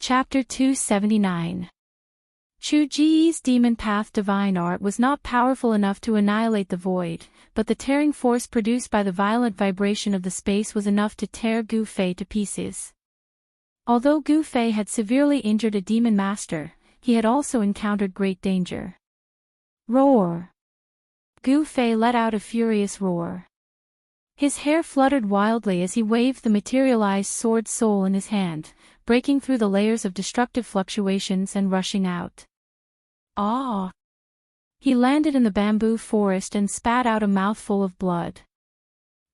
Chapter 279. Chu Ji's demon path divine art was not powerful enough to annihilate the void, but the tearing force produced by the violent vibration of the space was enough to tear Gu Fei to pieces. Although Gu Fei had severely injured a demon master, he had also encountered great danger. Roar! Gu Fei let out a furious roar. His hair fluttered wildly as he waved the materialized sword soul in his hand, breaking through the layers of destructive fluctuations and rushing out. Ah! He landed in the bamboo forest and spat out a mouthful of blood.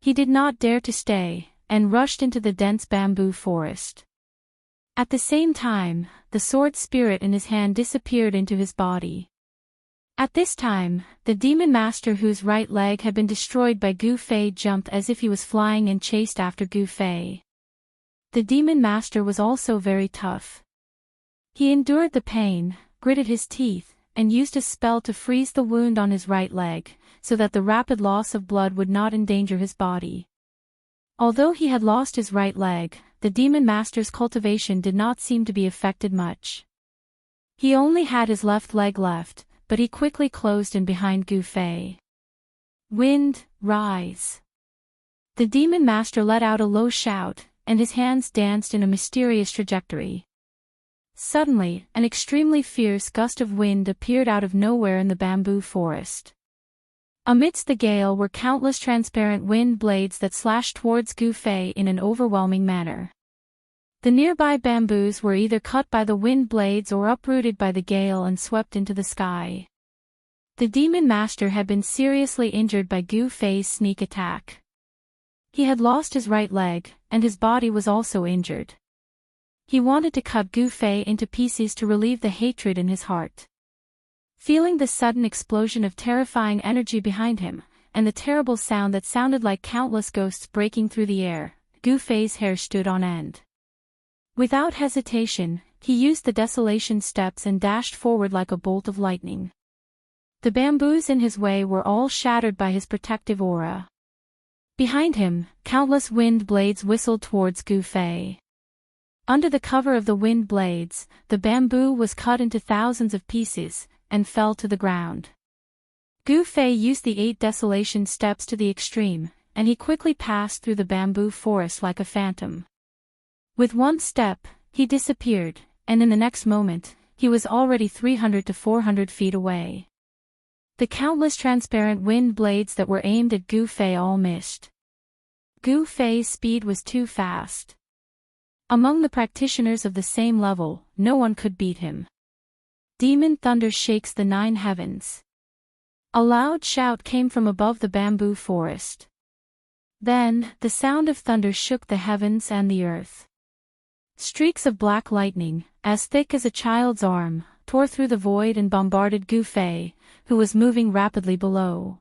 He did not dare to stay, and rushed into the dense bamboo forest. At the same time, the sword spirit in his hand disappeared into his body. At this time, the demon master whose right leg had been destroyed by Gu Fei jumped as if he was flying and chased after Gu Fei. The demon master was also very tough. He endured the pain, gritted his teeth, and used a spell to freeze the wound on his right leg, so that the rapid loss of blood would not endanger his body. Although he had lost his right leg, the demon master's cultivation did not seem to be affected much. He only had his left leg left, but he quickly closed in behind Gu Fei. Wind, rise! The demon master let out a low shout, and his hands danced in a mysterious trajectory. Suddenly, an extremely fierce gust of wind appeared out of nowhere in the bamboo forest. Amidst the gale were countless transparent wind blades that slashed towards Gu Fei in an overwhelming manner. The nearby bamboos were either cut by the wind blades or uprooted by the gale and swept into the sky. The demon master had been seriously injured by Gu Fei's sneak attack. He had lost his right leg, and his body was also injured. He wanted to cut Gu Fei into pieces to relieve the hatred in his heart. Feeling the sudden explosion of terrifying energy behind him, and the terrible sound that sounded like countless ghosts breaking through the air, Gu Fei's hair stood on end. Without hesitation, he used the desolation steps and dashed forward like a bolt of lightning. The bamboos in his way were all shattered by his protective aura. Behind him, countless wind blades whistled towards Gu Fei. Under the cover of the wind blades, the bamboo was cut into thousands of pieces, and fell to the ground. Gu Fei used the 8 desolation steps to the extreme, and he quickly passed through the bamboo forest like a phantom. With one step, he disappeared, and in the next moment, he was already 300 to 400 feet away. The countless transparent wind blades that were aimed at Gu Fei all missed. Gu Fei's speed was too fast. Among the practitioners of the same level, no one could beat him. Demon thunder shakes the 9 heavens. A loud shout came from above the bamboo forest. Then, the sound of thunder shook the heavens and the earth. Streaks of black lightning, as thick as a child's arm, tore through the void and bombarded Gu Fei, who was moving rapidly below.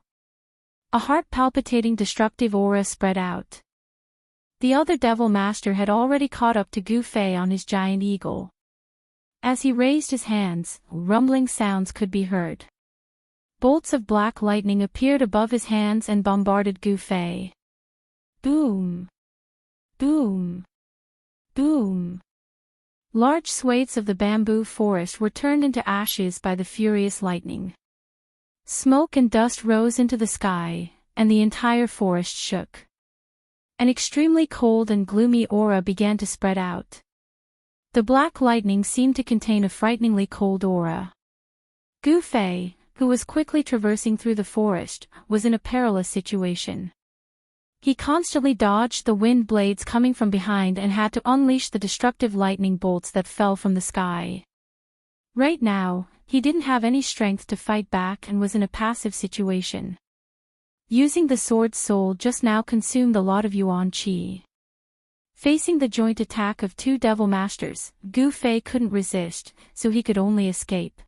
A heart-palpitating destructive aura spread out. The other devil master had already caught up to Gu Fei on his giant eagle. As he raised his hands, rumbling sounds could be heard. Bolts of black lightning appeared above his hands and bombarded Gu Fei. Boom! Boom! Boom! Large swathes of the bamboo forest were turned into ashes by the furious lightning. Smoke and dust rose into the sky, and the entire forest shook. An extremely cold and gloomy aura began to spread out. The black lightning seemed to contain a frighteningly cold aura. Gu Fei, who was quickly traversing through the forest, was in a perilous situation. He constantly dodged the wind blades coming from behind and had to unleash the destructive lightning bolts that fell from the sky. Right now, he didn't have any strength to fight back and was in a passive situation. Using the sword soul just now consumed a lot of yuan qi. Facing the joint attack of 2 devil masters, Gu Fei couldn't resist, so he could only escape.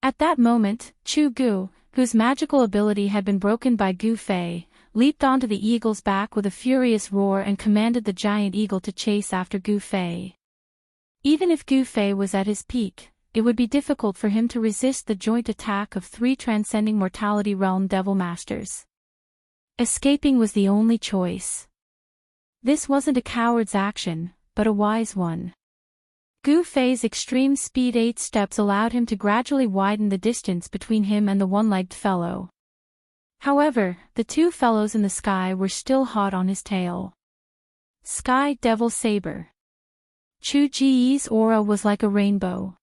At that moment, Chu Gu, whose magical ability had been broken by Gu Fei, leaped onto the eagle's back with a furious roar and commanded the giant eagle to chase after Gu Fei. Even if Gu Fei was at his peak, it would be difficult for him to resist the joint attack of 3 transcending mortality realm devil masters. Escaping was the only choice. This wasn't a coward's action, but a wise one. Gu Fei's extreme speed 8 steps allowed him to gradually widen the distance between him and the one-legged fellow. However, the two fellows in the sky were still hot on his tail. Sky Devil Saber. Chu Ji's aura was like a rainbow.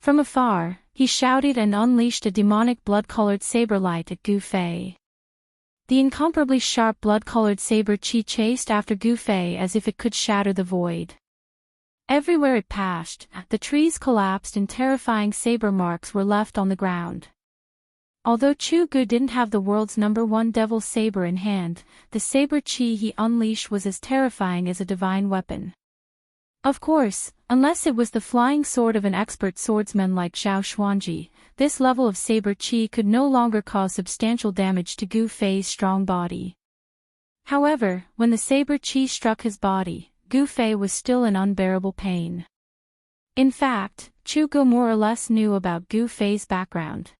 From afar, he shouted and unleashed a demonic blood-colored saber light at Gu Fei. The incomparably sharp blood-colored saber chi chased after Gu Fei as if it could shatter the void. Everywhere it passed, the trees collapsed and terrifying saber marks were left on the ground. Although Chu Gu didn't have the world's #1 devil saber in hand, the saber chi he unleashed was as terrifying as a divine weapon. Of course, unless it was the flying sword of an expert swordsman like Zhao Xuanji, this level of saber chi could no longer cause substantial damage to Gu Fei's strong body. However, when the saber chi struck his body, Gu Fei was still in unbearable pain. In fact, Chu Gu more or less knew about Gu Fei's background.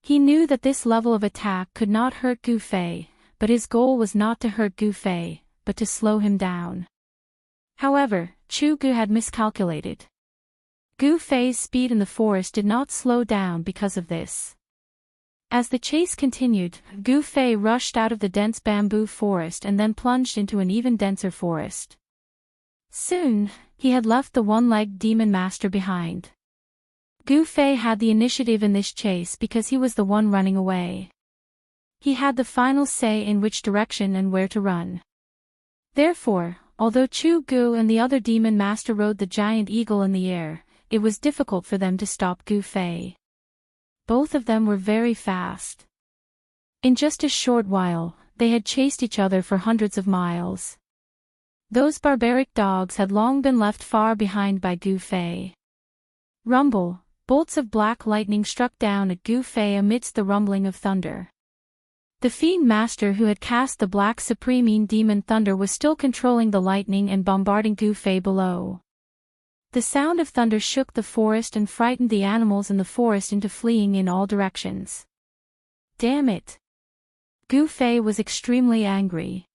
He knew that this level of attack could not hurt Gu Fei, but his goal was not to hurt Gu Fei, but to slow him down. However, Chu Gu had miscalculated. Gu Fei's speed in the forest did not slow down because of this. As the chase continued, Gu Fei rushed out of the dense bamboo forest and then plunged into an even denser forest. Soon, he had left the one-legged demon master behind. Gu Fei had the initiative in this chase because he was the one running away. He had the final say in which direction and where to run. Therefore, although Chu Gu and the other demon master rode the giant eagle in the air, it was difficult for them to stop Gu Fei. Both of them were very fast. In just a short while, they had chased each other for hundreds of miles. Those barbaric dogs had long been left far behind by Gu Fei. Rumble, bolts of black lightning struck down at Gu Fei amidst the rumbling of thunder. The fiend master who had cast the black supreme demon thunder was still controlling the lightning and bombarding Gu Fei below. The sound of thunder shook the forest and frightened the animals in the forest into fleeing in all directions. Damn it! Gu Fei was extremely angry.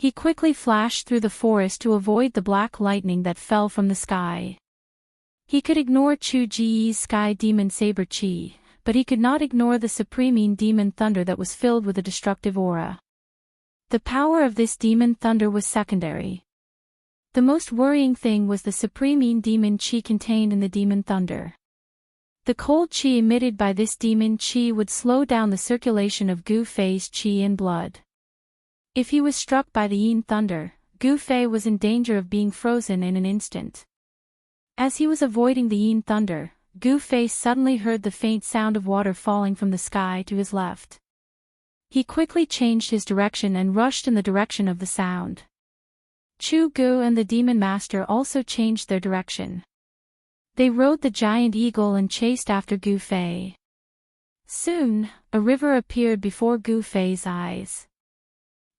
He quickly flashed through the forest to avoid the black lightning that fell from the sky. He could ignore Chu Ji's sky demon saber chi, but he could not ignore the supreme demon thunder that was filled with a destructive aura. The power of this demon thunder was secondary. The most worrying thing was the supreme demon chi contained in the demon thunder. The cold chi emitted by this demon chi would slow down the circulation of Gu Fei's chi and blood. If he was struck by the yin thunder, Gu Fei was in danger of being frozen in an instant. As he was avoiding the yin thunder, Gu Fei suddenly heard the faint sound of water falling from the sky to his left. He quickly changed his direction and rushed in the direction of the sound. Chu Gu and the demon master also changed their direction. They rode the giant eagle and chased after Gu Fei. Soon, a river appeared before Gu Fei's eyes.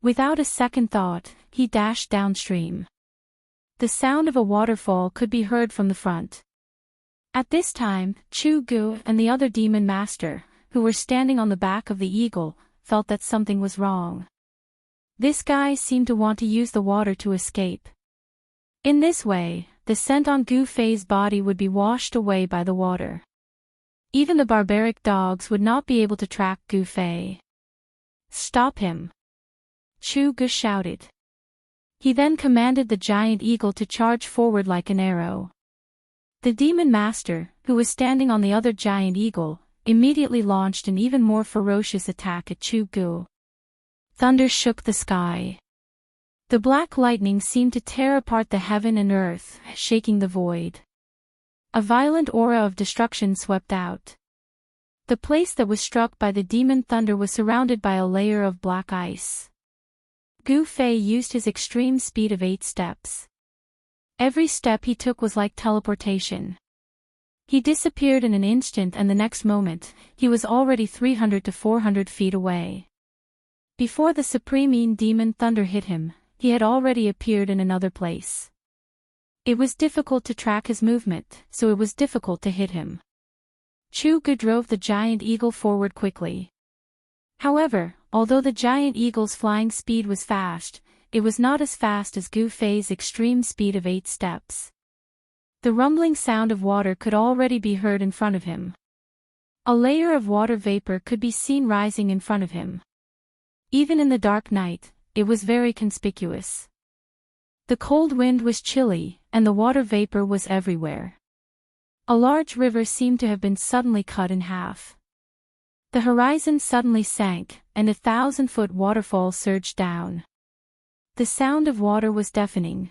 Without a second thought, he dashed downstream. The sound of a waterfall could be heard from the front. At this time, Chu Gu and the other demon master, who were standing on the back of the eagle, felt that something was wrong. This guy seemed to want to use the water to escape. In this way, the scent on Gu Fei's body would be washed away by the water. Even the barbaric dogs would not be able to track Gu Fei. Stop him! Chu Gu shouted. He then commanded the giant eagle to charge forward like an arrow. The demon master, who was standing on the other giant eagle, immediately launched an even more ferocious attack at Chu Gu. Thunder shook the sky. The black lightning seemed to tear apart the heaven and earth, shaking the void. A violent aura of destruction swept out. The place that was struck by the demon thunder was surrounded by a layer of black ice. Gu Fei used his extreme speed of 8 steps. Every step he took was like teleportation. He disappeared in an instant and the next moment, he was already 300 to 400 feet away. Before the supreme demon thunder hit him, he had already appeared in another place. It was difficult to track his movement, so it was difficult to hit him. Chu Gu drove the giant eagle forward quickly. However, although the giant eagle's flying speed was fast, it was not as fast as Gu Fei's extreme speed of 8 steps. The rumbling sound of water could already be heard in front of him. A layer of water vapor could be seen rising in front of him. Even in the dark night, it was very conspicuous. The cold wind was chilly, and the water vapor was everywhere. A large river seemed to have been suddenly cut in half. The horizon suddenly sank, and 1,000-foot waterfall surged down. The sound of water was deafening.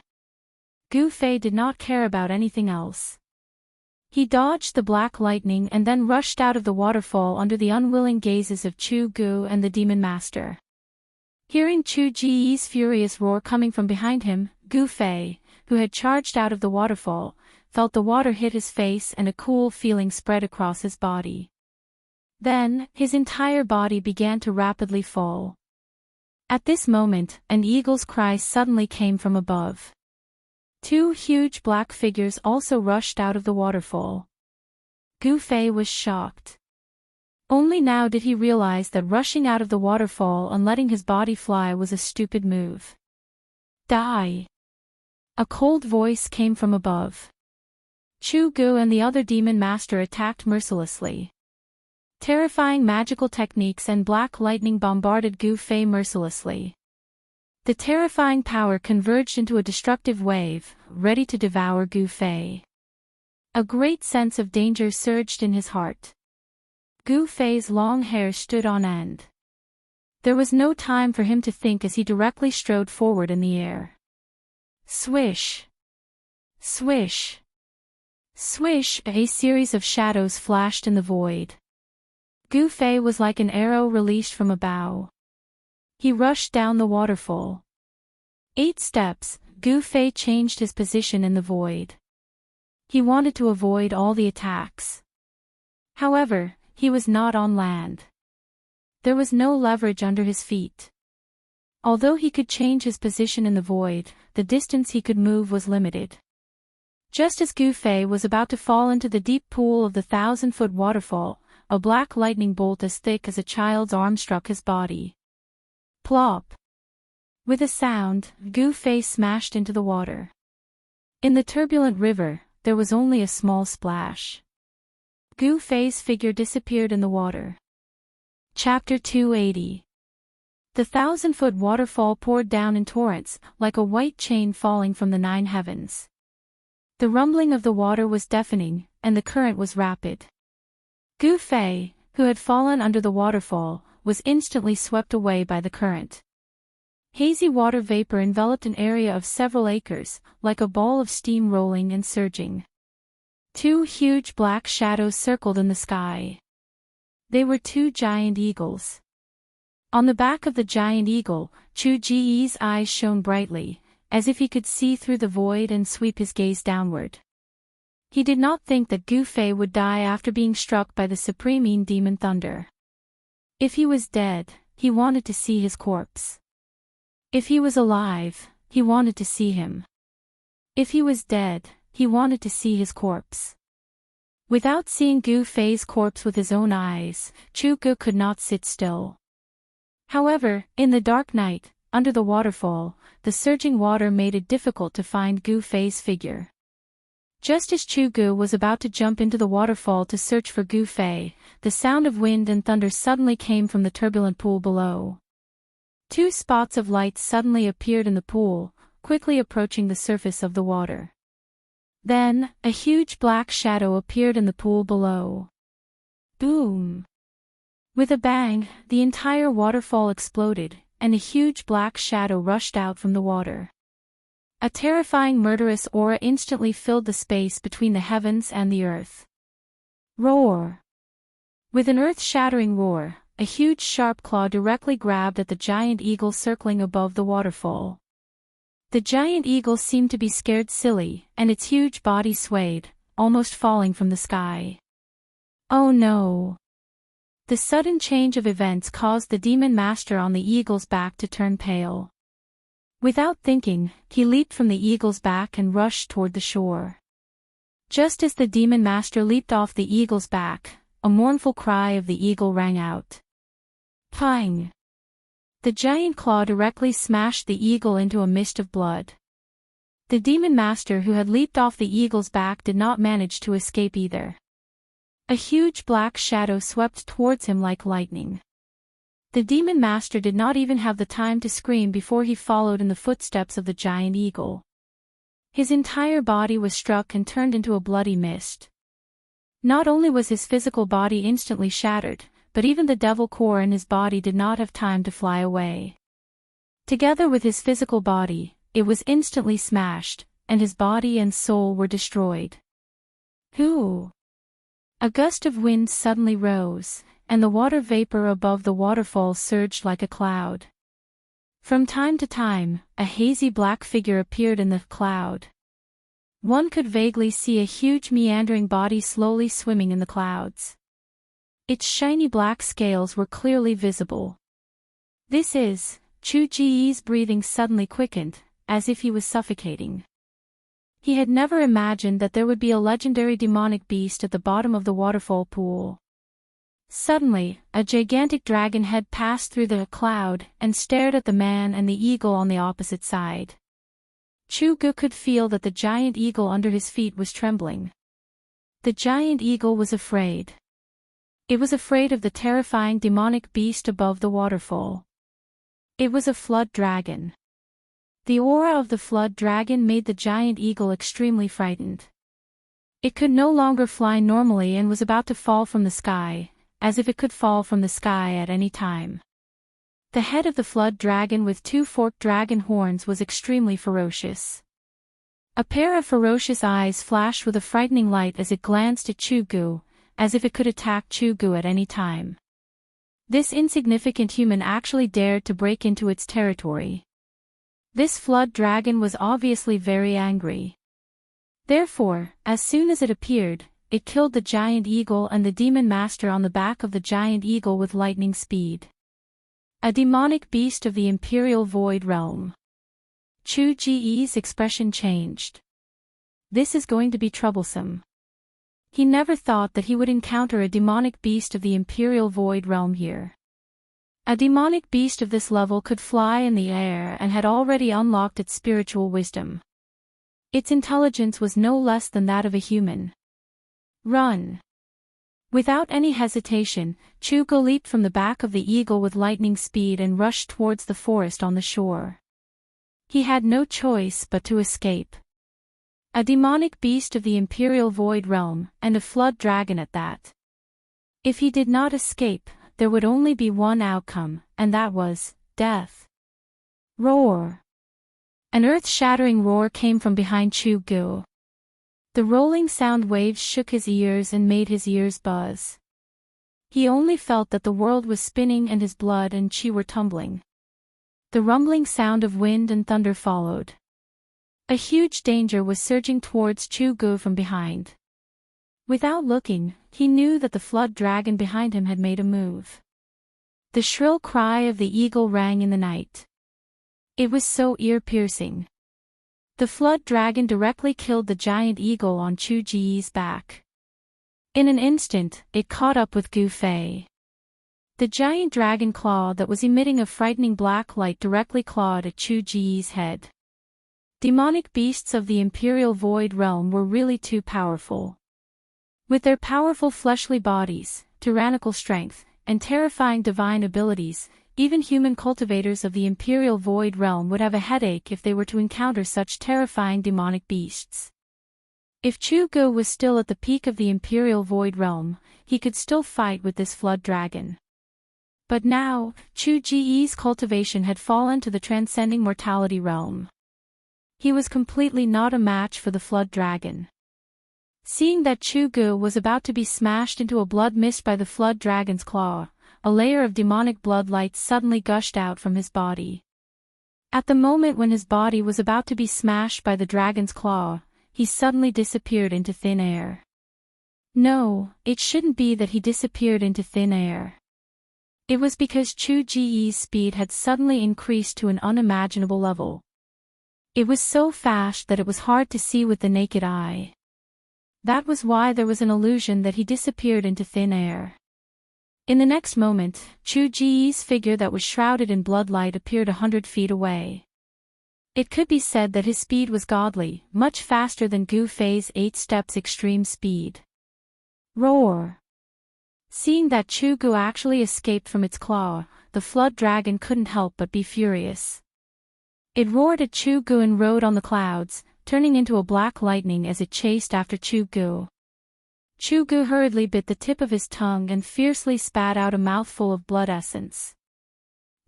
Gu Fei did not care about anything else. He dodged the black lightning and then rushed out of the waterfall under the unwilling gazes of Chu Gu and the Demon Master. Hearing Chu Ji's furious roar coming from behind him, Gu Fei, who had charged out of the waterfall, felt the water hit his face and a cool feeling spread across his body. Then, his entire body began to rapidly fall. At this moment, an eagle's cry suddenly came from above. 2 huge black figures also rushed out of the waterfall. Gu Fei was shocked. Only now did he realize that rushing out of the waterfall and letting his body fly was a stupid move. Die! A cold voice came from above. Chu Gu and the other demon master attacked mercilessly. Terrifying magical techniques and black lightning bombarded Gu Fei mercilessly. The terrifying power converged into a destructive wave, ready to devour Gu Fei. A great sense of danger surged in his heart. Gu Fei's long hair stood on end. There was no time for him to think as he directly strode forward in the air. Swish! Swish! Swish! A series of shadows flashed in the void. Gu Fei was like an arrow released from a bow. He rushed down the waterfall. 8 steps, Gu Fei changed his position in the void. He wanted to avoid all the attacks. However, he was not on land. There was no leverage under his feet. Although he could change his position in the void, the distance he could move was limited. Just as Gu Fei was about to fall into the deep pool of the 1,000-foot waterfall, a black lightning bolt as thick as a child's arm struck his body. Plop! With a sound, Gu Fei smashed into the water. In the turbulent river, there was only a small splash. Gu Fei's figure disappeared in the water. Chapter 280. The 1,000-foot waterfall poured down in torrents, like a white chain falling from the 9 heavens. The rumbling of the water was deafening, and the current was rapid. Gu Fei, who had fallen under the waterfall, was instantly swept away by the current. Hazy water vapor enveloped an area of several acres, like a ball of steam rolling and surging. 2 huge black shadows circled in the sky. They were 2 giant eagles. On the back of the giant eagle, Chu Ji's eyes shone brightly, as if he could see through the void and sweep his gaze downward. He did not think that Gu Fei would die after being struck by the supreme demon thunder. If he was dead, he wanted to see his corpse. If he was alive, he wanted to see him. If he was dead, he wanted to see his corpse. Without seeing Gu Fei's corpse with his own eyes, Chu Gu could not sit still. However, in the dark night, under the waterfall, the surging water made it difficult to find Gu Fei's figure. Just as Chu Gu was about to jump into the waterfall to search for Gu Fei, the sound of wind and thunder suddenly came from the turbulent pool below. 2 spots of light suddenly appeared in the pool, quickly approaching the surface of the water. Then, a huge black shadow appeared in the pool below. Boom! With a bang, the entire waterfall exploded, and a huge black shadow rushed out from the water. A terrifying murderous aura instantly filled the space between the heavens and the earth. Roar! With an earth-shattering roar, a huge sharp claw directly grabbed at the giant eagle circling above the waterfall. The giant eagle seemed to be scared silly, and its huge body swayed, almost falling from the sky. Oh no! The sudden change of events caused the demon master on the eagle's back to turn pale. Without thinking, he leaped from the eagle's back and rushed toward the shore. Just as the demon master leaped off the eagle's back, a mournful cry of the eagle rang out. Pang! The giant claw directly smashed the eagle into a mist of blood. The demon master who had leaped off the eagle's back did not manage to escape either. A huge black shadow swept towards him like lightning. The demon master did not even have the time to scream before he followed in the footsteps of the giant eagle. His entire body was struck and turned into a bloody mist. Not only was his physical body instantly shattered, but even the devil core in his body did not have time to fly away. Together with his physical body, it was instantly smashed, and his body and soul were destroyed. Hoo! A gust of wind suddenly rose, and the water vapor above the waterfall surged like a cloud. From time to time, a hazy black figure appeared in the cloud. One could vaguely see a huge meandering body slowly swimming in the clouds. Its shiny black scales were clearly visible. This is, Chu Ji's breathing suddenly quickened, as if he was suffocating. He had never imagined that there would be a legendary demonic beast at the bottom of the waterfall pool. Suddenly, a gigantic dragon head passed through the cloud and stared at the man and the eagle on the opposite side. Chu Gu could feel that the giant eagle under his feet was trembling. The giant eagle was afraid. It was afraid of the terrifying demonic beast above the waterfall. It was a flood dragon. The aura of the flood dragon made the giant eagle extremely frightened. It could no longer fly normally and was about to fall from the sky, as if it could fall from the sky at any time. The head of the flood dragon with two forked dragon horns was extremely ferocious. A pair of ferocious eyes flashed with a frightening light as it glanced at Chu Gu, as if it could attack Chu Gu at any time. This insignificant human actually dared to break into its territory. This flood dragon was obviously very angry. Therefore, as soon as it appeared, it killed the giant eagle and the demon master on the back of the giant eagle with lightning speed. A demonic beast of the Imperial Void Realm. Chu Ji's expression changed. This is going to be troublesome. He never thought that he would encounter a demonic beast of the Imperial Void Realm here. A demonic beast of this level could fly in the air and had already unlocked its spiritual wisdom. Its intelligence was no less than that of a human. Run! Without any hesitation, Chu Gu leaped from the back of the eagle with lightning speed and rushed towards the forest on the shore. He had no choice but to escape. A demonic beast of the Imperial Void Realm, and a flood dragon at that. If he did not escape, there would only be one outcome, and that was death. Roar! An earth-shattering roar came from behind Chu Gu. The rolling sound waves shook his ears and made his ears buzz. He only felt that the world was spinning and his blood and chi were tumbling. The rumbling sound of wind and thunder followed. A huge danger was surging towards Chu Gu from behind. Without looking, he knew that the flood dragon behind him had made a move. The shrill cry of the eagle rang in the night. It was so ear-piercing. The flood dragon directly killed the giant eagle on Chu Ji's back. In an instant, it caught up with Gu Fei. The giant dragon claw that was emitting a frightening black light directly clawed at Chu Ji's head. Demonic beasts of the Imperial Void Realm were really too powerful. With their powerful fleshly bodies, tyrannical strength, and terrifying divine abilities, even human cultivators of the Imperial Void Realm would have a headache if they were to encounter such terrifying demonic beasts. If Chu Gu was still at the peak of the Imperial Void Realm, he could still fight with this flood dragon. But now, Chu Ji's cultivation had fallen to the transcending mortality realm. He was completely not a match for the flood dragon. Seeing that Chu Gu was about to be smashed into a blood mist by the flood dragon's claw, a layer of demonic blood light suddenly gushed out from his body. At the moment when his body was about to be smashed by the dragon's claw, he suddenly disappeared into thin air. No, it shouldn't be that he disappeared into thin air. It was because Chu Ji's speed had suddenly increased to an unimaginable level. It was so fast that it was hard to see with the naked eye. That was why there was an illusion that he disappeared into thin air. In the next moment, Chu Ji's figure that was shrouded in bloodlight appeared 100 feet away. It could be said that his speed was godly, much faster than Gu Fei's 8 steps extreme speed. Roar! Seeing that Chu Gu actually escaped from its claw, the flood dragon couldn't help but be furious. It roared at Chu Gu and rode on the clouds, turning into a black lightning as it chased after Chu Gu. Chu Gu hurriedly bit the tip of his tongue and fiercely spat out a mouthful of blood essence.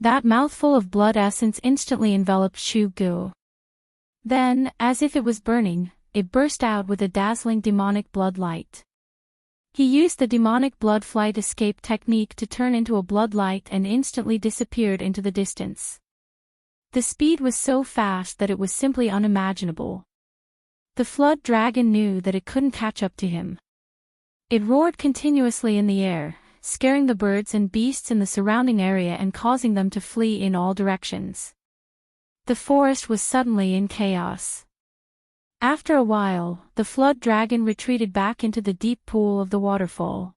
That mouthful of blood essence instantly enveloped Chu Gu. Then, as if it was burning, it burst out with a dazzling demonic blood light. He used the demonic blood flight escape technique to turn into a blood light and instantly disappeared into the distance. The speed was so fast that it was simply unimaginable. The flood dragon knew that it couldn't catch up to him. It roared continuously in the air, scaring the birds and beasts in the surrounding area and causing them to flee in all directions. The forest was suddenly in chaos. After a while, the flood dragon retreated back into the deep pool of the waterfall.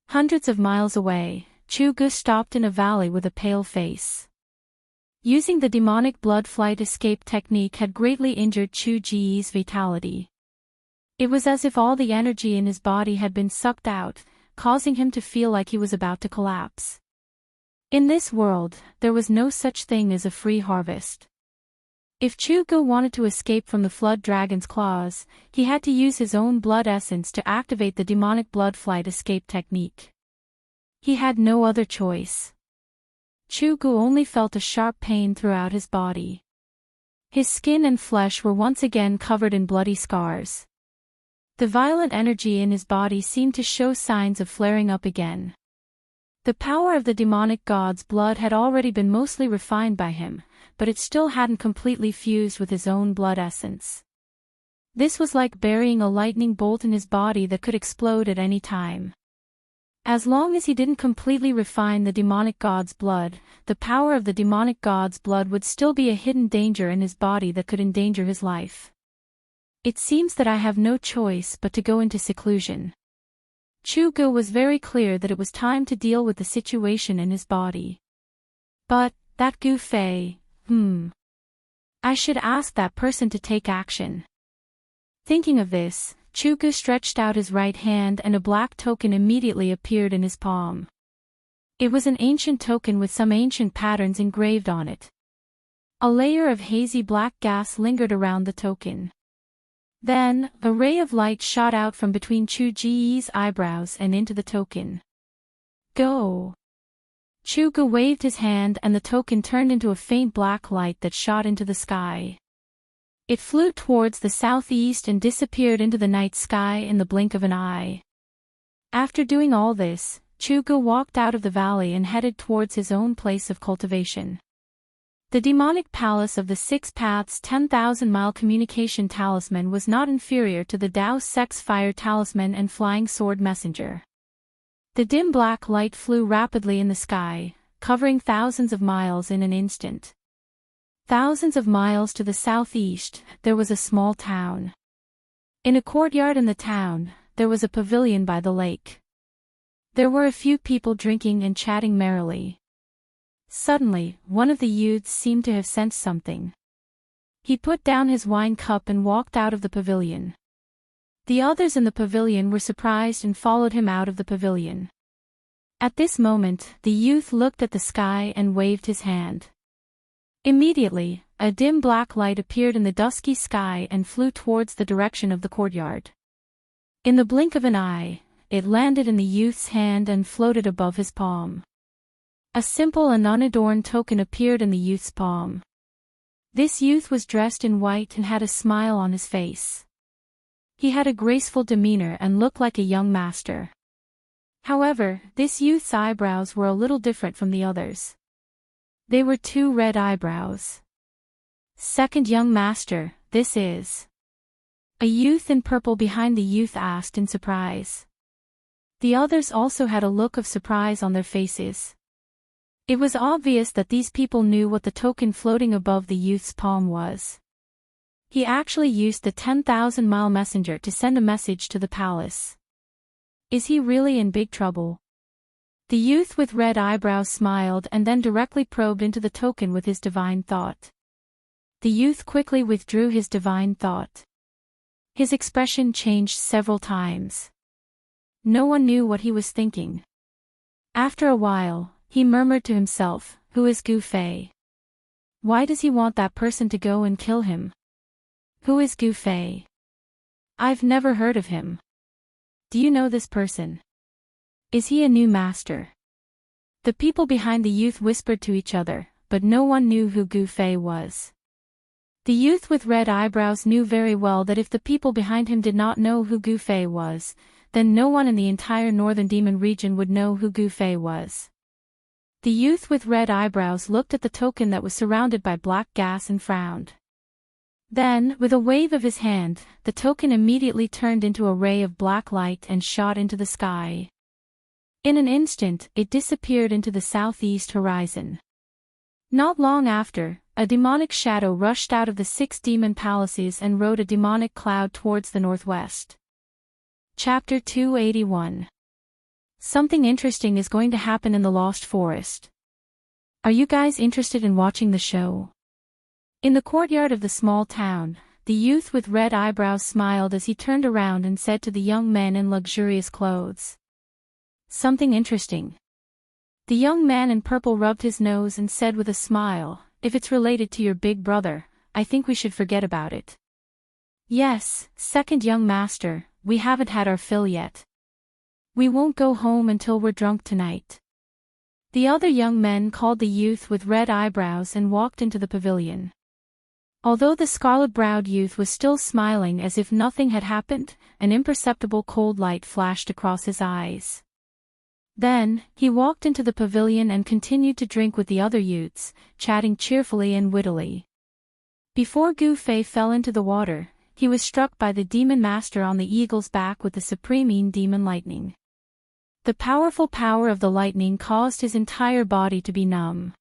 Hundreds of miles away, Chu Gu stopped in a valley with a pale face. Using the demonic blood flight escape technique had greatly injured Chu Ji's vitality. It was as if all the energy in his body had been sucked out, causing him to feel like he was about to collapse. In this world, there was no such thing as a free harvest. If Chu Gu wanted to escape from the flood dragon's claws, he had to use his own blood essence to activate the demonic blood flight escape technique. He had no other choice. Chu Gu only felt a sharp pain throughout his body. His skin and flesh were once again covered in bloody scars. The violent energy in his body seemed to show signs of flaring up again. The power of the demonic god's blood had already been mostly refined by him, but it still hadn't completely fused with his own blood essence. This was like burying a lightning bolt in his body that could explode at any time. As long as he didn't completely refine the demonic god's blood, the power of the demonic god's blood would still be a hidden danger in his body that could endanger his life. It seems that I have no choice but to go into seclusion. Chu Gu was very clear that it was time to deal with the situation in his body. But, that Gu Fei, I should ask that person to take action. Thinking of this, Chu Gu stretched out his right hand and a black token immediately appeared in his palm. It was an ancient token with some ancient patterns engraved on it. A layer of hazy black gas lingered around the token. Then, a ray of light shot out from between Chu Ji's eyebrows and into the token. Go! Chu Gu waved his hand and the token turned into a faint black light that shot into the sky. It flew towards the southeast and disappeared into the night sky in the blink of an eye. After doing all this, Chu Gu walked out of the valley and headed towards his own place of cultivation. The demonic palace of the Six Paths 10,000-mile communication talisman was not inferior to the Dao Sex Fire Talisman and Flying Sword Messenger. The dim black light flew rapidly in the sky, covering thousands of miles in an instant. Thousands of miles to the southeast, there was a small town. In a courtyard in the town, there was a pavilion by the lake. There were a few people drinking and chatting merrily. Suddenly, one of the youths seemed to have sensed something. He put down his wine cup and walked out of the pavilion. The others in the pavilion were surprised and followed him out of the pavilion. At this moment, the youth looked at the sky and waved his hand. Immediately, a dim black light appeared in the dusky sky and flew towards the direction of the courtyard. In the blink of an eye, it landed in the youth's hand and floated above his palm. A simple and unadorned token appeared in the youth's palm. This youth was dressed in white and had a smile on his face. He had a graceful demeanor and looked like a young master. However, this youth's eyebrows were a little different from the others. They were 2 red eyebrows. Second young master, this is. A youth in purple behind the youth asked in surprise. The others also had a look of surprise on their faces. It was obvious that these people knew what the token floating above the youth's palm was. He actually used the 10,000-mile messenger to send a message to the palace. Is he really in big trouble? The youth with red eyebrows smiled and then directly probed into the token with his divine thought. the youth quickly withdrew his divine thought. His expression changed several times. No one knew what he was thinking. After a while, he murmured to himself, "Who is Gu Fei? Why does he want that person to go and kill him? Who is Gu Fei? I've never heard of him. Do you know this person? Is he a new master?" The people behind the youth whispered to each other, but no one knew who Gu Fei was. The youth with red eyebrows knew very well that if the people behind him did not know who Gu Fei was, then no one in the entire northern demon region would know who Gu Fei was. The youth with red eyebrows looked at the token that was surrounded by black gas and frowned. Then, with a wave of his hand, the token immediately turned into a ray of black light and shot into the sky. In an instant, it disappeared into the southeast horizon. Not long after, a demonic shadow rushed out of the 6 demon palaces and rode a demonic cloud towards the northwest. Chapter 281. Something interesting is going to happen in the Lost Forest. Are you guys interested in watching the show? In the courtyard of the small town, the youth with red eyebrows smiled as he turned around and said to the young men in luxurious clothes, "Something interesting." The young man in purple rubbed his nose and said with a smile, "If it's related to your big brother, I think we should forget about it." "Yes, second young master, we haven't had our fill yet. We won't go home until we're drunk tonight." The other young men called the youth with red eyebrows and walked into the pavilion. Although the scarlet-browed youth was still smiling as if nothing had happened, an imperceptible cold light flashed across his eyes. Then, he walked into the pavilion and continued to drink with the other youths, chatting cheerfully and wittily. Before Gu Fei fell into the water, he was struck by the demon master on the eagle's back with the supreme demon lightning. The powerful power of the lightning caused his entire body to be numb.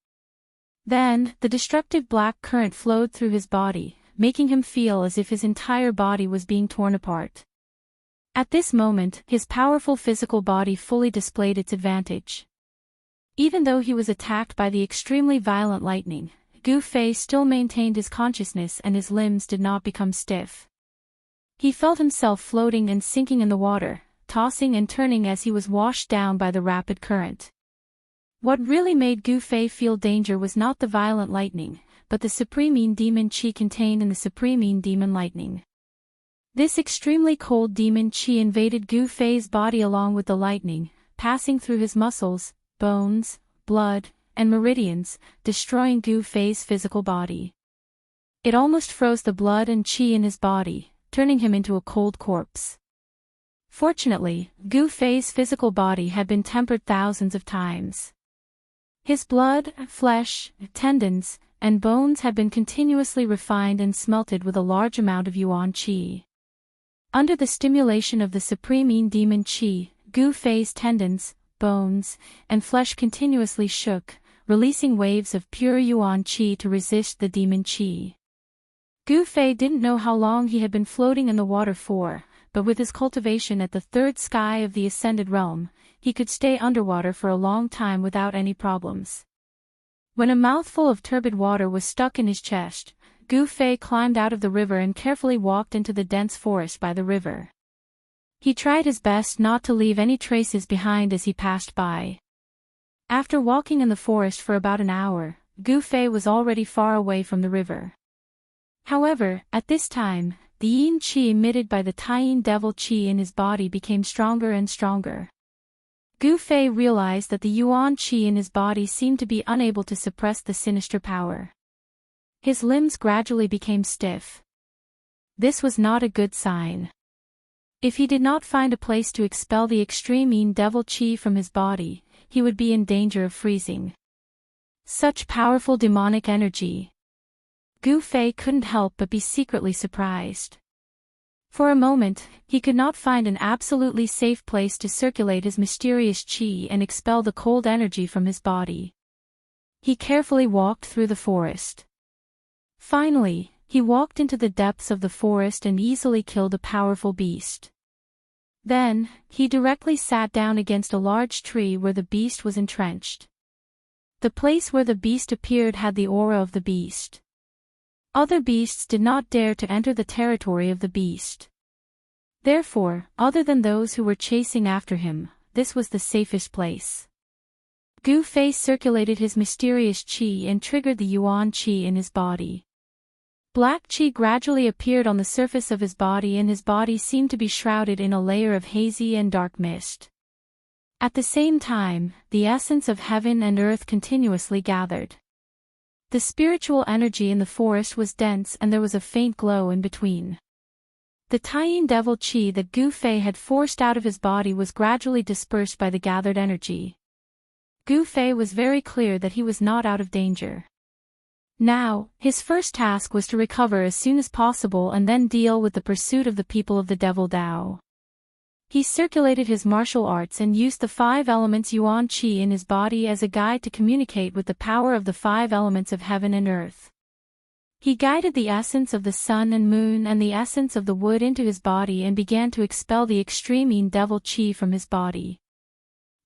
Then, the destructive black current flowed through his body, making him feel as if his entire body was being torn apart. At this moment, his powerful physical body fully displayed its advantage. Even though he was attacked by the extremely violent lightning, Gu Fei still maintained his consciousness and his limbs did not become stiff. He felt himself floating and sinking in the water, tossing and turning as he was washed down by the rapid current. What really made Gu Fei feel danger was not the violent lightning, but the supreme demon qi contained in the supreme demon lightning. This extremely cold demon qi invaded Gu Fei's body along with the lightning, passing through his muscles, bones, blood, and meridians, destroying Gu Fei's physical body. It almost froze the blood and qi in his body, turning him into a cold corpse. Fortunately, Gu Fei's physical body had been tempered thousands of times. His blood, flesh, tendons, and bones had been continuously refined and smelted with a large amount of yuan qi. Under the stimulation of the supreme demon qi, Gu Fei's tendons, bones, and flesh continuously shook, releasing waves of pure yuan qi to resist the demon qi. Gu Fei didn't know how long he had been floating in the water for, but with his cultivation at the 3rd sky of the ascended realm, he could stay underwater for a long time without any problems. When a mouthful of turbid water was stuck in his chest, Gu Fei climbed out of the river and carefully walked into the dense forest by the river. He tried his best not to leave any traces behind as he passed by. After walking in the forest for about an hour, Gu Fei was already far away from the river. However, at this time, the yin qi emitted by the Taiyin devil qi in his body became stronger and stronger. Gu Fei realized that the yuan qi in his body seemed to be unable to suppress the sinister power. His limbs gradually became stiff. This was not a good sign. If he did not find a place to expel the extreme yin devil qi from his body, he would be in danger of freezing. Such powerful demonic energy. Gu Fei couldn't help but be secretly surprised. For a moment, he could not find an absolutely safe place to circulate his mysterious qi and expel the cold energy from his body. He carefully walked through the forest. Finally, he walked into the depths of the forest and easily killed a powerful beast. Then, he directly sat down against a large tree where the beast was entrenched. The place where the beast appeared had the aura of the beast. Other beasts did not dare to enter the territory of the beast. Therefore, other than those who were chasing after him, this was the safest place. Gu Fei circulated his mysterious qi and triggered the yuan qi in his body. Black qi gradually appeared on the surface of his body, and his body seemed to be shrouded in a layer of hazy and dark mist. At the same time, the essence of heaven and earth continuously gathered. The spiritual energy in the forest was dense, and there was a faint glow in between. The Taiyin devil qi that Gu Fei had forced out of his body was gradually dispersed by the gathered energy. Gu Fei was very clear that he was not out of danger. Now, his first task was to recover as soon as possible and then deal with the pursuit of the people of the Devil Dao. He circulated his martial arts and used the 5 elements yuan qi in his body as a guide to communicate with the power of the 5 elements of heaven and earth. He guided the essence of the sun and moon and the essence of the wood into his body and began to expel the extreme Yin devil qi from his body.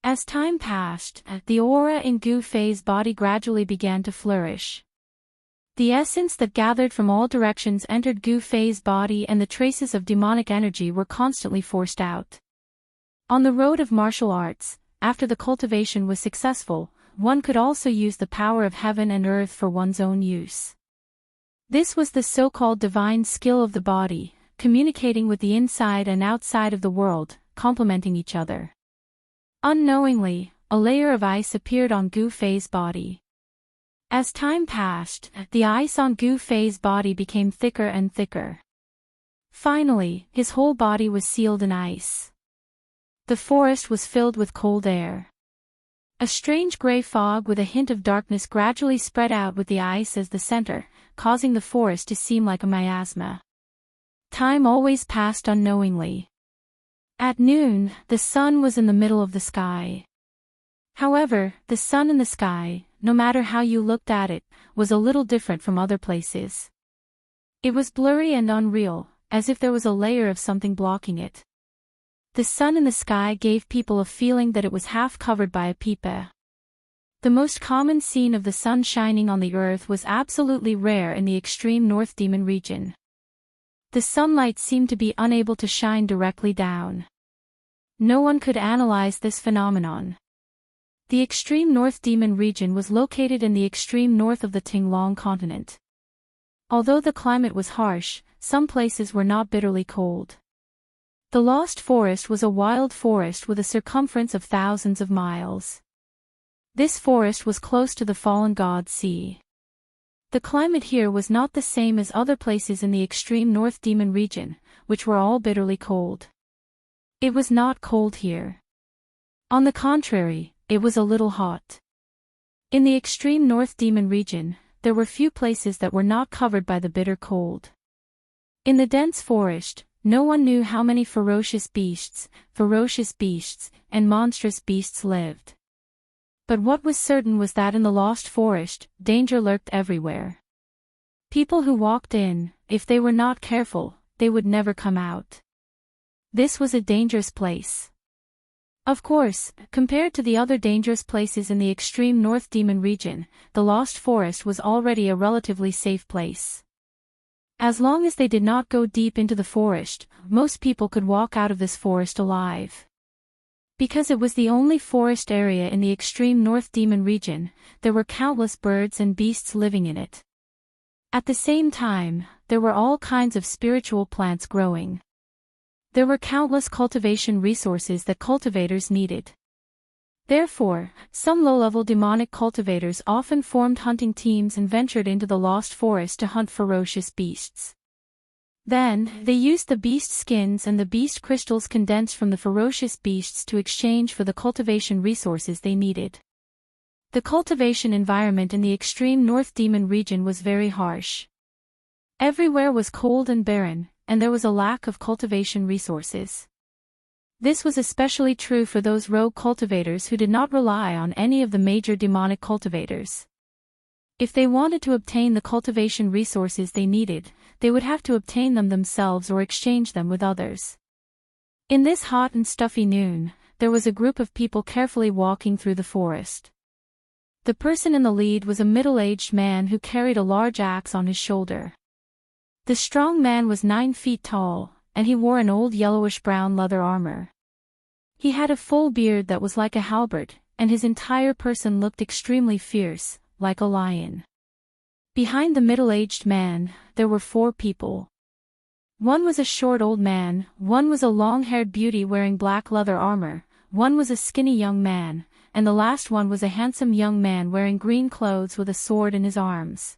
As time passed, the aura in Gu Fei's body gradually began to flourish. The essence that gathered from all directions entered Gu Fei's body, and the traces of demonic energy were constantly forced out. On the road of martial arts, after the cultivation was successful, one could also use the power of heaven and earth for one's own use. This was the so-called divine skill of the body, communicating with the inside and outside of the world, complementing each other. Unknowingly, a layer of ice appeared on Gu Fei's body. As time passed, the ice on Gu Fei's body became thicker and thicker. Finally, his whole body was sealed in ice. The forest was filled with cold air. A strange gray fog with a hint of darkness gradually spread out with the ice as the center, causing the forest to seem like a miasma. Time always passed unknowingly. At noon, the sun was in the middle of the sky. However, the sun in the sky, no matter how you looked at it, was a little different from other places. It was blurry and unreal, as if there was a layer of something blocking it. The sun in the sky gave people a feeling that it was half covered by a pipa. The most common scene of the sun shining on the earth was absolutely rare in the extreme North Demon region. The sunlight seemed to be unable to shine directly down. No one could analyze this phenomenon. The extreme North Demon region was located in the extreme north of the Tinglong continent. Although the climate was harsh, some places were not bitterly cold. The Lost Forest was a wild forest with a circumference of thousands of miles. This forest was close to the fallen god sea. The climate here was not the same as other places in the extreme North Demon region, which were all bitterly cold. It was not cold here. On the contrary, it was a little hot. In the extreme North Demon region, there were few places that were not covered by the bitter cold. In the dense forest, no one knew how many ferocious beasts, and monstrous beasts lived. But what was certain was that in the Lost Forest, danger lurked everywhere. People who walked in, if they were not careful, they would never come out. This was a dangerous place. Of course, compared to the other dangerous places in the extreme North Demon region, the Lost Forest was already a relatively safe place. As long as they did not go deep into the forest, most people could walk out of this forest alive. Because it was the only forest area in the extreme North Demon region, there were countless birds and beasts living in it. At the same time, there were all kinds of spiritual plants growing. There were countless cultivation resources that cultivators needed. Therefore, some low-level demonic cultivators often formed hunting teams and ventured into the Lost Forest to hunt ferocious beasts. Then, they used the beast skins and the beast crystals condensed from the ferocious beasts to exchange for the cultivation resources they needed. The cultivation environment in the extreme North Demon region was very harsh. Everywhere was cold and barren, and there was a lack of cultivation resources. This was especially true for those rogue cultivators who did not rely on any of the major demonic cultivators. If they wanted to obtain the cultivation resources they needed, they would have to obtain them themselves or exchange them with others. In this hot and stuffy noon, there was a group of people carefully walking through the forest. The person in the lead was a middle-aged man who carried a large axe on his shoulder. The strong man was 9 feet tall, and he wore an old yellowish-brown leather armor. He had a full beard that was like a halberd, and his entire person looked extremely fierce, like a lion. Behind the middle-aged man, there were 4 people. One was a short old man, one was a long-haired beauty wearing black leather armor, one was a skinny young man, and the last one was a handsome young man wearing green clothes with a sword in his arms.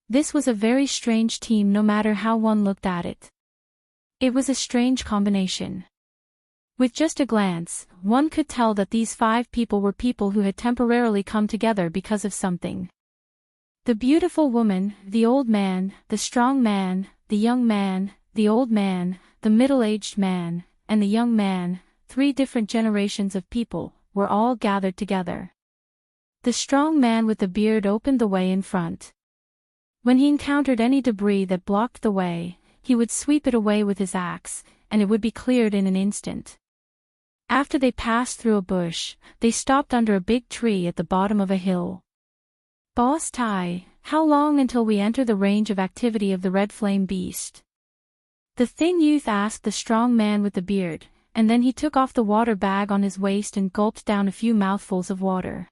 This was a very strange team no matter how one looked at it. It was a strange combination. With just a glance, one could tell that these 5 people were people who had temporarily come together because of something. The beautiful woman, the old man, the strong man, the young man, the old man, the middle-aged man, and the young man, 3 different generations of people, were all gathered together. The strong man with the beard opened the way in front. When he encountered any debris that blocked the way, he would sweep it away with his axe, and it would be cleared in an instant. After they passed through a bush, they stopped under a big tree at the bottom of a hill. "Boss Tai, how long until we enter the range of activity of the red flame beast?" The thin youth asked the strong man with the beard, and then he took off the water bag on his waist and gulped down a few mouthfuls of water.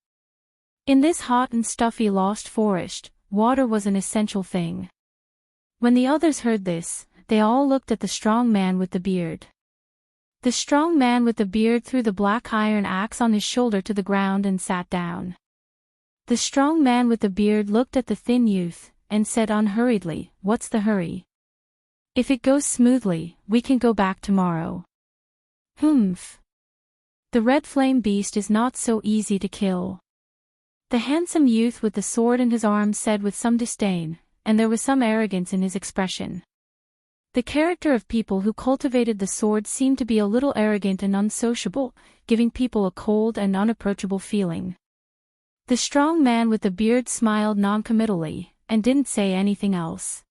In this hot and stuffy lost forest, water was an essential thing. When the others heard this, they all looked at the strong man with the beard. The strong man with the beard threw the black iron axe on his shoulder to the ground and sat down. The strong man with the beard looked at the thin youth, and said unhurriedly, "What's the hurry? If it goes smoothly, we can go back tomorrow." "Humph. The red flame beast is not so easy to kill," the handsome youth with the sword in his arms said with some disdain, and there was some arrogance in his expression. The character of people who cultivated the sword seemed to be a little arrogant and unsociable, giving people a cold and unapproachable feeling. The strong man with the beard smiled noncommittally, and didn't say anything else.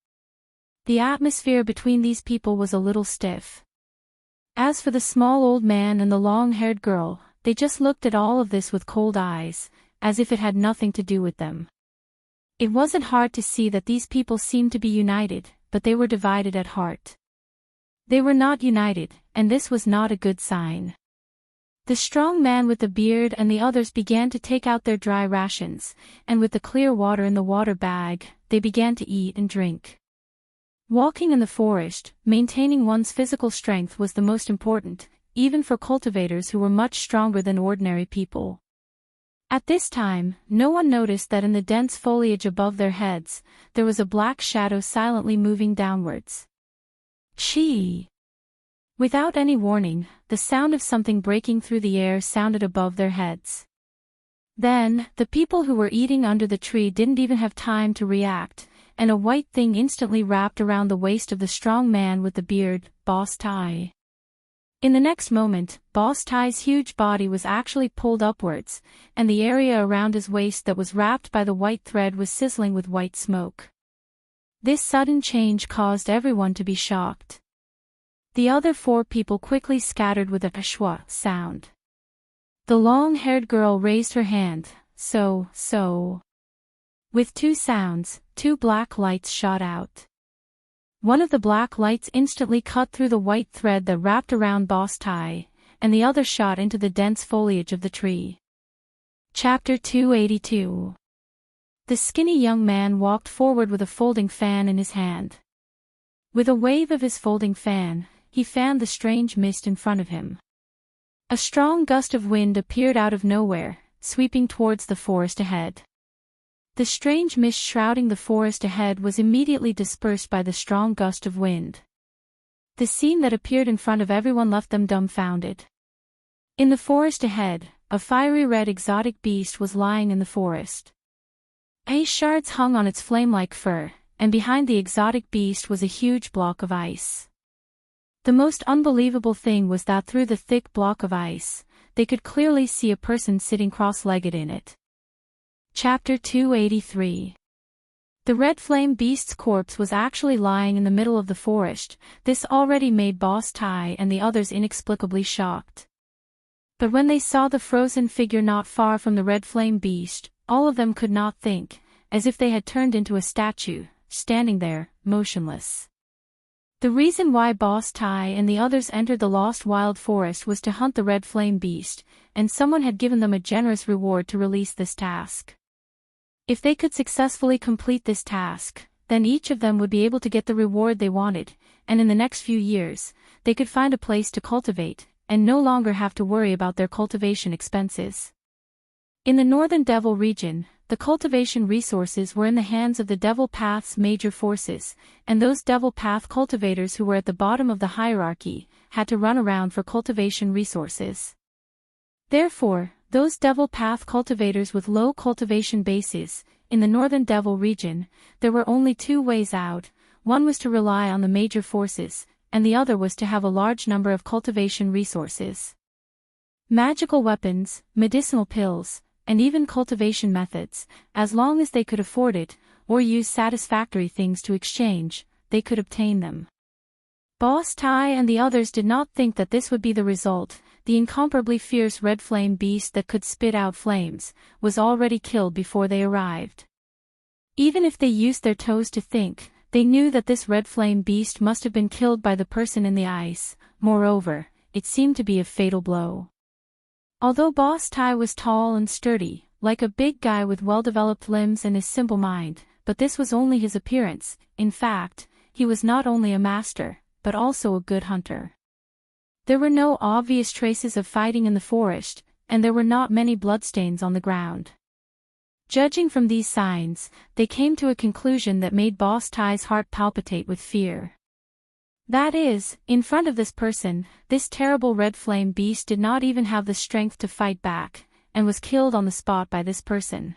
The atmosphere between these people was a little stiff. As for the small old man and the long-haired girl, they just looked at all of this with cold eyes, as if it had nothing to do with them. It wasn't hard to see that these people seemed to be united, but they were divided at heart. They were not united, and this was not a good sign. The strong man with the beard and the others began to take out their dry rations, and with the clear water in the water bag, they began to eat and drink. Walking in the forest, maintaining one's physical strength was the most important, even for cultivators who were much stronger than ordinary people. At this time, no one noticed that in the dense foliage above their heads, there was a black shadow silently moving downwards. Chee! Without any warning, the sound of something breaking through the air sounded above their heads. Then, the people who were eating under the tree didn't even have time to react, and a white thing instantly wrapped around the waist of the strong man with the beard, Boss Tai. In the next moment, Boss Tai's huge body was actually pulled upwards, and the area around his waist that was wrapped by the white thread was sizzling with white smoke. This sudden change caused everyone to be shocked. The other 4 people quickly scattered with a shwa sound. The long-haired girl raised her hand, so. With 2 sounds, 2 black lights shot out. One of the black lights instantly cut through the white thread that wrapped around Boss Tai, and the other shot into the dense foliage of the tree. Chapter 282. The skinny young man walked forward with a folding fan in his hand. With a wave of his folding fan, he fanned the strange mist in front of him. A strong gust of wind appeared out of nowhere, sweeping towards the forest ahead. The strange mist shrouding the forest ahead was immediately dispersed by the strong gust of wind. The scene that appeared in front of everyone left them dumbfounded. In the forest ahead, a fiery red exotic beast was lying in the forest. Ice shards hung on its flame-like fur, and behind the exotic beast was a huge block of ice. The most unbelievable thing was that through the thick block of ice, they could clearly see a person sitting cross-legged in it. Chapter 283. The red flame beast's corpse was actually lying in the middle of the forest. This already made Boss Tai and the others inexplicably shocked. But when they saw the frozen figure not far from the red flame beast, all of them could not think, as if they had turned into a statue, standing there, motionless. The reason why Boss Tai and the others entered the lost wild forest was to hunt the red flame beast, and someone had given them a generous reward to release this task. If they could successfully complete this task, then each of them would be able to get the reward they wanted, and in the next few years, they could find a place to cultivate, and no longer have to worry about their cultivation expenses. In the Northern Devil region, the cultivation resources were in the hands of the Devil Path's major forces, and those Devil Path cultivators who were at the bottom of the hierarchy had to run around for cultivation resources. Therefore, those Devil Path cultivators with low cultivation bases, in the Northern Devil region, there were only two ways out. One was to rely on the major forces, and the other was to have a large number of cultivation resources. Magical weapons, medicinal pills, and even cultivation methods, as long as they could afford it, or use satisfactory things to exchange, they could obtain them. Boss Tai and the others did not think that this would be the result. The incomparably fierce red flame beast that could spit out flames was already killed before they arrived. Even if they used their toes to think, they knew that this red flame beast must have been killed by the person in the ice. Moreover, it seemed to be a fatal blow. Although Boss Tai was tall and sturdy, like a big guy with well-developed limbs and a simple mind, but this was only his appearance. In fact, he was not only a master, but also a good hunter. There were no obvious traces of fighting in the forest, and there were not many bloodstains on the ground. Judging from these signs, they came to a conclusion that made Boss Tai's heart palpitate with fear. That is, in front of this person, this terrible red flame beast did not even have the strength to fight back, and was killed on the spot by this person.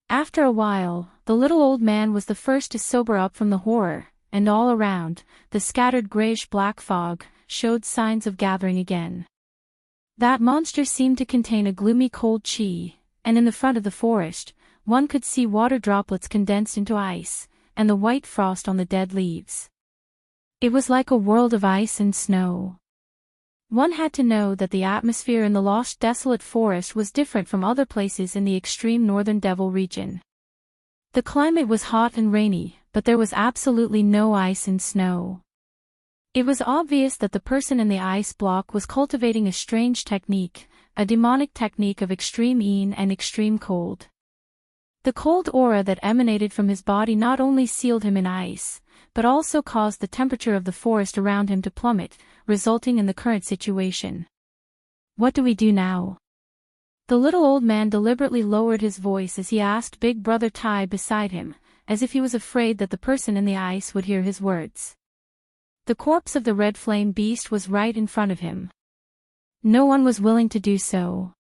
After a while, the little old man was the first to sober up from the horror, and all around, the scattered grayish-black fog showed signs of gathering again. That monster seemed to contain a gloomy cold chi, and in the front of the forest, one could see water droplets condensed into ice, and the white frost on the dead leaves. It was like a world of ice and snow. One had to know that the atmosphere in the lost desolate forest was different from other places in the extreme Northern Devil region. The climate was hot and rainy, but there was absolutely no ice and snow. It was obvious that the person in the ice block was cultivating a strange technique, a demonic technique of extreme yin and extreme cold. The cold aura that emanated from his body not only sealed him in ice, but also caused the temperature of the forest around him to plummet, resulting in the current situation. What do we do now? The little old man deliberately lowered his voice as he asked Big Brother Tai beside him, as if he was afraid that the person in the ice would hear his words. The corpse of the red flame beast was right in front of him. No one was willing to do so.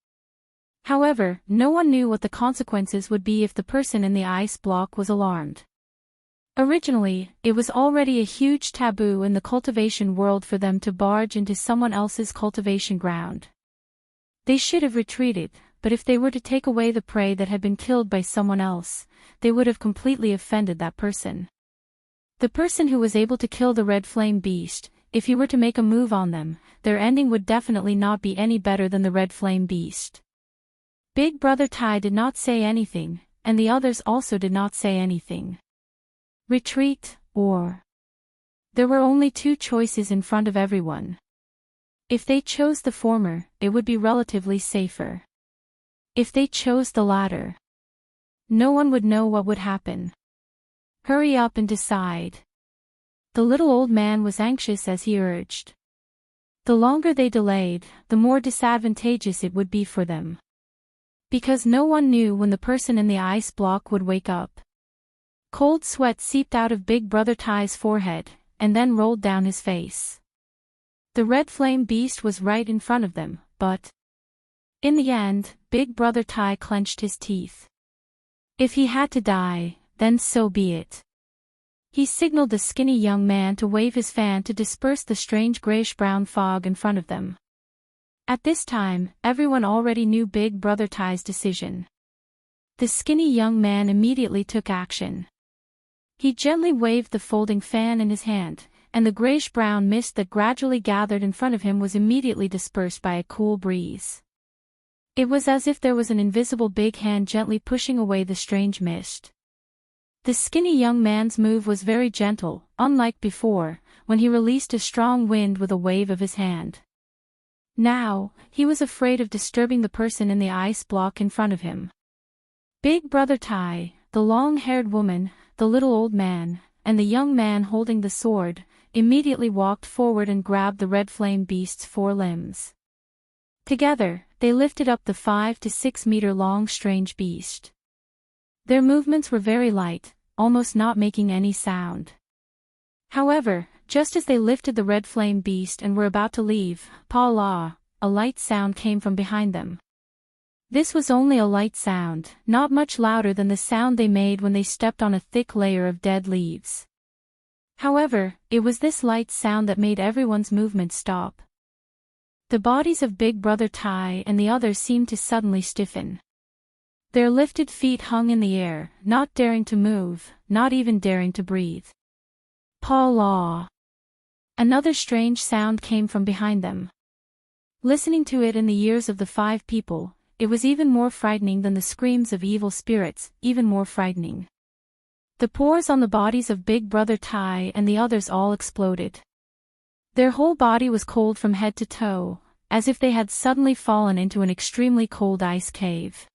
However, no one knew what the consequences would be if the person in the ice block was alarmed. Originally, it was already a huge taboo in the cultivation world for them to barge into someone else's cultivation ground. They should have retreated, but if they were to take away the prey that had been killed by someone else, they would have completely offended that person. The person who was able to kill the red flame beast, if he were to make a move on them, their ending would definitely not be any better than the red flame beast. Big Brother Tai did not say anything, and the others also did not say anything. Retreat, or... There were only two choices in front of everyone. If they chose the former, it would be relatively safer. If they chose the latter, no one would know what would happen. Hurry up and decide. The little old man was anxious as he urged. The longer they delayed, the more disadvantageous it would be for them. Because no one knew when the person in the ice block would wake up. Cold sweat seeped out of Big Brother Tai's forehead, and then rolled down his face. The red flame beast was right in front of them, but... In the end, Big Brother Tai clenched his teeth. If he had to die, then so be it. He signaled the skinny young man to wave his fan to disperse the strange grayish-brown fog in front of them. At this time, everyone already knew Big Brother Tai's decision. The skinny young man immediately took action. He gently waved the folding fan in his hand, and the grayish-brown mist that gradually gathered in front of him was immediately dispersed by a cool breeze. It was as if there was an invisible big hand gently pushing away the strange mist. The skinny young man's move was very gentle, unlike before, when he released a strong wind with a wave of his hand. Now, he was afraid of disturbing the person in the ice block in front of him. Big Brother Tai, the long-haired woman, the little old man, and the young man holding the sword, immediately walked forward and grabbed the red flame beast's 4 limbs. Together, they lifted up the 5 to 6 meter long strange beast. Their movements were very light, almost not making any sound. However, just as they lifted the red flame beast and were about to leave, pa la, a light sound came from behind them. This was only a light sound, not much louder than the sound they made when they stepped on a thick layer of dead leaves. However, it was this light sound that made everyone's movement stop. The bodies of Big Brother Tai and the others seemed to suddenly stiffen. Their lifted feet hung in the air, not daring to move, not even daring to breathe. Pa la. Another strange sound came from behind them. Listening to it in the ears of the 5 people, it was even more frightening than the screams of evil spirits, even more frightening. The pores on the bodies of Big Brother Tai and the others all exploded. Their whole body was cold from head to toe, as if they had suddenly fallen into an extremely cold ice cave.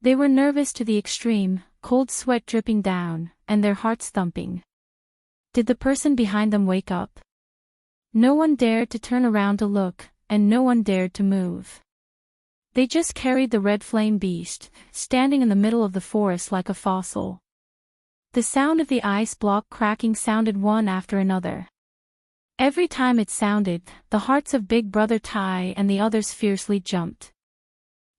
They were nervous to the extreme, cold sweat dripping down, and their hearts thumping. Did the person behind them wake up? No one dared to turn around to look, and no one dared to move. They just carried the red flame beast, standing in the middle of the forest like a fossil. The sound of the ice block cracking sounded one after another. Every time it sounded, the hearts of Big Brother Tai and the others fiercely jumped.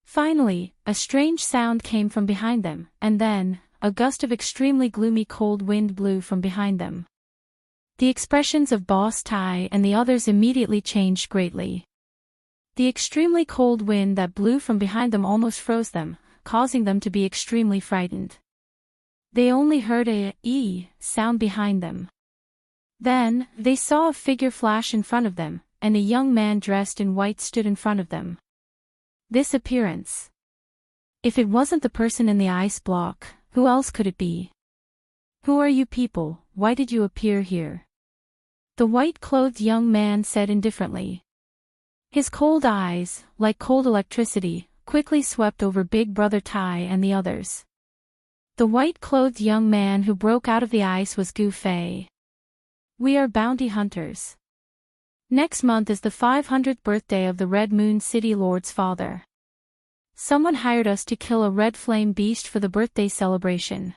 Finally, a strange sound came from behind them, and then, a gust of extremely gloomy cold wind blew from behind them. The expressions of Boss Tai and the others immediately changed greatly. The extremely cold wind that blew from behind them almost froze them, causing them to be extremely frightened. They only heard a "ee" sound behind them. Then, they saw a figure flash in front of them, and a young man dressed in white stood in front of them. This appearance. If it wasn't the person in the ice block, who else could it be? Who are you people? Why did you appear here? The white-clothed young man said indifferently. His cold eyes, like cold electricity, quickly swept over Big Brother Tai and the others. The white-clothed young man who broke out of the ice was Gu Fei. We are bounty hunters. Next month is the 500th birthday of the Red Moon City Lord's father. Someone hired us to kill a red flame beast for the birthday celebration.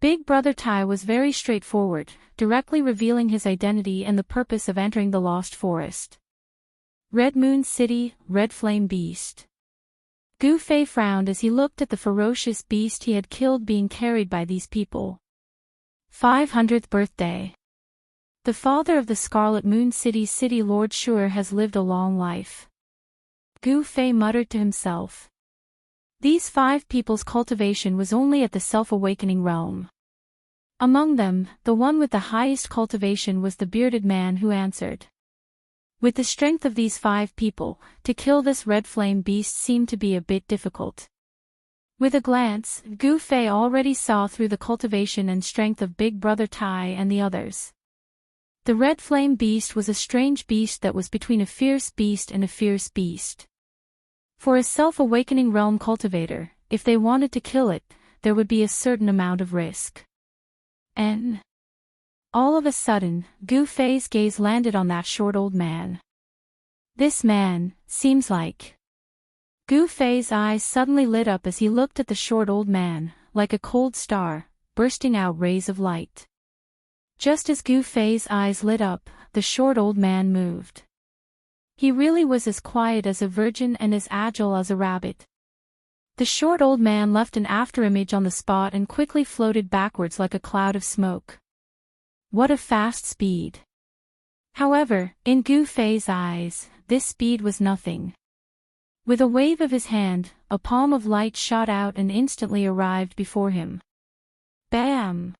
Big Brother Tai was very straightforward, directly revealing his identity and the purpose of entering the Lost Forest. Red Moon City, Red Flame Beast. Gu Fei frowned as he looked at the ferocious beast he had killed being carried by these people. 500th birthday. The father of the Scarlet Moon City Lord sure has lived a long life. Gu Fei muttered to himself. These 5 people's cultivation was only at the self-awakening realm. Among them, the one with the highest cultivation was the bearded man who answered. With the strength of these 5 people, to kill this red flame beast seemed to be a bit difficult. With a glance, Gu Fei already saw through the cultivation and strength of Big Brother Tai and the others. The red flame beast was a strange beast that was between a fierce beast and a fierce beast. For a self-awakening realm cultivator, if they wanted to kill it, there would be a certain amount of risk. And all of a sudden, Gu Fei's gaze landed on that short old man. This man, seems like. Gu Fei's eyes suddenly lit up as he looked at the short old man, like a cold star, bursting out rays of light. Just as Gu Fei's eyes lit up, the short old man moved. He really was as quiet as a virgin and as agile as a rabbit. The short old man left an afterimage on the spot and quickly floated backwards like a cloud of smoke. What a fast speed! However, in Gu Fei's eyes, this speed was nothing. With a wave of his hand, a palm of light shot out and instantly arrived before him. Bam!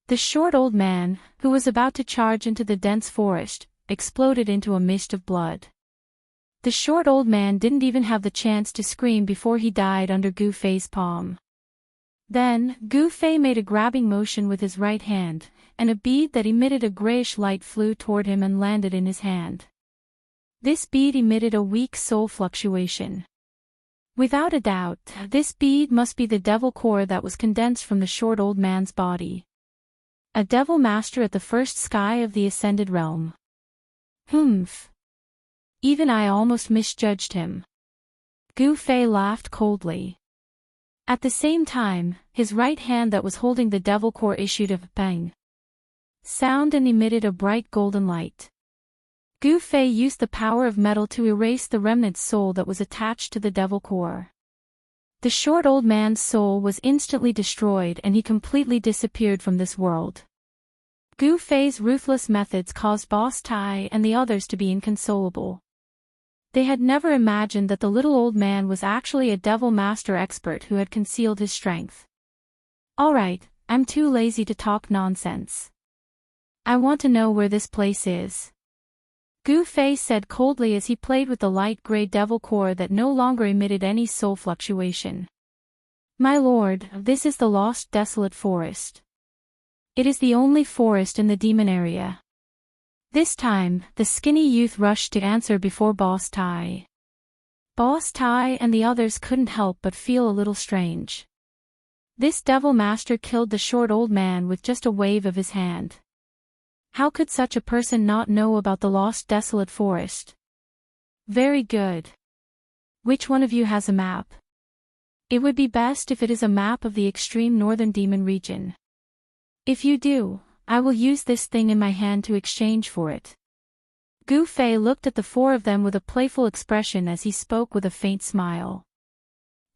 The short old man, who was about to charge into the dense forest, exploded into a mist of blood. The short old man didn't even have the chance to scream before he died under Gu Fei's palm. Then, Gu Fei made a grabbing motion with his right hand, and a bead that emitted a grayish light flew toward him and landed in his hand. This bead emitted a weak soul fluctuation. Without a doubt, this bead must be the devil core that was condensed from the short old man's body. A devil master at the first sky of the ascended realm. Humph. Even I almost misjudged him. Gu Fei laughed coldly. At the same time, his right hand that was holding the devil core issued a bang sound and emitted a bright golden light. Gu Fei used the power of metal to erase the remnant soul that was attached to the devil core. The short old man's soul was instantly destroyed and he completely disappeared from this world. Gu Fei's ruthless methods caused Boss Tai and the others to be inconsolable. They had never imagined that the little old man was actually a devil master expert who had concealed his strength. Alright, I'm too lazy to talk nonsense. I want to know where this place is. Gu Fei said coldly as he played with the light gray devil core that no longer emitted any soul fluctuation. My lord, this is the lost desolate forest. It is the only forest in the demon area. This time, the skinny youth rushed to answer before Boss Tai. Boss Tai and the others couldn't help but feel a little strange. This devil master killed the short old man with just a wave of his hand. How could such a person not know about the lost desolate forest? Very good. Which one of you has a map? It would be best if it is a map of the extreme northern demon region. If you do, I will use this thing in my hand to exchange for it. Gu Fei looked at the four of them with a playful expression as he spoke with a faint smile.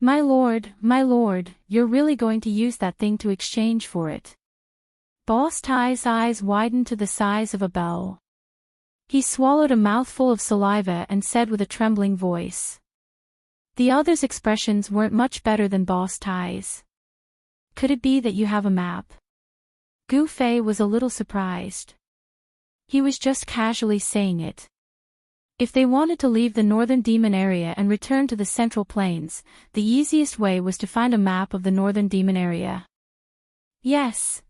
My lord, you're really going to use that thing to exchange for it? Boss Tai's eyes widened to the size of a bell. He swallowed a mouthful of saliva and said with a trembling voice. The others' expressions weren't much better than Boss Tai's. Could it be that you have a map? Gu Fei was a little surprised. He was just casually saying it. If they wanted to leave the northern demon area and return to the central plains, the easiest way was to find a map of the northern demon area. Yes.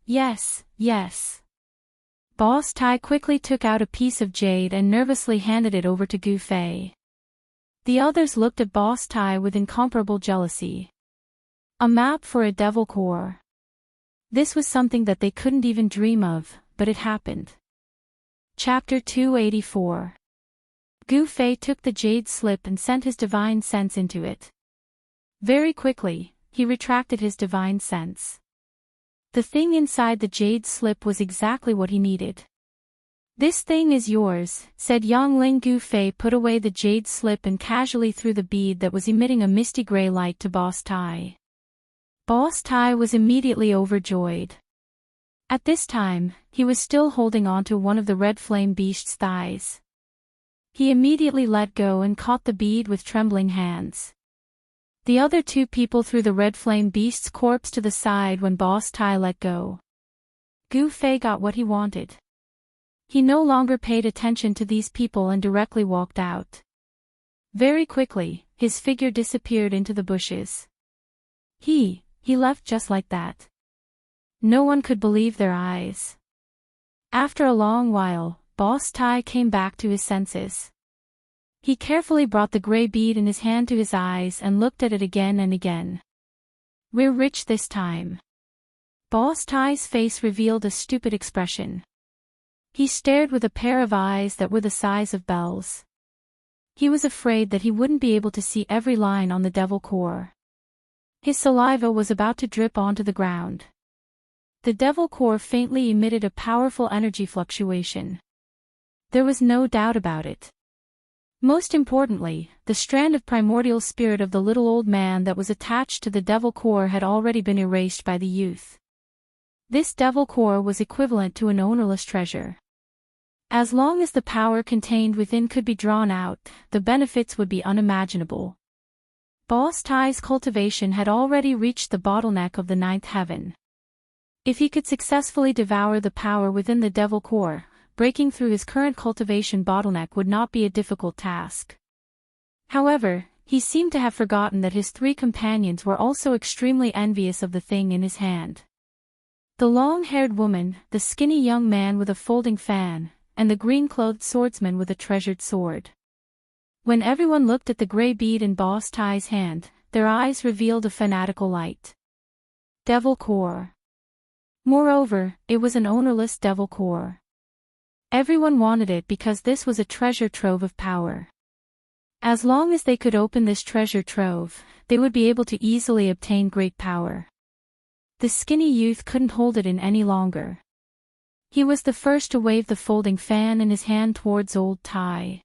Boss Tai quickly took out a piece of jade and nervously handed it over to Gu Fei. The others looked at Boss Tai with incomparable jealousy. A map for a devil core. This was something that they couldn't even dream of, but it happened. Chapter 284. Gu Fei took the jade slip and sent his divine sense into it. Very quickly, he retracted his divine sense. The thing inside the jade slip was exactly what he needed. This thing is yours, said Yongling. Gu Fei put away the jade slip and casually threw the bead that was emitting a misty gray light to Boss Tai. Boss Tai was immediately overjoyed. At this time, he was still holding onto one of the red flame beast's thighs. He immediately let go and caught the bead with trembling hands. The other two people threw the red flame beast's corpse to the side when Boss Tai let go. Gu Fei got what he wanted. He no longer paid attention to these people and directly walked out. Very quickly, his figure disappeared into the bushes. He left just like that. No one could believe their eyes. After a long while, Boss Tai came back to his senses. He carefully brought the gray bead in his hand to his eyes and looked at it again and again. We're rich this time. Boss Tai's face revealed a stupid expression. He stared with a pair of eyes that were the size of bells. He was afraid that he wouldn't be able to see every line on the devil core. His saliva was about to drip onto the ground. The devil core faintly emitted a powerful energy fluctuation. There was no doubt about it. Most importantly, the strand of primordial spirit of the little old man that was attached to the devil core had already been erased by the youth. This devil core was equivalent to an ownerless treasure. As long as the power contained within could be drawn out, the benefits would be unimaginable. Boss Tai's cultivation had already reached the bottleneck of the ninth heaven. If he could successfully devour the power within the devil core, breaking through his current cultivation bottleneck would not be a difficult task. However, he seemed to have forgotten that his three companions were also extremely envious of the thing in his hand. The long-haired woman, the skinny young man with a folding fan, and the green-clothed swordsman with a treasured sword. When everyone looked at the gray bead in Boss Tai's hand, their eyes revealed a fanatical light. Devil core. Moreover, it was an ownerless devil core. Everyone wanted it because this was a treasure trove of power. As long as they could open this treasure trove, they would be able to easily obtain great power. The skinny youth couldn't hold it in any longer. He was the first to wave the folding fan in his hand towards old Tai.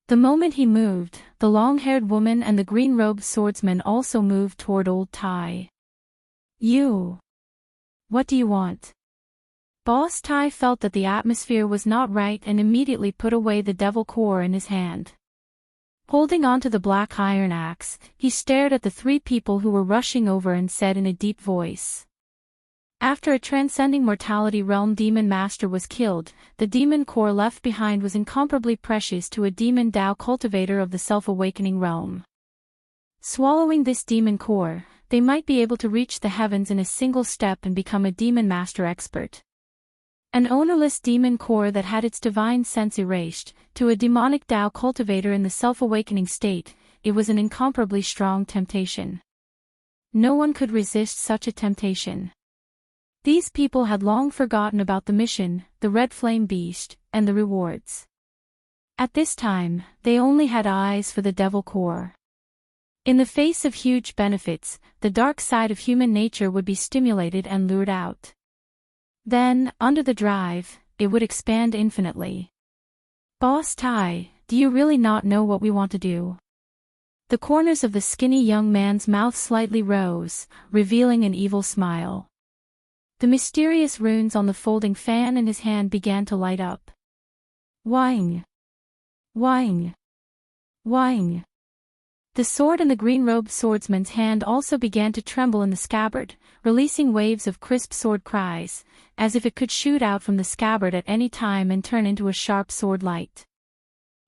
The moment he moved, the long-haired woman and the green-robed swordsman also moved toward old Tai. You. What do you want? Boss Tai felt that the atmosphere was not right and immediately put away the devil core in his hand. Holding onto the black iron axe, he stared at the three people who were rushing over and said in a deep voice. After a transcending mortality realm demon master was killed, the demon core left behind was incomparably precious to a demon Tao cultivator of the self-awakening realm. Swallowing this demon core, they might be able to reach the heavens in a single step and become a demon master expert. An ownerless demon core that had its divine sense erased, to a demonic Tao cultivator in the self-awakening state, it was an incomparably strong temptation. No one could resist such a temptation. These people had long forgotten about the mission, the red flame beast, and the rewards. At this time, they only had eyes for the devil core. In the face of huge benefits, the dark side of human nature would be stimulated and lured out. Then, under the drive, it would expand infinitely. Boss Tai, do you really not know what we want to do? The corners of the skinny young man's mouth slightly rose, revealing an evil smile. The mysterious runes on the folding fan in his hand began to light up. Wang! Wang! Wang! The sword in the green-robed swordsman's hand also began to tremble in the scabbard, releasing waves of crisp sword cries, as if it could shoot out from the scabbard at any time and turn into a sharp sword light.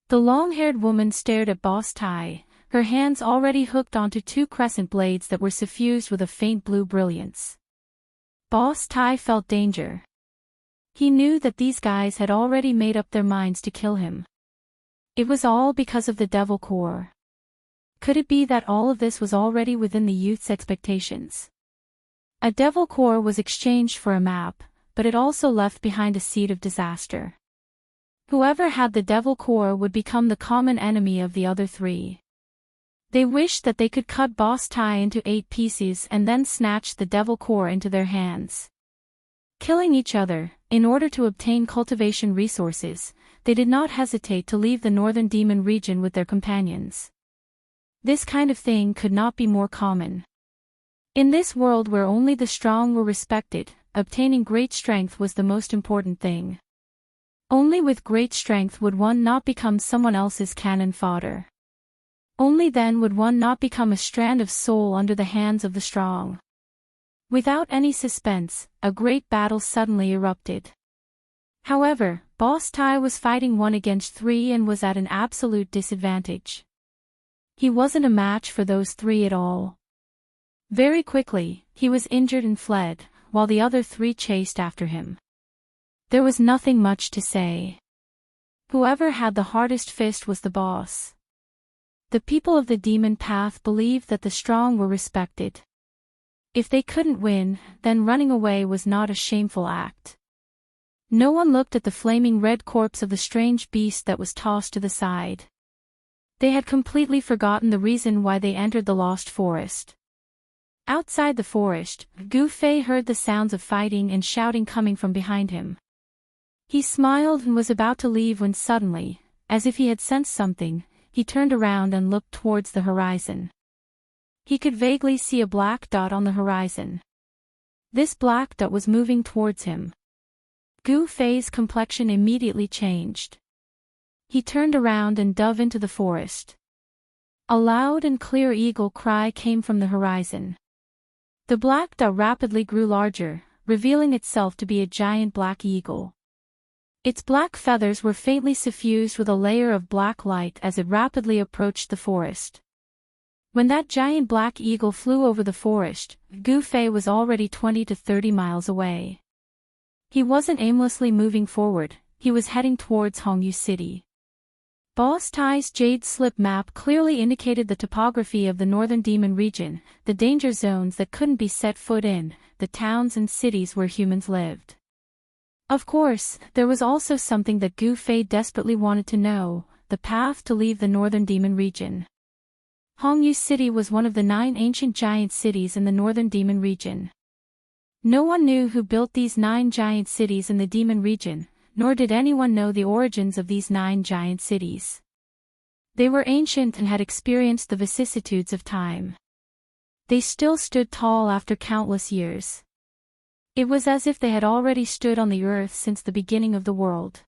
The long-haired woman stared at Boss Tai, her hands already hooked onto two crescent blades that were suffused with a faint blue brilliance. Boss Tai felt danger. He knew that these guys had already made up their minds to kill him. It was all because of the devil core. Could it be that all of this was already within the youth's expectations? A devil core was exchanged for a map, but it also left behind a seed of disaster. Whoever had the devil core would become the common enemy of the other three. They wished that they could cut Boss Tai into 8 pieces and then snatch the devil core into their hands. Killing each other, in order to obtain cultivation resources, they did not hesitate to leave the northern demon region with their companions. This kind of thing could not be more common. In this world where only the strong were respected, obtaining great strength was the most important thing. Only with great strength would one not become someone else's cannon fodder. Only then would one not become a strand of soul under the hands of the strong. Without any suspense, a great battle suddenly erupted. However, Boss Tai was fighting 1 against 3 and was at an absolute disadvantage. He wasn't a match for those 3 at all. Very quickly, he was injured and fled, while the other 3 chased after him. There was nothing much to say. Whoever had the hardest fist was the boss. The people of the demon path believed that the strong were respected. If they couldn't win, then running away was not a shameful act. No one looked at the flaming red corpse of the strange beast that was tossed to the side. They had completely forgotten the reason why they entered the lost forest. Outside the forest, Gu Fei heard the sounds of fighting and shouting coming from behind him. He smiled and was about to leave when suddenly, as if he had sensed something, he turned around and looked towards the horizon. He could vaguely see a black dot on the horizon. This black dot was moving towards him. Gu Fei's complexion immediately changed. He turned around and dove into the forest. A loud and clear eagle cry came from the horizon. The black dot rapidly grew larger, revealing itself to be a giant black eagle. Its black feathers were faintly suffused with a layer of black light as it rapidly approached the forest. When that giant black eagle flew over the forest, Gu Fei was already 20 to 30 miles away. He wasn't aimlessly moving forward, he was heading towards Hongyu City. Boss Tai's jade slip map clearly indicated the topography of the northern demon region, the danger zones that couldn't be set foot in, the towns and cities where humans lived. Of course, there was also something that Gu Fei desperately wanted to know, the path to leave the northern demon region. Hongyu City was one of the 9 ancient giant cities in the northern demon region. No one knew who built these 9 giant cities in the demon region, nor did anyone know the origins of these 9 giant cities. They were ancient and had experienced the vicissitudes of time. They still stood tall after countless years. It was as if they had already stood on the earth since the beginning of the world.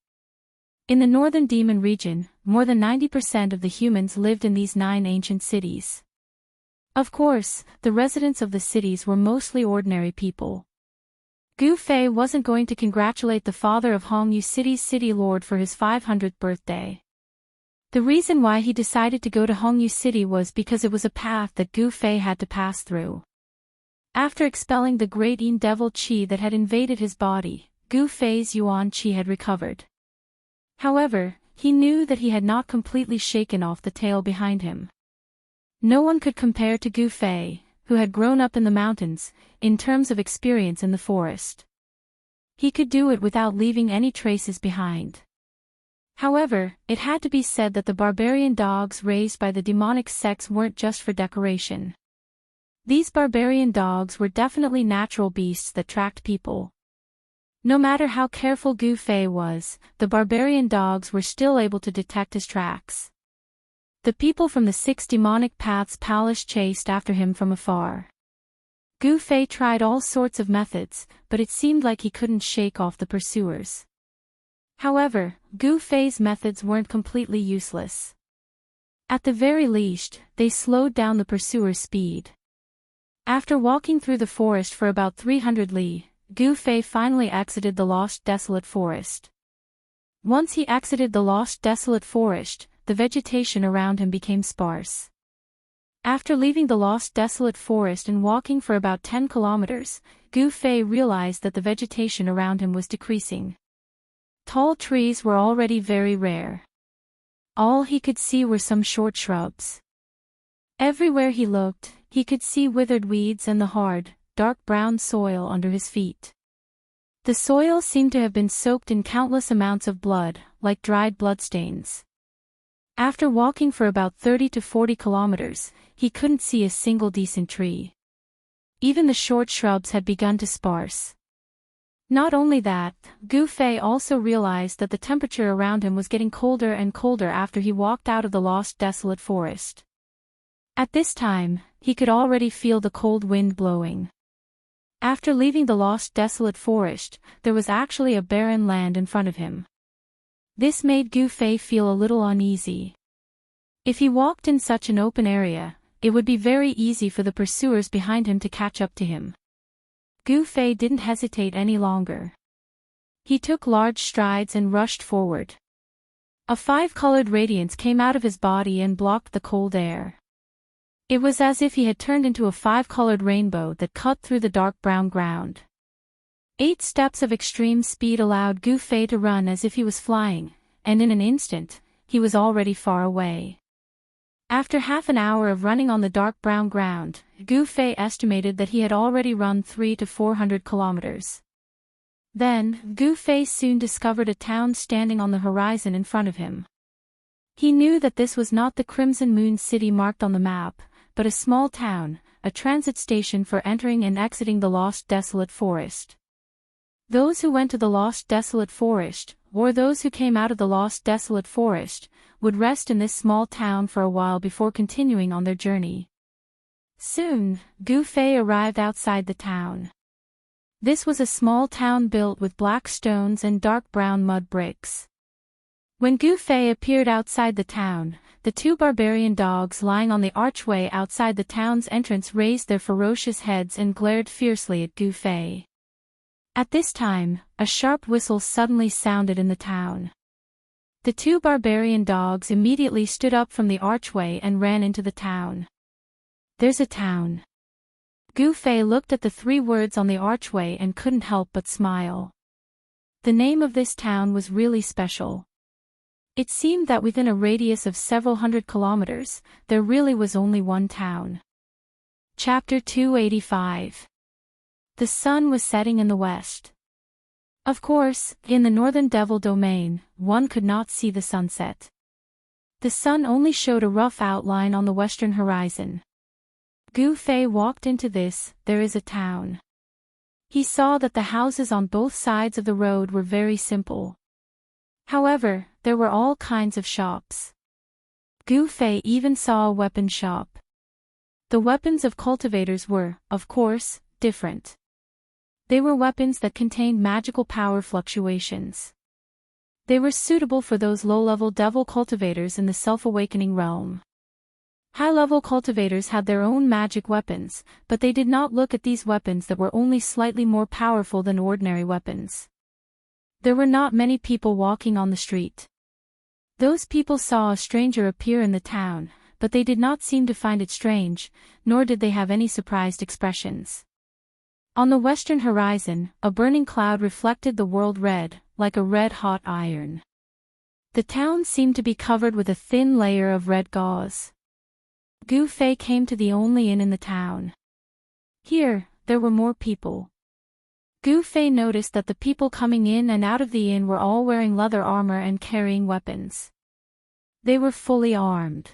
In the northern demon region, more than 90% of the humans lived in these 9 ancient cities. Of course, the residents of the cities were mostly ordinary people. Gu Fei wasn't going to congratulate the father of Hongyu City's city lord for his 500th birthday. The reason why he decided to go to Hongyu City was because it was a path that Gu Fei had to pass through. After expelling the great Yin devil qi that had invaded his body, Gu Fei's yuan qi had recovered. However, he knew that he had not completely shaken off the tail behind him. No one could compare to Gu Fei, who had grown up in the mountains, in terms of experience in the forest. He could do it without leaving any traces behind. However, it had to be said that the barbarian dogs raised by the demonic sects weren't just for decoration. These barbarian dogs were definitely natural beasts that tracked people. No matter how careful Gu Fei was, the barbarian dogs were still able to detect his tracks. The people from the 6 demonic paths palace chased after him from afar. Gu Fei tried all sorts of methods, but it seemed like he couldn't shake off the pursuers. However, Gu Fei's methods weren't completely useless. At the very least, they slowed down the pursuers' speed. After walking through the forest for about 300 li, Gu Fei finally exited the lost desolate forest. Once he exited the lost desolate forest, the vegetation around him became sparse. After leaving the lost desolate forest and walking for about 10 kilometers, Gu Fei realized that the vegetation around him was decreasing. Tall trees were already very rare. All he could see were some short shrubs. Everywhere he looked, he could see withered weeds and the hard, dark brown soil under his feet. The soil seemed to have been soaked in countless amounts of blood, like dried bloodstains. After walking for about 30 to 40 kilometers, he couldn't see a single decent tree. Even the short shrubs had begun to sparse. Not only that, Gu Fei also realized that the temperature around him was getting colder and colder after he walked out of the lost desolate forest. At this time, he could already feel the cold wind blowing. After leaving the lost desolate forest, there was actually a barren land in front of him. This made Gu Fei feel a little uneasy. If he walked in such an open area, it would be very easy for the pursuers behind him to catch up to him. Gu Fei didn't hesitate any longer. He took large strides and rushed forward. A 5-colored radiance came out of his body and blocked the cold air. It was as if he had turned into a 5-colored rainbow that cut through the dark brown ground. 8 steps of extreme speed allowed Gu Fei to run as if he was flying, and in an instant, he was already far away. After half an hour of running on the dark brown ground, Gu Fei estimated that he had already run 300 to 400 kilometers. Then, Gu Fei soon discovered a town standing on the horizon in front of him. He knew that this was not the Crimson Moon City marked on the map, but a small town, a transit station for entering and exiting the lost desolate forest. Those who went to the lost desolate forest, or those who came out of the lost desolate forest, would rest in this small town for a while before continuing on their journey. Soon, Gu Fei arrived outside the town. This was a small town built with black stones and dark brown mud bricks. When Gu Fei appeared outside the town, the 2 barbarian dogs lying on the archway outside the town's entrance raised their ferocious heads and glared fiercely at Gu Fei. At this time, a sharp whistle suddenly sounded in the town. The two barbarian dogs immediately stood up from the archway and ran into the town. There's a town. Gu Fei looked at the three words on the archway and couldn't help but smile. The name of this town was really special. It seemed that within a radius of several hundred kilometers, there really was only one town. Chapter 285. The sun was setting in the west. Of course, in the northern Devil Domain, one could not see the sunset. The sun only showed a rough outline on the western horizon. Gu Fei walked into this, there is a town. He saw that the houses on both sides of the road were very simple. However, there were all kinds of shops. Gu Fei even saw a weapon shop. The weapons of cultivators were, of course, different. They were weapons that contained magical power fluctuations. They were suitable for those low-level devil cultivators in the self-awakening realm. High-level cultivators had their own magic weapons, but they did not look at these weapons that were only slightly more powerful than ordinary weapons. There were not many people walking on the street. Those people saw a stranger appear in the town, but they did not seem to find it strange, nor did they have any surprised expressions. On the western horizon, a burning cloud reflected the world red, like a red-hot iron. The town seemed to be covered with a thin layer of red gauze. Gu Fei came to the only inn in the town. Here, there were more people. Gu Fei noticed that the people coming in and out of the inn were all wearing leather armor and carrying weapons. They were fully armed.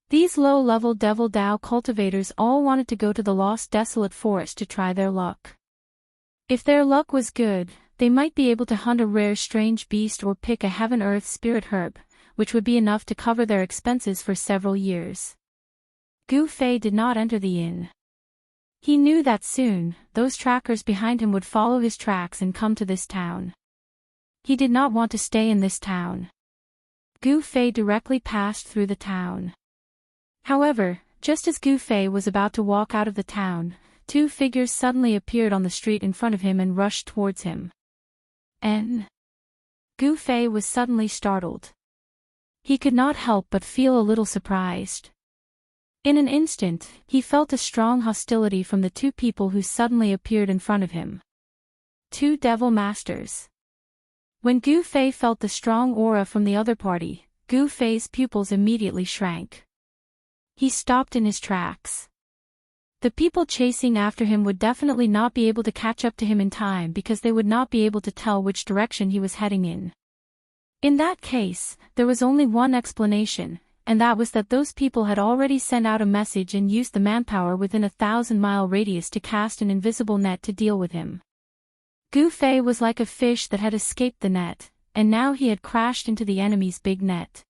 These low-level Devil Dao cultivators all wanted to go to the lost desolate forest to try their luck. If their luck was good, they might be able to hunt a rare strange beast or pick a heaven-earth spirit herb, which would be enough to cover their expenses for several years. Gu Fei did not enter the inn. He knew that soon, those trackers behind him would follow his tracks and come to this town. He did not want to stay in this town. Gu Fei directly passed through the town. However, just as Gu Fei was about to walk out of the town, two figures suddenly appeared on the street in front of him and rushed towards him. Gu Fei was suddenly startled. He could not help but feel a little surprised. In an instant, he felt a strong hostility from the two people who suddenly appeared in front of him. Two devil masters. When Gu Fei felt the strong aura from the other party, Gu Fei's pupils immediately shrank. He stopped in his tracks. The people chasing after him would definitely not be able to catch up to him in time because they would not be able to tell which direction he was heading in. In that case, there was only one explanation, and that was that those people had already sent out a message and used the manpower within a 1,000-mile radius to cast an invisible net to deal with him. Gu Fei was like a fish that had escaped the net, and now he had crashed into the enemy's big net.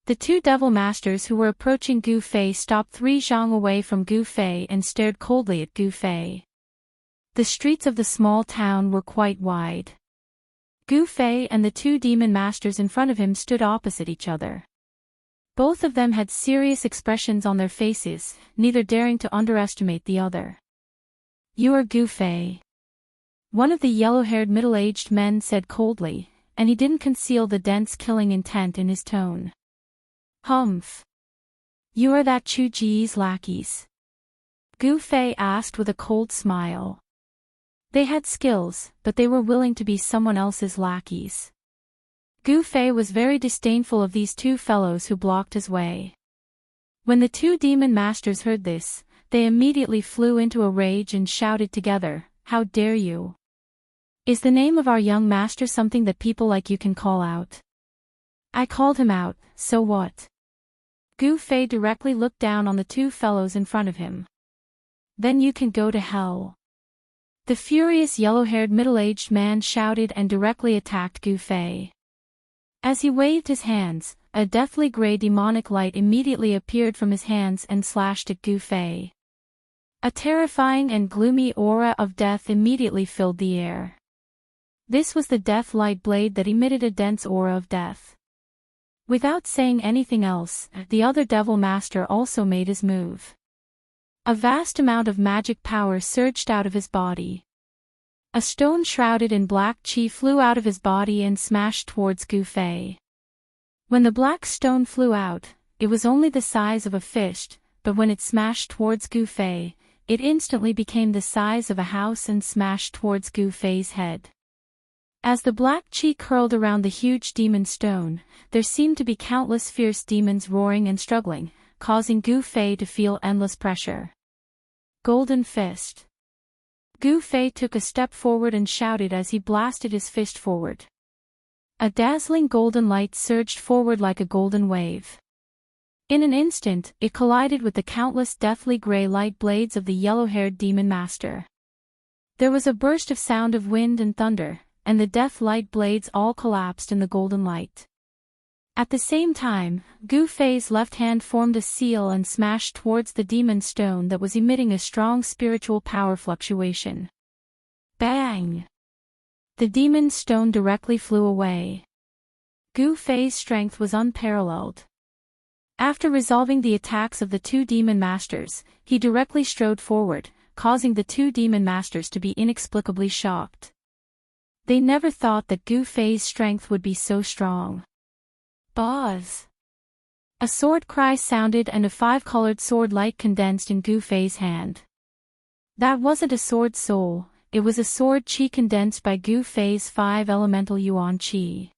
The two devil masters who were approaching Gu Fei stopped 3 zhang away from Gu Fei and stared coldly at Gu Fei. The streets of the small town were quite wide. Gu Fei and the two demon masters in front of him stood opposite each other. Both of them had serious expressions on their faces, neither daring to underestimate the other. "You are Gu Fei," one of the yellow-haired middle-aged men said coldly, and he didn't conceal the dense killing intent in his tone. "Humph. You are that Chu Ji's lackeys?" Gu Fei asked with a cold smile. They had skills, but they were willing to be someone else's lackeys. Gu Fei was very disdainful of these two fellows who blocked his way. When the two demon masters heard this, they immediately flew into a rage and shouted together, "How dare you? Is the name of our young master something that people like you can call out?" "I called him out, so what?" Gu Fei directly looked down on the two fellows in front of him. "Then you can go to hell." The furious yellow-haired middle-aged man shouted and directly attacked Gu Fei. As he waved his hands, a deathly gray demonic light immediately appeared from his hands and slashed at Gu Fei. A terrifying and gloomy aura of death immediately filled the air. This was the death light blade that emitted a dense aura of death. Without saying anything else, the other devil master also made his move. A vast amount of magic power surged out of his body. A stone shrouded in black qi flew out of his body and smashed towards Gu Fei. When the black stone flew out, it was only the size of a fist, but when it smashed towards Gu Fei, it instantly became the size of a house and smashed towards Gu Fei's head. As the black qi curled around the huge demon stone, there seemed to be countless fierce demons roaring and struggling, causing Gu Fei to feel endless pressure. Golden Fist. Gu Fei took a step forward and shouted as he blasted his fist forward. A dazzling golden light surged forward like a golden wave. In an instant, it collided with the countless deathly gray light blades of the yellow-haired demon master. There was a burst of sound of wind and thunder, and the death light blades all collapsed in the golden light. At the same time, Gu Fei's left hand formed a seal and smashed towards the demon stone that was emitting a strong spiritual power fluctuation. Bang! The demon stone directly flew away. Gu Fei's strength was unparalleled. After resolving the attacks of the two demon masters, he directly strode forward, causing the two demon masters to be inexplicably shocked. They never thought that Gu Fei's strength would be so strong. Buzz! A sword cry sounded and a five-colored sword light condensed in Gu Fei's hand. That wasn't a sword soul, it was a sword qi condensed by Gu Fei's five elemental yuan qi.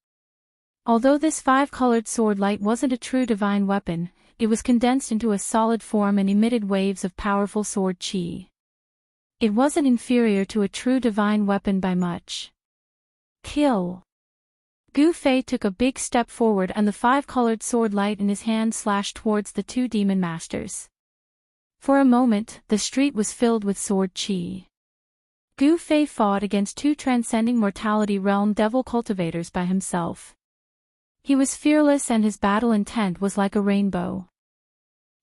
Although this five-colored sword light wasn't a true divine weapon, it was condensed into a solid form and emitted waves of powerful sword qi. It wasn't inferior to a true divine weapon by much. Kill! Gu Fei took a big step forward and the five-colored sword light in his hand slashed towards the two demon masters. For a moment, the street was filled with sword qi. Gu Fei fought against two transcending mortality realm devil cultivators by himself. He was fearless and his battle intent was like a rainbow.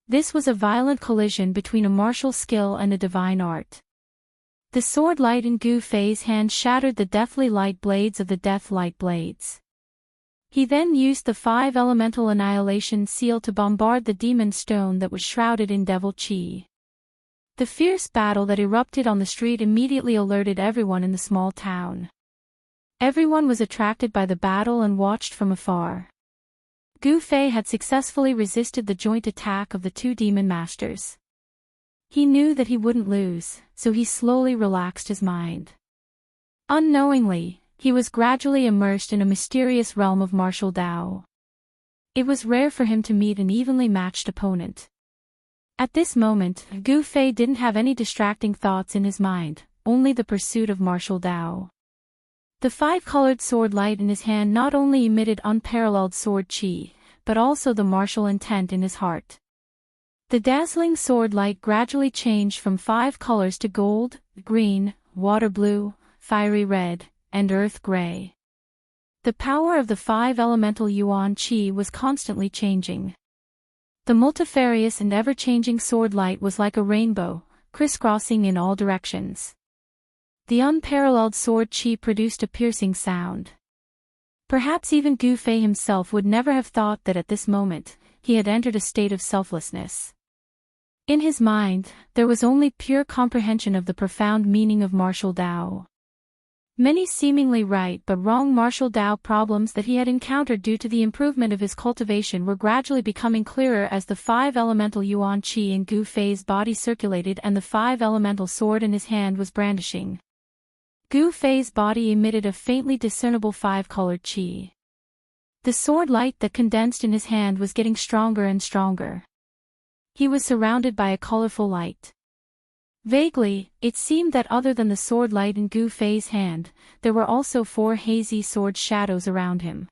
This was a violent collision between a martial skill and a divine art. The sword light in Gu Fei's hand shattered the deathly light blades of the death light blades. He then used the five elemental annihilation seal to bombard the demon stone that was shrouded in devil qi. The fierce battle that erupted on the street immediately alerted everyone in the small town. Everyone was attracted by the battle and watched from afar. Gu Fei had successfully resisted the joint attack of the two demon masters. He knew that he wouldn't lose, so he slowly relaxed his mind. Unknowingly, he was gradually immersed in a mysterious realm of martial Dao. It was rare for him to meet an evenly matched opponent. At this moment, Gu Fei didn't have any distracting thoughts in his mind, only the pursuit of martial Dao. The five-colored sword light in his hand not only emitted unparalleled sword qi, but also the martial intent in his heart. The dazzling sword light gradually changed from five colors to gold, green, water blue, fiery red, and earth gray. The power of the five elemental yuan qi was constantly changing. The multifarious and ever-changing sword light was like a rainbow, crisscrossing in all directions. The unparalleled sword qi produced a piercing sound. Perhaps even Gu Fei himself would never have thought that at this moment, he had entered a state of selflessness. In his mind, there was only pure comprehension of the profound meaning of martial Dao. Many seemingly right but wrong martial Dao problems that he had encountered due to the improvement of his cultivation were gradually becoming clearer as the five elemental yuan qi in Gu Fei's body circulated and the five elemental sword in his hand was brandishing. Gu Fei's body emitted a faintly discernible five-colored qi. The sword light that condensed in his hand was getting stronger and stronger. He was surrounded by a colorful light. Vaguely, it seemed that other than the sword light in Gu Fei's hand, there were also four hazy sword shadows around him.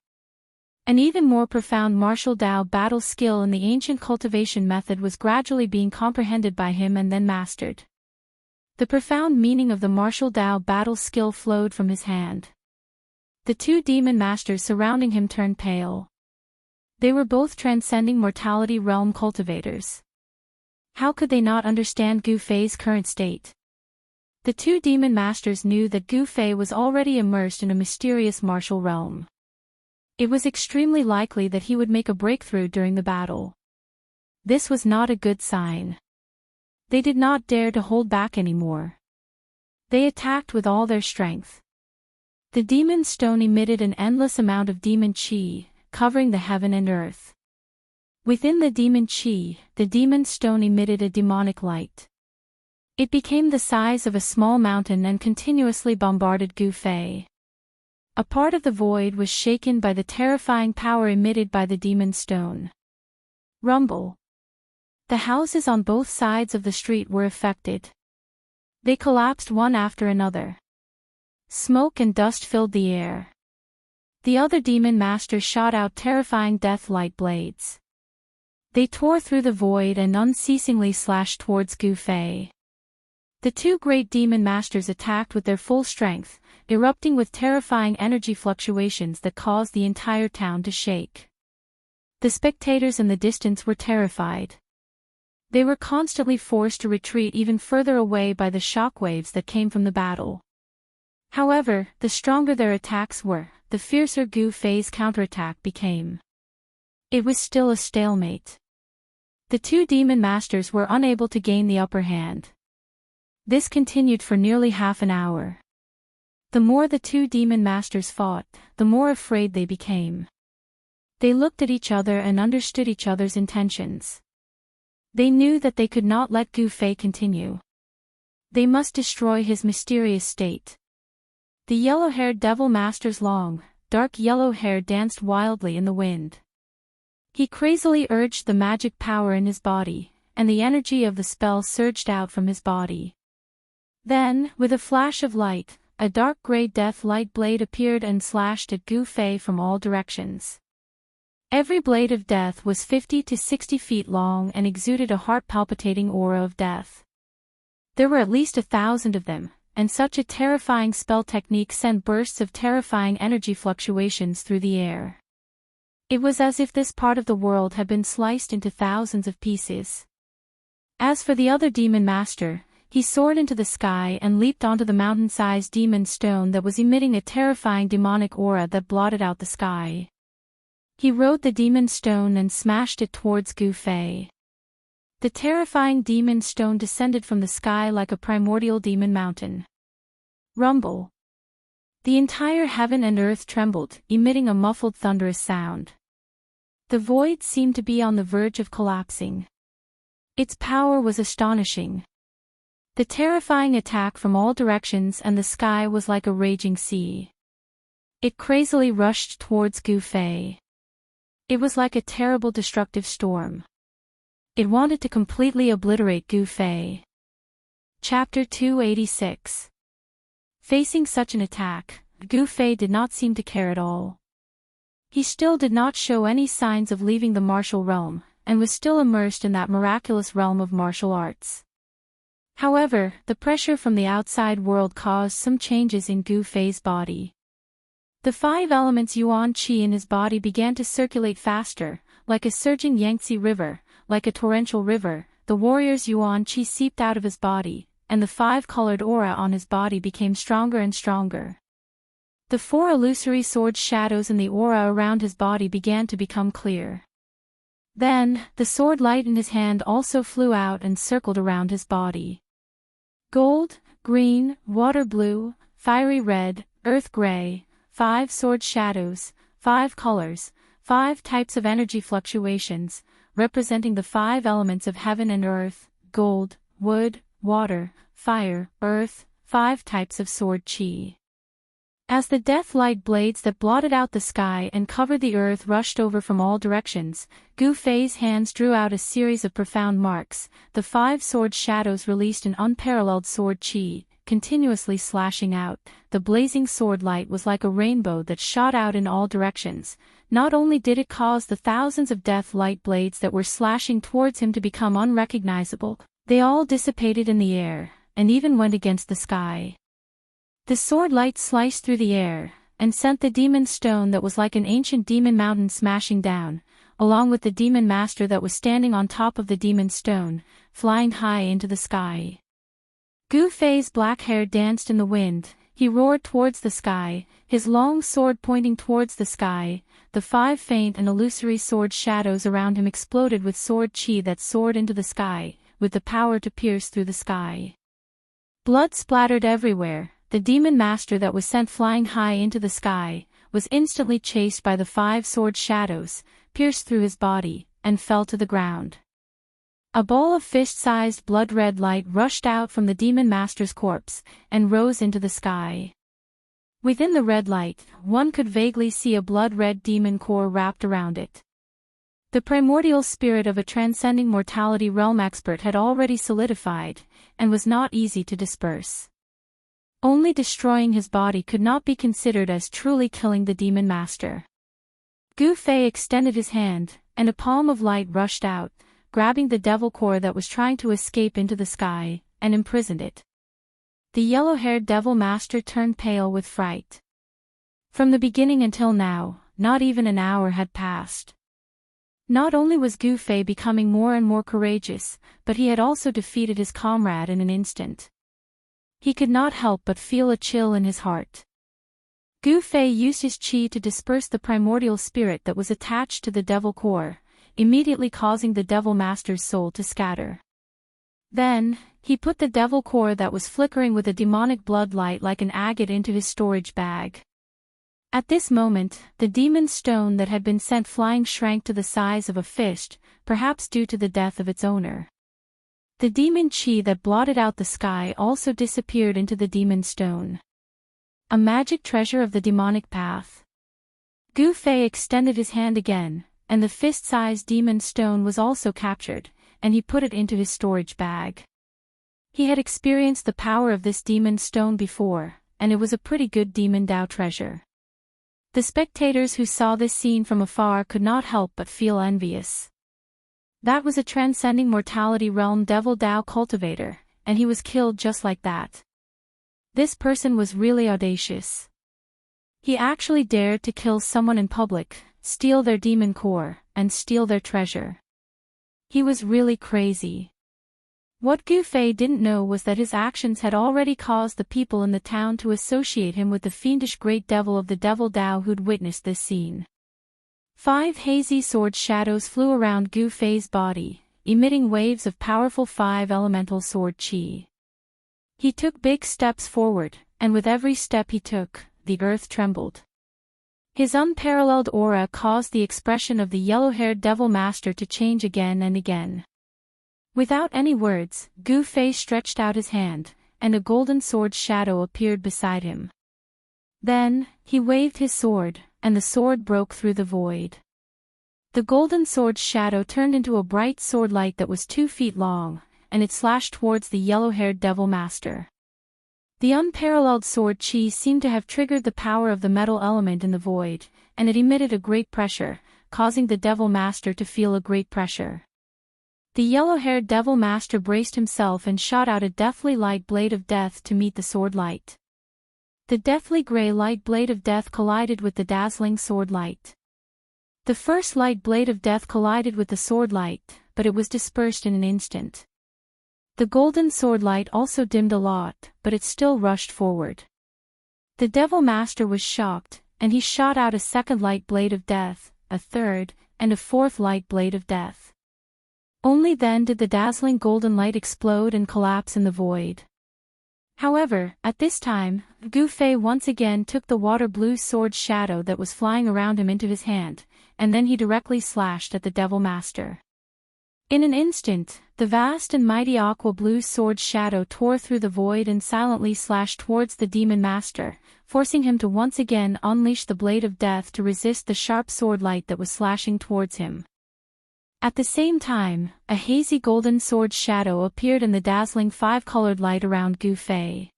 An even more profound martial Dao battle skill in the ancient cultivation method was gradually being comprehended by him and then mastered. The profound meaning of the martial Dao battle skill flowed from his hand. The two demon masters surrounding him turned pale. They were both transcending mortality realm cultivators. How could they not understand Gu Fei's current state? The two demon masters knew that Gu Fei was already immersed in a mysterious martial realm. It was extremely likely that he would make a breakthrough during the battle. This was not a good sign. They did not dare to hold back anymore. They attacked with all their strength. The demon stone emitted an endless amount of demon chi, covering the heaven and earth. Within the demon chi, the demon stone emitted a demonic light. It became the size of a small mountain and continuously bombarded Gu Fei. A part of the void was shaken by the terrifying power emitted by the demon stone. Rumble. The houses on both sides of the street were affected. They collapsed one after another. Smoke and dust filled the air. The other demon masters shot out terrifying death light blades. They tore through the void and unceasingly slashed towards Gu Fei. The two great demon masters attacked with their full strength, erupting with terrifying energy fluctuations that caused the entire town to shake. The spectators in the distance were terrified. They were constantly forced to retreat even further away by the shockwaves that came from the battle. However, the stronger their attacks were, the fiercer Gu Fei's counterattack became. It was still a stalemate. The two demon masters were unable to gain the upper hand. This continued for nearly half an hour. The more the two demon masters fought, the more afraid they became. They looked at each other and understood each other's intentions. They knew that they could not let Gu Fei continue. They must destroy his mysterious state. The yellow-haired devil master's long, dark yellow hair danced wildly in the wind. He crazily urged the magic power in his body, and the energy of the spell surged out from his body. Then, with a flash of light, a dark gray death light blade appeared and slashed at Gu Fei from all directions. Every blade of death was 50 to 60 feet long and exuded a heart-palpitating aura of death. There were at least 1,000 of them, and such a terrifying spell technique sent bursts of terrifying energy fluctuations through the air. It was as if this part of the world had been sliced into thousands of pieces. As for the other demon master, he soared into the sky and leaped onto the mountain-sized demon stone that was emitting a terrifying demonic aura that blotted out the sky. He rode the demon stone and smashed it towards Gu Fei. The terrifying demon stone descended from the sky like a primordial demon mountain. Rumble. The entire heaven and earth trembled, emitting a muffled thunderous sound. The void seemed to be on the verge of collapsing. Its power was astonishing. The terrifying attack from all directions and the sky was like a raging sea. It crazily rushed towards Gu Fei. It was like a terrible destructive storm. It wanted to completely obliterate Gu Fei. Chapter 286. Facing such an attack, Gu Fei did not seem to care at all. He still did not show any signs of leaving the martial realm, and was still immersed in that miraculous realm of martial arts. However, the pressure from the outside world caused some changes in Gu Fei's body. The 5 elements yuan qi in his body began to circulate faster, like a surging Yangtze River, like a torrential river. The warrior's yuan qi seeped out of his body, and the 5-colored aura on his body became stronger and stronger. The 4 illusory sword shadows in the aura around his body began to become clear. Then, the sword light in his hand also flew out and circled around his body. Gold, green, water blue, fiery red, earth gray, 5 sword shadows, 5 colors, 5 types of energy fluctuations, representing the 5 elements of heaven and earth, gold, wood, water, fire, earth, 5 types of sword chi. As the death light blades that blotted out the sky and covered the earth rushed over from all directions, Gu Fei's hands drew out a series of profound marks. The 5 sword shadows released an unparalleled sword chi, continuously slashing out. The blazing sword light was like a rainbow that shot out in all directions. Not only did it cause the thousands of death light blades that were slashing towards him to become unrecognizable, they all dissipated in the air, and even went against the sky. The sword light sliced through the air, and sent the demon stone that was like an ancient demon mountain smashing down, along with the demon master that was standing on top of the demon stone, flying high into the sky. Gu Fei's black hair danced in the wind. He roared towards the sky, his long sword pointing towards the sky. The 5 faint and illusory sword shadows around him exploded with sword chi that soared into the sky, with the power to pierce through the sky. Blood splattered everywhere. The demon master that was sent flying high into the sky was instantly chased by the 5 sword shadows, pierced through his body, and fell to the ground. A ball of fist-sized blood-red light rushed out from the demon master's corpse, and rose into the sky. Within the red light, one could vaguely see a blood-red demon core wrapped around it. The primordial spirit of a transcending mortality realm expert had already solidified, and was not easy to disperse. Only destroying his body could not be considered as truly killing the demon master. Gu Fei extended his hand, and a palm of light rushed out, grabbing the devil core that was trying to escape into the sky, and imprisoned it. The yellow-haired devil master turned pale with fright. From the beginning until now, not even an hour had passed. Not only was Gu Fei becoming more and more courageous, but he had also defeated his comrade in an instant. He could not help but feel a chill in his heart. Gu Fei used his qi to disperse the primordial spirit that was attached to the devil core, immediately causing the devil master's soul to scatter. Then, he put the devil core that was flickering with a demonic blood light like an agate into his storage bag. At this moment, the demon stone that had been sent flying shrank to the size of a fist, perhaps due to the death of its owner. The demon qi that blotted out the sky also disappeared into the demon stone. A magic treasure of the demonic path. Gu Fei extended his hand again, and the fist-sized demon stone was also captured, and he put it into his storage bag. He had experienced the power of this demon stone before, and it was a pretty good demon Dao treasure. The spectators who saw this scene from afar could not help but feel envious. That was a transcending mortality realm devil Dao cultivator, and he was killed just like that. This person was really audacious. He actually dared to kill someone in public, steal their demon core, and steal their treasure. He was really crazy. What Gu Fei didn't know was that his actions had already caused the people in the town to associate him with the fiendish great devil of the devil Dao who'd witnessed this scene. 5 hazy sword shadows flew around Gu Fei's body, emitting waves of powerful 5 elemental sword qi. He took big steps forward, and with every step he took, the earth trembled. His unparalleled aura caused the expression of the yellow-haired devil master to change again and again. Without any words, Gu Fei stretched out his hand, and a golden sword shadow appeared beside him. Then, he waved his sword, and the sword broke through the void. The golden sword shadow turned into a bright sword light that was 2 feet long, and it slashed towards the yellow-haired devil master. The unparalleled sword qi seemed to have triggered the power of the metal element in the void, and it emitted a great pressure, causing the devil master to feel a great pressure. The yellow-haired devil master braced himself and shot out a deathly light blade of death to meet the sword light. The deathly gray light blade of death collided with the dazzling sword light. The first light blade of death collided with the sword light, but it was dispersed in an instant. The golden sword light also dimmed a lot, but it still rushed forward. The devil master was shocked, and he shot out a second light blade of death, a third, and a fourth light blade of death. Only then did the dazzling golden light explode and collapse in the void. However, at this time, Gu Fei once again took the water-blue sword shadow that was flying around him into his hand, and then he directly slashed at the devil master. In an instant, the vast and mighty aqua-blue sword shadow tore through the void and silently slashed towards the demon master, forcing him to once again unleash the blade of death to resist the sharp sword light that was slashing towards him. At the same time, a hazy golden sword shadow appeared in the dazzling 5-colored light around Gu Fei.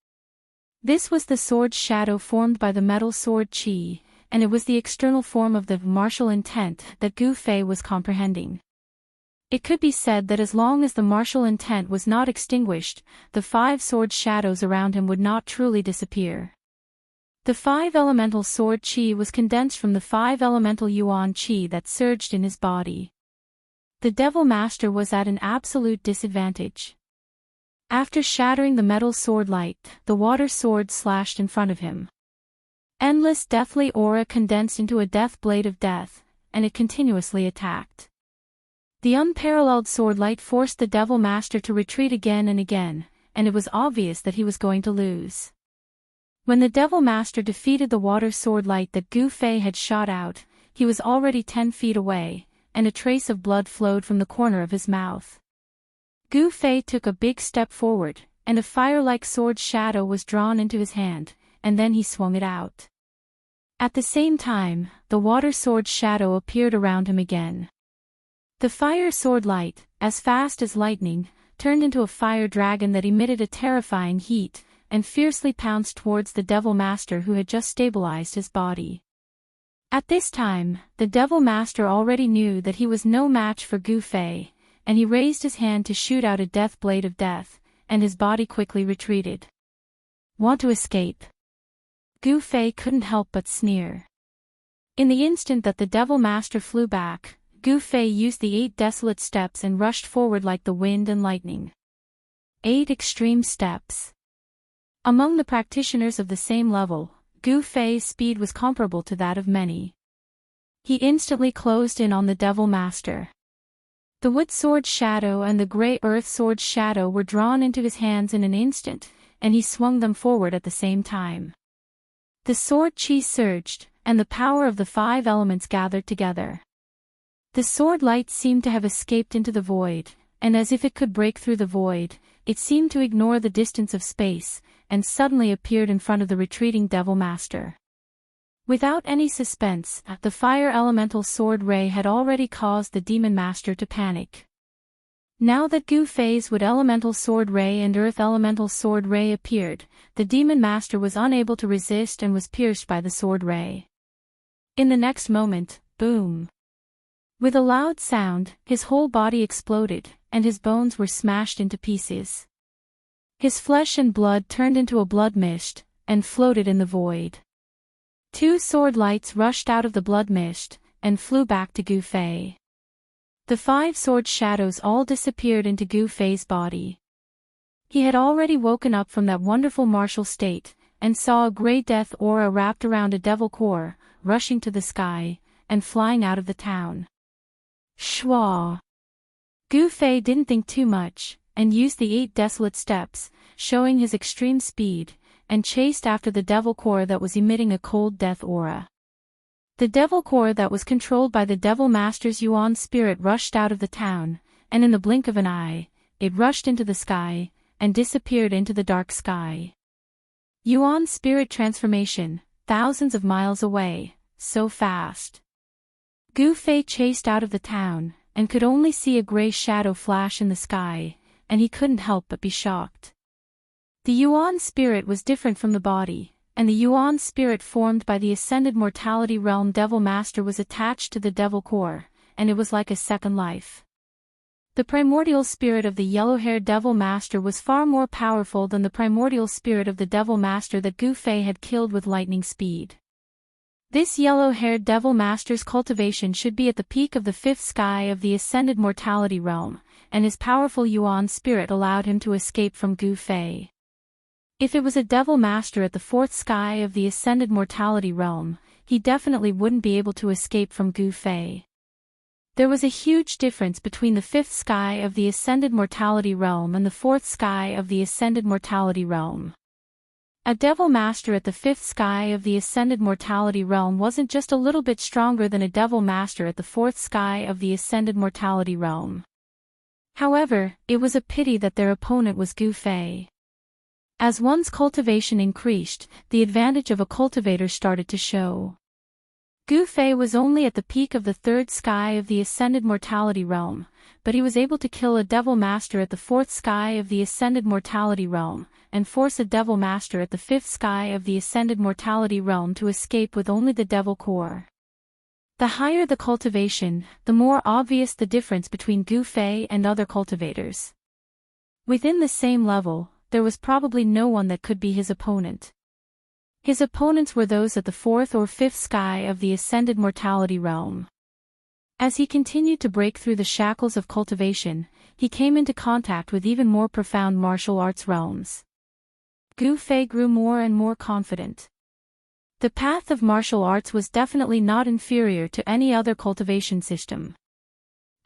This was the sword shadow formed by the metal sword qi, and it was the external form of the martial intent that Gu Fei was comprehending. It could be said that as long as the martial intent was not extinguished, the 5 sword shadows around him would not truly disappear. The 5 elemental sword qi was condensed from the 5 elemental yuan qi that surged in his body. The devil master was at an absolute disadvantage. After shattering the metal sword light, the water sword slashed in front of him. Endless deathly aura condensed into a death blade of death, and it continuously attacked. The unparalleled sword light forced the devil master to retreat again and again, and it was obvious that he was going to lose. When the Devil Master defeated the water sword light that Gu Fei had shot out, he was already 10 feet away, and a trace of blood flowed from the corner of his mouth. Gu Fei took a big step forward, and a fire-like sword shadow was drawn into his hand, and then he swung it out. At the same time, the water sword shadow appeared around him again. The fire sword light, as fast as lightning, turned into a fire dragon that emitted a terrifying heat, and fiercely pounced towards the Devil Master who had just stabilized his body. At this time, the Devil Master already knew that he was no match for Gu Fei, and he raised his hand to shoot out a death blade of death, and his body quickly retreated. Want to escape? Gu Fei couldn't help but sneer. In the instant that the Devil Master flew back, Gu Fei used the 8 desolate steps and rushed forward like the wind and lightning. 8 extreme steps. Among the practitioners of the same level, Gu Fei's speed was comparable to that of many. He instantly closed in on the Devil Master. The wood sword shadow and the gray earth sword shadow were drawn into his hands in an instant, and he swung them forward at the same time. The sword chi surged, and the power of the 5 elements gathered together. The sword light seemed to have escaped into the void, and as if it could break through the void, it seemed to ignore the distance of space, and suddenly appeared in front of the retreating Devil Master. Without any suspense, the fire elemental sword ray had already caused the Demon Master to panic. Now that Gu Fei's wood elemental sword ray and earth elemental sword ray appeared, the Demon Master was unable to resist and was pierced by the sword ray. In the next moment, boom! With a loud sound, his whole body exploded, and his bones were smashed into pieces. His flesh and blood turned into a blood mist, and floated in the void. 2 sword lights rushed out of the blood mist, and flew back to Gu Fei. The 5 sword shadows all disappeared into Gu Fei's body. He had already woken up from that wonderful martial state, and saw a gray death aura wrapped around a devil core, rushing to the sky, and flying out of the town. Shwa! Gu Fei didn't think too much, and used the 8 desolate steps, showing his extreme speed, and chased after the devil core that was emitting a cold death aura. The devil core that was controlled by the Devil Master's Yuan spirit rushed out of the town, and in the blink of an eye, it rushed into the sky, and disappeared into the dark sky. Yuan spirit transformation, thousands of miles away, so fast. Gu Fei chased out of the town, and could only see a gray shadow flash in the sky, and he couldn't help but be shocked. The Yuan spirit was different from the body, and the Yuan spirit formed by the ascended mortality realm Devil Master was attached to the devil core, and it was like a second life. The primordial spirit of the yellow-haired Devil Master was far more powerful than the primordial spirit of the Devil Master that Gu Fei had killed with lightning speed. This yellow-haired Devil Master's cultivation should be at the peak of the 5th sky of the ascended mortality realm, and his powerful Yuan spirit allowed him to escape from Gu Fei. If it was a Devil Master at the 4th sky of the ascended mortality realm, he definitely wouldn't be able to escape from Gu Fei. There was a huge difference between the 5th sky of the ascended mortality realm and the 4th sky of the ascended mortality realm. A Devil Master at the 5th sky of the ascended mortality realm wasn't just a little bit stronger than a Devil Master at the 4th sky of the ascended mortality realm. However, it was a pity that their opponent was Gu Fei. As one's cultivation increased, the advantage of a cultivator started to show. Gu Fei was only at the peak of the 3rd sky of the ascended mortality realm, but he was able to kill a Devil Master at the 4th sky of the ascended mortality realm, and force a Devil Master at the 5th sky of the ascended mortality realm to escape with only the devil core. The higher the cultivation, the more obvious the difference between Gu Fei and other cultivators. Within the same level, there was probably no one that could be his opponent. His opponents were those at the 4th or 5th sky of the ascended mortality realm. As he continued to break through the shackles of cultivation, he came into contact with even more profound martial arts realms. Gu Fei grew more and more confident. The path of martial arts was definitely not inferior to any other cultivation system.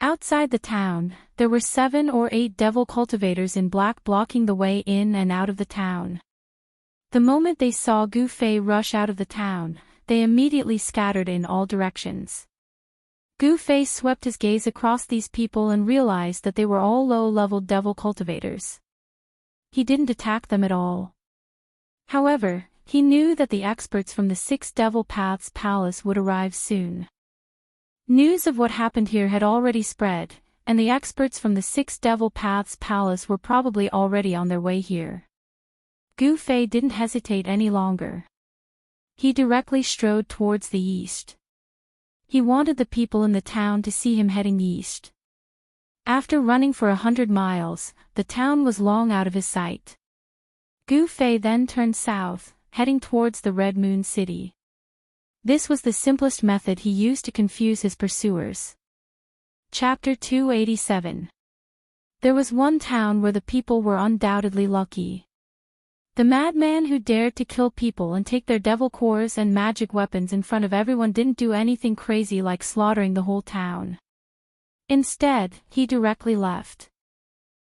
Outside the town, there were 7 or 8 devil cultivators in black blocking the way in and out of the town. The moment they saw Gu Fei rush out of the town, they immediately scattered in all directions. Gu Fei swept his gaze across these people and realized that they were all low-level devil cultivators. He didn't attack them at all. However, he knew that the experts from the 6 Devil Paths Palace would arrive soon. News of what happened here had already spread, and the experts from the 6 Devil Paths Palace were probably already on their way here. Gu Fei didn't hesitate any longer. He directly strode towards the east. He wanted the people in the town to see him heading east. After running for 100 miles, the town was long out of his sight. Gu Fei then turned south, heading towards the Red Moon City. This was the simplest method he used to confuse his pursuers. Chapter 287. There was one town where the people were undoubtedly lucky. The madman who dared to kill people and take their devil cores and magic weapons in front of everyone didn't do anything crazy like slaughtering the whole town. Instead, he directly left.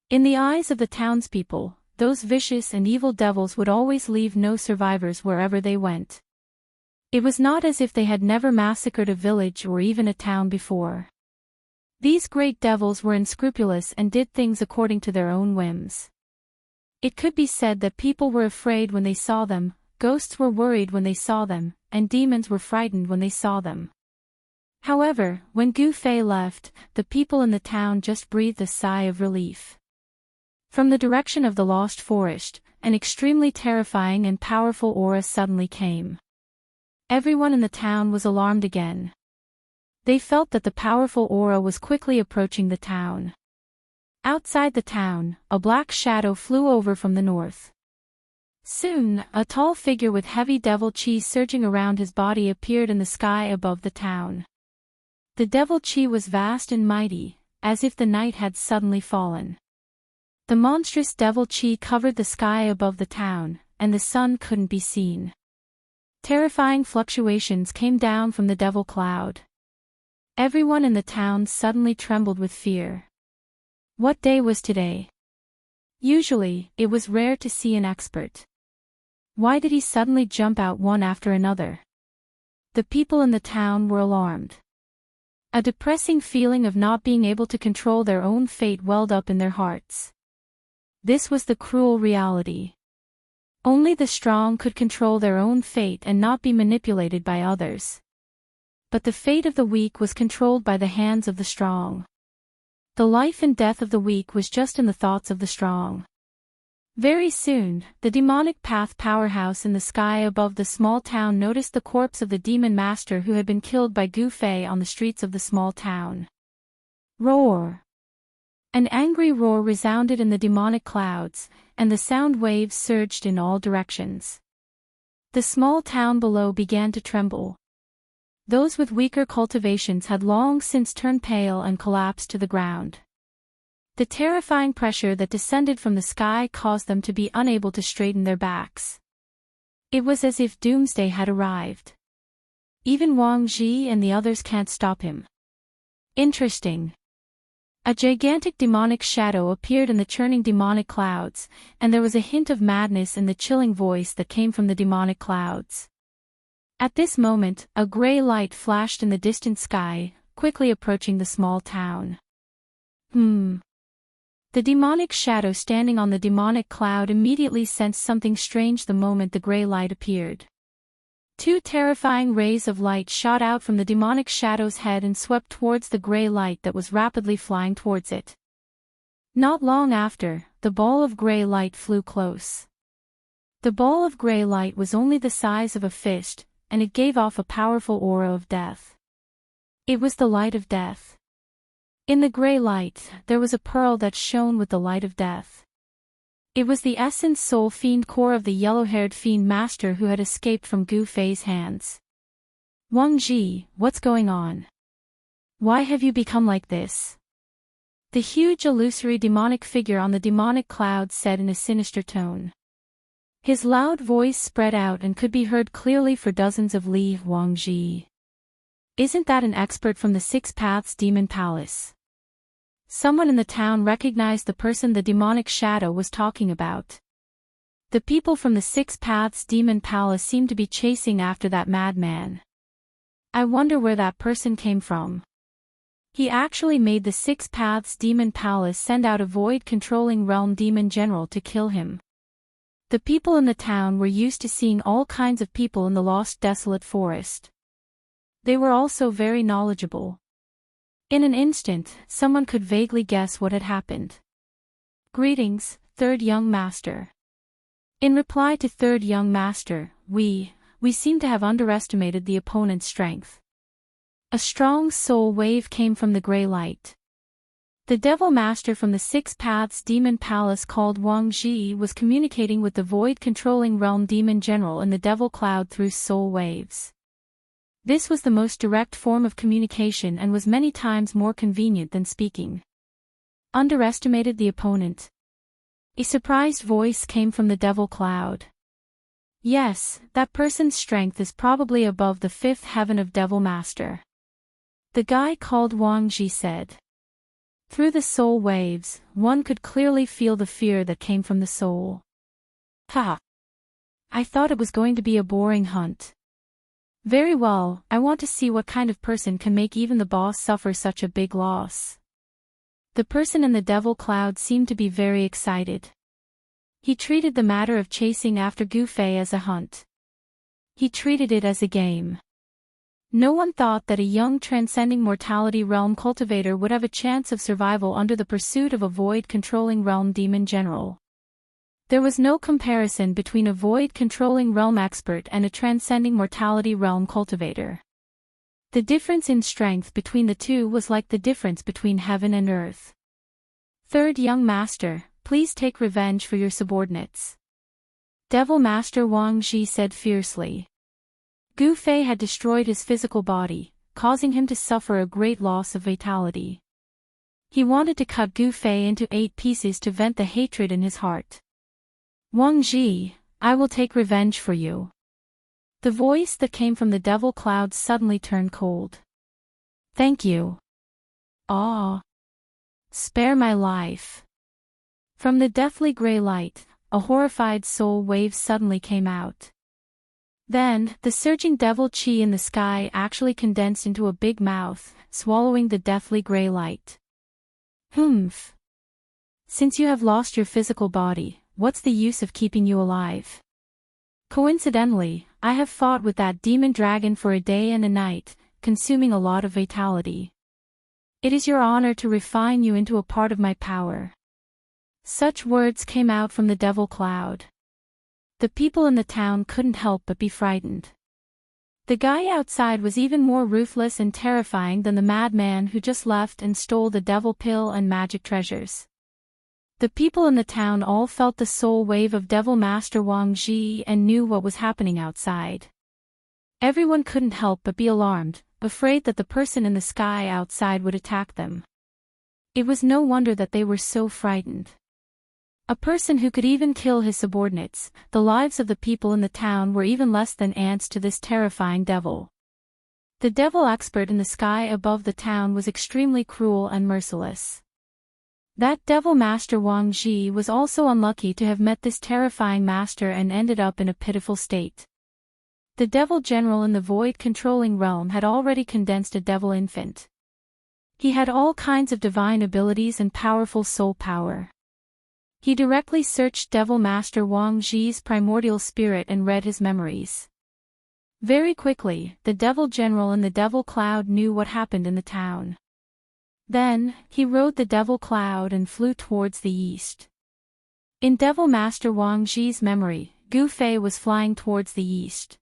In the eyes of the townspeople, those vicious and evil devils would always leave no survivors wherever they went. It was not as if they had never massacred a village or even a town before. These great devils were unscrupulous and did things according to their own whims. It could be said that people were afraid when they saw them, ghosts were worried when they saw them, and demons were frightened when they saw them. However, when Gu Fei left, the people in the town just breathed a sigh of relief. From the direction of the Lost Forest, an extremely terrifying and powerful aura suddenly came. Everyone in the town was alarmed again. They felt that the powerful aura was quickly approaching the town. Outside the town, a black shadow flew over from the north. Soon, a tall figure with heavy devil chi surging around his body appeared in the sky above the town. The devil chi was vast and mighty, as if the night had suddenly fallen. The monstrous devil chi covered the sky above the town, and the sun couldn't be seen. Terrifying fluctuations came down from the devil cloud. Everyone in the town suddenly trembled with fear. What day was today? Usually, it was rare to see an expert. Why did he suddenly jump out one after another? The people in the town were alarmed. A depressing feeling of not being able to control their own fate welled up in their hearts. This was the cruel reality. Only the strong could control their own fate and not be manipulated by others. But the fate of the weak was controlled by the hands of the strong. The life and death of the weak was just in the thoughts of the strong. Very soon, the demonic path powerhouse in the sky above the small town noticed the corpse of the demon master who had been killed by Gu Fei on the streets of the small town. Roar! An angry roar resounded in the demonic clouds, and the sound waves surged in all directions. The small town below began to tremble. Those with weaker cultivations had long since turned pale and collapsed to the ground. The terrifying pressure that descended from the sky caused them to be unable to straighten their backs. It was as if doomsday had arrived. Even Wang Ji and the others can't stop him. Interesting. A gigantic demonic shadow appeared in the churning demonic clouds, and there was a hint of madness in the chilling voice that came from the demonic clouds. At this moment, a gray light flashed in the distant sky, quickly approaching the small town. The demonic shadow standing on the demonic cloud immediately sensed something strange the moment the gray light appeared. 2 terrifying rays of light shot out from the demonic shadow's head and swept towards the gray light that was rapidly flying towards it. Not long after, the ball of gray light flew close. The ball of gray light was only the size of a fist, and it gave off a powerful aura of death. It was the light of death. In the gray light, there was a pearl that shone with the light of death. It was the essence soul fiend core of the yellow-haired fiend master who had escaped from Gu Fei's hands. Wang Ji, what's going on? Why have you become like this? The huge illusory demonic figure on the demonic cloud said in a sinister tone. His loud voice spread out and could be heard clearly for dozens of li. Wang Ji. Isn't that an expert from the 6 Paths Demon Palace? Someone in the town recognized the person the demonic shadow was talking about. The people from the Six Paths Demon Palace seemed to be chasing after that madman. I wonder where that person came from. He actually made the Six Paths Demon Palace send out a void-controlling realm demon general to kill him. The people in the town were used to seeing all kinds of people in the lost desolate forest. They were also very knowledgeable. In an instant, someone could vaguely guess what had happened. Greetings, Third Young Master. In reply to Third Young Master, we seem to have underestimated the opponent's strength. A strong soul wave came from the gray light. The Devil Master from the Six Paths Demon Palace called Wang Ji was communicating with the void-controlling realm demon general in the Devil Cloud through soul waves. This was the most direct form of communication and was many times more convenient than speaking. Underestimated the opponent. A surprised voice came from the Devil Cloud. Yes, that person's strength is probably above the fifth heaven of Devil Master. The guy called Wang Ji said. Through the soul waves, one could clearly feel the fear that came from the soul. Ha! I thought it was going to be a boring hunt. Very well, I want to see what kind of person can make even the boss suffer such a big loss. The person in the Devil Cloud seemed to be very excited. He treated the matter of chasing after Gu Fei as a hunt. He treated it as a game. No one thought that a young transcending mortality realm cultivator would have a chance of survival under the pursuit of a void-controlling realm demon general. There was no comparison between a void-controlling realm expert and a transcending mortality realm cultivator. The difference in strength between the two was like the difference between heaven and earth. Third Young Master, please take revenge for your subordinates. Devil Master Wang Ji said fiercely. Gu Fei had destroyed his physical body, causing him to suffer a great loss of vitality. He wanted to cut Gu Fei into 8 pieces to vent the hatred in his heart. Wang Ji, I will take revenge for you. The voice that came from the Devil Cloud suddenly turned cold. Thank you. Ah. Spare my life. From the deathly gray light, a horrified soul wave suddenly came out. Then, the surging devil chi in the sky actually condensed into a big mouth, swallowing the deathly gray light. Humph. Since you have lost your physical body, what's the use of keeping you alive? Coincidentally, I have fought with that demon dragon for a day and a night, consuming a lot of vitality. It is your honor to refine you into a part of my power. Such words came out from the Devil Cloud. The people in the town couldn't help but be frightened. The guy outside was even more ruthless and terrifying than the madman who just left and stole the devil pill and magic treasures. The people in the town all felt the soul wave of Devil Master Wang Ji and knew what was happening outside. Everyone couldn't help but be alarmed, afraid that the person in the sky outside would attack them. It was no wonder that they were so frightened. A person who could even kill his subordinates, the lives of the people in the town were even less than ants to this terrifying devil. The devil expert in the sky above the town was extremely cruel and merciless. That Devil Master Wang Ji was also unlucky to have met this terrifying master and ended up in a pitiful state. The Devil General in the void-controlling realm had already condensed a devil infant. He had all kinds of divine abilities and powerful soul power. He directly searched Devil Master Wang Ji's primordial spirit and read his memories. Very quickly, the Devil General in the Devil Cloud knew what happened in the town. Then, he rode the Devil Cloud and flew towards the east. In Devil Master Wang Ji's memory, Gu Fei was flying towards the east.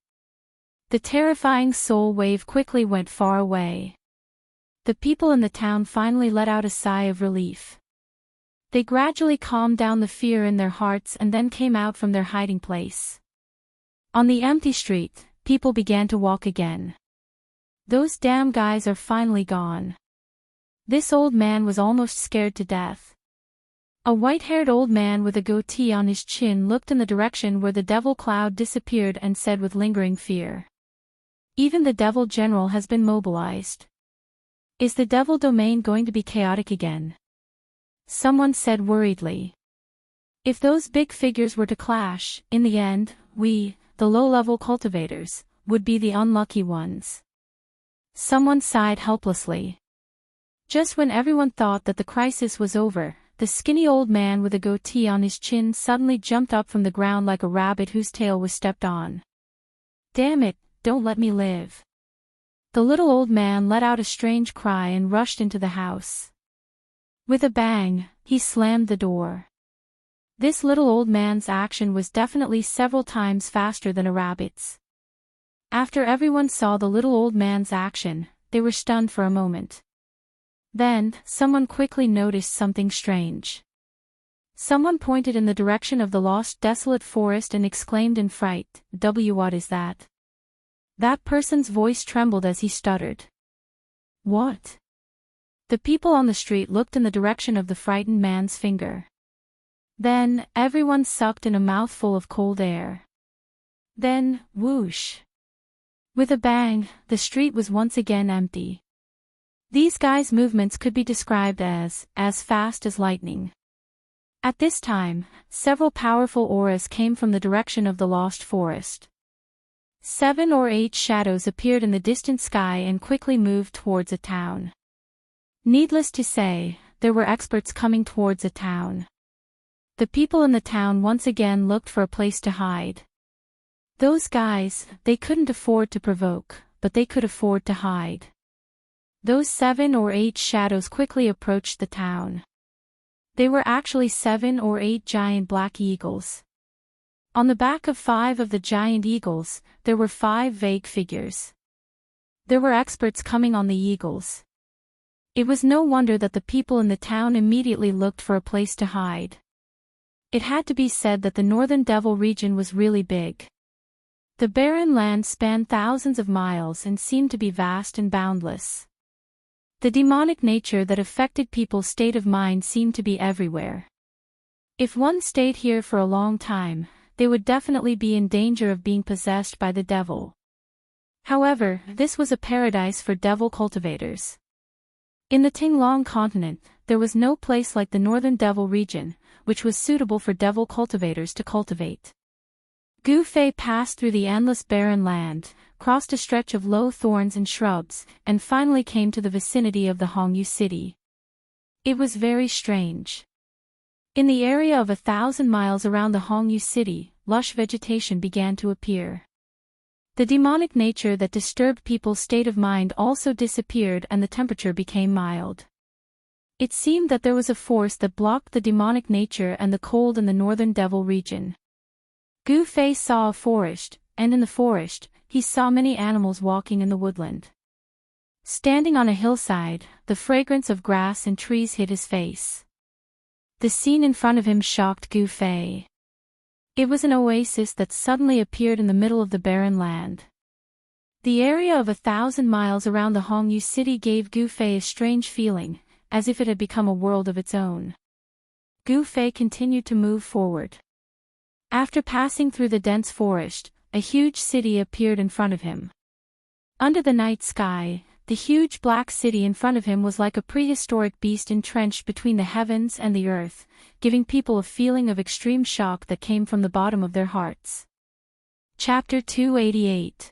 The terrifying soul wave quickly went far away. The people in the town finally let out a sigh of relief. They gradually calmed down the fear in their hearts and then came out from their hiding place. On the empty street, people began to walk again. Those damn guys are finally gone. This old man was almost scared to death. A white-haired old man with a goatee on his chin looked in the direction where the Devil Cloud disappeared and said with lingering fear. Even the Devil General has been mobilized. Is the Devil Domain going to be chaotic again? Someone said worriedly. If those big figures were to clash, in the end, we, the low-level cultivators, would be the unlucky ones. Someone sighed helplessly. Just when everyone thought that the crisis was over, the skinny old man with a goatee on his chin suddenly jumped up from the ground like a rabbit whose tail was stepped on. "Damn it, don't let me live." The little old man let out a strange cry and rushed into the house. With a bang, he slammed the door. This little old man's action was definitely several times faster than a rabbit's. After everyone saw the little old man's action, they were stunned for a moment. Then, someone quickly noticed something strange. Someone pointed in the direction of the lost desolate forest and exclaimed in fright, "What is that?" That person's voice trembled as he stuttered. "What?" The people on the street looked in the direction of the frightened man's finger. Then, everyone sucked in a mouthful of cold air. Then, whoosh! With a bang, the street was once again empty. These guys' movements could be described as fast as lightning. At this time, several powerful auras came from the direction of the lost forest. 7 or 8 shadows appeared in the distant sky and quickly moved towards a town. Needless to say, there were experts coming towards a town. The people in the town once again looked for a place to hide. Those guys, they couldn't afford to provoke, but they could afford to hide. Those 7 or 8 shadows quickly approached the town. They were actually 7 or 8 giant black eagles. On the back of 5 of the giant eagles, there were 5 vague figures. There were experts coming on the eagles. It was no wonder that the people in the town immediately looked for a place to hide. It had to be said that the Northern Devil region was really big. The barren land spanned thousands of miles and seemed to be vast and boundless. The demonic nature that affected people's state of mind seemed to be everywhere. If one stayed here for a long time, they would definitely be in danger of being possessed by the devil. However, this was a paradise for devil cultivators. In the Tinglong continent, there was no place like the Northern Devil region, which was suitable for devil cultivators to cultivate. Gu Fei passed through the endless barren land, crossed a stretch of low thorns and shrubs, and finally came to the vicinity of the Hongyu city. It was very strange. In the area of 1,000 miles around the Hongyu city, lush vegetation began to appear. The demonic nature that disturbed people's state of mind also disappeared and the temperature became mild. It seemed that there was a force that blocked the demonic nature and the cold in the Northern Devil region. Gu Fei saw a forest, and in the forest, he saw many animals walking in the woodland. Standing on a hillside, the fragrance of grass and trees hid his face. The scene in front of him shocked Gu Fei. It was an oasis that suddenly appeared in the middle of the barren land. The area of 1,000 miles around the Hongyu city gave Gu Fei a strange feeling, as if it had become a world of its own. Gu Fei continued to move forward. After passing through the dense forest, a huge city appeared in front of him. Under the night sky, the huge black city in front of him was like a prehistoric beast entrenched between the heavens and the earth, giving people a feeling of extreme shock that came from the bottom of their hearts. Chapter 288.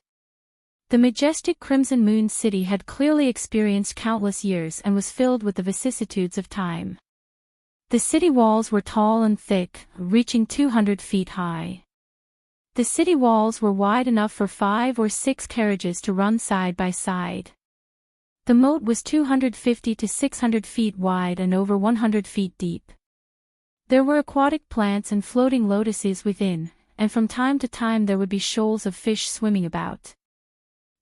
The majestic Crimson Moon City had clearly experienced countless years and was filled with the vicissitudes of time. The city walls were tall and thick, reaching 200 feet high. The city walls were wide enough for 5 or 6 carriages to run side by side. The moat was 250 to 600 feet wide and over 100 feet deep. There were aquatic plants and floating lotuses within, and from time to time there would be shoals of fish swimming about.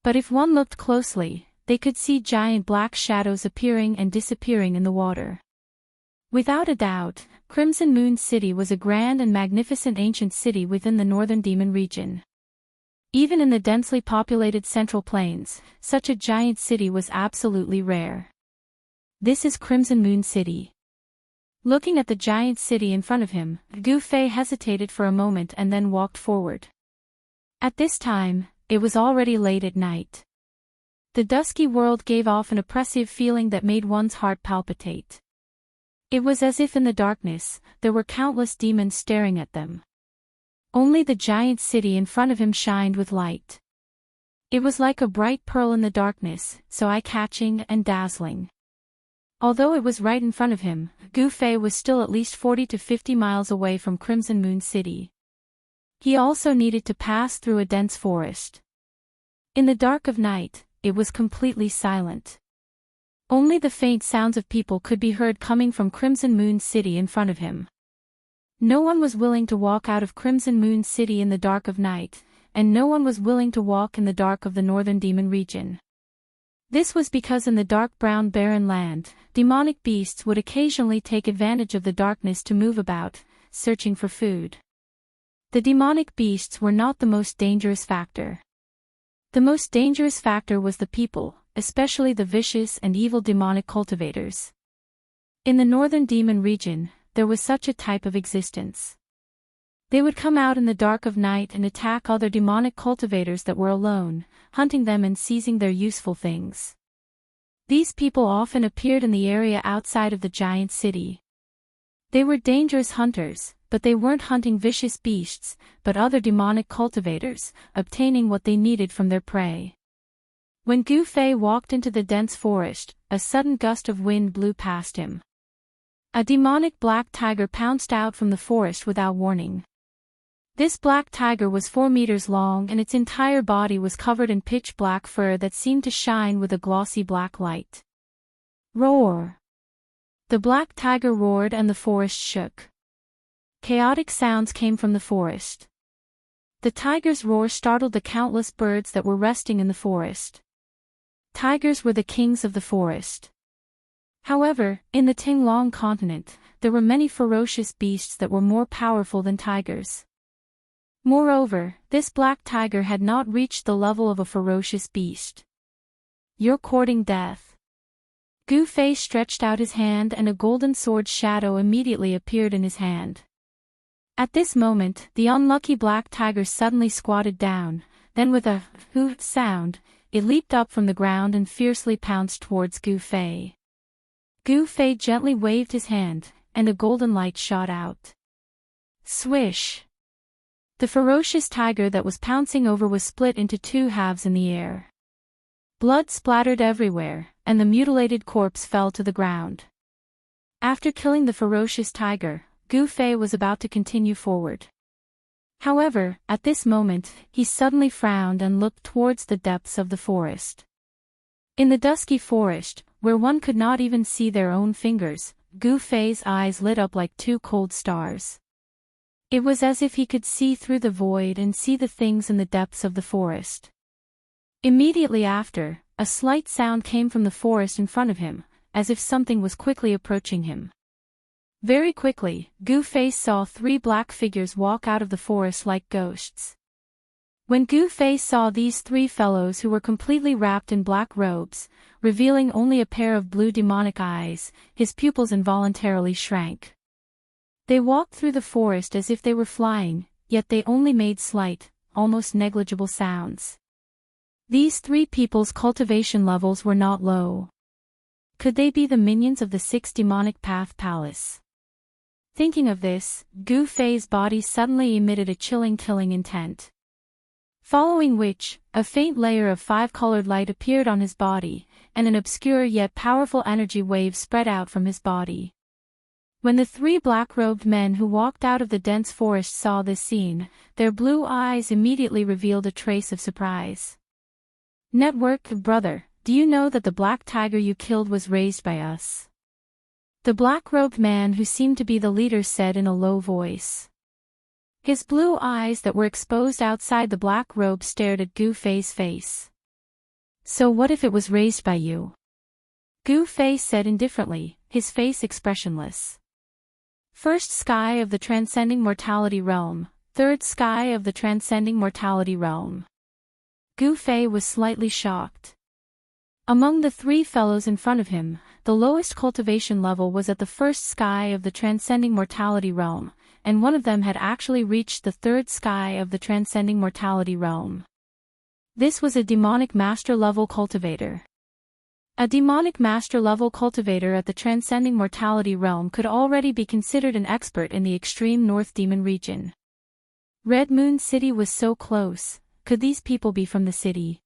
But if one looked closely, they could see giant black shadows appearing and disappearing in the water. Without a doubt, Crimson Moon City was a grand and magnificent ancient city within the Northern Demon region. Even in the densely populated Central Plains, such a giant city was absolutely rare. This is Crimson Moon City. Looking at the giant city in front of him, Gu Fei hesitated for a moment and then walked forward. At this time, it was already late at night. The dusky world gave off an oppressive feeling that made one's heart palpitate. It was as if in the darkness, there were countless demons staring at them. Only the giant city in front of him shined with light. It was like a bright pearl in the darkness, so eye-catching and dazzling. Although it was right in front of him, Gu Fei was still at least 40 to 50 miles away from Crimson Moon City. He also needed to pass through a dense forest. In the dark of night, it was completely silent. Only the faint sounds of people could be heard coming from Crimson Moon City in front of him. No one was willing to walk out of Crimson Moon City in the dark of night, and no one was willing to walk in the dark of the Northern Demon region. This was because in the dark brown barren land, demonic beasts would occasionally take advantage of the darkness to move about, searching for food. The demonic beasts were not the most dangerous factor. The most dangerous factor was the people, especially the vicious and evil demonic cultivators. In the Northern Demon region, there was such a type of existence. They would come out in the dark of night and attack other demonic cultivators that were alone, hunting them and seizing their useful things. These people often appeared in the area outside of the giant city. They were dangerous hunters, but they weren't hunting vicious beasts, but other demonic cultivators, obtaining what they needed from their prey. When Gu Fei walked into the dense forest, a sudden gust of wind blew past him. A demonic black tiger pounced out from the forest without warning. This black tiger was 4 meters long and its entire body was covered in pitch black fur that seemed to shine with a glossy black light. Roar! The black tiger roared and the forest shook. Chaotic sounds came from the forest. The tiger's roar startled the countless birds that were resting in the forest. Tigers were the kings of the forest. However, in the Tinglong continent, there were many ferocious beasts that were more powerful than tigers. Moreover, this black tiger had not reached the level of a ferocious beast. You're courting death. Gu Fei stretched out his hand and a golden sword shadow immediately appeared in his hand. At this moment, the unlucky black tiger suddenly squatted down, then with a hoo sound, it leaped up from the ground and fiercely pounced towards Gu Fei. Gu Fei gently waved his hand, and a golden light shot out. Swish! The ferocious tiger that was pouncing over was split into 2 halves in the air. Blood splattered everywhere, and the mutilated corpse fell to the ground. After killing the ferocious tiger, Gu Fei was about to continue forward. However, at this moment, he suddenly frowned and looked towards the depths of the forest. In the dusky forest, where one could not even see their own fingers, Gu Fei's eyes lit up like 2 cold stars. It was as if he could see through the void and see the things in the depths of the forest. Immediately after, a slight sound came from the forest in front of him, as if something was quickly approaching him. Very quickly, Gu Fei saw 3 black figures walk out of the forest like ghosts. When Gu Fei saw these 3 fellows who were completely wrapped in black robes, revealing only a pair of blue demonic eyes, his pupils involuntarily shrank. They walked through the forest as if they were flying, yet they only made slight, almost negligible sounds. These 3 people's cultivation levels were not low. Could they be the minions of the 6 demonic path palace? Thinking of this, Gu Fei's body suddenly emitted a chilling killing intent. Following which, a faint layer of 5-colored light appeared on his body, and an obscure yet powerful energy wave spread out from his body. When the 3 black-robed men who walked out of the dense forest saw this scene, their blue eyes immediately revealed a trace of surprise. Network, brother, do you know that the black tiger you killed was raised by us? The black-robed man who seemed to be the leader said in a low voice. His blue eyes that were exposed outside the black robe stared at Gu Fei's face. So what if it was raised by you? Gu Fei said indifferently, his face expressionless. First sky of the transcending mortality realm, 3rd sky of the transcending mortality realm. Gu Fei was slightly shocked. Among the 3 fellows in front of him, the lowest cultivation level was at the 1st sky of the transcending mortality realm, and one of them had actually reached the 3rd sky of the transcending mortality realm. This was a demonic master level cultivator. A demonic master-level cultivator at the Transcending Mortality realm could already be considered an expert in the extreme North Demon region. Red Moon City was so close. Could these people be from the city?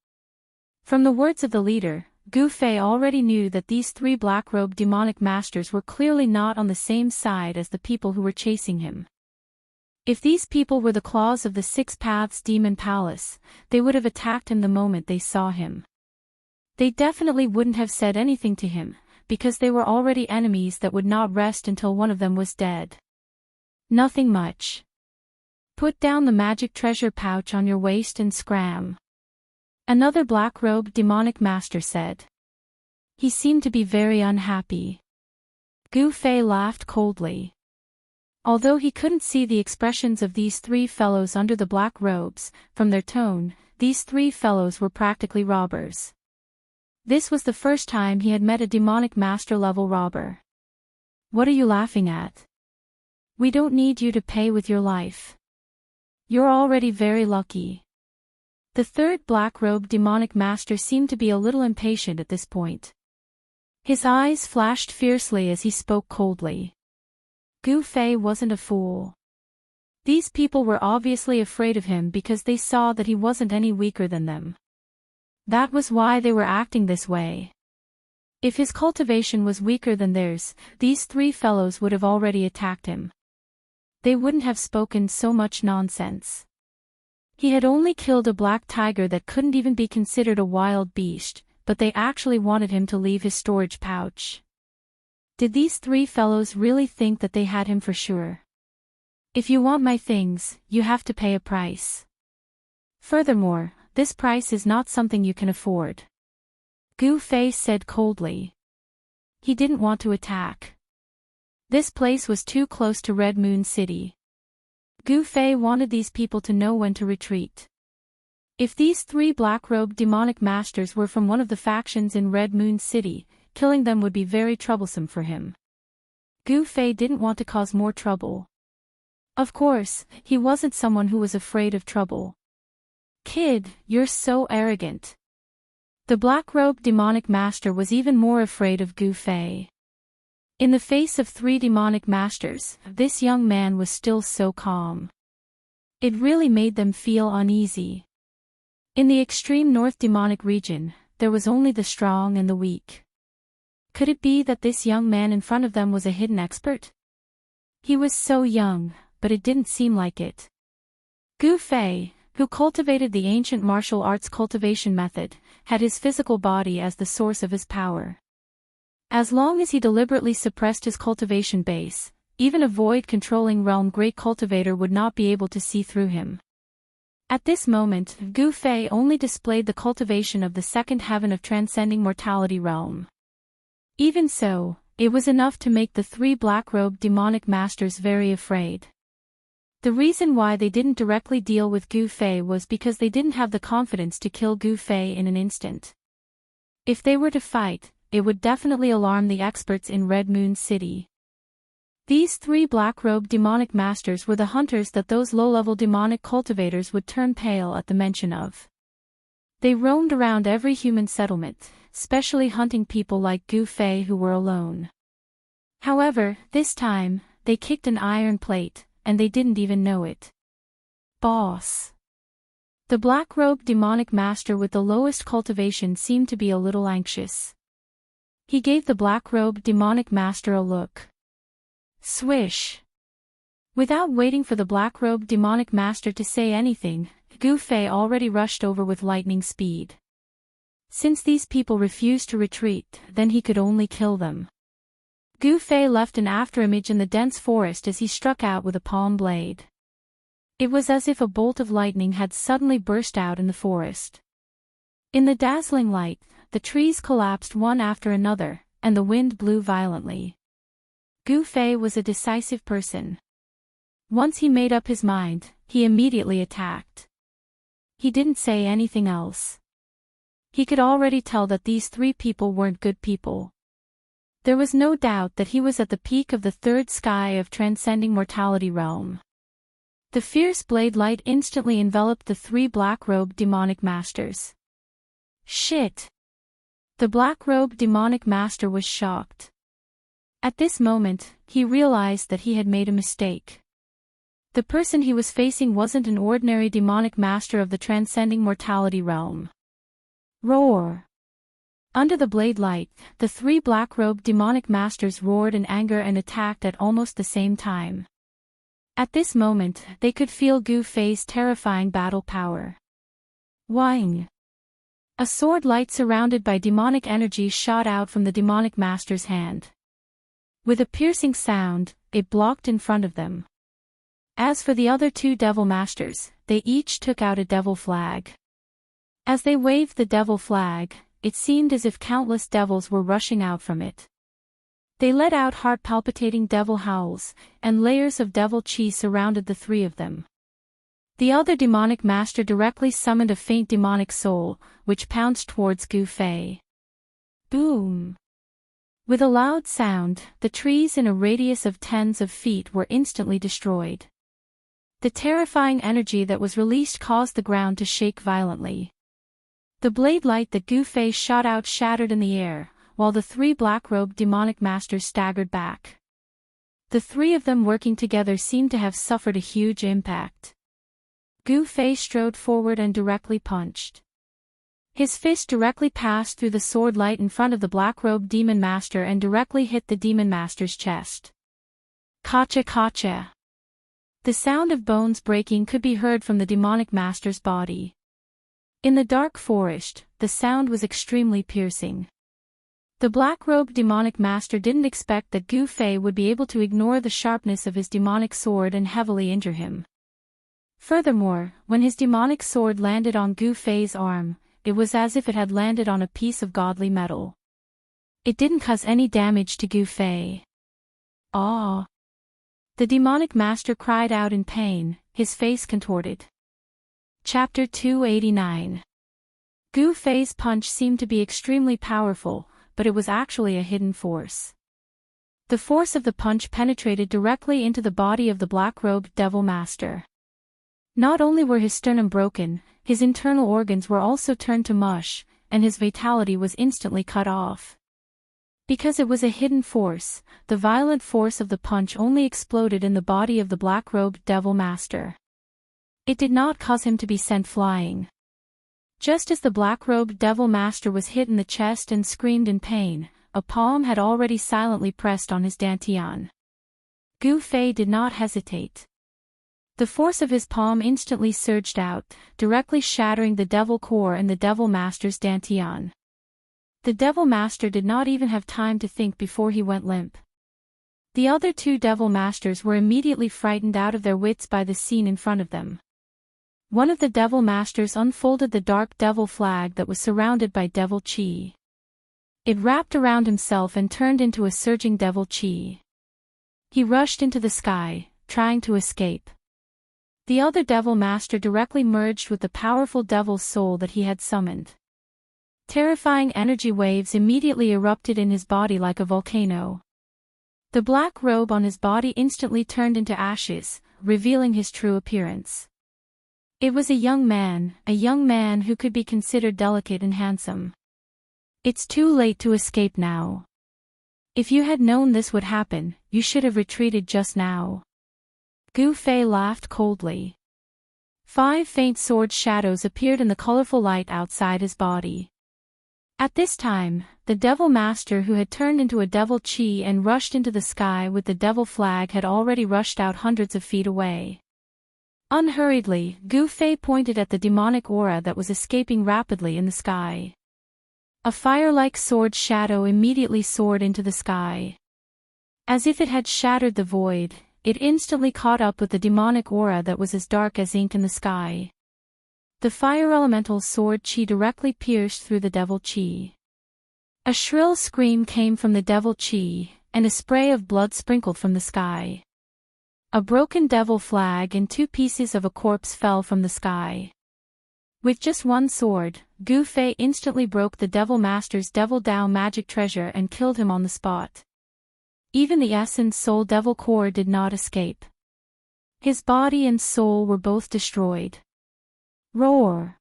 From the words of the leader, Gu Fei already knew that these three black-robed demonic masters were clearly not on the same side as the people who were chasing him. If these people were the claws of the Six Paths Demon Palace, they would have attacked him the moment they saw him. They definitely wouldn't have said anything to him, because they were already enemies that would not rest until one of them was dead. Nothing much. Put down the magic treasure pouch on your waist and scram. Another black-robed demonic master said. He seemed to be very unhappy. Gu Fei laughed coldly. Although he couldn't see the expressions of these three fellows under the black robes, from their tone, these three fellows were practically robbers. This was the first time he had met a demonic master-level robber. What are you laughing at? We don't need you to pay with your life. You're already very lucky. The third black-robed demonic master seemed to be a little impatient at this point. His eyes flashed fiercely as he spoke coldly. Gu Fei wasn't a fool. These people were obviously afraid of him because they saw that he wasn't any weaker than them. That was why they were acting this way. If his cultivation was weaker than theirs, these three fellows would have already attacked him. They wouldn't have spoken so much nonsense. He had only killed a black tiger that couldn't even be considered a wild beast, but they actually wanted him to leave his storage pouch. Did these three fellows really think that they had him for sure? If you want my things, you have to pay a price. Furthermore, this price is not something you can afford. Gu Fei said coldly. He didn't want to attack. This place was too close to Red Moon City. Gu Fei wanted these people to know when to retreat. If these three black-robed demonic masters were from one of the factions in Red Moon City, killing them would be very troublesome for him. Gu Fei didn't want to cause more trouble. Of course, he wasn't someone who was afraid of trouble. Kid, you're so arrogant. The black-robed demonic master was even more afraid of Gu Fei. In the face of three demonic masters, this young man was still so calm. It really made them feel uneasy. In the extreme north demonic region, there was only the strong and the weak. Could it be that this young man in front of them was a hidden expert? He was so young, but it didn't seem like it. Gu Fei, who cultivated the ancient martial arts cultivation method, had his physical body as the source of his power. As long as he deliberately suppressed his cultivation base, even a void-controlling realm great cultivator would not be able to see through him. At this moment, Gu Fei only displayed the cultivation of the second heaven of Transcending Mortality realm. Even so, it was enough to make the three black-robed demonic masters very afraid. The reason why they didn't directly deal with Gu Fei was because they didn't have the confidence to kill Gu Fei in an instant. If they were to fight, it would definitely alarm the experts in Red Moon City. These three black-robed demonic masters were the hunters that those low-level demonic cultivators would turn pale at the mention of. They roamed around every human settlement, especially hunting people like Gu Fei who were alone. However, this time, they kicked an iron plate, and they didn't even know it. Boss. The black-robed demonic master with the lowest cultivation seemed to be a little anxious. He gave the black-robed demonic master a look. Swish. Without waiting for the black-robed demonic master to say anything, Gu Fei already rushed over with lightning speed. Since these people refused to retreat, then he could only kill them. Gu Fei left an afterimage in the dense forest as he struck out with a palm blade. It was as if a bolt of lightning had suddenly burst out in the forest. In the dazzling light, the trees collapsed one after another, and the wind blew violently. Gu Fei was a decisive person. Once he made up his mind, he immediately attacked. He didn't say anything else. He could already tell that these three people weren't good people. There was no doubt that he was at the peak of the third sky of Transcending Mortality realm. The fierce blade light instantly enveloped the three black-robed demonic masters. Shit! The black-robed demonic master was shocked. At this moment, he realized that he had made a mistake. The person he was facing wasn't an ordinary demonic master of the transcending mortality realm. Roar! Under the blade light, the three black-robed demonic masters roared in anger and attacked at almost the same time. At this moment, they could feel Gu Fei's terrifying battle power. Wang! A sword light surrounded by demonic energy shot out from the demonic master's hand. With a piercing sound, it blocked in front of them. As for the other two devil masters, they each took out a devil flag. As they waved the devil flag, it seemed as if countless devils were rushing out from it. They let out heart-palpitating devil howls, and layers of devil chi surrounded the three of them. The other demonic master directly summoned a faint demonic soul, which pounced towards Gu Fei. Boom! With a loud sound, the trees in a radius of tens of feet were instantly destroyed. The terrifying energy that was released caused the ground to shake violently. The blade light that Gu Fei shot out shattered in the air, while the three black-robed demonic masters staggered back. The three of them working together seemed to have suffered a huge impact. Gu Fei strode forward and directly punched. His fist directly passed through the sword light in front of the black-robed demon master and directly hit the demon master's chest. Kacha kacha! The sound of bones breaking could be heard from the demonic master's body. In the dark forest, the sound was extremely piercing. The black-robed demonic master didn't expect that Gu Fei would be able to ignore the sharpness of his demonic sword and heavily injure him. Furthermore, when his demonic sword landed on Gu Fei's arm, it was as if it had landed on a piece of godly metal. It didn't cause any damage to Gu Fei. Ah! The demonic master cried out in pain, his face contorted. Chapter 289. Gu Fei's punch seemed to be extremely powerful, but it was actually a hidden force. The force of the punch penetrated directly into the body of the black-robed devil master. Not only were his sternum broken, his internal organs were also turned to mush, and his vitality was instantly cut off. Because it was a hidden force, the violent force of the punch only exploded in the body of the black-robed devil master. It did not cause him to be sent flying. Just as the black-robed devil master was hit in the chest and screamed in pain, a palm had already silently pressed on his dantian. Gu Fei did not hesitate. The force of his palm instantly surged out, directly shattering the devil core and the devil master's dantian. The devil master did not even have time to think before he went limp. The other two devil masters were immediately frightened out of their wits by the scene in front of them. One of the devil masters unfolded the dark devil flag that was surrounded by devil chi. It wrapped around himself and turned into a surging devil chi. He rushed into the sky, trying to escape. The other devil master directly merged with the powerful devil soul that he had summoned. Terrifying energy waves immediately erupted in his body like a volcano. The black robe on his body instantly turned into ashes, revealing his true appearance. It was a young man who could be considered delicate and handsome. It's too late to escape now. If you had known this would happen, you should have retreated just now. Gu Fei laughed coldly. 5 faint sword shadows appeared in the colorful light outside his body. At this time, the devil master who had turned into a devil chi and rushed into the sky with the devil flag had already rushed out hundreds of feet away. Unhurriedly, Gu Fei pointed at the demonic aura that was escaping rapidly in the sky. A fire-like sword shadow immediately soared into the sky. As if it had shattered the void, it instantly caught up with the demonic aura that was as dark as ink in the sky. The fire elemental sword chi directly pierced through the devil chi. A shrill scream came from the devil chi, and a spray of blood sprinkled from the sky. A broken devil flag and 2 pieces of a corpse fell from the sky. With just one sword, Gu Fei instantly broke the devil master's devil Dao magic treasure and killed him on the spot. Even the essence soul devil core did not escape. His body and soul were both destroyed. Roar!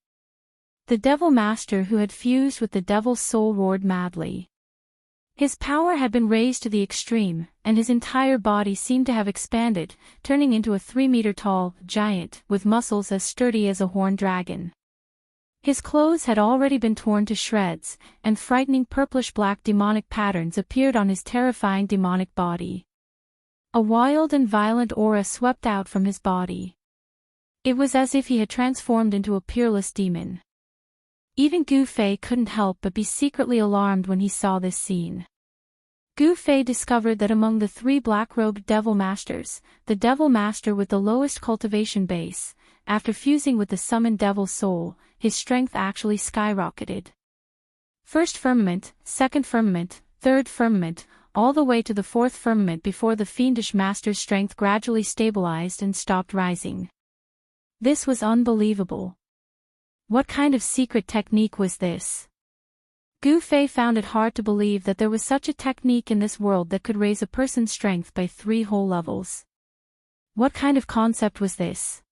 The Devil Master who had fused with the Devil's soul roared madly. His power had been raised to the extreme, and his entire body seemed to have expanded, turning into a 3-meter-tall giant with muscles as sturdy as a horned dragon. His clothes had already been torn to shreds, and frightening purplish-black demonic patterns appeared on his terrifying demonic body. A wild and violent aura swept out from his body. It was as if he had transformed into a peerless demon. Even Gu Fei couldn't help but be secretly alarmed when he saw this scene. Gu Fei discovered that among the 3 black-robed Devil Masters, the Devil Master with the lowest cultivation base, after fusing with the summoned Devil's soul, his strength actually skyrocketed. First firmament, second firmament, third firmament, all the way to the 4th firmament before the fiendish master's strength gradually stabilized and stopped rising. This was unbelievable. What kind of secret technique was this? Gu Fei found it hard to believe that there was such a technique in this world that could raise a person's strength by 3 whole levels. What kind of concept was this?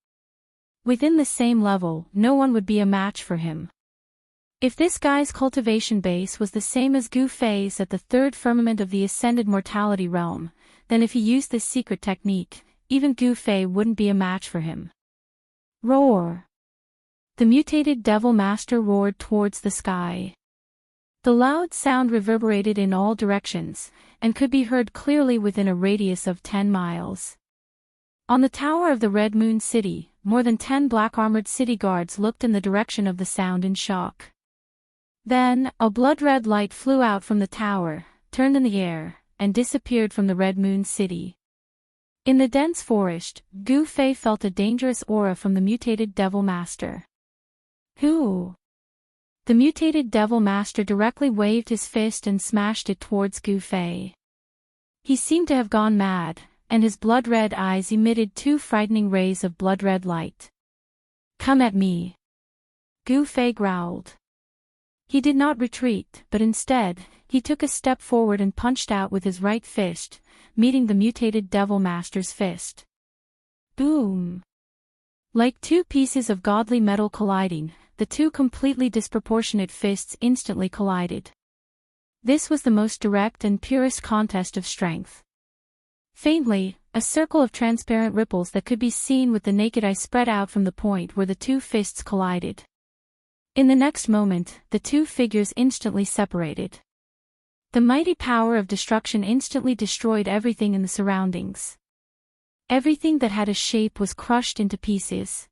Within the same level, no one would be a match for him. If this guy's cultivation base was the same as Gu Fei's at the 3rd firmament of the ascended mortality realm, then if he used this secret technique, even Gu Fei wouldn't be a match for him. Roar! The mutated Devil Master roared towards the sky. The loud sound reverberated in all directions, and could be heard clearly within a radius of 10 miles. On the tower of the Red Moon City, more than 10 black-armored city guards looked in the direction of the sound in shock. Then, a blood-red light flew out from the tower, turned in the air, and disappeared from the Red Moon City. In the dense forest, Gu Fei felt a dangerous aura from the mutated Devil Master. Who? The mutated Devil Master directly waved his fist and smashed it towards Gu Fei. He seemed to have gone mad, and his blood-red eyes emitted 2 frightening rays of blood-red light. Come at me! Gu Fei growled. He did not retreat, but instead, he took a step forward and punched out with his right fist, meeting the mutated Devil Master's fist. Boom! Like 2 pieces of godly metal colliding, the 2 completely disproportionate fists instantly collided. This was the most direct and purest contest of strength. Faintly, a circle of transparent ripples that could be seen with the naked eye spread out from the point where the 2 fists collided. In the next moment, the 2 figures instantly separated. The mighty power of destruction instantly destroyed everything in the surroundings. Everything that had a shape was crushed into pieces.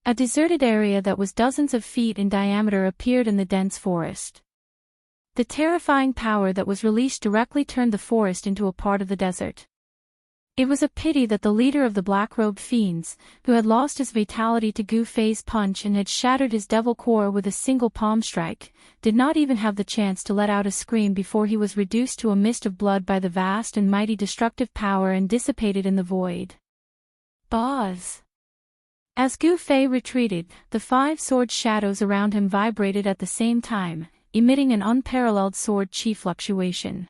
A deserted area that was dozens of feet in diameter appeared in the dense forest. The terrifying power that was released directly turned the forest into a part of the desert. It was a pity that the leader of the black-robed fiends, who had lost his vitality to Gu Fei's punch and had shattered his devil core with a single palm strike, did not even have the chance to let out a scream before he was reduced to a mist of blood by the vast and mighty destructive power and dissipated in the void. Buzz! As Gu Fei retreated, the 5 sword shadows around him vibrated at the same time, emitting an unparalleled sword chi fluctuation.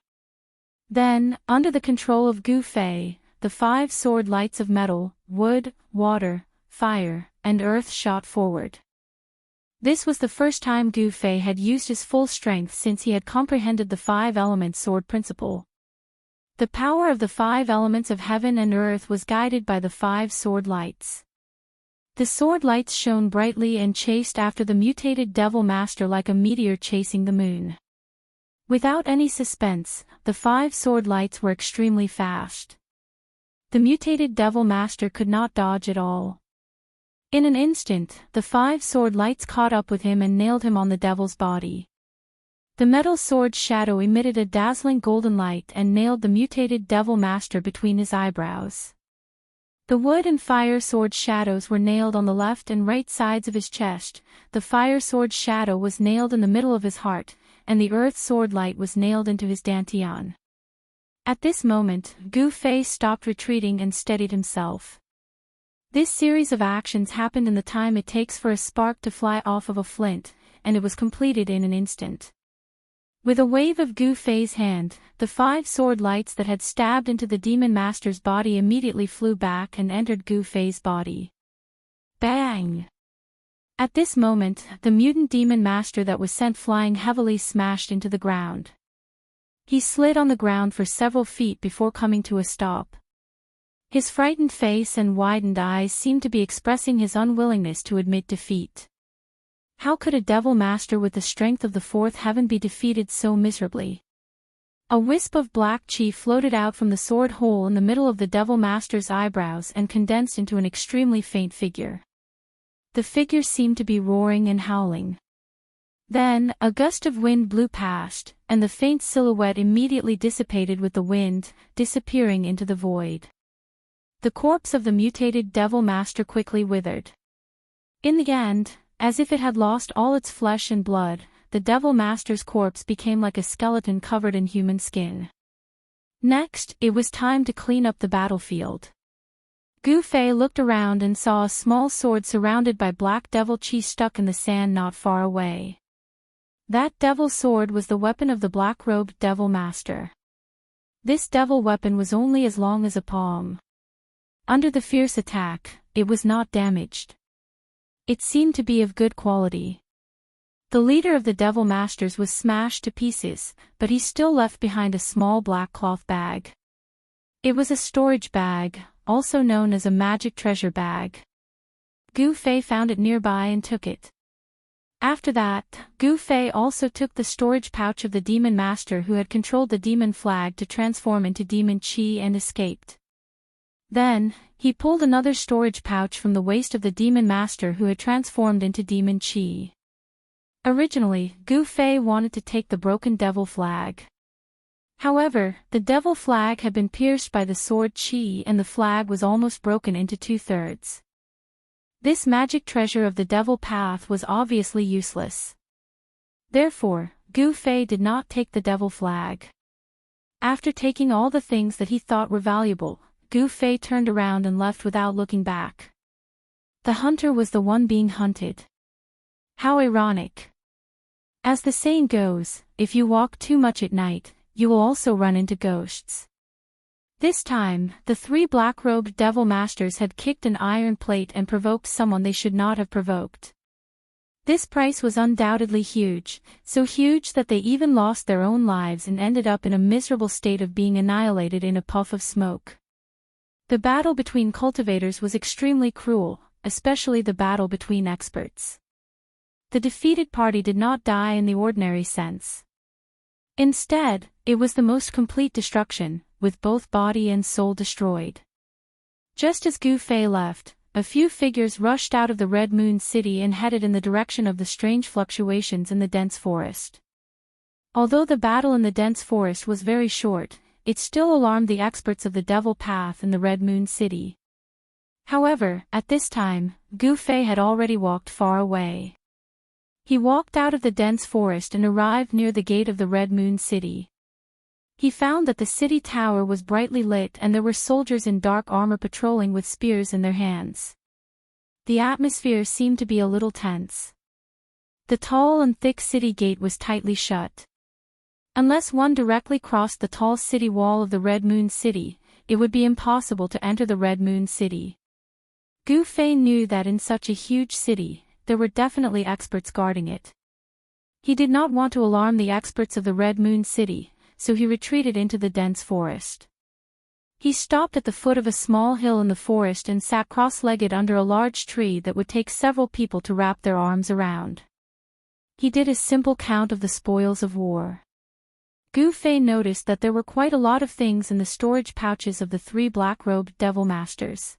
Then, under the control of Gu Fei, the 5 sword lights of metal, wood, water, fire, and earth shot forward. This was the first time Gu Fei had used his full strength since he had comprehended the 5-element sword principle. The power of the 5 elements of heaven and earth was guided by the 5 sword lights. The sword lights shone brightly and chased after the mutated Devil Master like a meteor chasing the moon. Without any suspense, the 5 sword lights were extremely fast. The mutated Devil Master could not dodge at all. In an instant, the 5 sword lights caught up with him and nailed him on the devil's body. The metal sword's shadow emitted a dazzling golden light and nailed the mutated Devil Master between his eyebrows. The wood and fire sword shadows were nailed on the left and right sides of his chest, the fire sword shadow was nailed in the middle of his heart, and the earth sword light was nailed into his dantian. At this moment, Gu Fei stopped retreating and steadied himself. This series of actions happened in the time it takes for a spark to fly off of a flint, and it was completed in an instant. With a wave of Gu Fei's hand, the 5 sword lights that had stabbed into the Demon Master's body immediately flew back and entered Gu Fei's body. Bang! At this moment, the mutant demon master that was sent flying heavily smashed into the ground. He slid on the ground for several feet before coming to a stop. His frightened face and widened eyes seemed to be expressing his unwillingness to admit defeat. How could a devil master with the strength of the fourth heaven be defeated so miserably? A wisp of black chi floated out from the sword hole in the middle of the devil master's eyebrows and condensed into an extremely faint figure. The figure seemed to be roaring and howling. Then, a gust of wind blew past, and the faint silhouette immediately dissipated with the wind, disappearing into the void. The corpse of the mutated devil master quickly withered. In the end, as if it had lost all its flesh and blood, the devil master's corpse became like a skeleton covered in human skin. Next, it was time to clean up the battlefield. Gu Fei looked around and saw a small sword surrounded by black devil chi stuck in the sand not far away. That devil sword was the weapon of the black-robed devil master. This devil weapon was only as long as a palm. Under the fierce attack, it was not damaged. It seemed to be of good quality. The leader of the devil masters was smashed to pieces, but he still left behind a small black cloth bag. It was a storage bag, also known as a magic treasure bag. Gu Fei found it nearby and took it. After that, Gu Fei also took the storage pouch of the demon master who had controlled the demon flag to transform into demon chi and escaped. Then, he pulled another storage pouch from the waist of the demon master who had transformed into demon chi. Originally, Gu Fei wanted to take the broken devil flag. However, the devil flag had been pierced by the sword chi and the flag was almost broken into 2/3. This magic treasure of the devil path was obviously useless. Therefore, Gu Fei did not take the devil flag. After taking all the things that he thought were valuable, Gu Fei turned around and left without looking back. The hunter was the one being hunted. How ironic. As the saying goes, if you walk too much at night, you will also run into ghosts. This time, the three black-robed devil masters had kicked an iron plate and provoked someone they should not have provoked. This price was undoubtedly huge, so huge that they even lost their own lives and ended up in a miserable state of being annihilated in a puff of smoke. The battle between cultivators was extremely cruel, especially the battle between experts. The defeated party did not die in the ordinary sense. Instead, it was the most complete destruction, with both body and soul destroyed. Just as Gu Fei left, a few figures rushed out of the Red Moon City and headed in the direction of the strange fluctuations in the dense forest. Although the battle in the dense forest was very short, it still alarmed the experts of the Devil Path in the Red Moon City. However, at this time, Gu Fei had already walked far away. He walked out of the dense forest and arrived near the gate of the Red Moon City. He found that the city tower was brightly lit and there were soldiers in dark armor patrolling with spears in their hands. The atmosphere seemed to be a little tense. The tall and thick city gate was tightly shut. Unless one directly crossed the tall city wall of the Red Moon City, it would be impossible to enter the Red Moon City. Gu Fei knew that in such a huge city, there were definitely experts guarding it. He did not want to alarm the experts of the Red Moon City, so he retreated into the dense forest. He stopped at the foot of a small hill in the forest and sat cross-legged under a large tree that would take several people to wrap their arms around. He did a simple count of the spoils of war. Gu Fei noticed that there were quite a lot of things in the storage pouches of the three black-robed devil masters.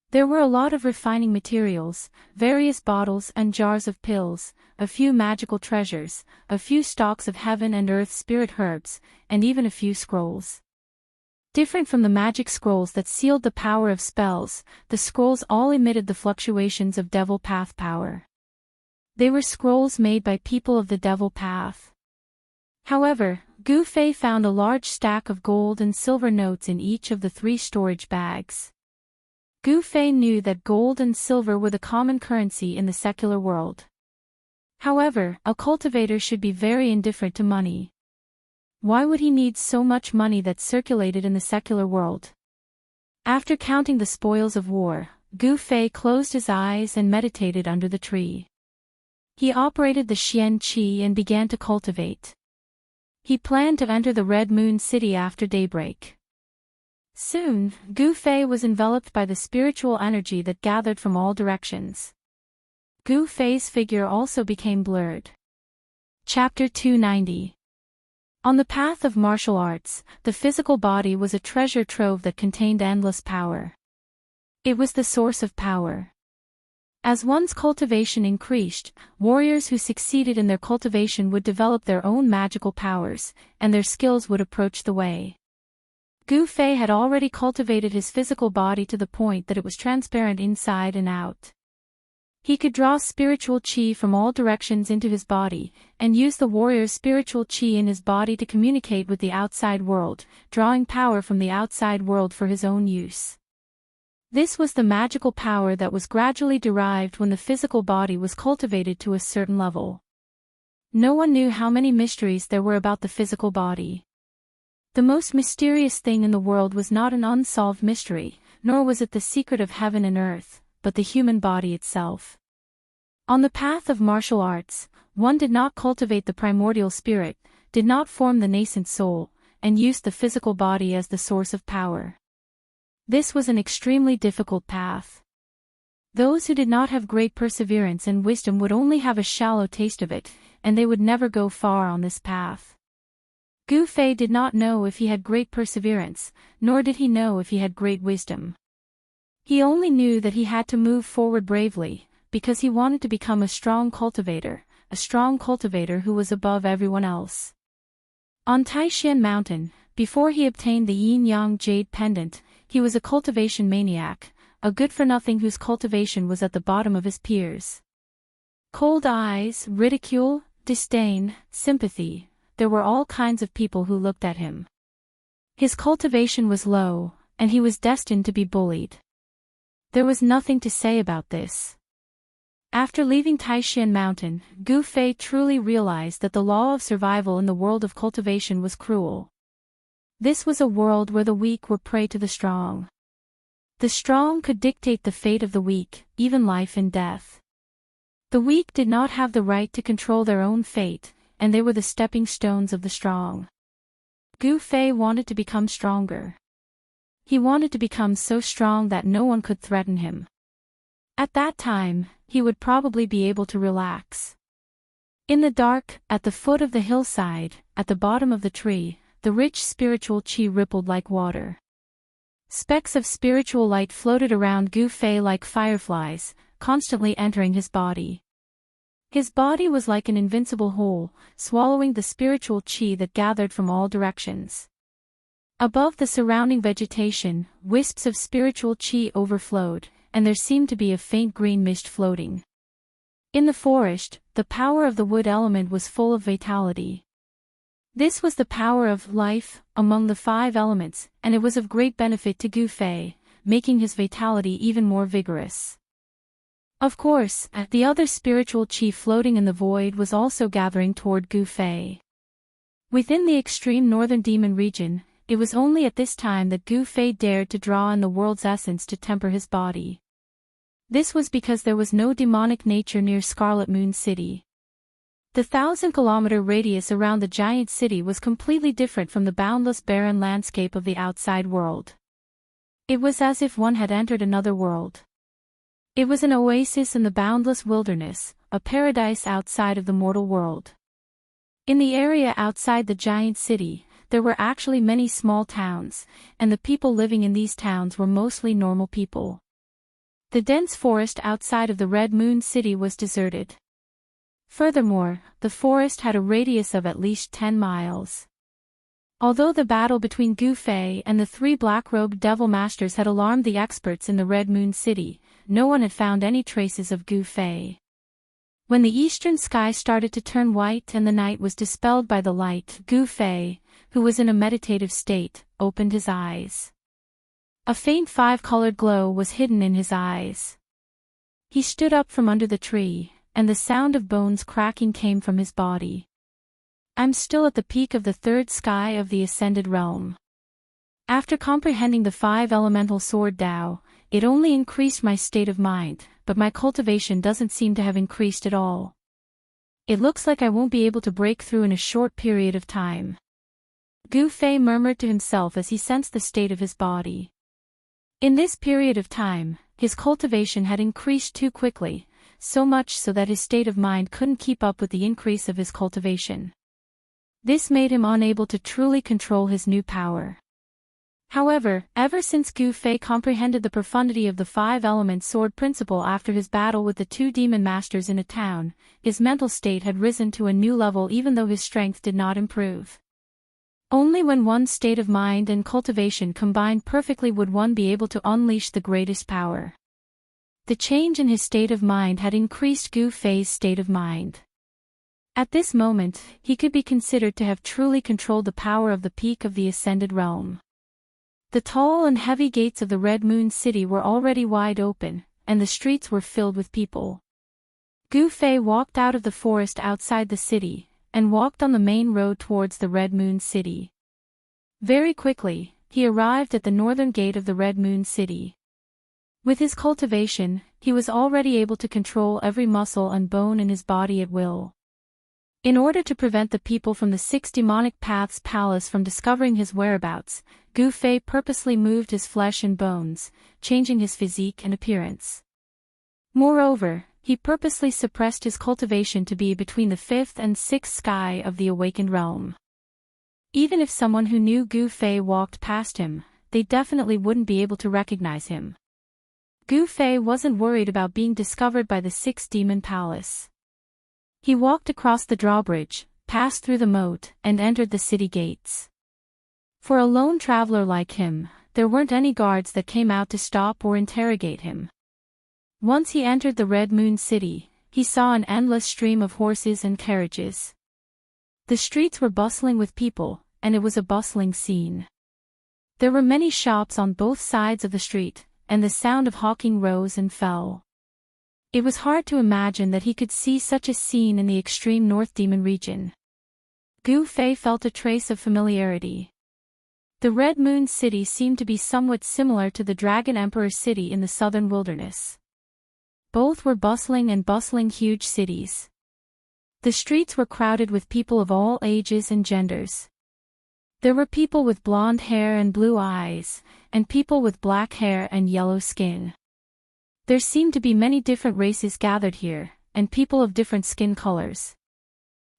There were a lot of refining materials, various bottles and jars of pills, a few magical treasures, a few stalks of heaven and earth spirit herbs, and even a few scrolls. Different from the magic scrolls that sealed the power of spells, the scrolls all emitted the fluctuations of Devil Path power. They were scrolls made by people of the Devil Path. However, Gu Fei found a large stack of gold and silver notes in each of the three storage bags. Gu Fei knew that gold and silver were the common currency in the secular world. However, a cultivator should be very indifferent to money. Why would he need so much money that circulated in the secular world? After counting the spoils of war, Gu Fei closed his eyes and meditated under the tree. He operated the Xian Qi and began to cultivate. He planned to enter the Red Moon City after daybreak. Soon, Gu Fei was enveloped by the spiritual energy that gathered from all directions. Gu Fei's figure also became blurred. Chapter 290. On the path of martial arts, the physical body was a treasure trove that contained endless power. It was the source of power. As one's cultivation increased, warriors who succeeded in their cultivation would develop their own magical powers, and their skills would approach the way. Gu Fei had already cultivated his physical body to the point that it was transparent inside and out. He could draw spiritual qi from all directions into his body, and use the warrior's spiritual qi in his body to communicate with the outside world, drawing power from the outside world for his own use. This was the magical power that was gradually derived when the physical body was cultivated to a certain level. No one knew how many mysteries there were about the physical body. The most mysterious thing in the world was not an unsolved mystery, nor was it the secret of heaven and earth, but the human body itself. On the path of martial arts, one did not cultivate the primordial spirit, did not form the nascent soul, and used the physical body as the source of power. This was an extremely difficult path. Those who did not have great perseverance and wisdom would only have a shallow taste of it, and they would never go far on this path. Gu Fei did not know if he had great perseverance, nor did he know if he had great wisdom. He only knew that he had to move forward bravely, because he wanted to become a strong cultivator who was above everyone else. On Taishan Mountain, before he obtained the yin-yang jade pendant, he was a cultivation maniac, a good-for-nothing whose cultivation was at the bottom of his peers. Cold eyes, ridicule, disdain, sympathy, there were all kinds of people who looked at him. His cultivation was low, and he was destined to be bullied. There was nothing to say about this. After leaving Taishan Mountain, Gu Fei truly realized that the law of survival in the world of cultivation was cruel. This was a world where the weak were prey to the strong. The strong could dictate the fate of the weak, even life and death. The weak did not have the right to control their own fate, and they were the stepping stones of the strong. Gu Fei wanted to become stronger. He wanted to become so strong that no one could threaten him. At that time, he would probably be able to relax. In the dark, at the foot of the hillside, at the bottom of the tree, the rich spiritual qi rippled like water. Specks of spiritual light floated around Gu Fei like fireflies, constantly entering his body. His body was like an invincible hole, swallowing the spiritual qi that gathered from all directions. Above the surrounding vegetation, wisps of spiritual qi overflowed, and there seemed to be a faint green mist floating. In the forest, the power of the wood element was full of vitality. This was the power of life among the 5 elements, and it was of great benefit to Gu Fei, making his vitality even more vigorous. Of course, the other spiritual qi floating in the void was also gathering toward Gu Fei. Within the extreme northern demon region, it was only at this time that Gu Fei dared to draw in the world's essence to temper his body. This was because there was no demonic nature near Scarlet Moon City. The 1,000-kilometer radius around the giant city was completely different from the boundless barren landscape of the outside world. It was as if one had entered another world. It was an oasis in the boundless wilderness, a paradise outside of the mortal world. In the area outside the giant city, there were actually many small towns, and the people living in these towns were mostly normal people. The dense forest outside of the Red Moon City was deserted. Furthermore, the forest had a radius of at least 10 miles. Although the battle between Gu Fei and the 3 black-robed devil masters had alarmed the experts in the Red Moon City, no one had found any traces of Gu Fei. When the eastern sky started to turn white and the night was dispelled by the light, Gu Fei, who was in a meditative state, opened his eyes. A faint 5-colored glow was hidden in his eyes. He stood up from under the tree, and the sound of bones cracking came from his body. I'm still at the peak of the 3rd sky of the ascended realm. After comprehending the 5 elemental sword Tao, it only increased my state of mind, but my cultivation doesn't seem to have increased at all. It looks like I won't be able to break through in a short period of time. Gu Fei murmured to himself as he sensed the state of his body. In this period of time, his cultivation had increased too quickly, so much so that his state of mind couldn't keep up with the increase of his cultivation. This made him unable to truly control his new power. However, ever since Gu Fei comprehended the profundity of the 5-element sword principle after his battle with the 2 demon masters in a town, his mental state had risen to a new level even though his strength did not improve. Only when one's state of mind and cultivation combined perfectly would one be able to unleash the greatest power. The change in his state of mind had increased Gu Fei's state of mind. At this moment, he could be considered to have truly controlled the power of the peak of the ascended realm. The tall and heavy gates of the Red Moon City were already wide open, and the streets were filled with people. Gu Fei walked out of the forest outside the city, and walked on the main road towards the Red Moon City. Very quickly, he arrived at the northern gate of the Red Moon City. With his cultivation, he was already able to control every muscle and bone in his body at will. In order to prevent the people from the 6 demonic paths palace from discovering his whereabouts, Gu Fei purposely moved his flesh and bones, changing his physique and appearance. Moreover, he purposely suppressed his cultivation to be between the 5th and 6th sky of the awakened realm. Even if someone who knew Gu Fei walked past him, they definitely wouldn't be able to recognize him. Gu Fei wasn't worried about being discovered by the 6th demon palace. He walked across the drawbridge, passed through the moat, and entered the city gates. For a lone traveler like him, there weren't any guards that came out to stop or interrogate him. Once he entered the Red Moon City, he saw an endless stream of horses and carriages. The streets were bustling with people, and it was a bustling scene. There were many shops on both sides of the street, and the sound of hawking rose and fell. It was hard to imagine that he could see such a scene in the extreme North Demon region. Gu Fei felt a trace of familiarity. The Red Moon City seemed to be somewhat similar to the Dragon Emperor City in the southern wilderness. Both were bustling huge cities. The streets were crowded with people of all ages and genders. There were people with blonde hair and blue eyes, and people with black hair and yellow skin. There seemed to be many different races gathered here, and people of different skin colors.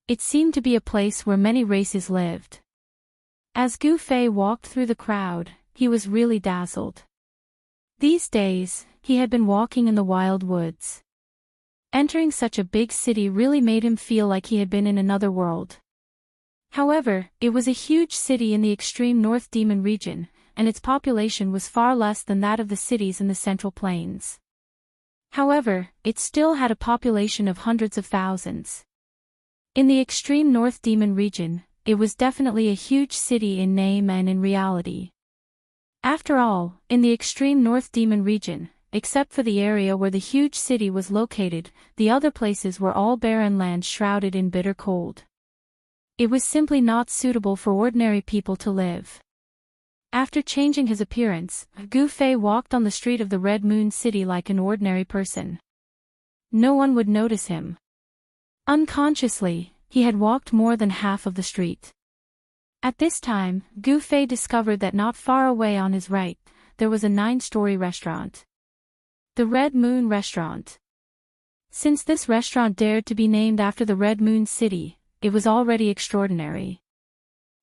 It seemed to be a place where many races lived. As Gu Fei walked through the crowd, he was really dazzled. These days, he had been walking in the wild woods. Entering such a big city really made him feel like he had been in another world. However, it was a huge city in the extreme North Demon region, and its population was far less than that of the cities in the Central Plains. However, it still had a population of hundreds of thousands. In the extreme North Demon region, it was definitely a huge city in name and in reality. After all, in the extreme North Demon region, except for the area where the huge city was located, the other places were all barren land shrouded in bitter cold. It was simply not suitable for ordinary people to live. After changing his appearance, Gu Fei walked on the street of the Red Moon City like an ordinary person. No one would notice him. Unconsciously, he had walked more than half of the street. At this time, Gu Fei discovered that not far away on his right, there was a 9-story restaurant. The Red Moon Restaurant. Since this restaurant dared to be named after the Red Moon City, it was already extraordinary.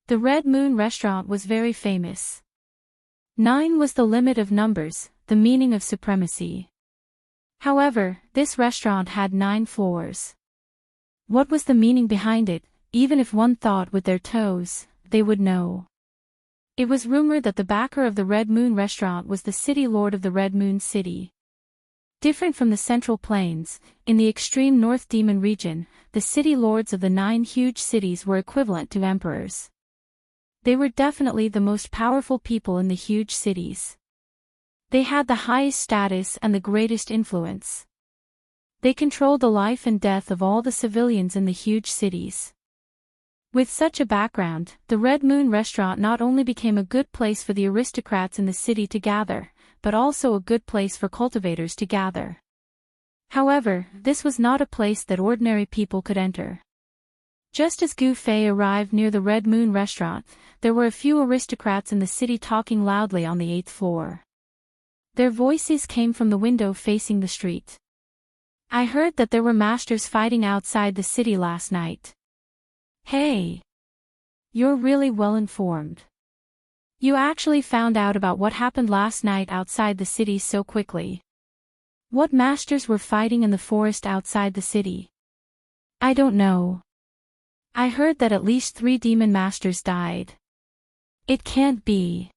The Red Moon Restaurant was very famous. 9 was the limit of numbers, the meaning of supremacy. However, this restaurant had 9 floors. What was the meaning behind it? Even if one thought with their toes, they would know. It was rumored that the backer of the Red Moon Restaurant was the city lord of the Red Moon City. Different from the Central Plains, in the extreme North Demon region, the city lords of the 9 huge cities were equivalent to emperors. They were definitely the most powerful people in the huge cities. They had the highest status and the greatest influence. They controlled the life and death of all the civilians in the huge cities. With such a background, the Red Moon restaurant not only became a good place for the aristocrats in the city to gather, but also a good place for cultivators to gather. However, this was not a place that ordinary people could enter. Just as Gu Fei arrived near the Red Moon restaurant, there were a few aristocrats in the city talking loudly on the 8th floor. Their voices came from the window facing the street. I heard that there were masters fighting outside the city last night. Hey! You're really well informed. You actually found out about what happened last night outside the city so quickly. What masters were fighting in the forest outside the city? I don't know. I heard that at least 3 demon masters died. It can't be.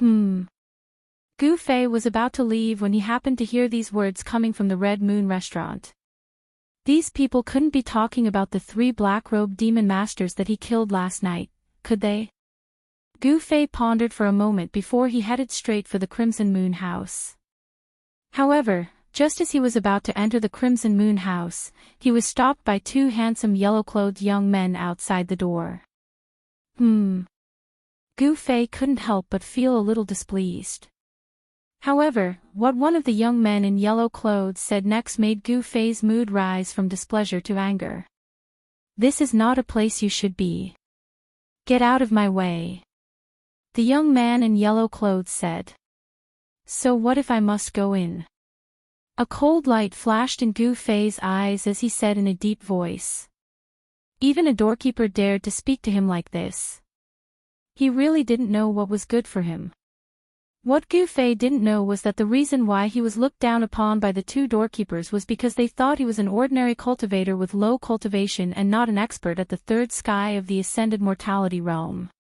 Gu Fei was about to leave when he happened to hear these words coming from the Red Moon restaurant. These people couldn't be talking about the 3 black-robed demon masters that he killed last night, could they? Gu Fei pondered for a moment before he headed straight for the Crimson Moon house. However, just as he was about to enter the Crimson Moon house, he was stopped by 2 handsome yellow-clothed young men outside the door. Gu Fei couldn't help but feel a little displeased. However, what one of the young men in yellow clothes said next made Gu Fei's mood rise from displeasure to anger. This is not a place you should be. Get out of my way. The young man in yellow clothes said. So what if I must go in? A cold light flashed in Gu Fei's eyes as he said in a deep voice. Even a doorkeeper dared to speak to him like this. He really didn't know what was good for him. What Gu Fei didn't know was that the reason why he was looked down upon by the 2 doorkeepers was because they thought he was an ordinary cultivator with low cultivation and not an expert at the 3rd sky of the ascended mortality realm.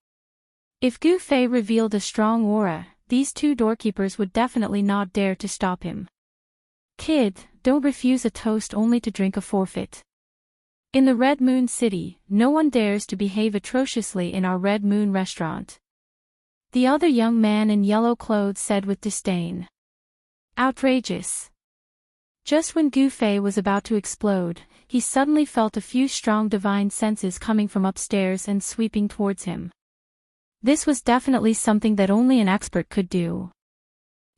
If Gu Fei revealed a strong aura, these 2 doorkeepers would definitely not dare to stop him. Kid, don't refuse a toast only to drink a forfeit. In the Red Moon City, no one dares to behave atrociously in our Red Moon restaurant. The other young man in yellow clothes said with disdain. Outrageous. Just when Gu Fei was about to explode, he suddenly felt a few strong divine senses coming from upstairs and sweeping towards him. This was definitely something that only an expert could do.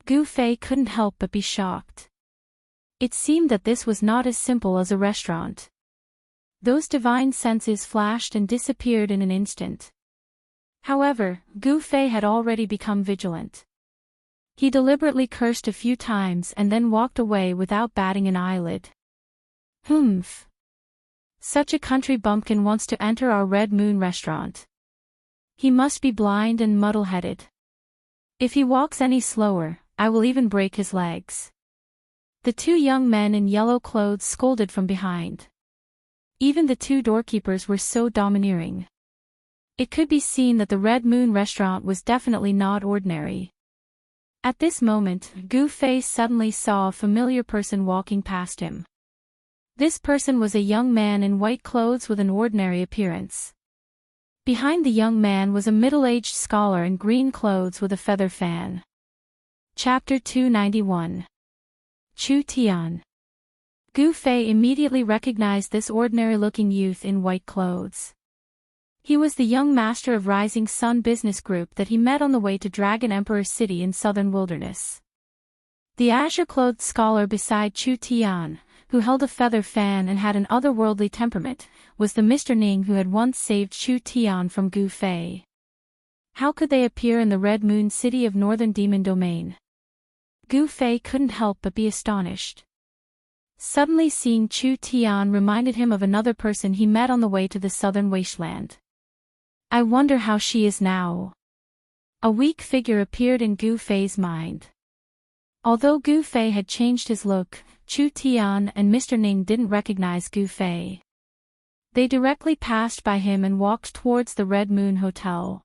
Gu Fei couldn't help but be shocked. It seemed that this was not as simple as a restaurant. Those divine senses flashed and disappeared in an instant. However, Gu Fei had already become vigilant. He deliberately cursed a few times and then walked away without batting an eyelid. Humph. Such a country bumpkin wants to enter our Red Moon restaurant. He must be blind and muddle-headed. If he walks any slower, I will even break his legs. The 2 young men in yellow clothes scolded from behind. Even the 2 doorkeepers were so domineering. It could be seen that the Red Moon restaurant was definitely not ordinary. At this moment, Gu Fei suddenly saw a familiar person walking past him. This person was a young man in white clothes with an ordinary appearance. Behind the young man was a middle-aged scholar in green clothes with a feather fan. Chapter 291. Chu Tian. Gu Fei immediately recognized this ordinary-looking youth in white clothes. He was the young master of Rising Sun Business Group that he met on the way to Dragon Emperor City in southern wilderness. The azure-clothed scholar beside Chu Tian, who held a feather fan and had an otherworldly temperament, was the Mr. Ning who had once saved Chu Tian from Gu Fei. How could they appear in the Red Moon City of Northern Demon Domain? Gu Fei couldn't help but be astonished. Suddenly seeing Chu Tian reminded him of another person he met on the way to the southern wasteland. I wonder how she is now. A weak figure appeared in Gu Fei's mind. Although Gu Fei had changed his look, Chu Tian and Mr. Ning didn't recognize Gu Fei. They directly passed by him and walked towards the Red Moon Hotel.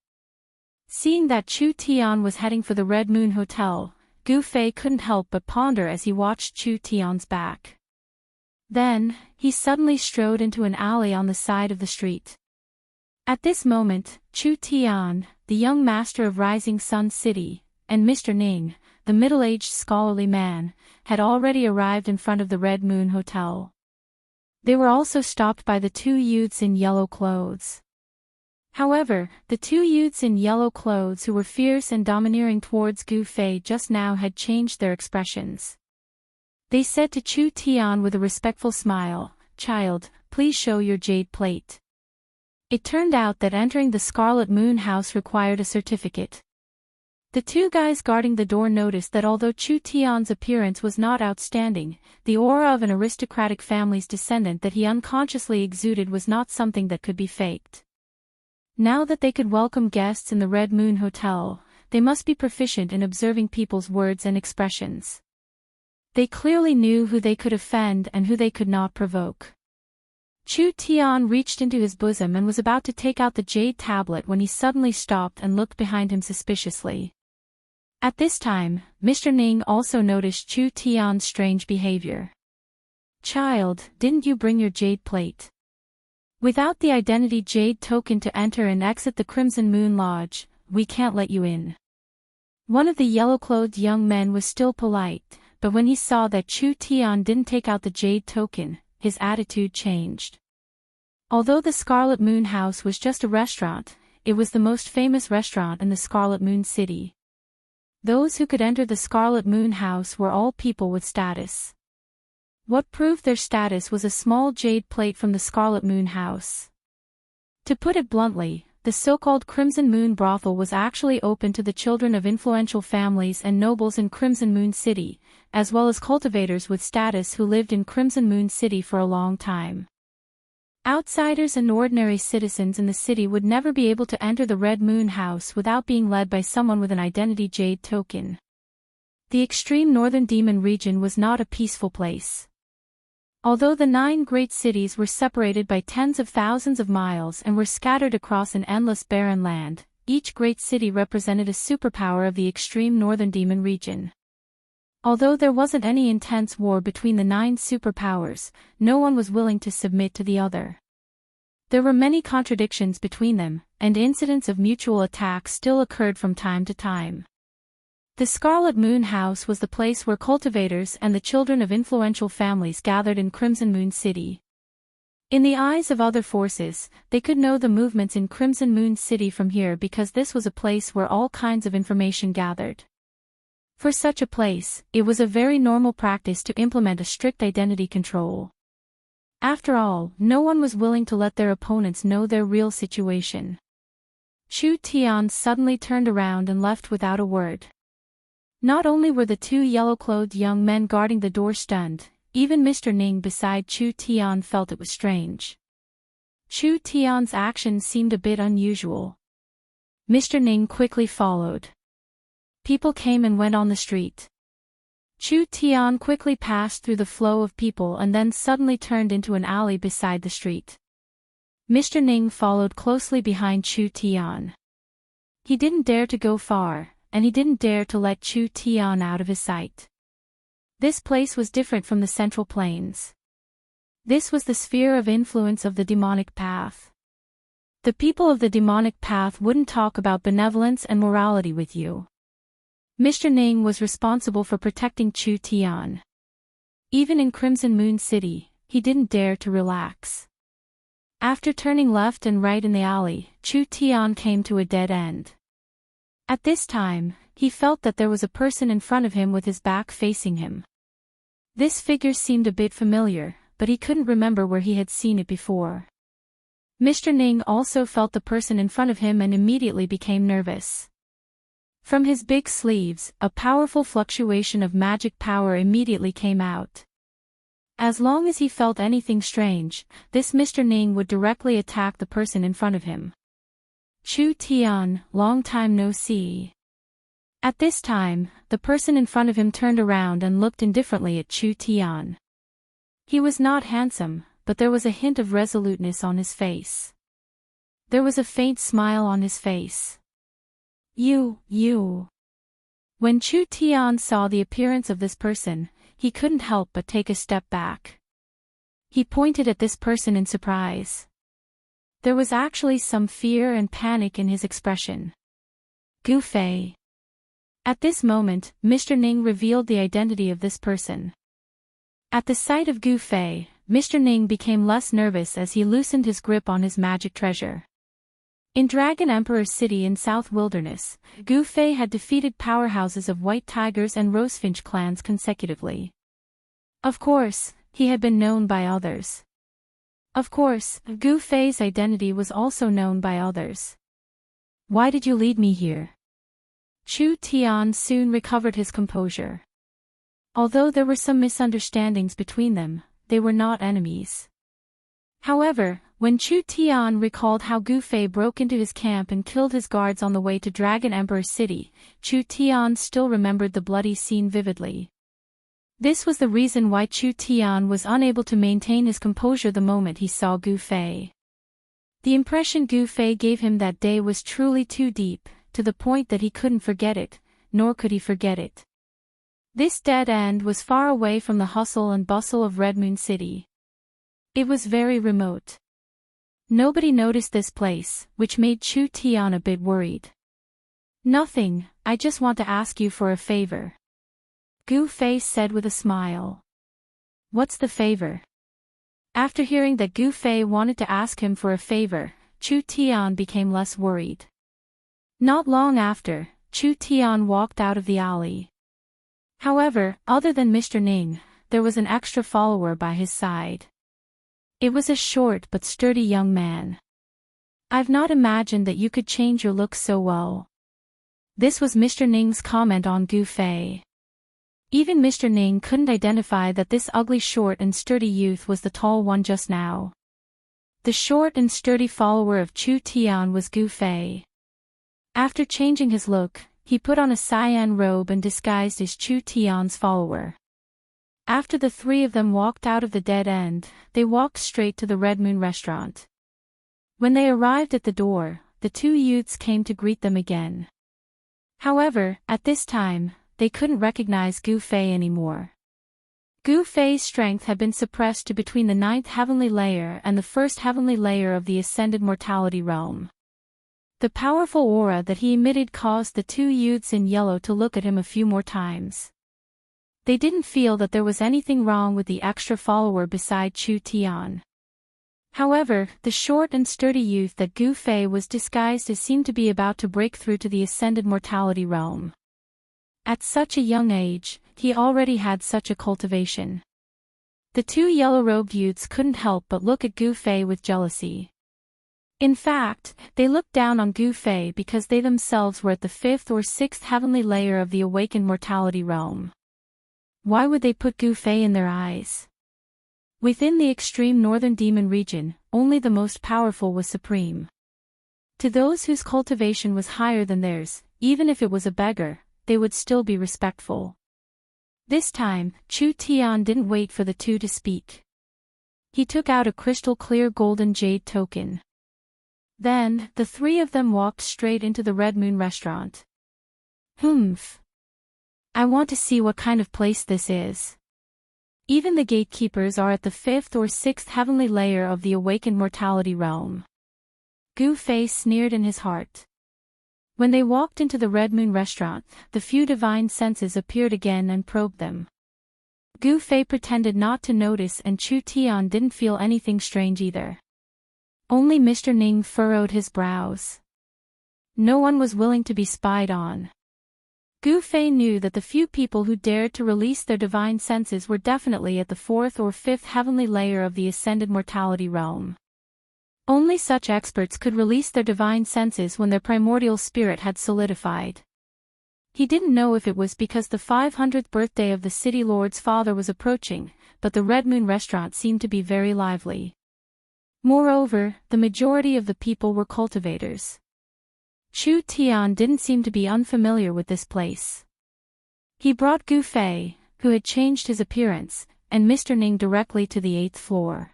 Seeing that Chu Tian was heading for the Red Moon Hotel, Gu Fei couldn't help but ponder as he watched Chu Tian's back. Then, he suddenly strode into an alley on the side of the street. At this moment, Chu Tian, the young master of Rising Sun City, and Mr. Ning, the middle-aged scholarly man, had already arrived in front of the Red Moon Hotel. They were also stopped by the 2 youths in yellow clothes. However, the two youths in yellow clothes who were fierce and domineering towards Gu Fei just now had changed their expressions. They said to Chu Tian with a respectful smile, "Child, please show your jade plate." It turned out that entering the Scarlet Moon house required a certificate. The two guys guarding the door noticed that although Chu Tian's appearance was not outstanding, the aura of an aristocratic family's descendant that he unconsciously exuded was not something that could be faked. Now that they could welcome guests in the Red Moon Hotel, they must be proficient in observing people's words and expressions. They clearly knew who they could offend and who they could not provoke. Chu Tian reached into his bosom and was about to take out the jade tablet when he suddenly stopped and looked behind him suspiciously. At this time, Mr. Ning also noticed Chu Tian's strange behavior. "Child, didn't you bring your jade plate? Without the identity jade token to enter and exit the Crimson Moon Lodge, we can't let you in." One of the yellow-clothed young men was still polite, but when he saw that Chu Tian didn't take out the jade token, his attitude changed. Although the Scarlet Moon House was just a restaurant, it was the most famous restaurant in the Scarlet Moon City. Those who could enter the Scarlet Moon House were all people with status. What proved their status was a small jade plate from the Scarlet Moon House. To put it bluntly, the so-called Crimson Moon brothel was actually open to the children of influential families and nobles in Crimson Moon City, as well as cultivators with status who lived in Crimson Moon City for a long time. Outsiders and ordinary citizens in the city would never be able to enter the Red Moon House without being led by someone with an identity jade token. The extreme northern demon region was not a peaceful place. Although the 9 great cities were separated by tens of thousands of miles and were scattered across an endless barren land, each great city represented a superpower of the extreme northern demon region. Although there wasn't any intense war between the 9 superpowers, no one was willing to submit to the other. There were many contradictions between them, and incidents of mutual attack still occurred from time to time. The Scarlet Moon House was the place where cultivators and the children of influential families gathered in Crimson Moon City. In the eyes of other forces, they could know the movements in Crimson Moon City from here because this was a place where all kinds of information gathered. For such a place, it was a very normal practice to implement a strict identity control. After all, no one was willing to let their opponents know their real situation. Chu Tian suddenly turned around and left without a word. Not only were the 2 yellow-clothed young men guarding the door stunned, even Mr. Ning beside Chu Tian felt it was strange. Chu Tian's actions seemed a bit unusual. Mr. Ning quickly followed. People came and went on the street. Chu Tian quickly passed through the flow of people and then suddenly turned into an alley beside the street. Mr. Ning followed closely behind Chu Tian. He didn't dare to go far, and he didn't dare to let Chu Tian out of his sight. This place was different from the Central Plains. This was the sphere of influence of the demonic path. The people of the demonic path wouldn't talk about benevolence and morality with you. Mr. Ning was responsible for protecting Chu Tian. Even in Crimson Moon City, he didn't dare to relax. After turning left and right in the alley, Chu Tian came to a dead end. At this time, he felt that there was a person in front of him with his back facing him. This figure seemed a bit familiar, but he couldn't remember where he had seen it before. Mr. Ning also felt the person in front of him and immediately became nervous. From his big sleeves, a powerful fluctuation of magic power immediately came out. As long as he felt anything strange, this Mr. Ning would directly attack the person in front of him. Chu Tian, long time no see. At this time, the person in front of him turned around and looked indifferently at Chu Tian. He was not handsome, but there was a hint of resoluteness on his face. There was a faint smile on his face. You. When Chu Tian saw the appearance of this person, he couldn't help but take a step back. He pointed at this person in surprise. There was actually some fear and panic in his expression. Gu Fei. At this moment, Mr. Ning revealed the identity of this person. At the sight of Gu Fei, Mr. Ning became less nervous as he loosened his grip on his magic treasure. In Dragon Emperor City in South Wilderness, Gu Fei had defeated powerhouses of White Tigers and Rosefinch clans consecutively. Of course, he had been known by others. Of course, Gu Fei's identity was also known by others. Why did you lead me here? Chu Tian soon recovered his composure. Although there were some misunderstandings between them, they were not enemies. However, when Chu Tian recalled how Gu Fei broke into his camp and killed his guards on the way to Dragon Emperor City, Chu Tian still remembered the bloody scene vividly. This was the reason why Chu Tian was unable to maintain his composure the moment he saw Gu Fei. The impression Gu Fei gave him that day was truly too deep, to the point that he couldn't forget it, nor could he forget it. This dead end was far away from the hustle and bustle of Red Moon City. It was very remote. Nobody noticed this place, which made Chu Tian a bit worried. Nothing, I just want to ask you for a favor. Gu Fei said with a smile. What's the favor? After hearing that Gu Fei wanted to ask him for a favor, Chu Tian became less worried. Not long after, Chu Tian walked out of the alley. However, other than Mr. Ning, there was an extra follower by his side. It was a short but sturdy young man. I've not imagined that you could change your looks so well. This was Mr. Ning's comment on Gu Fei. Even Mr. Ning couldn't identify that this ugly short and sturdy youth was the tall one just now. The short and sturdy follower of Chu Tian was Gu Fei. After changing his look, he put on a cyan robe and disguised as Chu Tian's follower. After the three of them walked out of the dead end, they walked straight to the Red Moon restaurant. When they arrived at the door, the two youths came to greet them again. However, at this time, they couldn't recognize Gu Fei anymore. Gu Fei's strength had been suppressed to between the 9th heavenly layer and the 1st heavenly layer of the ascended mortality realm. The powerful aura that he emitted caused the two youths in yellow to look at him a few more times. They didn't feel that there was anything wrong with the extra follower beside Chu Tian. However, the short and sturdy youth that Gu Fei was disguised as seemed to be about to break through to the ascended mortality realm. At such a young age, he already had such a cultivation. The two yellow-robed youths couldn't help but look at Gu Fei with jealousy. In fact, they looked down on Gu Fei because they themselves were at the 5th or 6th heavenly layer of the awakened mortality realm. Why would they put Gu Fei in their eyes? Within the extreme northern demon region, only the most powerful was supreme. To those whose cultivation was higher than theirs, even if it was a beggar, they would still be respectful. This time, Chu Tian didn't wait for the two to speak. He took out a crystal-clear golden jade token. Then, the three of them walked straight into the Red Moon restaurant. Humph. I want to see what kind of place this is. Even the gatekeepers are at the 5th or 6th heavenly layer of the awakened mortality realm. Gu Fei sneered in his heart. When they walked into the Red Moon restaurant, the few divine senses appeared again and probed them. Gu Fei pretended not to notice and Chu Tian didn't feel anything strange either. Only Mr. Ning furrowed his brows. No one was willing to be spied on. Gu Fei knew that the few people who dared to release their divine senses were definitely at the 4th or 5th heavenly layer of the ascended mortality realm. Only such experts could release their divine senses when their primordial spirit had solidified. He didn't know if it was because the 500th birthday of the city lord's father was approaching, but the Red Moon restaurant seemed to be very lively. Moreover, the majority of the people were cultivators. Chu Tian didn't seem to be unfamiliar with this place. He brought Gu Fei, who had changed his appearance, and Mr. Ning directly to the 8th floor.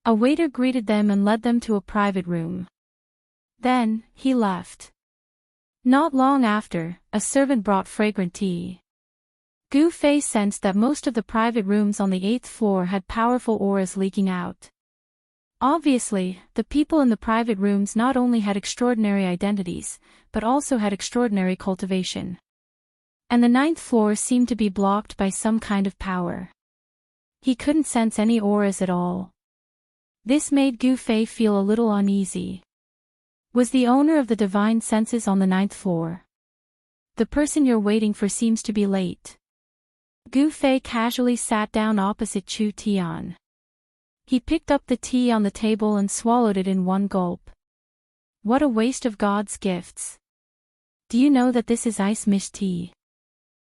A waiter greeted them and led them to a private room. Then, he left. Not long after, a servant brought fragrant tea. Gu Fei sensed that most of the private rooms on the 8th floor had powerful auras leaking out. Obviously, the people in the private rooms not only had extraordinary identities, but also had extraordinary cultivation. And the 9th floor seemed to be blocked by some kind of power. He couldn't sense any auras at all. This made Gu Fei feel a little uneasy. Was the owner of the divine senses on the 9th floor? The person you're waiting for seems to be late. Gu Fei casually sat down opposite Chu Tian. He picked up the tea on the table and swallowed it in one gulp. What a waste of God's gifts. Do you know that this is ice mist tea?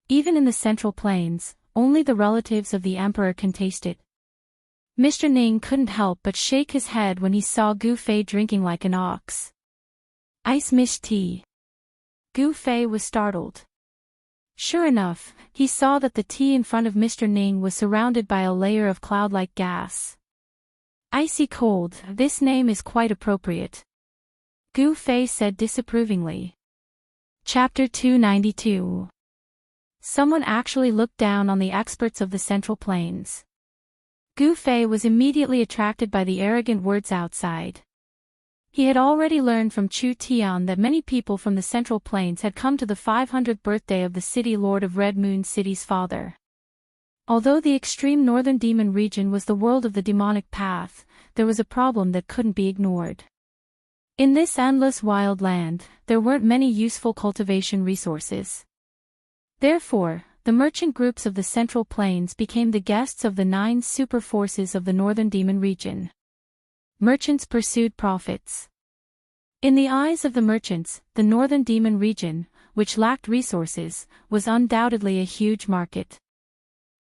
Even in the Central Plains, only the relatives of the emperor can taste it. Mr. Ning couldn't help but shake his head when he saw Gu Fei drinking like an ox. Ice mist tea. Gu Fei was startled. Sure enough, he saw that the tea in front of Mr. Ning was surrounded by a layer of cloud-like gas. Icy cold, this name is quite appropriate. Gu Fei said disapprovingly. Chapter 292. Someone actually looked down on the experts of the Central Plains. Gu Fei was immediately attracted by the arrogant words outside. He had already learned from Chu Tian that many people from the Central Plains had come to the 500th birthday of the city lord of Red Moon City's father. Although the extreme northern demon region was the world of the demonic path, there was a problem that couldn't be ignored. In this endless wild land, there weren't many useful cultivation resources. Therefore, the merchant groups of the Central Plains became the guests of the 9 super forces of the northern demon region. Merchants pursued profits. In the eyes of the merchants, the northern demon region, which lacked resources, was undoubtedly a huge market.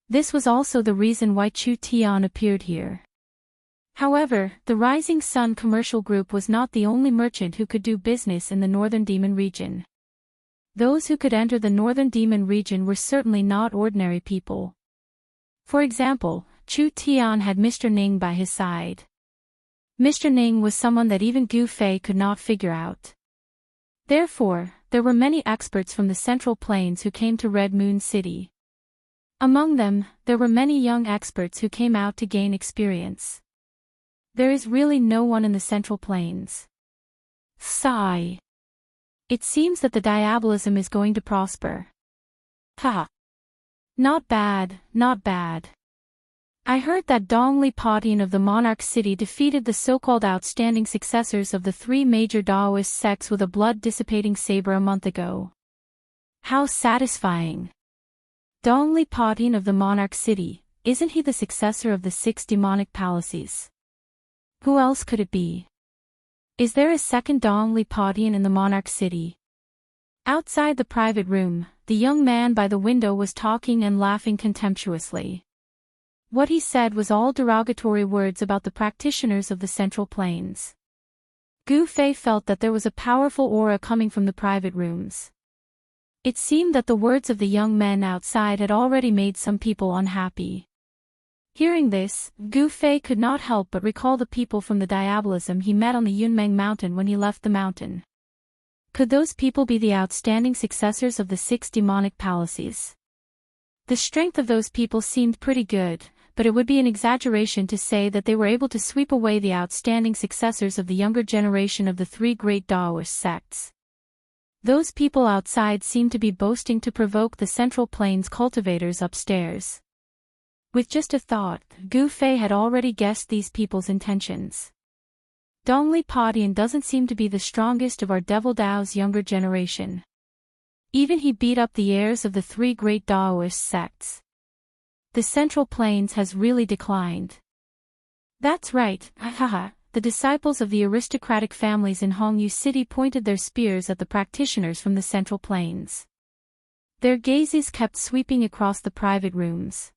This was also the reason why Chu Tian appeared here. However, the Rising Sun Commercial Group was not the only merchant who could do business in the northern demon region. Those who could enter the northern demon region were certainly not ordinary people. For example, Chu Tian had Mr. Ning by his side. Mr. Ning was someone that even Gu Fei could not figure out. Therefore, there were many experts from the Central Plains who came to Red Moon City. Among them, there were many young experts who came out to gain experience. There is really no one in the Central Plains. Sigh. It seems that the diabolism is going to prosper. Ha! Not bad, not bad. I heard that Dongli Padian of the Monarch City defeated the so-called outstanding successors of the 3 major Daoist sects with a blood-dissipating saber a month ago. How satisfying. Dongli Padian of the Monarch City, isn't he the successor of the 6 demonic palaces? Who else could it be? Is there a second Dongli Padian in the Monarch City? Outside the private room, the young man by the window was talking and laughing contemptuously. What he said was all derogatory words about the practitioners of the Central Plains. Gu Fei felt that there was a powerful aura coming from the private rooms. It seemed that the words of the young men outside had already made some people unhappy. Hearing this, Gu Fei could not help but recall the people from the diabolism he met on the Yunmeng mountain when he left the mountain. Could those people be the outstanding successors of the 6 demonic palaces? The strength of those people seemed pretty good, but it would be an exaggeration to say that they were able to sweep away the outstanding successors of the younger generation of the 3 great Daoist sects. Those people outside seemed to be boasting to provoke the Central Plains cultivators upstairs. With just a thought, Gu Fei had already guessed these people's intentions. Dongli Padian doesn't seem to be the strongest of our Devil Dao's younger generation. Even he beat up the heirs of the 3 great Daoist sects. The Central Plains has really declined. That's right, haha. The disciples of the aristocratic families in Hongyu City pointed their spears at the practitioners from the Central Plains. Their gazes kept sweeping across the private rooms.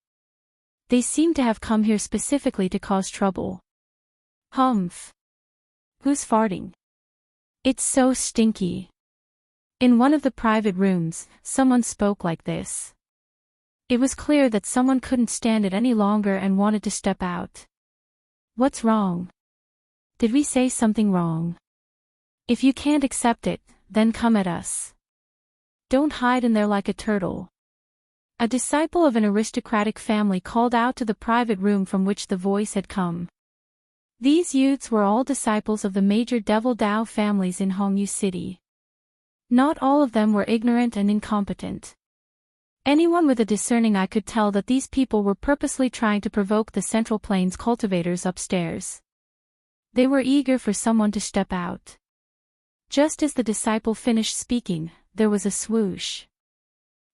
They seemed to have come here specifically to cause trouble. Humph. Who's farting? It's so stinky. In one of the private rooms, someone spoke like this. It was clear that someone couldn't stand it any longer and wanted to step out. What's wrong? Did we say something wrong? If you can't accept it, then come at us. Don't hide in there like a turtle. A disciple of an aristocratic family called out to the private room from which the voice had come. These youths were all disciples of the major Devil Dao families in Hongyu City. Not all of them were ignorant and incompetent. Anyone with a discerning eye could tell that these people were purposely trying to provoke the Central Plains cultivators upstairs. They were eager for someone to step out. Just as the disciple finished speaking, there was a swoosh.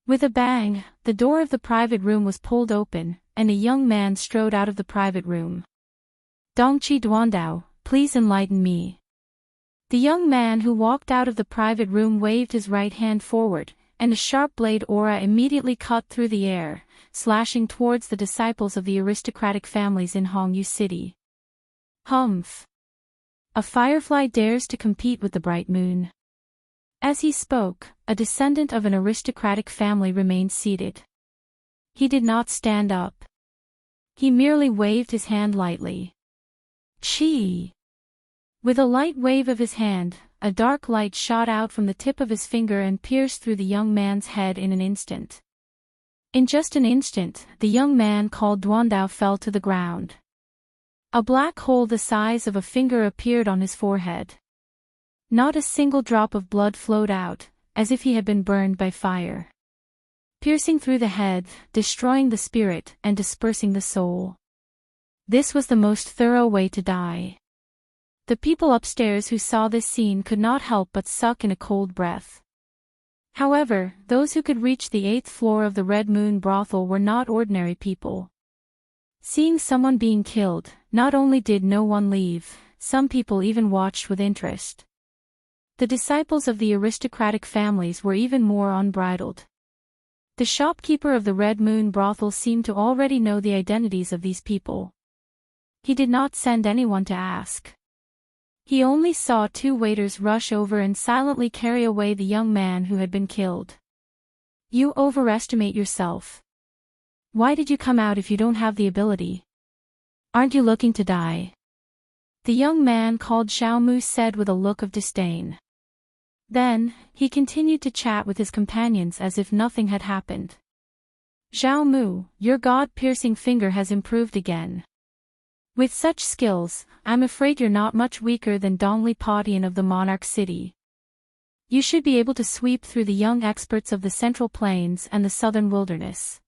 With a bang, the door of the private room was pulled open, and a young man strode out of the private room. Dongqi Duandao, please enlighten me. The young man who walked out of the private room waved his right hand forward, and a sharp blade aura immediately cut through the air, slashing towards the disciples of the aristocratic families in Hongyu City. Humph! A firefly dares to compete with the bright moon. As he spoke, a descendant of an aristocratic family remained seated. He did not stand up. He merely waved his hand lightly. Chi! With a light wave of his hand, a dark light shot out from the tip of his finger and pierced through the young man's head in an instant. In just an instant, the young man called Duandao fell to the ground. A black hole the size of a finger appeared on his forehead. Not a single drop of blood flowed out, as if he had been burned by fire. Piercing through the head, destroying the spirit, and dispersing the soul. This was the most thorough way to die. The people upstairs who saw this scene could not help but suck in a cold breath. However, those who could reach the 8th floor of the Red Moon brothel were not ordinary people. Seeing someone being killed, not only did no one leave, some people even watched with interest. The disciples of the aristocratic families were even more unbridled. The shopkeeper of the Red Moon brothel seemed to already know the identities of these people. He did not send anyone to ask. He only saw 2 waiters rush over and silently carry away the young man who had been killed. You overestimate yourself. Why did you come out if you don't have the ability? Aren't you looking to die? The young man called Xiao Mu said with a look of disdain. Then, he continued to chat with his companions as if nothing had happened. Xiao Mu, your god-piercing finger has improved again. With such skills, I'm afraid you're not much weaker than Dongli Padian of the Monarch City. You should be able to sweep through the young experts of the Central Plains and the Southern Wilderness.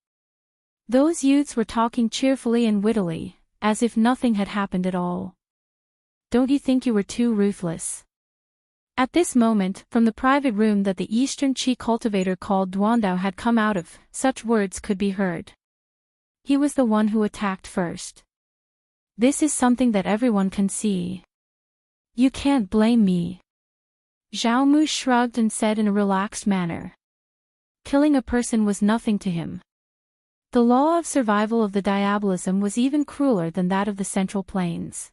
Those youths were talking cheerfully and wittily, as if nothing had happened at all. Don't you think you were too ruthless? At this moment, from the private room that the Eastern Qi cultivator called Duandao had come out of, such words could be heard. He was the one who attacked first. This is something that everyone can see. You can't blame me. Zhao Mu shrugged and said in a relaxed manner. Killing a person was nothing to him. The law of survival of the diabolism was even crueler than that of the Central Plains.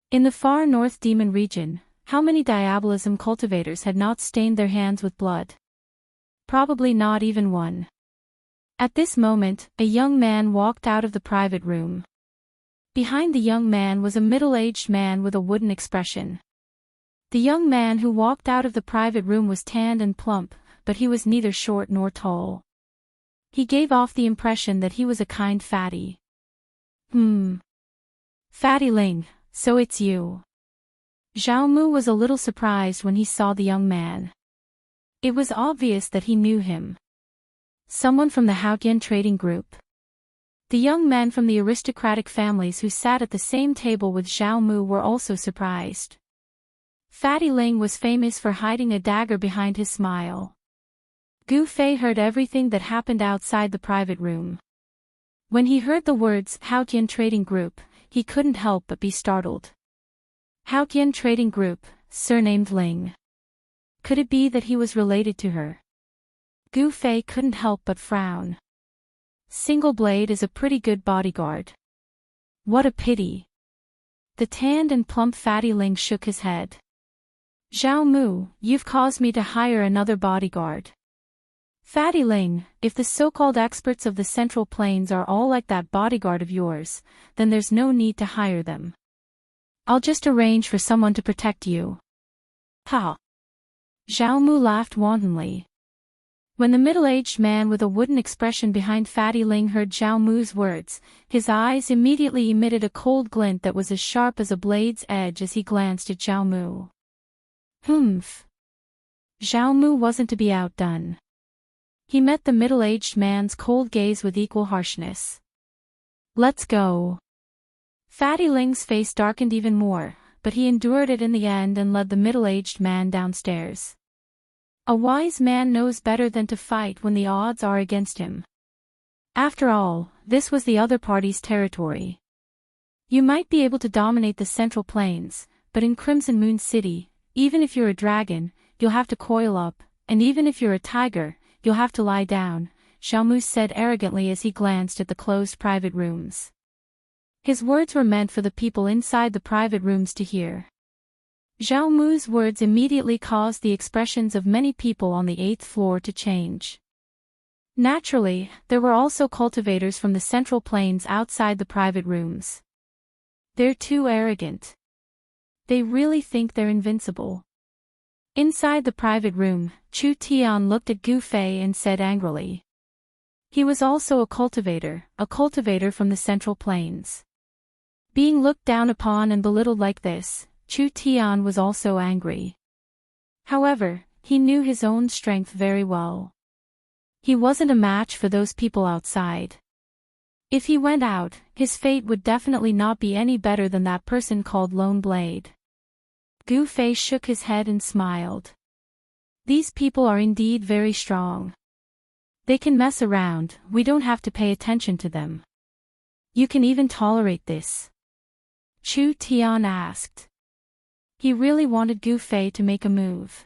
In the far north demon region, how many diabolism cultivators had not stained their hands with blood? Probably not even one. At this moment, a young man walked out of the private room. Behind the young man was a middle-aged man with a wooden expression. The young man who walked out of the private room was tanned and plump, but he was neither short nor tall. He gave off the impression that he was a kind fatty. Fatty Ling, so it's you. Zhao Mu was a little surprised when he saw the young man. It was obvious that he knew him. Someone from the Haotian trading group. The young men from the aristocratic families who sat at the same table with Zhao Mu were also surprised. Fatty Ling was famous for hiding a dagger behind his smile. Gu Fei heard everything that happened outside the private room. When he heard the words Haotian Trading Group, he couldn't help but be startled. Haotian Trading Group, surnamed Ling. Could it be that he was related to her? Gu Fei couldn't help but frown. Single Blade is a pretty good bodyguard. What a pity. The tanned and plump Fatty Ling shook his head. Zhao Mu, you've caused me to hire another bodyguard. Fatty Ling, if the so-called experts of the Central Plains are all like that bodyguard of yours, then there's no need to hire them. I'll just arrange for someone to protect you. Ha! Zhao Mu laughed wantonly. When the middle-aged man with a wooden expression behind Fatty Ling heard Zhao Mu's words, his eyes immediately emitted a cold glint that was as sharp as a blade's edge as he glanced at Zhao Mu. Humph! Zhao Mu wasn't to be outdone. He met the middle-aged man's cold gaze with equal harshness. Let's go. Fatty Ling's face darkened even more, but he endured it in the end and led the middle-aged man downstairs. A wise man knows better than to fight when the odds are against him. After all, this was the other party's territory. You might be able to dominate the Central Plains, but in Crimson Moon City, even if you're a dragon, you'll have to coil up, and even if you're a tiger, you'll have to lie down, Xiaomu said arrogantly as he glanced at the closed private rooms. His words were meant for the people inside the private rooms to hear. Zhao Mu's words immediately caused the expressions of many people on the 8th floor to change. Naturally, there were also cultivators from the Central Plains outside the private rooms. They're too arrogant. They really think they're invincible. Inside the private room, Chu Tian looked at Gu Fei and said angrily. He was also a cultivator from the Central Plains. Being looked down upon and belittled like this, Chu Tian was also angry. However, he knew his own strength very well. He wasn't a match for those people outside. If he went out, his fate would definitely not be any better than that person called Lone Blade. Gu Fei shook his head and smiled. These people are indeed very strong. They can mess around, we don't have to pay attention to them. You can even tolerate this? Chu Tian asked. He really wanted Gu Fei to make a move.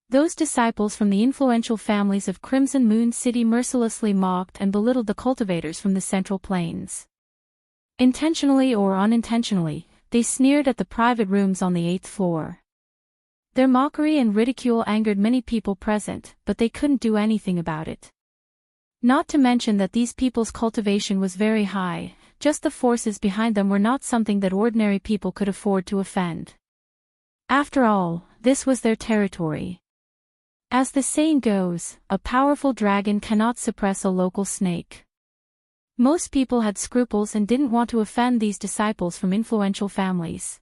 Those disciples from the influential families of Crimson Moon City mercilessly mocked and belittled the cultivators from the Central Plains. Intentionally or unintentionally, they sneered at the private rooms on the 8th floor. Their mockery and ridicule angered many people present, but they couldn't do anything about it. Not to mention that these people's cultivation was very high, just the forces behind them were not something that ordinary people could afford to offend. After all, this was their territory. As the saying goes, a powerful dragon cannot suppress a local snake. Most people had scruples and didn't want to offend these disciples from influential families.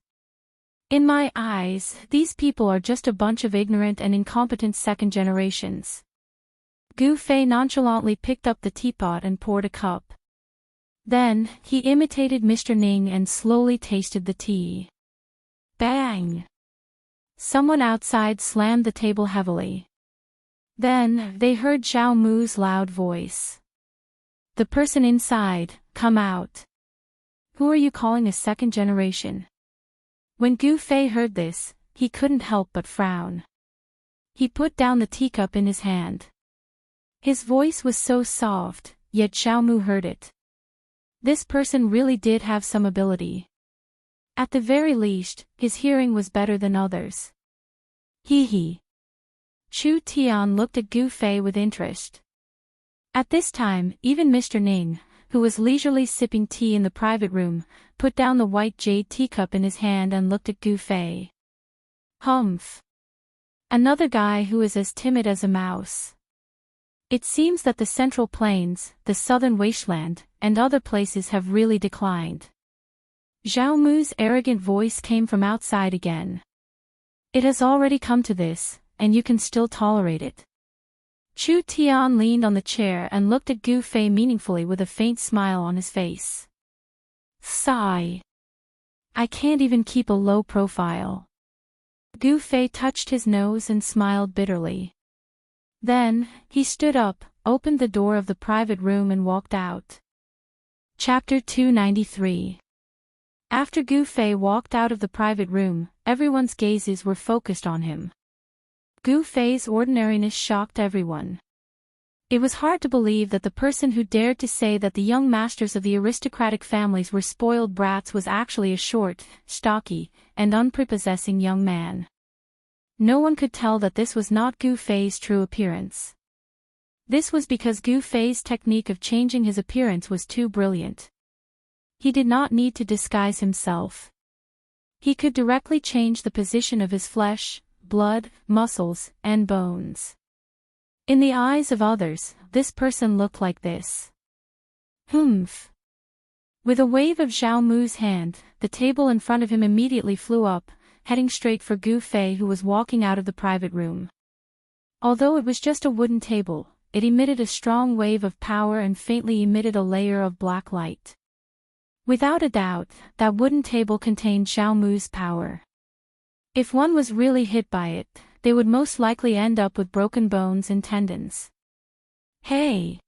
In my eyes, these people are just a bunch of ignorant and incompetent second generations. Gu Fei nonchalantly picked up the teapot and poured a cup. Then, he imitated Mr. Ning and slowly tasted the tea. Bang! Someone outside slammed the table heavily. Then, they heard Zhao Mu's loud voice. The person inside, come out. Who are you calling a second generation? When Gu Fei heard this, he couldn't help but frown. He put down the teacup in his hand. His voice was so soft, yet Zhao Mu heard it. This person really did have some ability. At the very least, his hearing was better than others. Hee hee. Chu Tian looked at Gu Fei with interest. At this time, even Mr. Ning, who was leisurely sipping tea in the private room, put down the white jade teacup in his hand and looked at Gu Fei. Humph. Another guy who is as timid as a mouse. It seems that the Central Plains, the Southern Wasteland, and other places have really declined. Zhao Mu's arrogant voice came from outside again. It has already come to this, and you can still tolerate it. Chu Tian leaned on the chair and looked at Gu Fei meaningfully with a faint smile on his face. Sigh. I can't even keep a low profile. Gu Fei touched his nose and smiled bitterly. Then, he stood up, opened the door of the private room and walked out. Chapter 293. After Gu Fei walked out of the private room, everyone's gazes were focused on him. Gu Fei's ordinariness shocked everyone. It was hard to believe that the person who dared to say that the young masters of the aristocratic families were spoiled brats was actually a short, stocky, and unprepossessing young man. No one could tell that this was not Gu Fei's true appearance. This was because Gu Fei's technique of changing his appearance was too brilliant. He did not need to disguise himself. He could directly change the position of his flesh, blood, muscles, and bones. In the eyes of others, this person looked like this. Humph. With a wave of Zhao Mu's hand, the table in front of him immediately flew up, heading straight for Gu Fei who was walking out of the private room. Although it was just a wooden table, it emitted a strong wave of power and faintly emitted a layer of black light. Without a doubt, that wooden table contained Xiao Mu's power. If one was really hit by it, they would most likely end up with broken bones and tendons. Hey!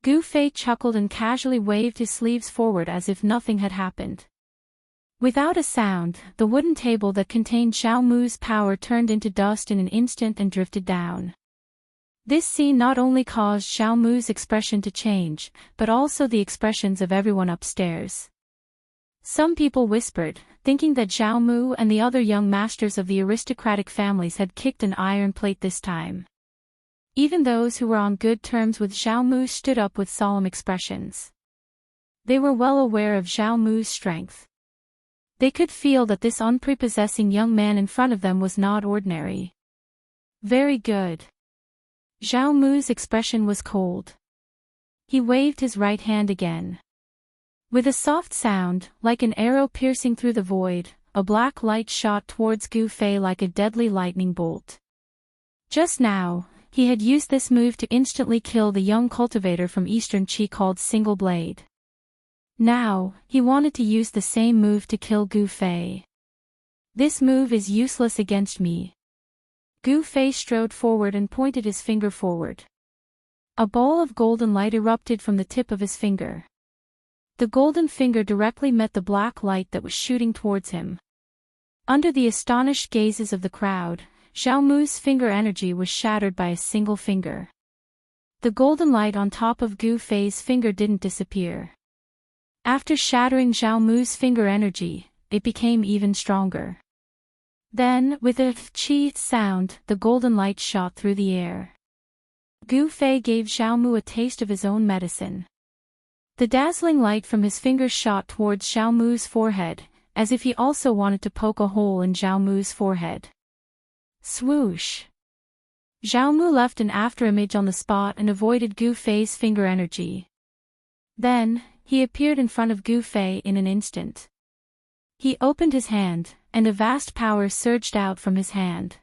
Gu Fei chuckled and casually waved his sleeves forward as if nothing had happened. Without a sound, the wooden table that contained Xiao Mu's power turned into dust in an instant and drifted down. This scene not only caused Xiao Mu's expression to change, but also the expressions of everyone upstairs. Some people whispered, thinking that Xiao Mu and the other young masters of the aristocratic families had kicked an iron plate this time. Even those who were on good terms with Xiao Mu stood up with solemn expressions. They were well aware of Xiao Mu's strength. They could feel that this unprepossessing young man in front of them was not ordinary. Very good. Xiao Mu's expression was cold. He waved his right hand again. With a soft sound, like an arrow piercing through the void, a black light shot towards Gu Fei like a deadly lightning bolt. Just now, he had used this move to instantly kill the young cultivator from Eastern Qi called Single Blade. Now, he wanted to use the same move to kill Gu Fei. This move is useless against me. Gu Fei strode forward and pointed his finger forward. A ball of golden light erupted from the tip of his finger. The golden finger directly met the black light that was shooting towards him. Under the astonished gazes of the crowd, Xiao Mu's finger energy was shattered by a single finger. The golden light on top of Gu Fei's finger didn't disappear. After shattering Xiao Mu's finger energy, it became even stronger. Then, with a "chi" sound, the golden light shot through the air. Gu Fei gave Xiao Mu a taste of his own medicine. The dazzling light from his fingers shot towards Xiao Mu's forehead, as if he also wanted to poke a hole in Xiao Mu's forehead. Swoosh! Xiao Mu left an afterimage on the spot and avoided Gu Fei's finger energy. Then, he appeared in front of Gu Fei in an instant. He opened his hand, and a vast power surged out from his hand.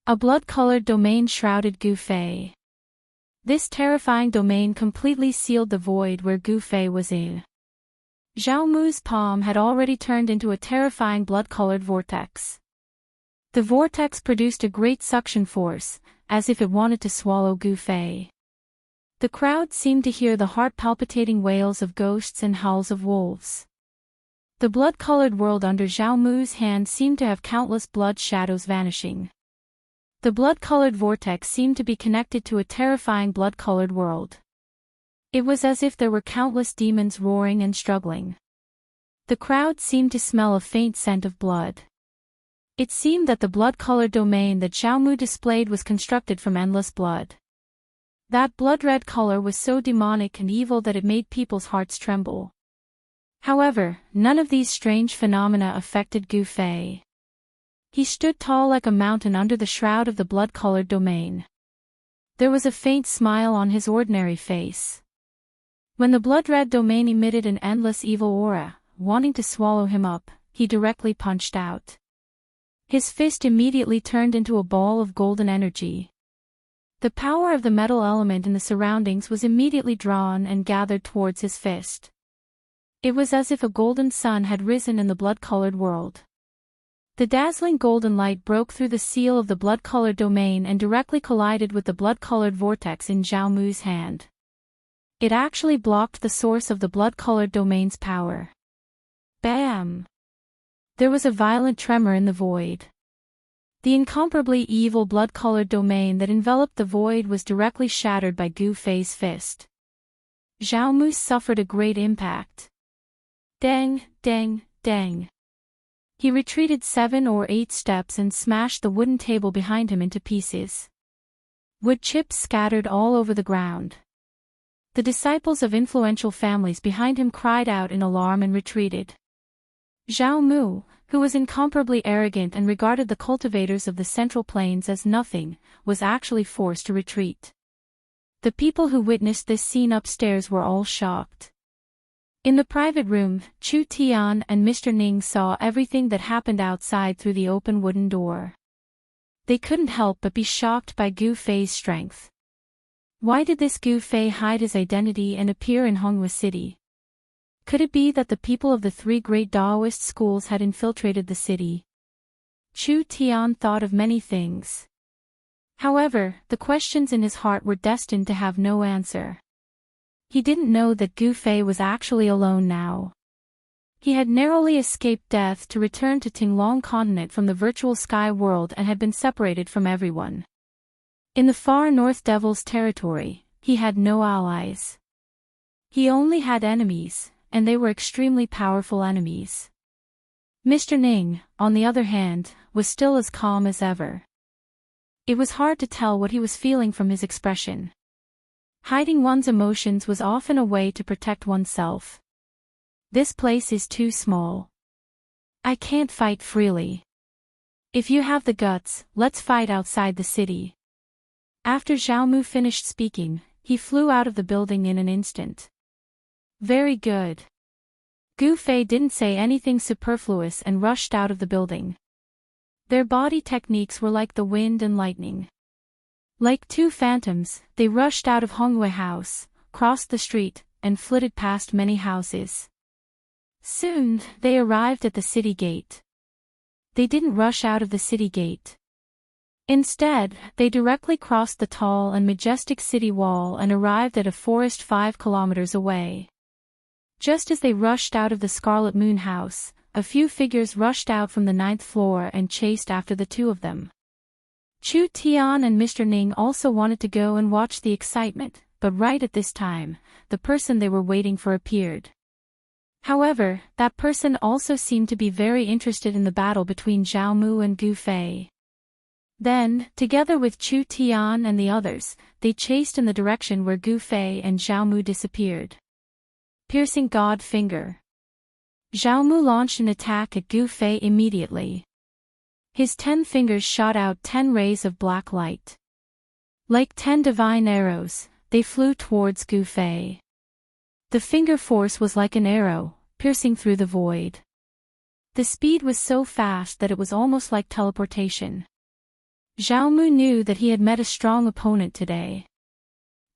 A blood-colored domain shrouded Gu Fei. This terrifying domain completely sealed the void where Gu Fei was in. Xiao Mu's palm had already turned into a terrifying blood-colored vortex. The vortex produced a great suction force, as if it wanted to swallow Gu Fei. The crowd seemed to hear the heart-palpitating wails of ghosts and howls of wolves. The blood-colored world under Xiao Mu's hand seemed to have countless blood shadows vanishing. The blood-colored vortex seemed to be connected to a terrifying blood-colored world. It was as if there were countless demons roaring and struggling. The crowd seemed to smell a faint scent of blood. It seemed that the blood-colored domain that Xiao Mu displayed was constructed from endless blood. That blood-red color was so demonic and evil that it made people's hearts tremble. However, none of these strange phenomena affected Gu Fei. He stood tall like a mountain under the shroud of the blood-colored domain. There was a faint smile on his ordinary face. When the blood-red domain emitted an endless evil aura, wanting to swallow him up, he directly punched out. His fist immediately turned into a ball of golden energy. The power of the metal element in the surroundings was immediately drawn and gathered towards his fist. It was as if a golden sun had risen in the blood-colored world. The dazzling golden light broke through the seal of the blood-colored domain and directly collided with the blood-colored vortex in Xiao Mu's hand. It actually blocked the source of the blood-colored domain's power. Bam! There was a violent tremor in the void. The incomparably evil blood-colored domain that enveloped the void was directly shattered by Gu Fei's fist. Xiao Mu suffered a great impact. Dang, dang, dang. He retreated 7 or 8 steps and smashed the wooden table behind him into pieces. Wood chips scattered all over the ground. The disciples of influential families behind him cried out in alarm and retreated. Xiao Mu, who was incomparably arrogant and regarded the cultivators of the Central Plains as nothing, was actually forced to retreat. The people who witnessed this scene upstairs were all shocked. In the private room, Chu Tian and Mr. Ning saw everything that happened outside through the open wooden door. They couldn't help but be shocked by Gu Fei's strength. Why did this Gu Fei hide his identity and appear in Honghua City? Could it be that the people of the three great Taoist schools had infiltrated the city? Chu Tian thought of many things. However, the questions in his heart were destined to have no answer. He didn't know that Gu Fei was actually alone now. He had narrowly escaped death to return to Tinglong continent from the virtual sky world and had been separated from everyone. In the far north Devil's territory, he had no allies. He only had enemies, and they were extremely powerful enemies. Mr. Ning, on the other hand, was still as calm as ever. It was hard to tell what he was feeling from his expression. Hiding one's emotions was often a way to protect oneself. This place is too small. I can't fight freely. If you have the guts, let's fight outside the city. After Zhao Mu finished speaking, he flew out of the building in an instant. Very good. Gu Fei didn't say anything superfluous and rushed out of the building. Their body techniques were like the wind and lightning. Like two phantoms, they rushed out of Hongwei House, crossed the street, and flitted past many houses. Soon, they arrived at the city gate. They didn't rush out of the city gate. Instead, they directly crossed the tall and majestic city wall and arrived at a forest 5 kilometers away. Just as they rushed out of the Scarlet Moon House, a few figures rushed out from the 9th floor and chased after the two of them. Chu Tian and Mr. Ning also wanted to go and watch the excitement, but right at this time, the person they were waiting for appeared. However, that person also seemed to be very interested in the battle between Zhao Mu and Gu Fei. Then, together with Chu Tian and the others, they chased in the direction where Gu Fei and Zhao Mu disappeared. Piercing God Finger. Zhao Mu launched an attack at Gu Fei immediately. His 10 fingers shot out 10 rays of black light. Like 10 divine arrows, they flew towards Gu Fei. The finger force was like an arrow, piercing through the void. The speed was so fast that it was almost like teleportation. Zhao Mu knew that he had met a strong opponent today.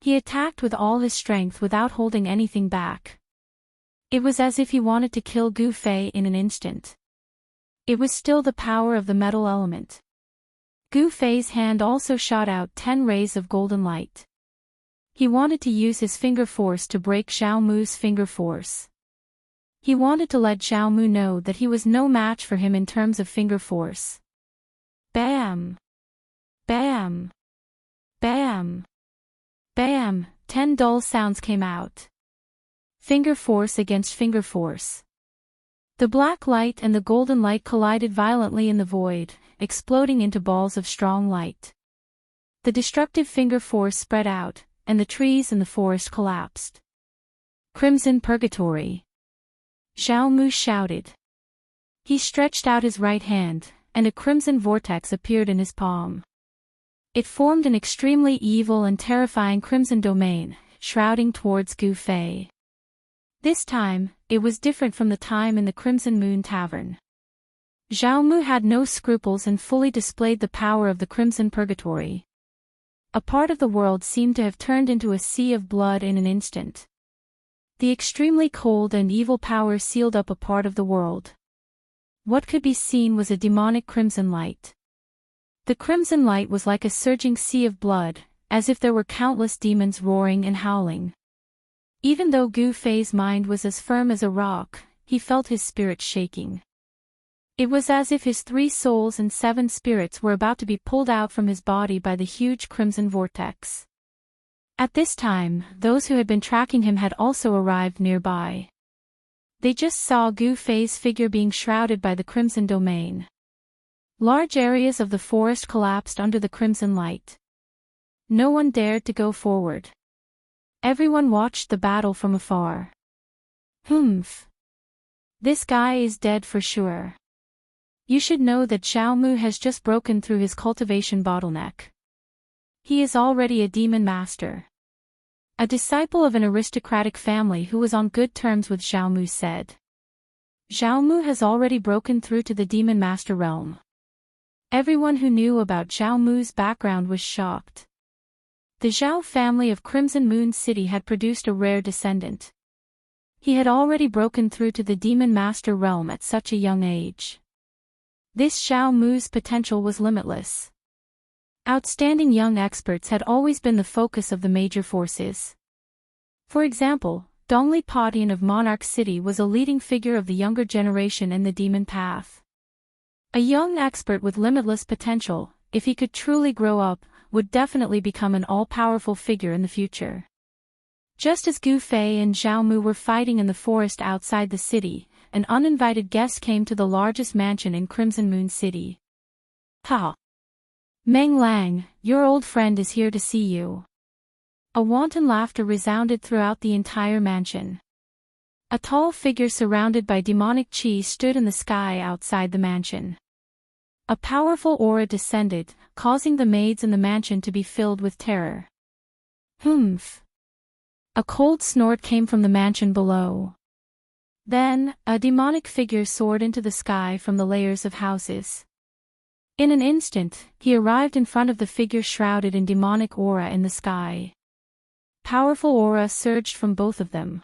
He attacked with all his strength without holding anything back. It was as if he wanted to kill Gu Fei in an instant. It was still the power of the metal element. Gu Fei's hand also shot out 10 rays of golden light. He wanted to use his finger force to break Zhao Mu's finger force. He wanted to let Zhao Mu know that he was no match for him in terms of finger force. Bam! Bam! Bam! Bam! 10 dull sounds came out. Finger force against finger force. The black light and the golden light collided violently in the void, exploding into balls of strong light. The destructive finger force spread out, and the trees in the forest collapsed. Crimson Purgatory. Zhao Mu shouted. He stretched out his right hand, and a crimson vortex appeared in his palm. It formed an extremely evil and terrifying crimson domain, shrouding towards Gu Fei. This time, it was different from the time in the Crimson Moon Tavern. Zhao Mu had no scruples and fully displayed the power of the Crimson Purgatory. A part of the world seemed to have turned into a sea of blood in an instant. The extremely cold and evil power sealed up a part of the world. What could be seen was a demonic crimson light. The crimson light was like a surging sea of blood, as if there were countless demons roaring and howling. Even though Gu Fei's mind was as firm as a rock, he felt his spirit shaking. It was as if his 3 souls and 7 spirits were about to be pulled out from his body by the huge crimson vortex. At this time, those who had been tracking him had also arrived nearby. They just saw Gu Fei's figure being shrouded by the crimson domain. Large areas of the forest collapsed under the crimson light. No one dared to go forward. Everyone watched the battle from afar. Humph. This guy is dead for sure. You should know that Zhao Mu has just broken through his cultivation bottleneck. He is already a demon master. A disciple of an aristocratic family who was on good terms with Zhao Mu said. Zhao Mu has already broken through to the demon master realm. Everyone who knew about Zhao Mu's background was shocked. The Zhao family of Crimson Moon City had produced a rare descendant. He had already broken through to the Demon Master realm at such a young age. This Xiao Mu's potential was limitless. Outstanding young experts had always been the focus of the major forces. For example, Dongli Padian of Monarch City was a leading figure of the younger generation in the demon path. A young expert with limitless potential, if he could truly grow up, would definitely become an all-powerful figure in the future. Just as Gu Fei and Zhao Mu were fighting in the forest outside the city, an uninvited guest came to the largest mansion in Crimson Moon City. Ha! Meng Lang, your old friend is here to see you. A wanton laughter resounded throughout the entire mansion. A tall figure surrounded by demonic chi stood in the sky outside the mansion. A powerful aura descended, causing the maids in the mansion to be filled with terror. Humph! A cold snort came from the mansion below. Then, a demonic figure soared into the sky from the layers of houses. In an instant, he arrived in front of the figure shrouded in demonic aura in the sky. Powerful aura surged from both of them.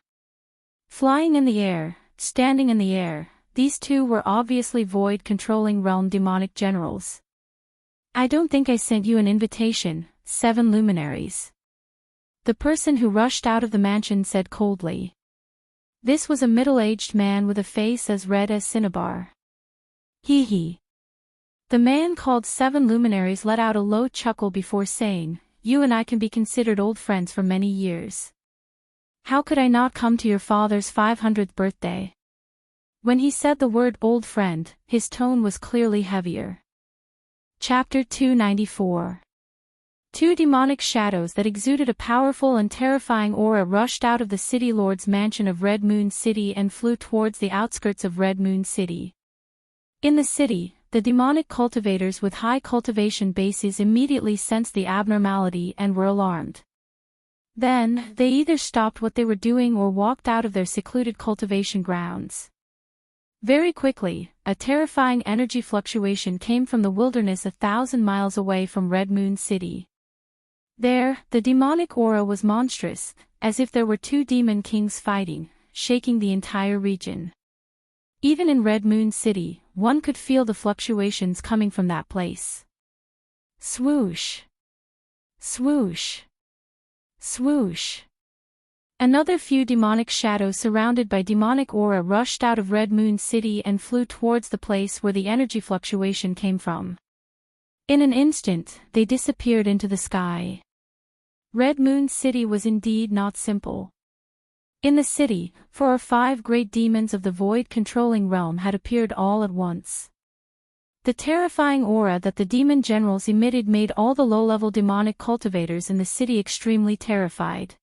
Flying in the air, standing in the air, these two were obviously void-controlling realm demonic generals. I don't think I sent you an invitation, 7 luminaries. The person who rushed out of the mansion said coldly. This was a middle-aged man with a face as red as cinnabar. Hee hee. The man called 7 luminaries let out a low chuckle before saying, you and I can be considered old friends for many years. How could I not come to your father's 500th birthday? When he said the word old friend, his tone was clearly heavier. Chapter 294. Two demonic shadows that exuded a powerful and terrifying aura rushed out of the city lord's mansion of Red Moon City and flew towards the outskirts of Red Moon City. In the city, the demonic cultivators with high cultivation bases immediately sensed the abnormality and were alarmed. Then, they either stopped what they were doing or walked out of their secluded cultivation grounds. Very quickly, a terrifying energy fluctuation came from the wilderness 1,000 miles away from Red Moon City. There, the demonic aura was monstrous, as if there were 2 demon kings fighting, shaking the entire region. Even in Red Moon City, one could feel the fluctuations coming from that place. Swoosh! Swoosh! Swoosh! Another few demonic shadows surrounded by demonic aura rushed out of Red Moon City and flew towards the place where the energy fluctuation came from. In an instant, they disappeared into the sky. Red Moon City was indeed not simple. In the city, 4 or 5 great demons of the void-controlling realm had appeared all at once. The terrifying aura that the demon generals emitted made all the low-level demonic cultivators in the city extremely terrified.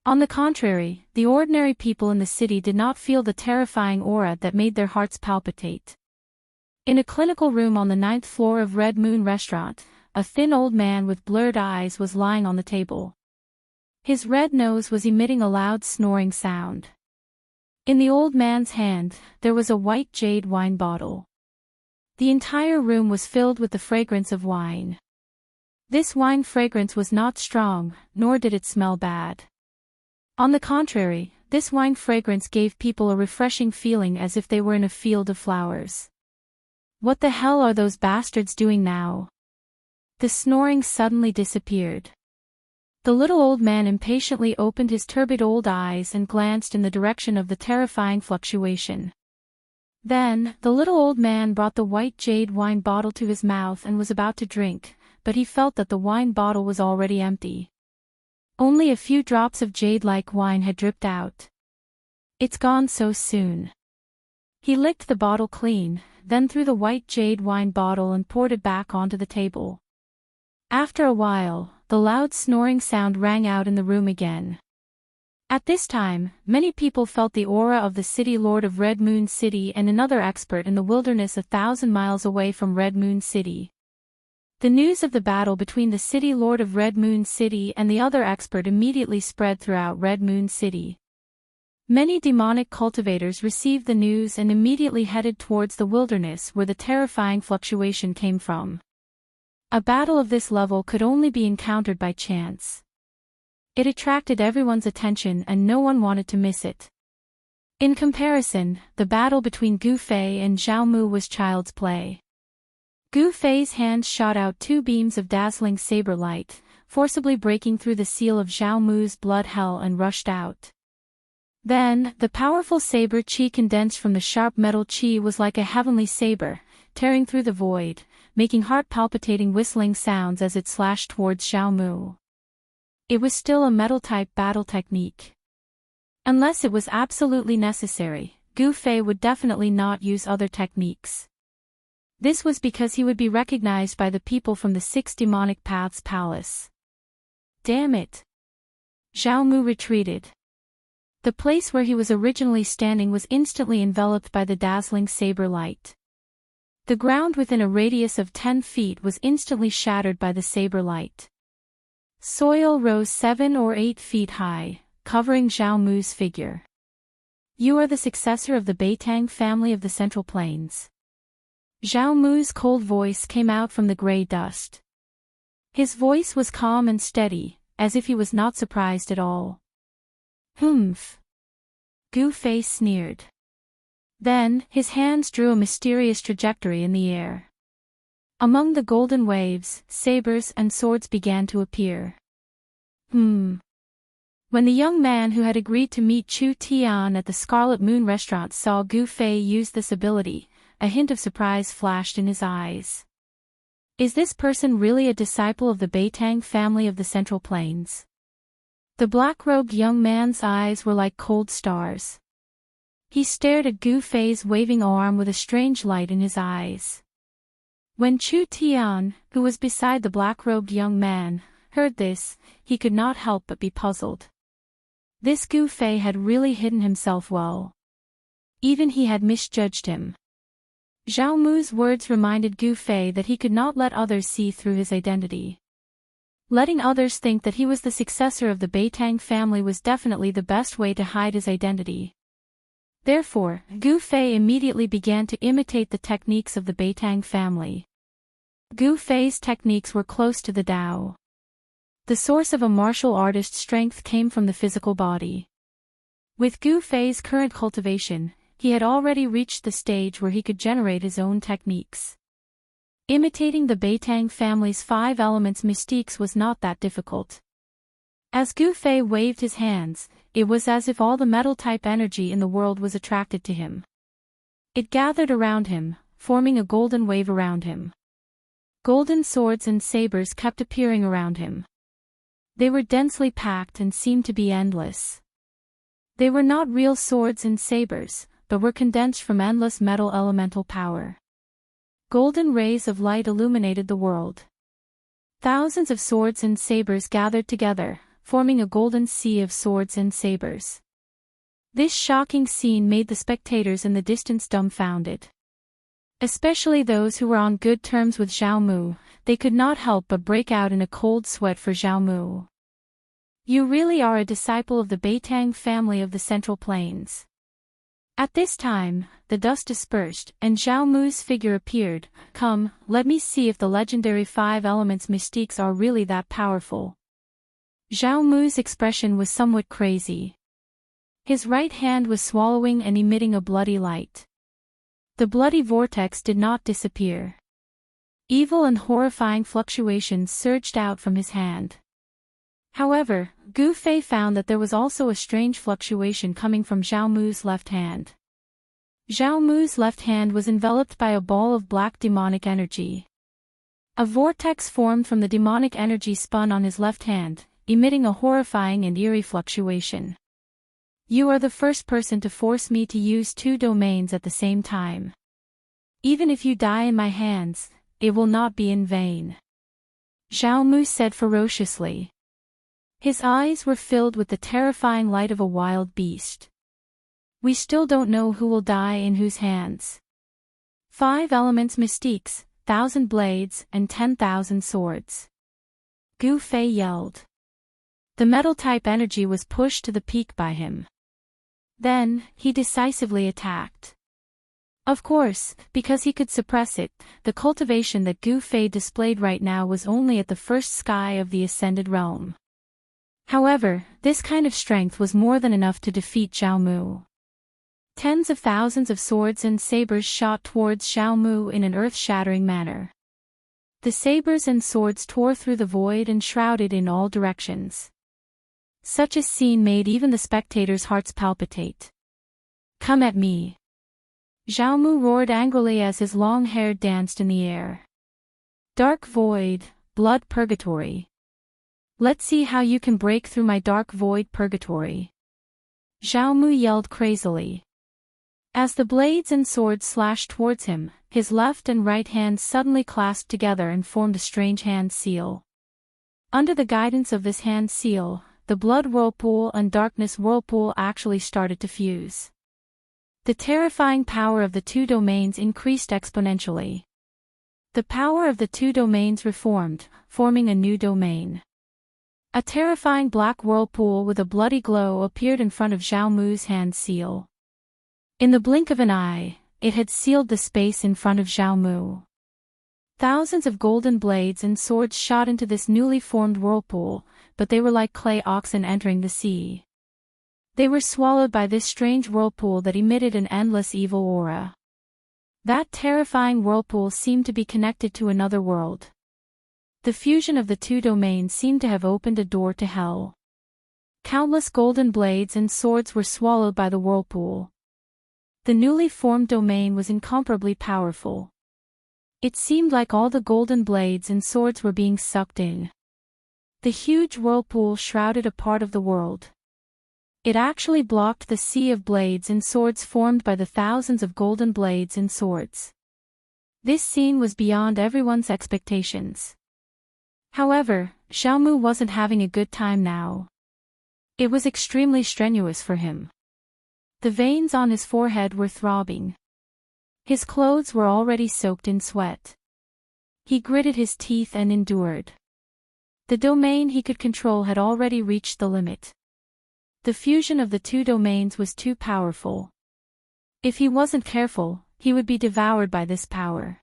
On the contrary, the ordinary people in the city did not feel the terrifying aura that made their hearts palpitate. In a clinical room on the 9th floor of Red Moon Restaurant, a thin old man with blurred eyes was lying on the table. His red nose was emitting a loud snoring sound. In the old man's hand, there was a white jade wine bottle. The entire room was filled with the fragrance of wine. This wine fragrance was not strong, nor did it smell bad. On the contrary, this wine fragrance gave people a refreshing feeling as if they were in a field of flowers. What the hell are those bastards doing now? The snoring suddenly disappeared. The little old man impatiently opened his turbid old eyes and glanced in the direction of the terrifying fluctuation. Then, the little old man brought the white jade wine bottle to his mouth and was about to drink, but he felt that the wine bottle was already empty. Only a few drops of jade-like wine had dripped out. It's gone so soon. He licked the bottle clean, then threw the white jade wine bottle and poured it back onto the table. After a while, the loud snoring sound rang out in the room again. At this time, many people felt the aura of the city lord of Red Moon City and another expert in the wilderness 1,000 miles away from Red Moon City. The news of the battle between the city lord of Red Moon City and the other expert immediately spread throughout Red Moon City. Many demonic cultivators received the news and immediately headed towards the wilderness where the terrifying fluctuation came from. A battle of this level could only be encountered by chance. It attracted everyone's attention and no one wanted to miss it. In comparison, the battle between Gu Fei and Zhao Mu was child's play. Gu Fei's hands shot out two beams of dazzling saber light, forcibly breaking through the seal of Zhao Mu's blood hell and rushed out. Then, the powerful saber chi condensed from the sharp metal chi was like a heavenly saber, tearing through the void, making heart-palpitating whistling sounds as it slashed towards Zhao Mu. It was still a metal-type battle technique. Unless it was absolutely necessary, Gu Fei would definitely not use other techniques. This was because he would be recognized by the people from the Six Demonic Paths Palace. Damn it! Zhao Mu retreated. The place where he was originally standing was instantly enveloped by the dazzling saber light. The ground within a radius of 10 feet was instantly shattered by the saber light. Soil rose 7 or 8 feet high, covering Zhao Mu's figure. You are the successor of the Beitang family of the Central Plains. Zhao Mu's cold voice came out from the gray dust. His voice was calm and steady, as if he was not surprised at all. Humph. Gu Fei sneered. Then, his hands drew a mysterious trajectory in the air. Among the golden waves, sabers and swords began to appear. When the young man who had agreed to meet Chu Tian at the Scarlet Moon restaurant saw Gu Fei use this ability, a hint of surprise flashed in his eyes. Is this person really a disciple of the Beitang family of the Central Plains? The black-robed young man's eyes were like cold stars. He stared at Gu Fei's waving arm with a strange light in his eyes. When Chu Tian, who was beside the black-robed young man, heard this, he could not help but be puzzled. This Gu Fei had really hidden himself well. Even he had misjudged him. Zhao Mu's words reminded Gu Fei that he could not let others see through his identity. Letting others think that he was the successor of the Beitang family was definitely the best way to hide his identity. Therefore, Gu Fei immediately began to imitate the techniques of the Beitang family. Gu Fei's techniques were close to the Tao. The source of a martial artist's strength came from the physical body. With Gu Fei's current cultivation, he had already reached the stage where he could generate his own techniques. Imitating the Beitang family's 5 elements mystiques was not that difficult. As Gu Fei waved his hands, it was as if all the metal-type energy in the world was attracted to him. It gathered around him, forming a golden wave around him. Golden swords and sabers kept appearing around him. They were densely packed and seemed to be endless. They were not real swords and sabers, but were condensed from endless metal elemental power. Golden rays of light illuminated the world. Thousands of swords and sabers gathered together, forming a golden sea of swords and sabers. This shocking scene made the spectators in the distance dumbfounded. Especially those who were on good terms with Zhao Mu, they could not help but break out in a cold sweat for Zhao Mu. You really are a disciple of the Beitang family of the Central Plains. At this time, the dust dispersed, and Zhao Mu's figure appeared. Come, let me see if the legendary 5 elements mystiques are really that powerful. Zhao Mu's expression was somewhat crazy. His right hand was swallowing and emitting a bloody light. The bloody vortex did not disappear. Evil and horrifying fluctuations surged out from his hand. However, Gu Fei found that there was also a strange fluctuation coming from Zhao Mu's left hand. Zhao Mu's left hand was enveloped by a ball of black demonic energy. A vortex formed from the demonic energy spun on his left hand, emitting a horrifying and eerie fluctuation. You are the first person to force me to use 2 domains at the same time. Even if you die in my hands, it will not be in vain. Zhao Mu said ferociously. His eyes were filled with the terrifying light of a wild beast. We still don't know who will die in whose hands. 5 elements mystiques, 1,000 blades, and 10,000 swords. Gu Fei yelled. The metal-type energy was pushed to the peak by him. Then, he decisively attacked. Of course, because he could suppress it, the cultivation that Gu Fei displayed right now was only at the first sky of the ascended realm. However, this kind of strength was more than enough to defeat Zhao Mu. Tens of thousands of swords and sabers shot towards Xiao Mu in an earth-shattering manner. The sabers and swords tore through the void and shrouded in all directions. Such a scene made even the spectators' hearts palpitate. "Come at me!" Xiao Mu roared angrily as his long hair danced in the air. "Dark void, blood purgatory. Let's see how you can break through my dark void purgatory." Xiao Mu yelled crazily. As the blades and swords slashed towards him, his left and right hands suddenly clasped together and formed a strange hand seal. Under the guidance of this hand seal, the blood whirlpool and darkness whirlpool actually started to fuse. The terrifying power of the two domains increased exponentially. The power of the two domains reformed, forming a new domain. A terrifying black whirlpool with a bloody glow appeared in front of Xiao Mu's hand seal. In the blink of an eye, it had sealed the space in front of Xiao Mu. Thousands of golden blades and swords shot into this newly formed whirlpool, but they were like clay oxen entering the sea. They were swallowed by this strange whirlpool that emitted an endless evil aura. That terrifying whirlpool seemed to be connected to another world. The fusion of the two domains seemed to have opened a door to hell. Countless golden blades and swords were swallowed by the whirlpool. The newly formed domain was incomparably powerful. It seemed like all the golden blades and swords were being sucked in. The huge whirlpool shrouded a part of the world. It actually blocked the sea of blades and swords formed by the thousands of golden blades and swords. This scene was beyond everyone's expectations. However, Xiao Mu wasn't having a good time now. It was extremely strenuous for him. The veins on his forehead were throbbing. His clothes were already soaked in sweat. He gritted his teeth and endured. The domain he could control had already reached the limit. The fusion of the two domains was too powerful. If he wasn't careful, he would be devoured by this power.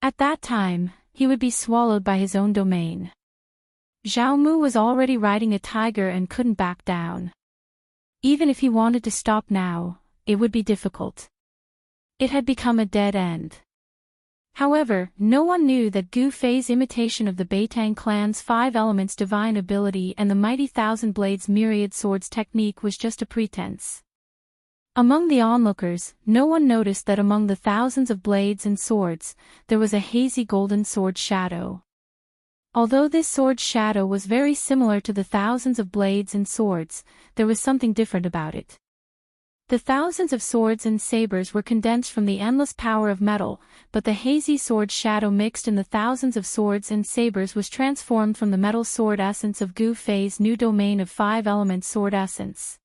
At that time, he would be swallowed by his own domain. Xiao Mu was already riding a tiger and couldn't back down. Even if he wanted to stop now, it would be difficult. It had become a dead end. However, no one knew that Gu Fei's imitation of the Beitang clan's 5 elements divine ability and the mighty Thousand Blades myriad swords technique was just a pretense. Among the onlookers, no one noticed that among the thousands of blades and swords, there was a hazy golden sword shadow. Although this sword shadow was very similar to the thousands of blades and swords, there was something different about it. The thousands of swords and sabers were condensed from the endless power of metal, but the hazy sword shadow mixed in the thousands of swords and sabers was transformed from the metal sword essence of Gu Fei's new domain of 5-element sword essence.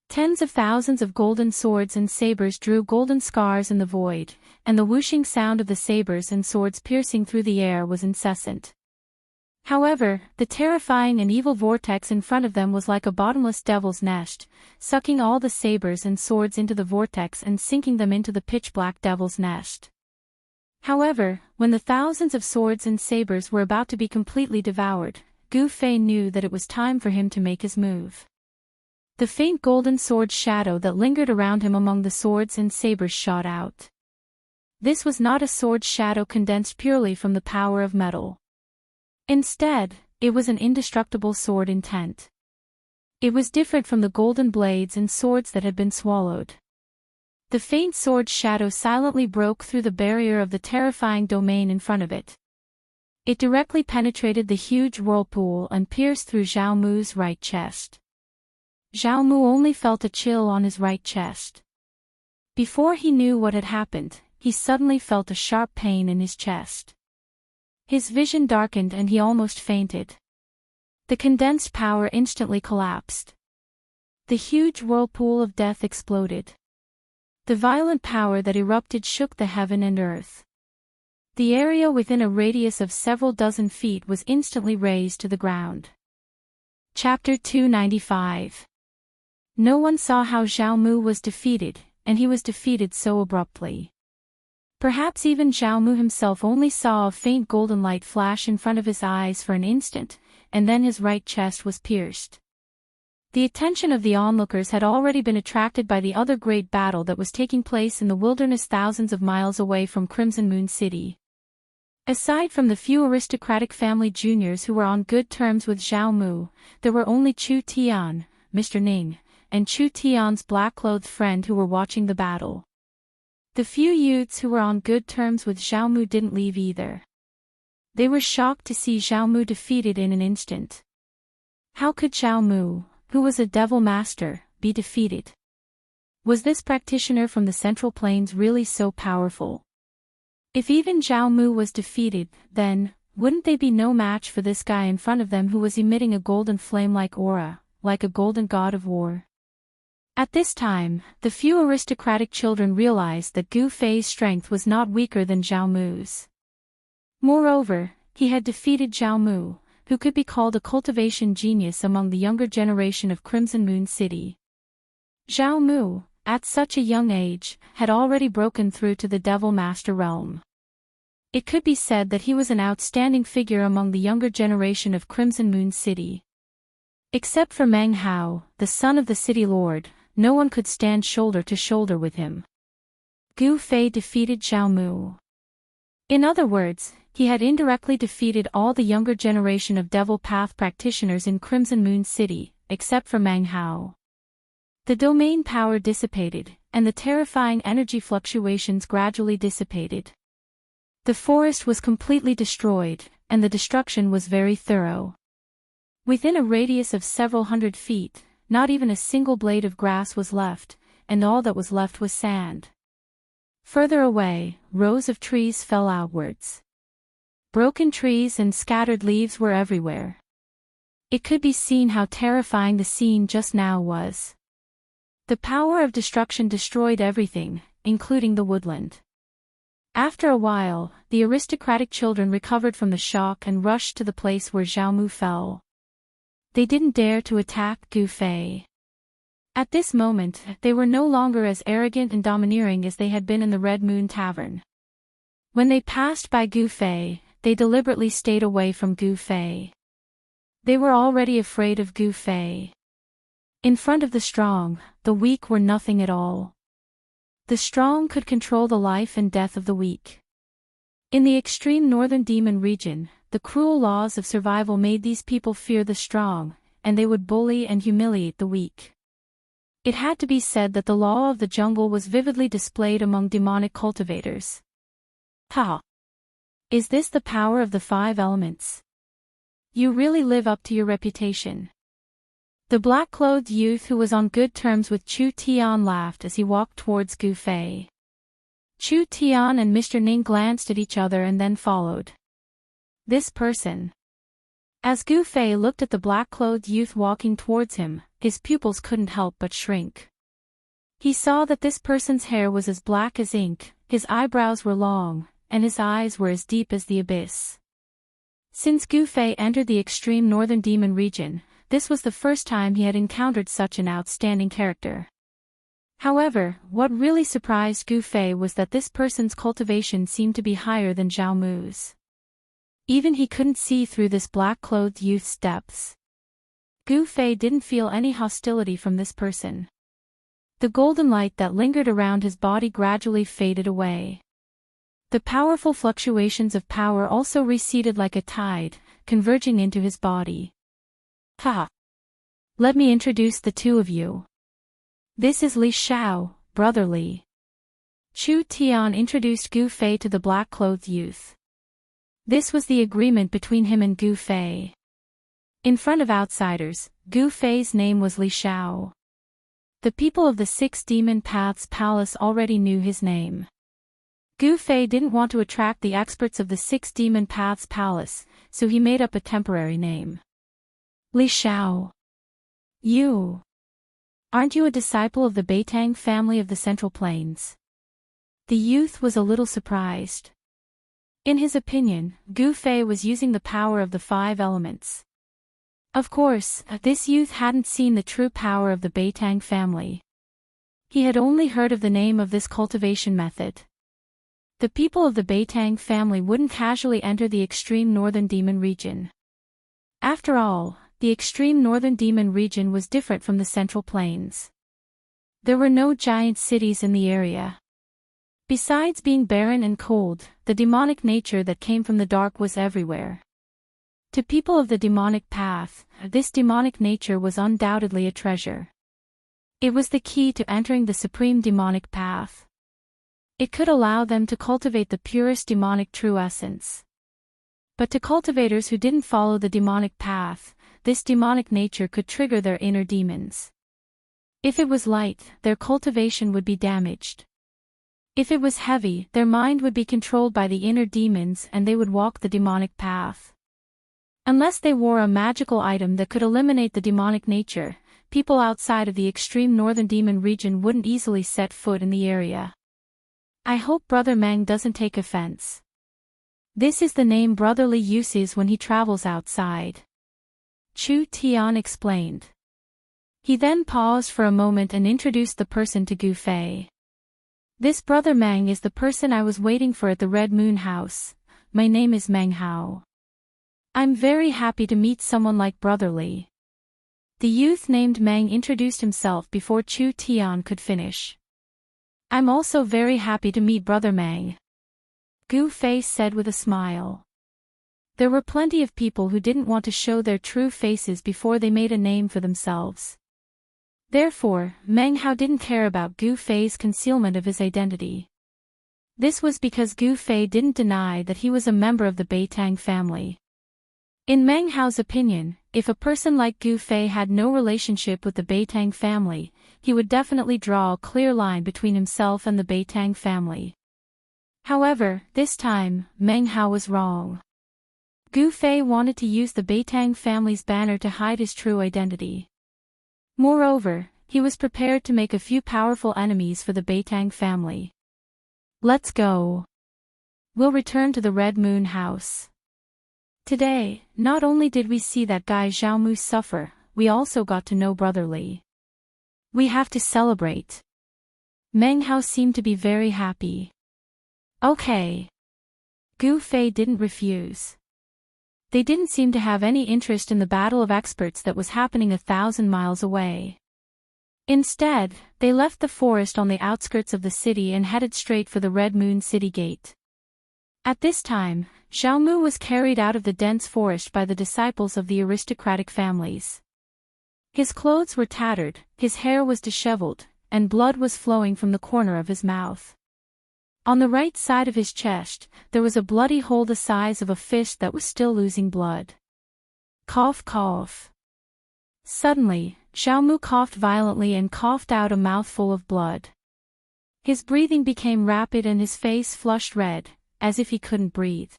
Tens of thousands of golden swords and sabers drew golden scars in the void, and the whooshing sound of the sabers and swords piercing through the air was incessant. However, the terrifying and evil vortex in front of them was like a bottomless devil's nest, sucking all the sabers and swords into the vortex and sinking them into the pitch-black devil's nest. However, when the thousands of swords and sabers were about to be completely devoured, Gu Fei knew that it was time for him to make his move. The faint golden sword shadow that lingered around him among the swords and sabers shot out. This was not a sword shadow condensed purely from the power of metal. Instead, it was an indestructible sword intent. It was different from the golden blades and swords that had been swallowed. The faint sword shadow silently broke through the barrier of the terrifying domain in front of it. It directly penetrated the huge whirlpool and pierced through Xiao Mu's right chest. Xiao Mu only felt a chill on his right chest. Before he knew what had happened, he suddenly felt a sharp pain in his chest. His vision darkened and he almost fainted. The condensed power instantly collapsed. The huge whirlpool of death exploded. The violent power that erupted shook the heaven and earth. The area within a radius of several dozen feet was instantly razed to the ground. Chapter 295. No one saw how Xiao Mu was defeated, and he was defeated so abruptly. Perhaps even Xiao Mu himself only saw a faint golden light flash in front of his eyes for an instant, and then his right chest was pierced. The attention of the onlookers had already been attracted by the other great battle that was taking place in the wilderness thousands of miles away from Crimson Moon City. Aside from the few aristocratic family juniors who were on good terms with Zhao Mu, there were only Chu Tian, Mr. Ning, and Chu Tian's black-clothed friend who were watching the battle. The few youths who were on good terms with Zhao Mu didn't leave either. They were shocked to see Zhao Mu defeated in an instant. How could Zhao Mu, who was a devil master, be defeated? Was this practitioner from the Central Plains really so powerful? If even Zhao Mu was defeated, then, wouldn't they be no match for this guy in front of them who was emitting a golden flame-like aura, like a golden god of war? At this time, the few aristocratic children realized that Gu Fei's strength was not weaker than Zhao Mu's. Moreover, he had defeated Zhao Mu, who could be called a cultivation genius among the younger generation of Crimson Moon City. Zhao Mu, at such a young age, had already broken through to the Devil Master realm. It could be said that he was an outstanding figure among the younger generation of Crimson Moon City. Except for Meng Hao, the son of the city lord, no one could stand shoulder to shoulder with him. Gu Fei defeated Zhao Mu. In other words, he had indirectly defeated all the younger generation of Devil Path practitioners in Crimson Moon City, except for Meng Hao. The domain power dissipated, and the terrifying energy fluctuations gradually dissipated. The forest was completely destroyed, and the destruction was very thorough. Within a radius of several hundred feet, not even a single blade of grass was left, and all that was left was sand. Further away, rows of trees fell outwards. Broken trees and scattered leaves were everywhere. It could be seen how terrifying the scene just now was. The power of destruction destroyed everything, including the woodland. After a while, the aristocratic children recovered from the shock and rushed to the place where Zhao Mu fell. They didn't dare to attack Gu Fei. At this moment, they were no longer as arrogant and domineering as they had been in the Red Moon Tavern. When they passed by Gu Fei, they deliberately stayed away from Gu Fei. They were already afraid of Gu Fei. In front of the strong, the weak were nothing at all. The strong could control the life and death of the weak. In the extreme northern demon region, the cruel laws of survival made these people fear the strong, and they would bully and humiliate the weak. It had to be said that the law of the jungle was vividly displayed among demonic cultivators. Ha! Is this the power of the 5 elements? You really live up to your reputation. The black-clothed youth who was on good terms with Chu Tian laughed as he walked towards Gu Fei. Chu Tian and Mr. Ning glanced at each other and then followed. This person. As Gu Fei looked at the black-clothed youth walking towards him, his pupils couldn't help but shrink. He saw that this person's hair was as black as ink, his eyebrows were long, and his eyes were as deep as the abyss. Since Gu Fei entered the extreme northern demon region, this was the first time he had encountered such an outstanding character. However, what really surprised Gu Fei was that this person's cultivation seemed to be higher than Zhao Mu's. Even he couldn't see through this black-clothed youth's depths. Gu Fei didn't feel any hostility from this person. The golden light that lingered around his body gradually faded away. The powerful fluctuations of power also receded like a tide, converging into his body. Ha! Let me introduce the two of you. This is Li Xiao, brother Li. Chu Tian introduced Gu Fei to the black-clothed youth. This was the agreement between him and Gu Fei. In front of outsiders, Gu Fei's name was Li Xiao. The people of the 6 Demon Paths Palace already knew his name. Gu Fei didn't want to attract the experts of the 6 Demon Paths Palace, so he made up a temporary name. Li Xiao. You. Aren't you a disciple of the Beitang family of the Central Plains? The youth was a little surprised. In his opinion, Gu Fei was using the power of the 5 elements. Of course, this youth hadn't seen the true power of the Beitang family. He had only heard of the name of this cultivation method. The people of the Beitang family wouldn't casually enter the extreme northern demon region. After all, the extreme northern demon region was different from the Central Plains. There were no giant cities in the area. Besides being barren and cold, the demonic nature that came from the dark was everywhere. To people of the demonic path, this demonic nature was undoubtedly a treasure. It was the key to entering the supreme demonic path. It could allow them to cultivate the purest demonic true essence. But to cultivators who didn't follow the demonic path, this demonic nature could trigger their inner demons. If it was light, their cultivation would be damaged. If it was heavy, their mind would be controlled by the inner demons and they would walk the demonic path. Unless they wore a magical item that could eliminate the demonic nature, people outside of the extreme northern demon region wouldn't easily set foot in the area. I hope Brother Meng doesn't take offense. This is the name Brother Li uses when he travels outside. Chu Tian explained. He then paused for a moment and introduced the person to Gu Fei. This Brother Meng is the person I was waiting for at the Red Moon House. My name is Meng Hao. I'm very happy to meet someone like Brother Li. The youth named Meng introduced himself before Chu Tian could finish. I'm also very happy to meet Brother Meng, Gu Fei said with a smile. There were plenty of people who didn't want to show their true faces before they made a name for themselves. Therefore, Meng Hao didn't care about Gu Fei's concealment of his identity. This was because Gu Fei didn't deny that he was a member of the Beitang family. In Meng Hao's opinion, if a person like Gu Fei had no relationship with the Beitang family, he would definitely draw a clear line between himself and the Beitang family. However, this time, Meng Hao was wrong. Gu Fei wanted to use the Beitang family's banner to hide his true identity. Moreover, he was prepared to make a few powerful enemies for the Beitang family. Let's go. We'll return to the Red Moon House. Today, not only did we see that guy Zhao Mu suffer, we also got to know Brother Li. We have to celebrate. Meng Hao seemed to be very happy. Okay. Gu Fei didn't refuse. They didn't seem to have any interest in the battle of experts that was happening 1,000 miles away. Instead, they left the forest on the outskirts of the city and headed straight for the Red Moon City Gate. At this time, Zhao Mu was carried out of the dense forest by the disciples of the aristocratic families. His clothes were tattered, his hair was disheveled, and blood was flowing from the corner of his mouth. On the right side of his chest, there was a bloody hole the size of a fish that was still losing blood. Cough, cough. Suddenly, Zhao Mu coughed violently and coughed out a mouthful of blood. His breathing became rapid and his face flushed red, as if he couldn't breathe.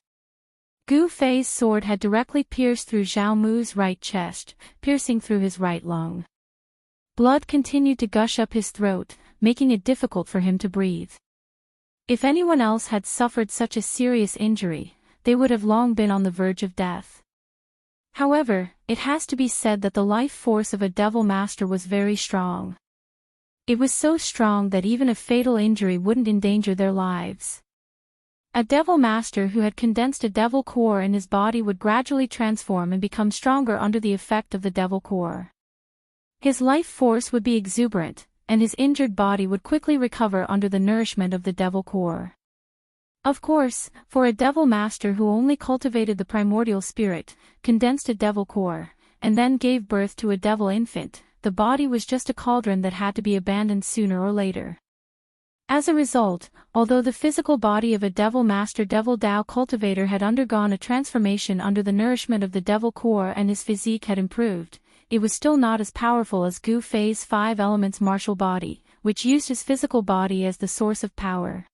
Gu Fei's sword had directly pierced through Zhao Mu's right chest, piercing through his right lung. Blood continued to gush up his throat, making it difficult for him to breathe. If anyone else had suffered such a serious injury, they would have long been on the verge of death. However, it has to be said that the life force of a devil master was very strong. It was so strong that even a fatal injury wouldn't endanger their lives. A devil master who had condensed a devil core in his body would gradually transform and become stronger under the effect of the devil core. His life force would be exuberant, and his injured body would quickly recover under the nourishment of the devil core. Of course, for a devil master who only cultivated the primordial spirit, condensed a devil core, and then gave birth to a devil infant, the body was just a cauldron that had to be abandoned sooner or later. As a result, although the physical body of a devil master devil Dao cultivator had undergone a transformation under the nourishment of the devil core and his physique had improved, it was still not as powerful as Gu Fei's 5 elements martial body, which used his physical body as the source of power.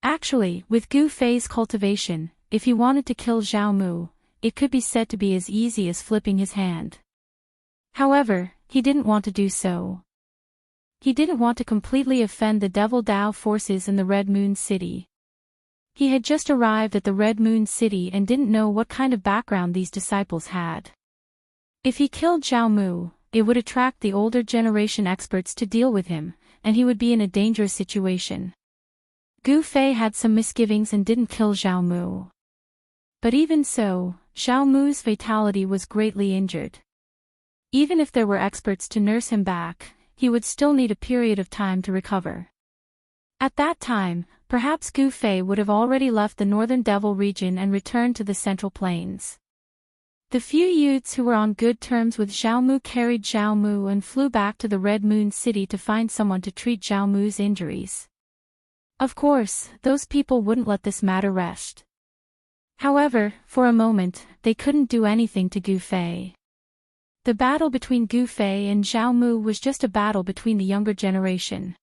Actually, with Gu Fei's cultivation, if he wanted to kill Zhao Mu, it could be said to be as easy as flipping his hand. However, he didn't want to do so. He didn't want to completely offend the Devil Dao forces in the Red Moon City. He had just arrived at the Red Moon City and didn't know what kind of background these disciples had. If he killed Zhao Mu, it would attract the older generation experts to deal with him, and he would be in a dangerous situation. Gu Fei had some misgivings and didn't kill Zhao Mu. But even so, Zhao Mu's fatality was greatly injured. Even if there were experts to nurse him back, he would still need a period of time to recover. At that time, perhaps Gu Fei would have already left the northern Devil region and returned to the Central Plains. The few youths who were on good terms with Zhao Mu carried Zhao Mu and flew back to the Red Moon City to find someone to treat Zhao Mu's injuries. Of course, those people wouldn't let this matter rest. However, for a moment, they couldn't do anything to Gu Fei. The battle between Gu Fei and Zhao Mu was just a battle between the younger generation.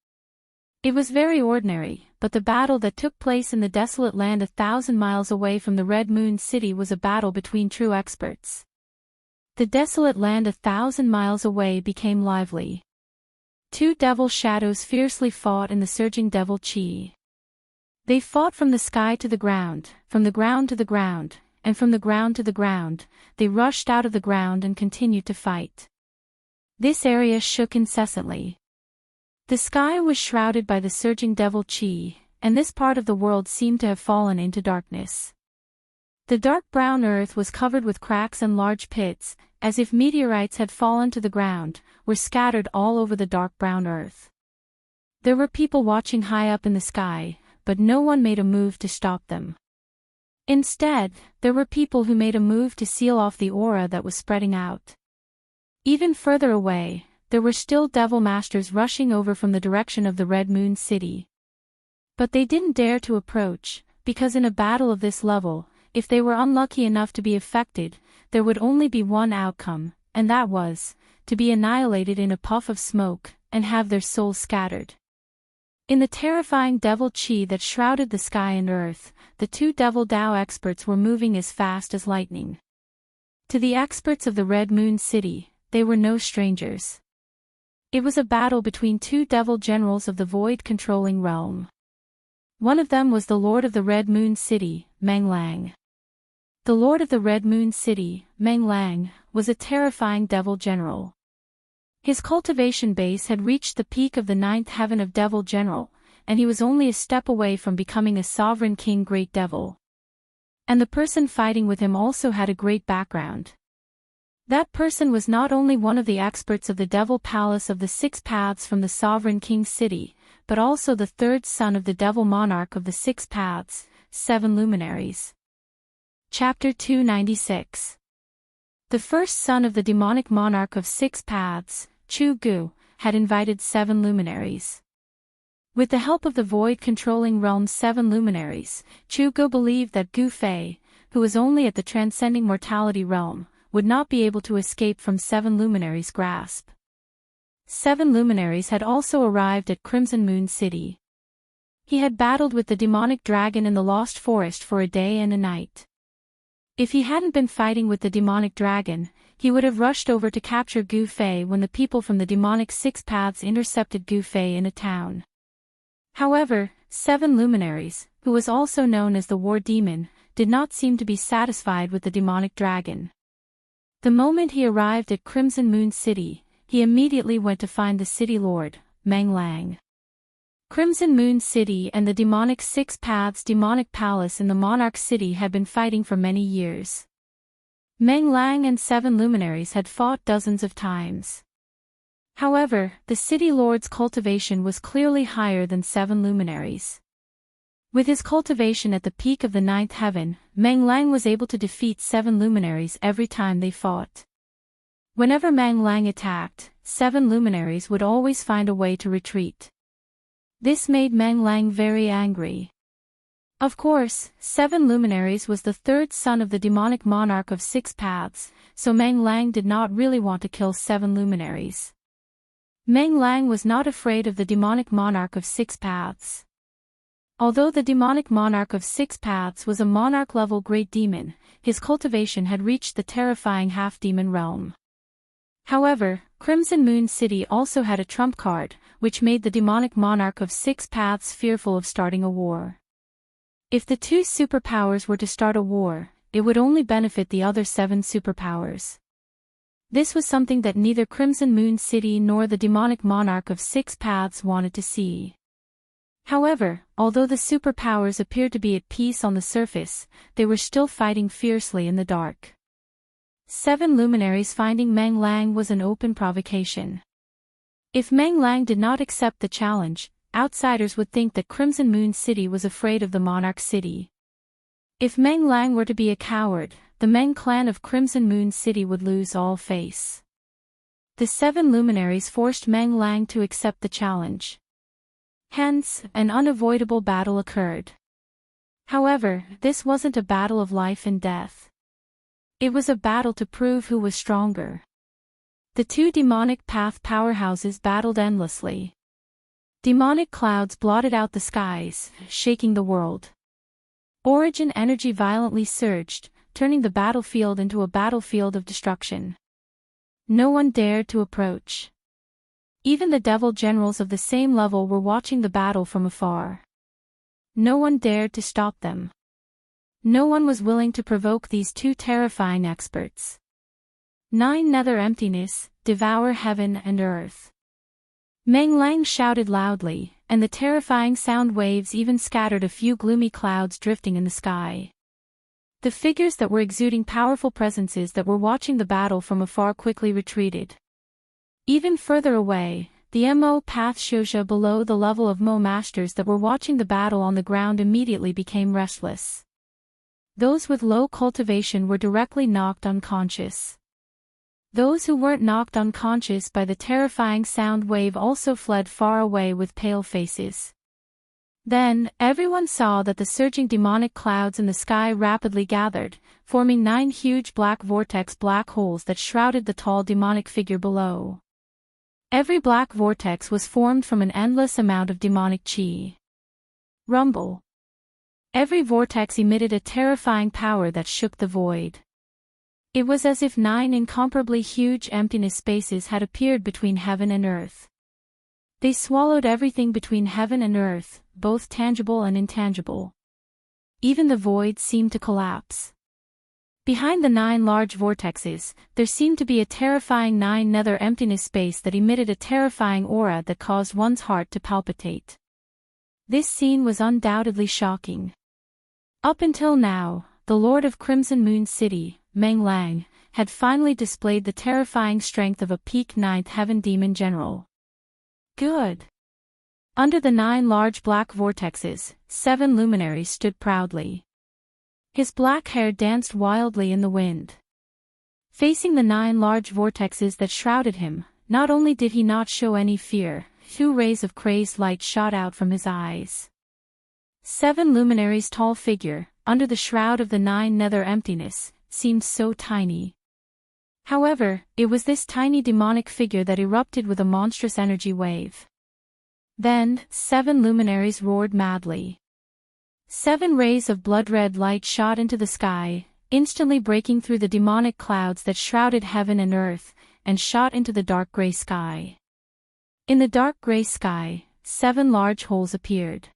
It was very ordinary, but the battle that took place in the desolate land 1,000 miles away from the Red Moon City was a battle between true experts. The desolate land 1,000 miles away became lively. Two devil shadows fiercely fought in the surging devil chi. They fought from the sky to the ground, from the ground to the ground, and from the ground to the ground. They rushed out of the ground and continued to fight. This area shook incessantly. The sky was shrouded by the surging devil chi, and this part of the world seemed to have fallen into darkness. The dark brown earth was covered with cracks and large pits, as if meteorites had fallen to the ground, were scattered all over the dark brown earth. There were people watching high up in the sky, but no one made a move to stop them. Instead, there were people who made a move to seal off the aura that was spreading out. Even further away, there were still devil masters rushing over from the direction of the Red Moon City. But they didn't dare to approach, because in a battle of this level, if they were unlucky enough to be affected, there would only be one outcome, and that was, to be annihilated in a puff of smoke, and have their souls scattered. In the terrifying devil chi that shrouded the sky and earth, the two devil Dao experts were moving as fast as lightning. To the experts of the Red Moon City, they were no strangers. It was a battle between two devil generals of the void-controlling realm. One of them was the Lord of the Red Moon City, Meng Lang. The Lord of the Red Moon City, Meng Lang, was a terrifying devil general. His cultivation base had reached the peak of the 9th heaven of Devil General, and he was only a step away from becoming a sovereign king great devil. And the person fighting with him also had a great background. That person was not only one of the experts of the Devil Palace of the 6 Paths from the Sovereign King's city, but also the third son of the Devil Monarch of the 6 Paths, 7 Luminaries. Chapter 296. The first son of the demonic monarch of 6 Paths, Chu Gu, had invited 7 luminaries. With the help of the void-controlling realm's 7 luminaries, Chu Gu believed that Gu Fei, who was only at the transcending mortality realm, would not be able to escape from 7 luminaries' grasp. 7 luminaries had also arrived at Crimson Moon City. He had battled with the demonic dragon in the Lost Forest for a day and a night. If he hadn't been fighting with the demonic dragon, he would have rushed over to capture Gu Fei when the people from the demonic 6 Paths intercepted Gu Fei in a town. However, 7 luminaries, who was also known as the War Demon, did not seem to be satisfied with the demonic dragon. The moment he arrived at Crimson Moon City, he immediately went to find the city lord, Meng Lang. Crimson Moon City and the demonic 6 Paths demonic palace in the Monarch City had been fighting for many years. Meng Lang and 7 luminaries had fought dozens of times. However, the city lord's cultivation was clearly higher than 7 luminaries. With his cultivation at the peak of the 9th heaven, Meng Lang was able to defeat 7 luminaries every time they fought. Whenever Meng Lang attacked, 7 luminaries would always find a way to retreat. This made Meng Lang very angry. Of course, 7 luminaries was the third son of the demonic monarch of 6 Paths, so Meng Lang did not really want to kill 7 luminaries. Meng Lang was not afraid of the demonic monarch of 6 Paths. Although the demonic monarch of 6 Paths was a monarch-level great demon, his cultivation had reached the terrifying half-demon realm. However, Crimson Moon City also had a trump card, which made the demonic monarch of 6 Paths fearful of starting a war. If the 2 superpowers were to start a war, it would only benefit the other 7 superpowers. This was something that neither Crimson Moon City nor the demonic monarch of 6 Paths wanted to see. However, although the superpowers appeared to be at peace on the surface, they were still fighting fiercely in the dark. Seven luminaries finding Meng Lang was an open provocation. If Meng Lang did not accept the challenge, outsiders would think that Crimson Moon City was afraid of the Monarch City. If Meng Lang were to be a coward, the Meng clan of Crimson Moon City would lose all face. The seven luminaries forced Meng Lang to accept the challenge. Hence, an unavoidable battle occurred. However, this wasn't a battle of life and death. It was a battle to prove who was stronger. The two demonic path powerhouses battled endlessly. Demonic clouds blotted out the skies, shaking the world. Origin energy violently surged, turning the battlefield into a battlefield of destruction. No one dared to approach. Even the devil generals of the same level were watching the battle from afar. No one dared to stop them. No one was willing to provoke these two terrifying experts. Nine nether emptiness, devour heaven and earth. Meng Lang shouted loudly, and the terrifying sound waves even scattered a few gloomy clouds drifting in the sky. The figures that were exuding powerful presences that were watching the battle from afar quickly retreated. Even further away, the Mo Path Shouja below the level of Mo masters that were watching the battle on the ground immediately became restless. Those with low cultivation were directly knocked unconscious. Those who weren't knocked unconscious by the terrifying sound wave also fled far away with pale faces. Then, everyone saw that the surging demonic clouds in the sky rapidly gathered, forming 9 huge black vortex black holes that shrouded the tall demonic figure below. Every black vortex was formed from an endless amount of demonic chi. Rumble. Every vortex emitted a terrifying power that shook the void. It was as if 9 incomparably huge emptiness spaces had appeared between heaven and earth. They swallowed everything between heaven and earth, both tangible and intangible. Even the void seemed to collapse. Behind the 9 large vortexes, there seemed to be a terrifying 9 nether emptiness space that emitted a terrifying aura that caused one's heart to palpitate. This scene was undoubtedly shocking. Up until now, the Lord of Crimson Moon City, Meng Lang, had finally displayed the terrifying strength of a peak 9th heaven demon general. Good. Under the 9 large black vortexes, 7 luminaries stood proudly. His black hair danced wildly in the wind. Facing the 9 large vortexes that shrouded him, not only did he not show any fear, 2 rays of crazed light shot out from his eyes. 7 luminaries' tall figure, under the shroud of the 9 nether emptiness, seemed so tiny. However, it was this tiny demonic figure that erupted with a monstrous energy wave. Then, 7 luminaries roared madly. 7 rays of blood-red light shot into the sky, instantly breaking through the demonic clouds that shrouded heaven and earth, and shot into the dark gray sky. In the dark gray sky, 7 large holes appeared.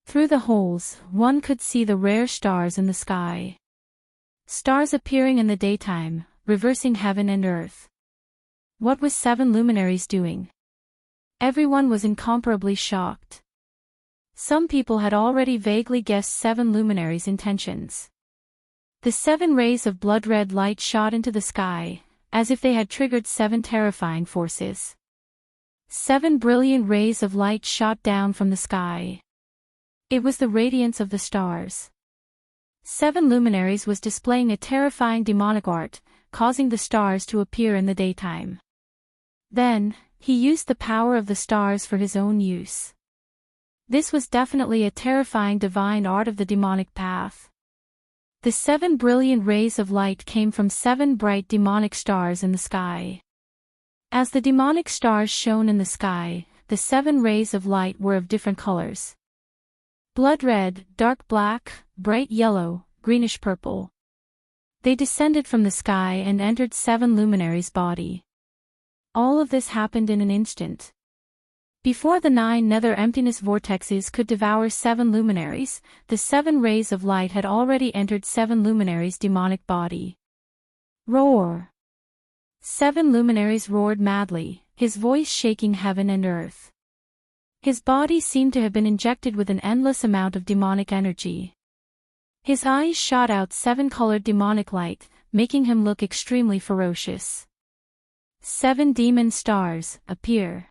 Through the holes, one could see the rare stars in the sky. Stars appearing in the daytime, reversing heaven and earth. What was 7 luminaries doing? Everyone was incomparably shocked. Some people had already vaguely guessed 7 luminaries' intentions. The 7 rays of blood-red light shot into the sky, as if they had triggered 7 terrifying forces. 7 brilliant rays of light shot down from the sky. It was the radiance of the stars. 7 luminaries was displaying a terrifying demonic art, causing the stars to appear in the daytime. Then, he used the power of the stars for his own use. This was definitely a terrifying divine art of the demonic path. The 7 brilliant rays of light came from 7 bright demonic stars in the sky. As the demonic stars shone in the sky, the 7 rays of light were of different colors. Blood red, dark black, bright yellow, greenish purple. They descended from the sky and entered 7 luminaries' body. All of this happened in an instant. Before the 9 nether emptiness vortexes could devour 7 luminaries, the 7 rays of light had already entered 7 luminaries' demonic body. Roar! 7 luminaries roared madly, his voice shaking heaven and earth. His body seemed to have been injected with an endless amount of demonic energy. His eyes shot out 7 colored demonic light, making him look extremely ferocious. 7 demon stars, appear.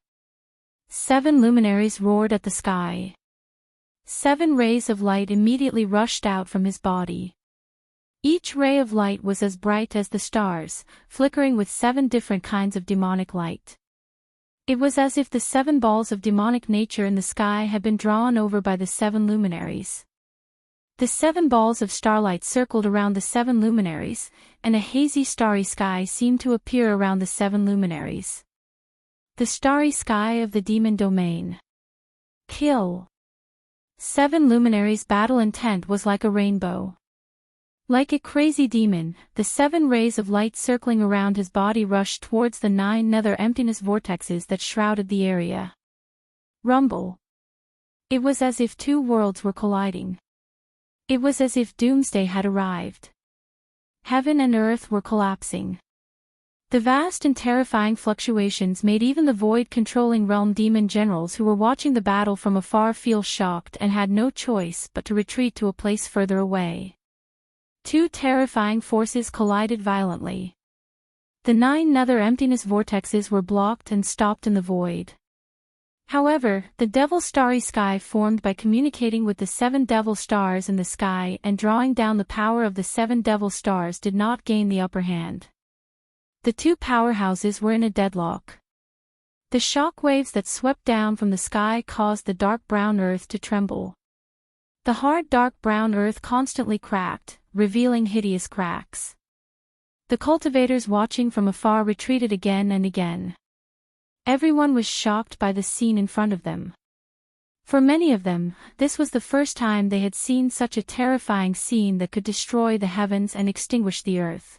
7 luminaries roared at the sky. 7 rays of light immediately rushed out from his body. Each ray of light was as bright as the stars, flickering with 7 different kinds of demonic light. It was as if the 7 balls of demonic nature in the sky had been drawn over by the 7 luminaries. The 7 balls of starlight circled around the 7 luminaries, and a hazy starry sky seemed to appear around the 7 luminaries. The starry sky of the demon domain. Kill. 7 luminaries' battle intent was like a rainbow. Like a crazy demon, the 7 rays of light circling around his body rushed towards the 9 nether emptiness vortexes that shrouded the area. Rumble. It was as if 2 worlds were colliding. It was as if doomsday had arrived. Heaven and earth were collapsing. The vast and terrifying fluctuations made even the void-controlling realm demon generals who were watching the battle from afar feel shocked and had no choice but to retreat to a place further away. 2 terrifying forces collided violently. The 9 nether emptiness vortexes were blocked and stopped in the void. However, the devil starry sky formed by communicating with the 7 devil stars in the sky and drawing down the power of the 7 devil stars did not gain the upper hand. The 2 powerhouses were in a deadlock. The shock waves that swept down from the sky caused the dark brown earth to tremble. The hard dark brown earth constantly cracked, revealing hideous cracks. The cultivators watching from afar retreated again and again. Everyone was shocked by the scene in front of them. For many of them, this was the first time they had seen such a terrifying scene that could destroy the heavens and extinguish the earth.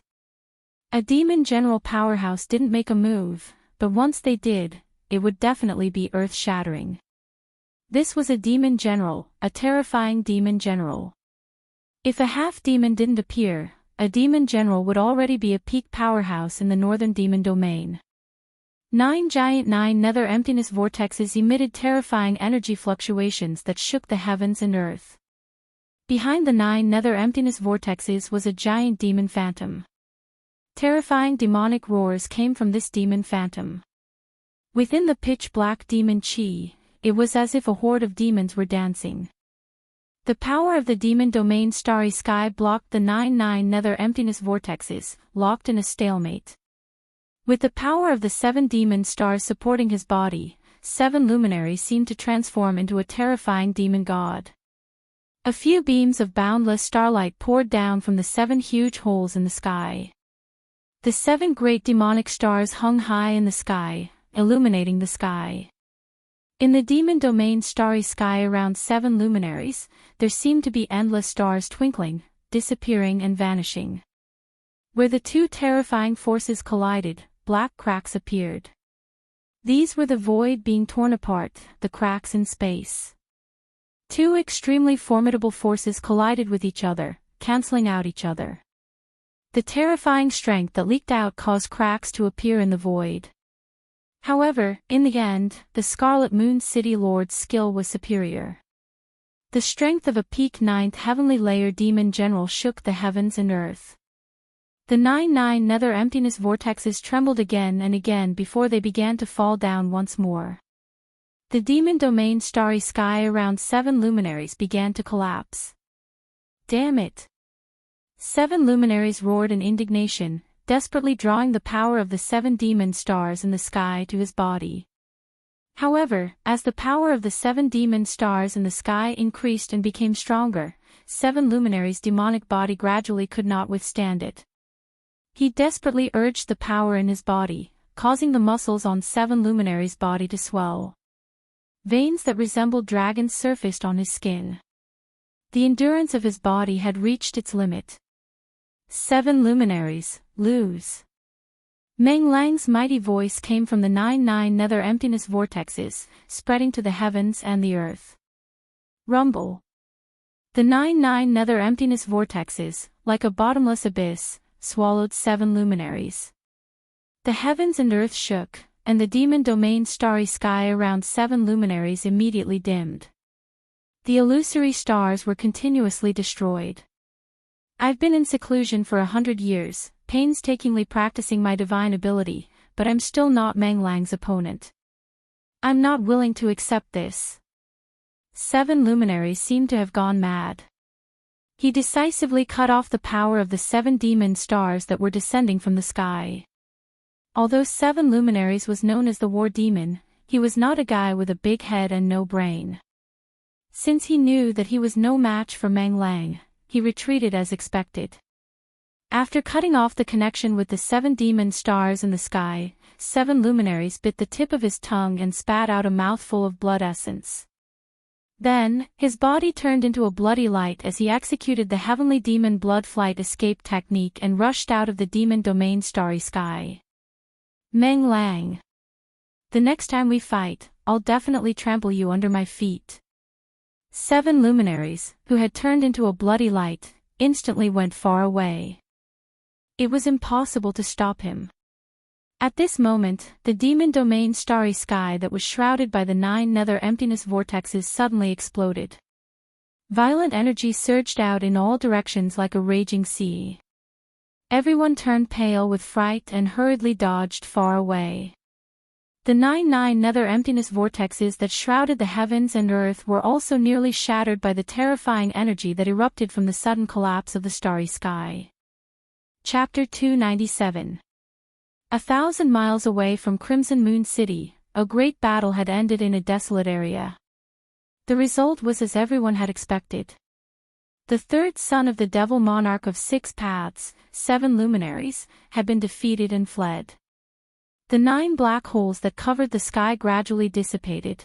A demon general powerhouse didn't make a move, but once they did, it would definitely be earth-shattering. This was a demon general, a terrifying demon general. If a half-demon didn't appear, a demon general would already be a peak powerhouse in the northern demon domain. 9 giant 9 nether emptiness vortexes emitted terrifying energy fluctuations that shook the heavens and earth. Behind the 9 nether emptiness vortexes was a giant demon phantom. Terrifying demonic roars came from this demon phantom. Within the pitch-black demon chi, it was as if a horde of demons were dancing. The power of the demon domain starry sky blocked the 9 nether emptiness vortexes, locked in a stalemate. With the power of the 7 demon stars supporting his body, 7 luminaries seemed to transform into a terrifying demon god. A few beams of boundless starlight poured down from the 7 huge holes in the sky. The 7 great demonic stars hung high in the sky, illuminating the sky. In the demon domain starry sky around 7 luminaries, there seemed to be endless stars twinkling, disappearing and vanishing. Where the 2 terrifying forces collided, black cracks appeared. These were the void being torn apart, the cracks in space. 2 extremely formidable forces collided with each other, canceling out each other. The terrifying strength that leaked out caused cracks to appear in the void. However, in the end, the Scarlet Moon City Lord's skill was superior. The strength of a peak 9th heavenly layer demon general shook the heavens and earth. The 9 nether emptiness vortexes trembled again and again before they began to fall down once more. The demon domain starry sky around 7 luminaries began to collapse. Damn it! 7 luminaries roared in indignation, desperately drawing the power of the 7 demon stars in the sky to his body. However, as the power of the 7 demon stars in the sky increased and became stronger, 7 luminaries' demonic body gradually could not withstand it. He desperately urged the power in his body, causing the muscles on 7 luminaries' body to swell. Veins that resembled dragons surfaced on his skin. The endurance of his body had reached its limit. 7 luminaries, lose. Meng Lang's mighty voice came from the 9 nether emptiness vortexes, spreading to the heavens and the earth. Rumble. The 9 nether emptiness vortexes, like a bottomless abyss, swallowed 7 luminaries. The heavens and earth shook, and the demon domain starry sky around 7 luminaries immediately dimmed. The illusory stars were continuously destroyed. I've been in seclusion for 100 years, painstakingly practicing my divine ability, but I'm still not Meng Lang's opponent. I'm not willing to accept this. 7 luminaries seemed to have gone mad. He decisively cut off the power of the 7 demon stars that were descending from the sky. Although 7 luminaries was known as the war demon, he was not a guy with a big head and no brain. Since he knew that he was no match for Meng Lang, he retreated as expected. After cutting off the connection with the 7 demon stars in the sky, 7 luminaries bit the tip of his tongue and spat out a mouthful of blood essence. Then, his body turned into a bloody light as he executed the heavenly demon blood flight escape technique and rushed out of the demon domain starry sky. Meng Lang. The next time we fight, I'll definitely trample you under my feet. 7 luminaries, who had turned into a bloody light, instantly went far away. It was impossible to stop him. At this moment, the demon domain starry sky that was shrouded by the 9 nether emptiness vortexes suddenly exploded. Violent energy surged out in all directions like a raging sea. Everyone turned pale with fright and hurriedly dodged far away. The 9 nether emptiness vortexes that shrouded the heavens and earth were also nearly shattered by the terrifying energy that erupted from the sudden collapse of the starry sky. Chapter 297. 1,000 miles away from Crimson Moon City, a great battle had ended in a desolate area. The result was as everyone had expected. The third son of the devil monarch of 6 paths, 7 luminaries, had been defeated and fled. The 9 black holes that covered the sky gradually dissipated.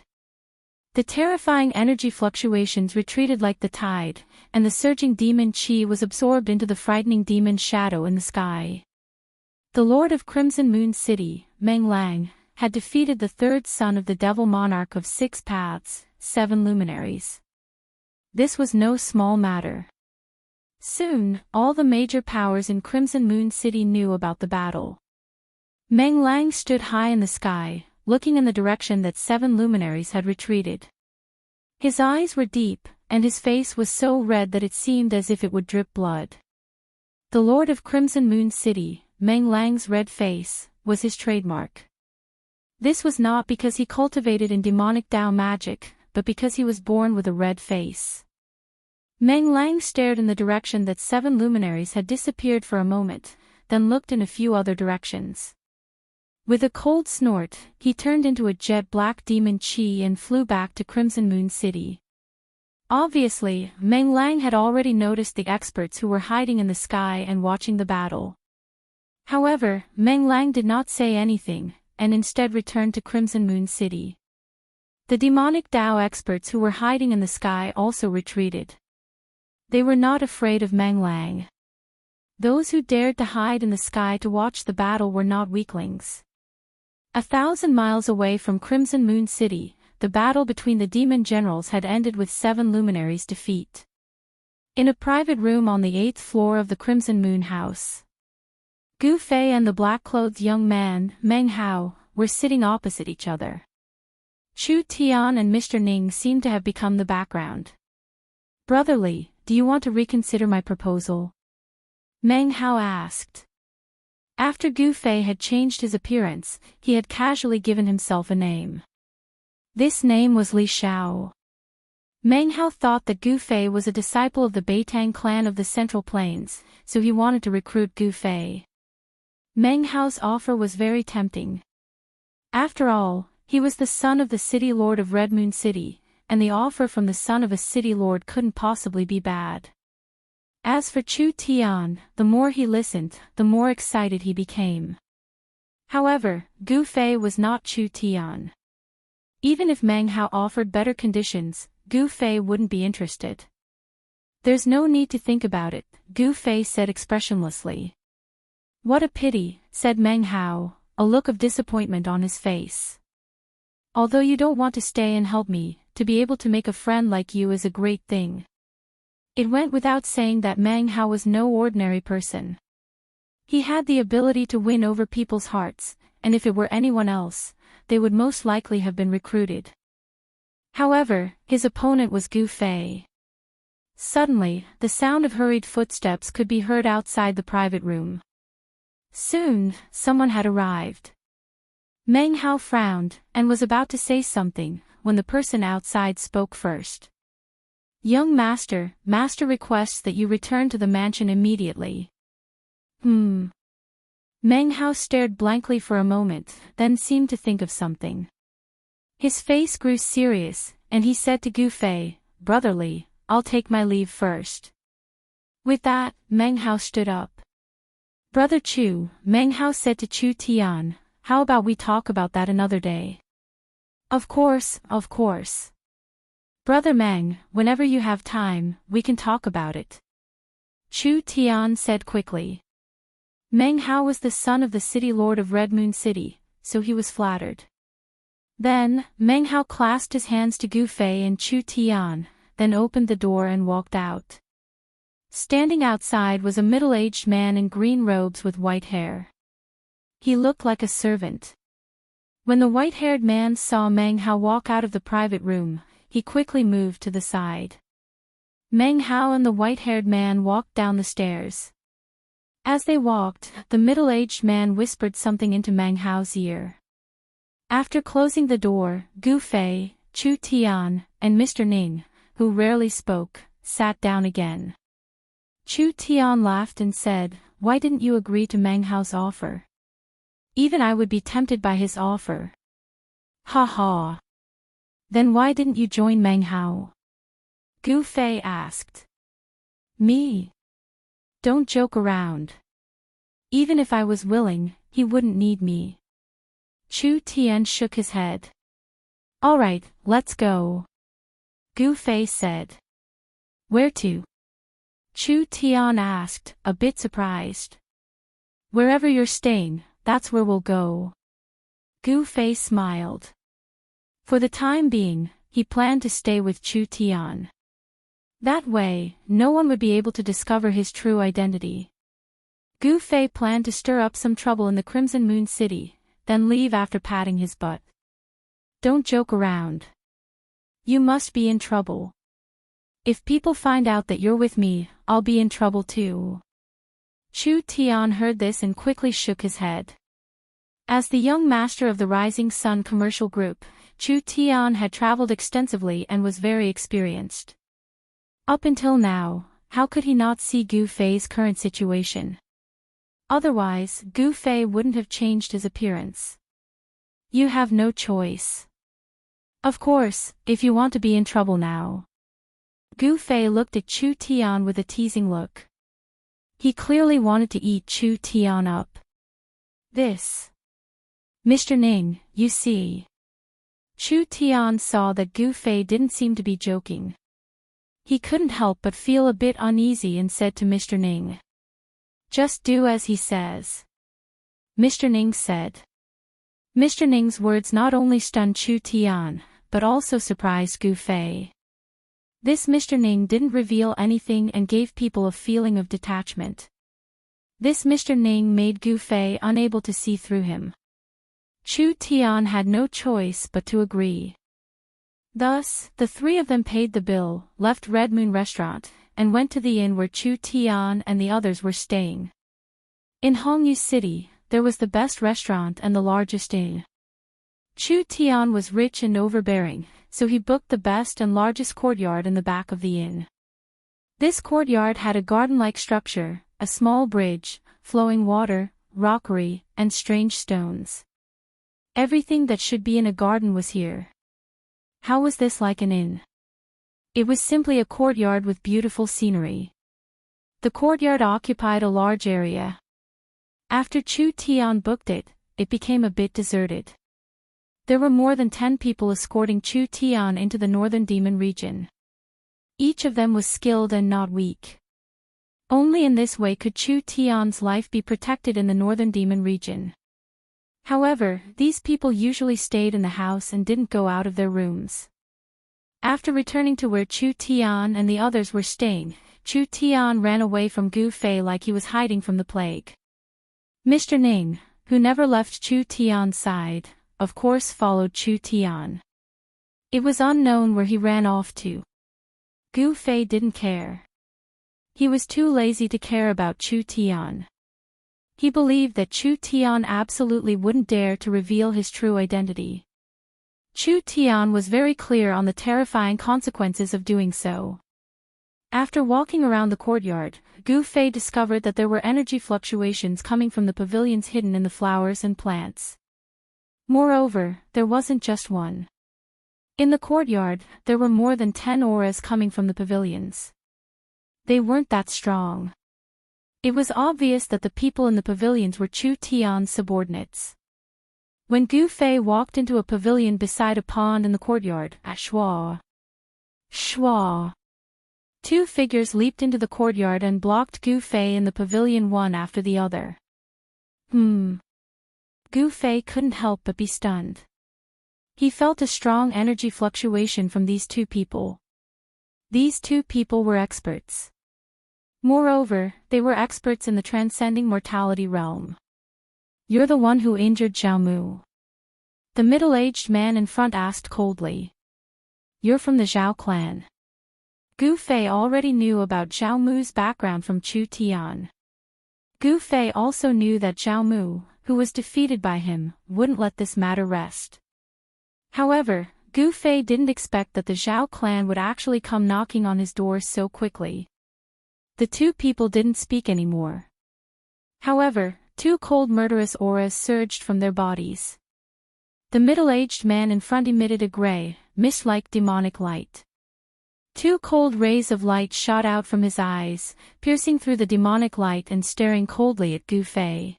The terrifying energy fluctuations retreated like the tide, and the surging demon chi was absorbed into the frightening demon shadow in the sky. The Lord of Crimson Moon City, Meng Lang, had defeated the third son of the devil monarch of 6 paths, 7 luminaries. This was no small matter. Soon, all the major powers in Crimson Moon City knew about the battle. Meng Lang stood high in the sky, looking in the direction that 7 luminaries had retreated. His eyes were deep, and his face was so red that it seemed as if it would drip blood. The Lord of Crimson Moon City, Meng Lang's red face, was his trademark. This was not because he cultivated in demonic Dao magic, but because he was born with a red face. Meng Lang stared in the direction that 7 luminaries had disappeared for a moment, then looked in a few other directions. With a cold snort, he turned into a jet-black demon chi and flew back to Crimson Moon City. Obviously, Meng Lang had already noticed the experts who were hiding in the sky and watching the battle. However, Meng Lang did not say anything, and instead returned to Crimson Moon City. The demonic Dao experts who were hiding in the sky also retreated. They were not afraid of Meng Lang. Those who dared to hide in the sky to watch the battle were not weaklings. 1,000 miles away from Crimson Moon City, the battle between the demon generals had ended with 7 luminaries' defeat. In a private room on the 8th floor of the Crimson Moon House, Gu Fei and the black-clothed young man, Meng Hao, were sitting opposite each other. Chu Tian and Mr. Ning seemed to have become the background. "Brotherly, do you want to reconsider my proposal?" Meng Hao asked. After Gu Fei had changed his appearance, he had casually given himself a name. This name was Li Xiao. Meng Hao thought that Gu Fei was a disciple of the Beitang clan of the Central Plains, so he wanted to recruit Gu Fei. Meng Hao's offer was very tempting. After all, he was the son of the city lord of Red Moon City, and the offer from the son of a city lord couldn't possibly be bad. As for Chu Tian, the more he listened, the more excited he became. However, Gu Fei was not Chu Tian. Even if Meng Hao offered better conditions, Gu Fei wouldn't be interested. "There's no need to think about it," Gu Fei said expressionlessly. "What a pity," said Meng Hao, a look of disappointment on his face. "Although you don't want to stay and help me, to be able to make a friend like you is a great thing." It went without saying that Meng Hao was no ordinary person. He had the ability to win over people's hearts, and if it were anyone else, they would most likely have been recruited. However, his opponent was Gu Fei. Suddenly, the sound of hurried footsteps could be heard outside the private room. Soon, someone had arrived. Meng Hao frowned, and was about to say something, when the person outside spoke first. "Young master, master requests that you return to the mansion immediately." Meng Hao stared blankly for a moment, then seemed to think of something. His face grew serious, and he said to Gu Fei, "Brotherly, I'll take my leave first." With that, Meng Hao stood up. "Brother Chu," Meng Hao said to Chu Tian, "how about we talk about that another day?" Of course. "Brother Meng, whenever you have time, we can talk about it," Chu Tian said quickly. Meng Hao was the son of the city lord of Red Moon City, so he was flattered. Then, Meng Hao clasped his hands to Gu Fei and Chu Tian, then opened the door and walked out. Standing outside was a middle-aged man in green robes with white hair. He looked like a servant. When the white-haired man saw Meng Hao walk out of the private room, he quickly moved to the side. Meng Hao and the white-haired man walked down the stairs. As they walked, the middle-aged man whispered something into Meng Hao's ear. After closing the door, Gu Fei, Chu Tian, and Mr. Ning, who rarely spoke, sat down again. Chu Tian laughed and said, "Why didn't you agree to Meng Hao's offer? Even I would be tempted by his offer." "Ha ha. Then why didn't you join Meng Hao?" Gu Fei asked. "Me? Don't joke around. Even if I was willing, he wouldn't need me." Chu Tian shook his head. "All right, let's go," Gu Fei said. "Where to?" Chu Tian asked, a bit surprised. "Wherever you're staying, that's where we'll go." Gu Fei smiled. For the time being, he planned to stay with Chu Tian. That way, no one would be able to discover his true identity. Gu Fei planned to stir up some trouble in the Crimson Moon City, then leave after patting his butt. "Don't joke around. You must be in trouble. If people find out that you're with me, I'll be in trouble too." Chu Tian heard this and quickly shook his head. As the young master of the Rising Sun commercial group, Chu Tian had traveled extensively and was very experienced. Up until now, how could he not see Gu Fei's current situation? Otherwise, Gu Fei wouldn't have changed his appearance. "You have no choice. Of course, if you want to be in trouble now." Gu Fei looked at Chu Tian with a teasing look. He clearly wanted to eat Chu Tian up. "This. Mr. Ning, you see." Chu Tian saw that Gu Fei didn't seem to be joking. He couldn't help but feel a bit uneasy and said to Mr. Ning, "Just do as he says," Mr. Ning said. Mr. Ning's words not only stunned Chu Tian, but also surprised Gu Fei. This Mr. Ning didn't reveal anything and gave people a feeling of detachment. This Mr. Ning made Gu Fei unable to see through him. Chu Tian had no choice but to agree. Thus, the three of them paid the bill, left Red Moon Restaurant, and went to the inn where Chu Tian and the others were staying. In Hongyu City, there was the best restaurant and the largest inn. Chu Tian was rich and overbearing, so he booked the best and largest courtyard in the back of the inn. This courtyard had a garden-like structure, a small bridge, flowing water, rockery, and strange stones. Everything that should be in a garden was here. How was this like an inn? It was simply a courtyard with beautiful scenery. The courtyard occupied a large area. After Chu Tian booked it, it became a bit deserted. There were more than 10 people escorting Chu Tian into the northern demon region. Each of them was skilled and not weak. Only in this way could Chu Tian's life be protected in the northern demon region. However, these people usually stayed in the house and didn't go out of their rooms. After returning to where Chu Tian and the others were staying, Chu Tian ran away from Gu Fei like he was hiding from the plague. Mr. Ning, who never left Chu Tian's side, of course followed Chu Tian. It was unknown where he ran off to. Gu Fei didn't care. He was too lazy to care about Chu Tian. He believed that Chu Tian absolutely wouldn't dare to reveal his true identity. Chu Tian was very clear on the terrifying consequences of doing so. After walking around the courtyard, Gu Fei discovered that there were energy fluctuations coming from the pavilions hidden in the flowers and plants. Moreover, there wasn't just one. In the courtyard, there were more than 10 auras coming from the pavilions. They weren't that strong. It was obvious that the people in the pavilions were Chu Tian's subordinates. When Gu Fei walked into a pavilion beside a pond in the courtyard, Shua! 2 figures leaped into the courtyard and blocked Gu Fei in the pavilion one after the other. Gu Fei couldn't help but be stunned. He felt a strong energy fluctuation from these 2 people. These 2 people were experts. Moreover, they were experts in the transcending mortality realm. "You're the one who injured Zhao Mu?" The middle-aged man in front asked coldly. "You're from the Zhao clan." Gu Fei already knew about Zhao Mu's background from Chu Tian. Gu Fei also knew that Zhao Mu, who was defeated by him, wouldn't let this matter rest. However, Gu Fei didn't expect that the Zhao clan would actually come knocking on his door so quickly. The 2 people didn't speak anymore. However, 2 cold murderous auras surged from their bodies. The middle-aged man in front emitted a gray, mist-like demonic light. 2 cold rays of light shot out from his eyes, piercing through the demonic light and staring coldly at Gu Fei.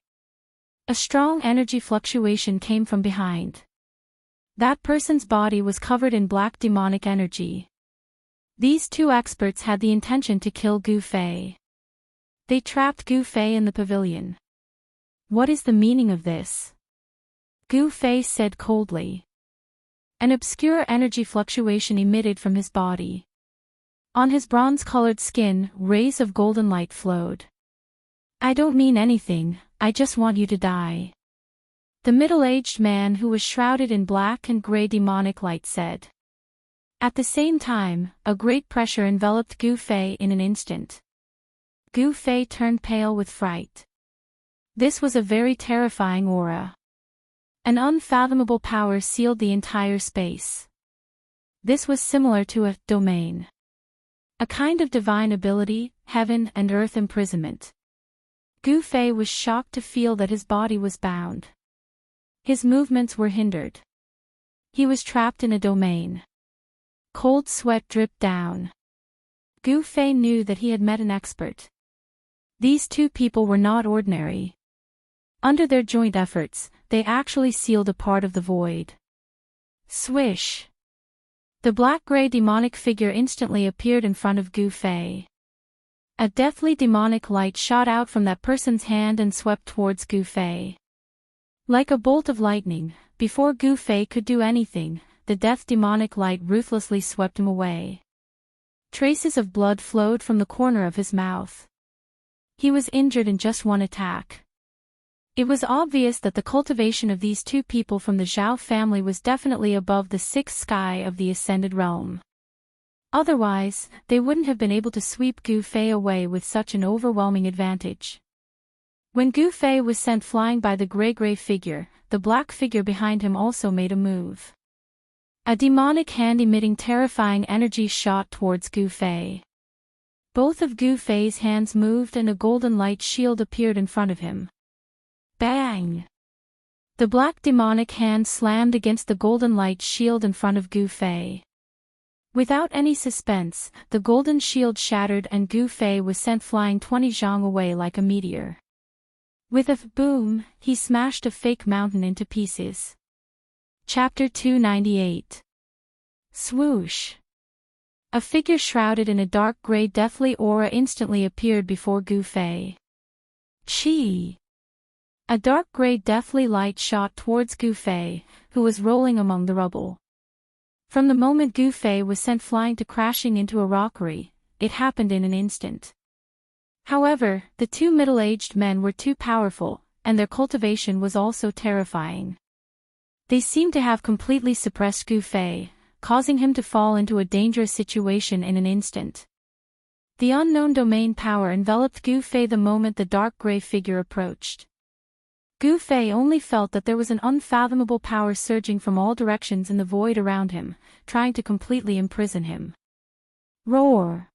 A strong energy fluctuation came from behind. That person's body was covered in black demonic energy. These 2 experts had the intention to kill Gu Fei. They trapped Gu Fei in the pavilion. "What is the meaning of this?" Gu Fei said coldly. An obscure energy fluctuation emitted from his body. On his bronze-colored skin, rays of golden light flowed. "I don't mean anything, I just want you to die." The middle-aged man who was shrouded in black and gray demonic light said. At the same time, a great pressure enveloped Gu Fei in an instant. Gu Fei turned pale with fright. This was a very terrifying aura. An unfathomable power sealed the entire space. This was similar to a domain. A kind of divine ability, heaven and earth imprisonment. Gu Fei was shocked to feel that his body was bound. His movements were hindered. He was trapped in a domain. Cold sweat dripped down. Gu Fei knew that he had met an expert. These 2 people were not ordinary. Under their joint efforts, they actually sealed a part of the void. Swish! The black-gray demonic figure instantly appeared in front of Gu Fei. A deathly demonic light shot out from that person's hand and swept towards Gu Fei. Like a bolt of lightning, before Gu Fei could do anything, the death demonic light ruthlessly swept him away. Traces of blood flowed from the corner of his mouth. He was injured in just one attack. It was obvious that the cultivation of these 2 people from the Zhao family was definitely above the 6th sky of the Ascended Realm. Otherwise, they wouldn't have been able to sweep Gu Fei away with such an overwhelming advantage. When Gu Fei was sent flying by the gray figure, the black figure behind him also made a move. A demonic hand emitting terrifying energy shot towards Gu Fei. Both of Gu Fei's hands moved and a golden light shield appeared in front of him. Bang! The black demonic hand slammed against the golden light shield in front of Gu Fei. Without any suspense, the golden shield shattered and Gu Fei was sent flying 20 zhang away like a meteor. With a boom, he smashed a fake mountain into pieces. Chapter 298. Swoosh! A figure shrouded in a dark gray deathly aura instantly appeared before Gu Fei. Chi! A dark gray deathly light shot towards Gu Fei, who was rolling among the rubble. From the moment Gu Fei was sent flying to crashing into a rockery, it happened in an instant. However, the 2 middle-aged men were too powerful, and their cultivation was also terrifying. They seemed to have completely suppressed Gu Fei, causing him to fall into a dangerous situation in an instant. The unknown domain power enveloped Gu Fei the moment the dark gray figure approached. Gu Fei only felt that there was an unfathomable power surging from all directions in the void around him, trying to completely imprison him. Roar!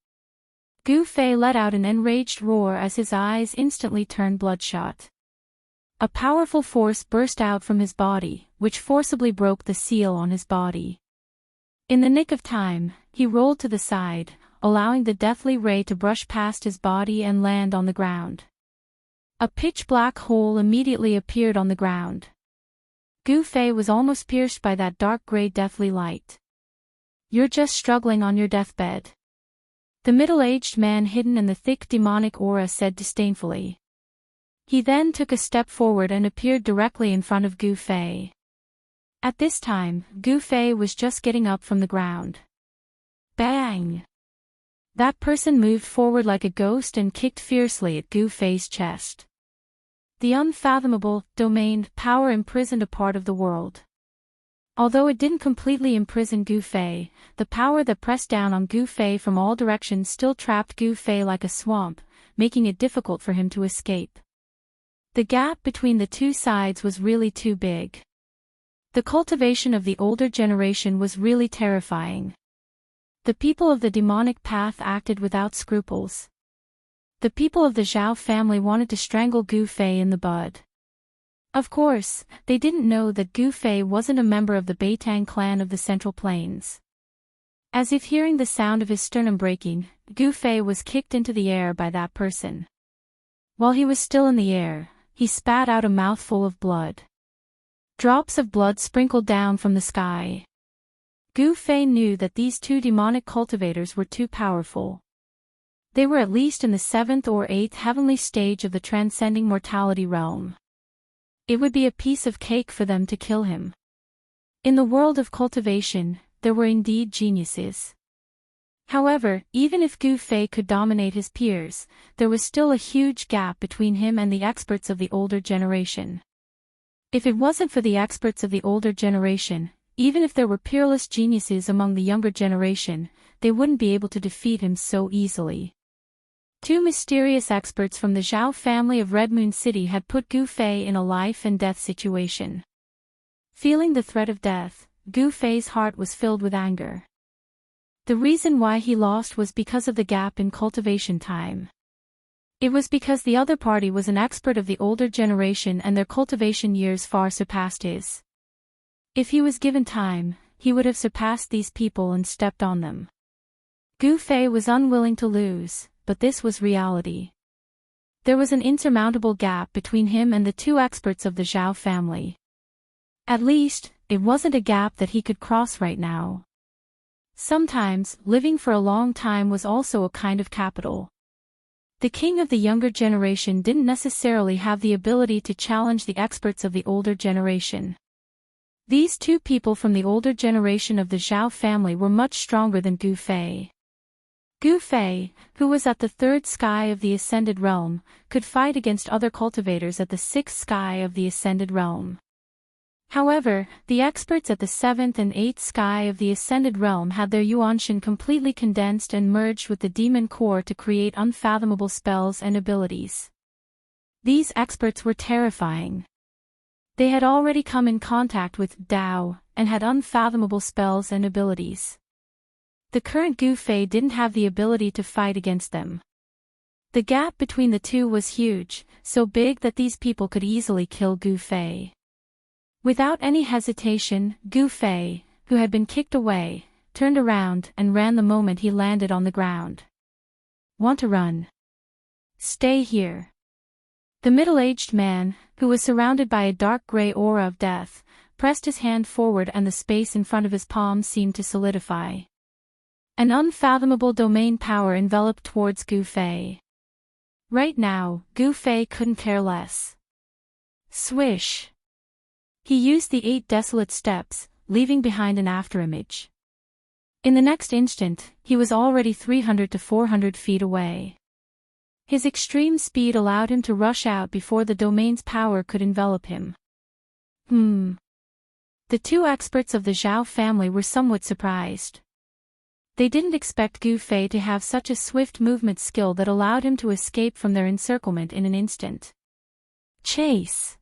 Gu Fei let out an enraged roar as his eyes instantly turned bloodshot. A powerful force burst out from his body, which forcibly broke the seal on his body. In the nick of time, he rolled to the side, allowing the deathly ray to brush past his body and land on the ground. A pitch-black hole immediately appeared on the ground. Gu Fei was almost pierced by that dark gray deathly light. "You're just struggling on your deathbed," the middle-aged man hidden in the thick demonic aura said disdainfully. He then took a step forward and appeared directly in front of Gu Fei. At this time, Gu Fei was just getting up from the ground. Bang! That person moved forward like a ghost and kicked fiercely at Gu Fei's chest. The unfathomable domain power imprisoned a part of the world. Although it didn't completely imprison Gu Fei, the power that pressed down on Gu Fei from all directions still trapped Gu Fei like a swamp, making it difficult for him to escape. The gap between the two sides was really too big. The cultivation of the older generation was really terrifying. The people of the demonic path acted without scruples. The people of the Zhao family wanted to strangle Gu Fei in the bud. Of course, they didn't know that Gu Fei wasn't a member of the Beitang clan of the Central Plains. As if hearing the sound of his sternum breaking, Gu Fei was kicked into the air by that person. While he was still in the air, he spat out a mouthful of blood. Drops of blood sprinkled down from the sky. Gu Fei knew that these two demonic cultivators were too powerful. They were at least in the 7th or 8th heavenly stage of the transcending mortality realm. It would be a piece of cake for them to kill him. In the world of cultivation, there were indeed geniuses. However, even if Gu Fei could dominate his peers, there was still a huge gap between him and the experts of the older generation. If it wasn't for the experts of the older generation, even if there were peerless geniuses among the younger generation, they wouldn't be able to defeat him so easily. Two mysterious experts from the Zhao family of Red Moon City had put Gu Fei in a life-and-death situation. Feeling the threat of death, Gu Fei's heart was filled with anger. The reason why he lost was because of the gap in cultivation time. It was because the other party was an expert of the older generation and their cultivation years far surpassed his. If he was given time, he would have surpassed these people and stepped on them. Gu Fei was unwilling to lose, but this was reality. There was an insurmountable gap between him and the two experts of the Zhao family. At least, it wasn't a gap that he could cross right now. Sometimes, living for a long time was also a kind of capital. The king of the younger generation didn't necessarily have the ability to challenge the experts of the older generation. These two people from the older generation of the Zhao family were much stronger than Gu Fei. Gu Fei, who was at the 3rd sky of the Ascended Realm, could fight against other cultivators at the 6th sky of the Ascended Realm. However, the experts at the 7th and 8th sky of the Ascended Realm had their Yuanshan completely condensed and merged with the demon core to create unfathomable spells and abilities. These experts were terrifying. They had already come in contact with Dao, and had unfathomable spells and abilities. The current Gu Fei didn't have the ability to fight against them. The gap between the two was huge, so big that these people could easily kill Gu Fei. Without any hesitation, Gu Fei, who had been kicked away, turned around and ran the moment he landed on the ground. "Want to run? Stay here." The middle-aged man, who was surrounded by a dark gray aura of death, pressed his hand forward and the space in front of his palm seemed to solidify. An unfathomable domain power enveloped towards Gu Fei. Right now, Gu Fei couldn't care less. Swish! He used the 8 desolate steps, leaving behind an afterimage. In the next instant, he was already 300 to 400 feet away. His extreme speed allowed him to rush out before the domain's power could envelop him. The two experts of the Zhao family were somewhat surprised. They didn't expect Gu Fei to have such a swift movement skill that allowed him to escape from their encirclement in an instant. Chase!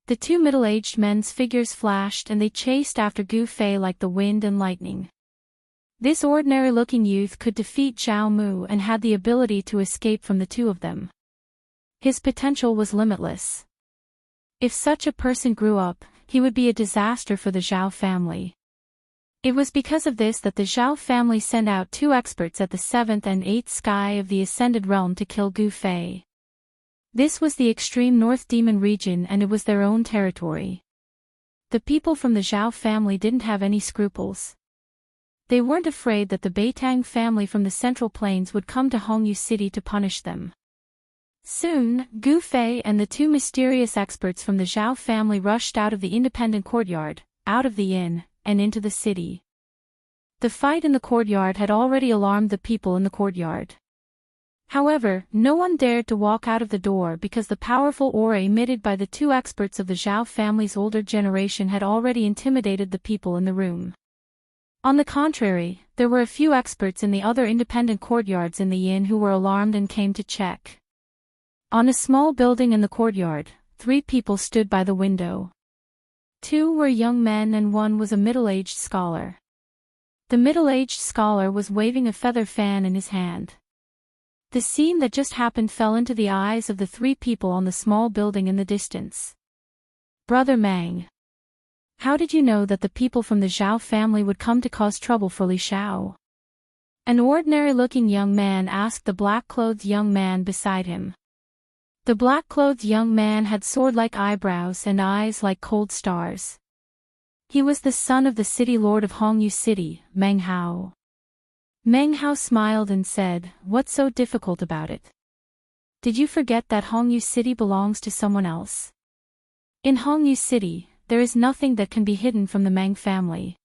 The two middle-aged men's figures flashed and they chased after Gu Fei like the wind and lightning. This ordinary-looking youth could defeat Zhao Mu and had the ability to escape from the two of them. His potential was limitless. If such a person grew up, he would be a disaster for the Zhao family. It was because of this that the Zhao family sent out two experts at the 7th and 8th sky of the Ascended Realm to kill Gu Fei. This was the extreme North Demon region and it was their own territory. The people from the Zhao family didn't have any scruples. They weren't afraid that the Beitang family from the Central Plains would come to Hongyu City to punish them. Soon, Gu Fei and the two mysterious experts from the Zhao family rushed out of the independent courtyard, out of the inn, and into the city. The fight in the courtyard had already alarmed the people in the courtyard. However, no one dared to walk out of the door because the powerful aura emitted by the two experts of the Zhao family's older generation had already intimidated the people in the room. On the contrary, there were a few experts in the other independent courtyards in the inn who were alarmed and came to check. On a small building in the courtyard, 3 people stood by the window. 2 were young men and 1 was a middle-aged scholar. The middle-aged scholar was waving a feather fan in his hand. The scene that just happened fell into the eyes of the 3 people on the small building in the distance. Brother Mang. How did you know that the people from the Zhao family would come to cause trouble for Li Xiao? An ordinary-looking young man asked the black-clothed young man beside him. The black-clothed young man had sword-like eyebrows and eyes like cold stars. He was the son of the city lord of Hongyu City, Meng Hao. Meng Hao smiled and said, "What's so difficult about it? Did you forget that Hongyu City belongs to someone else? In Hongyu City, there is nothing that can be hidden from the Meng family."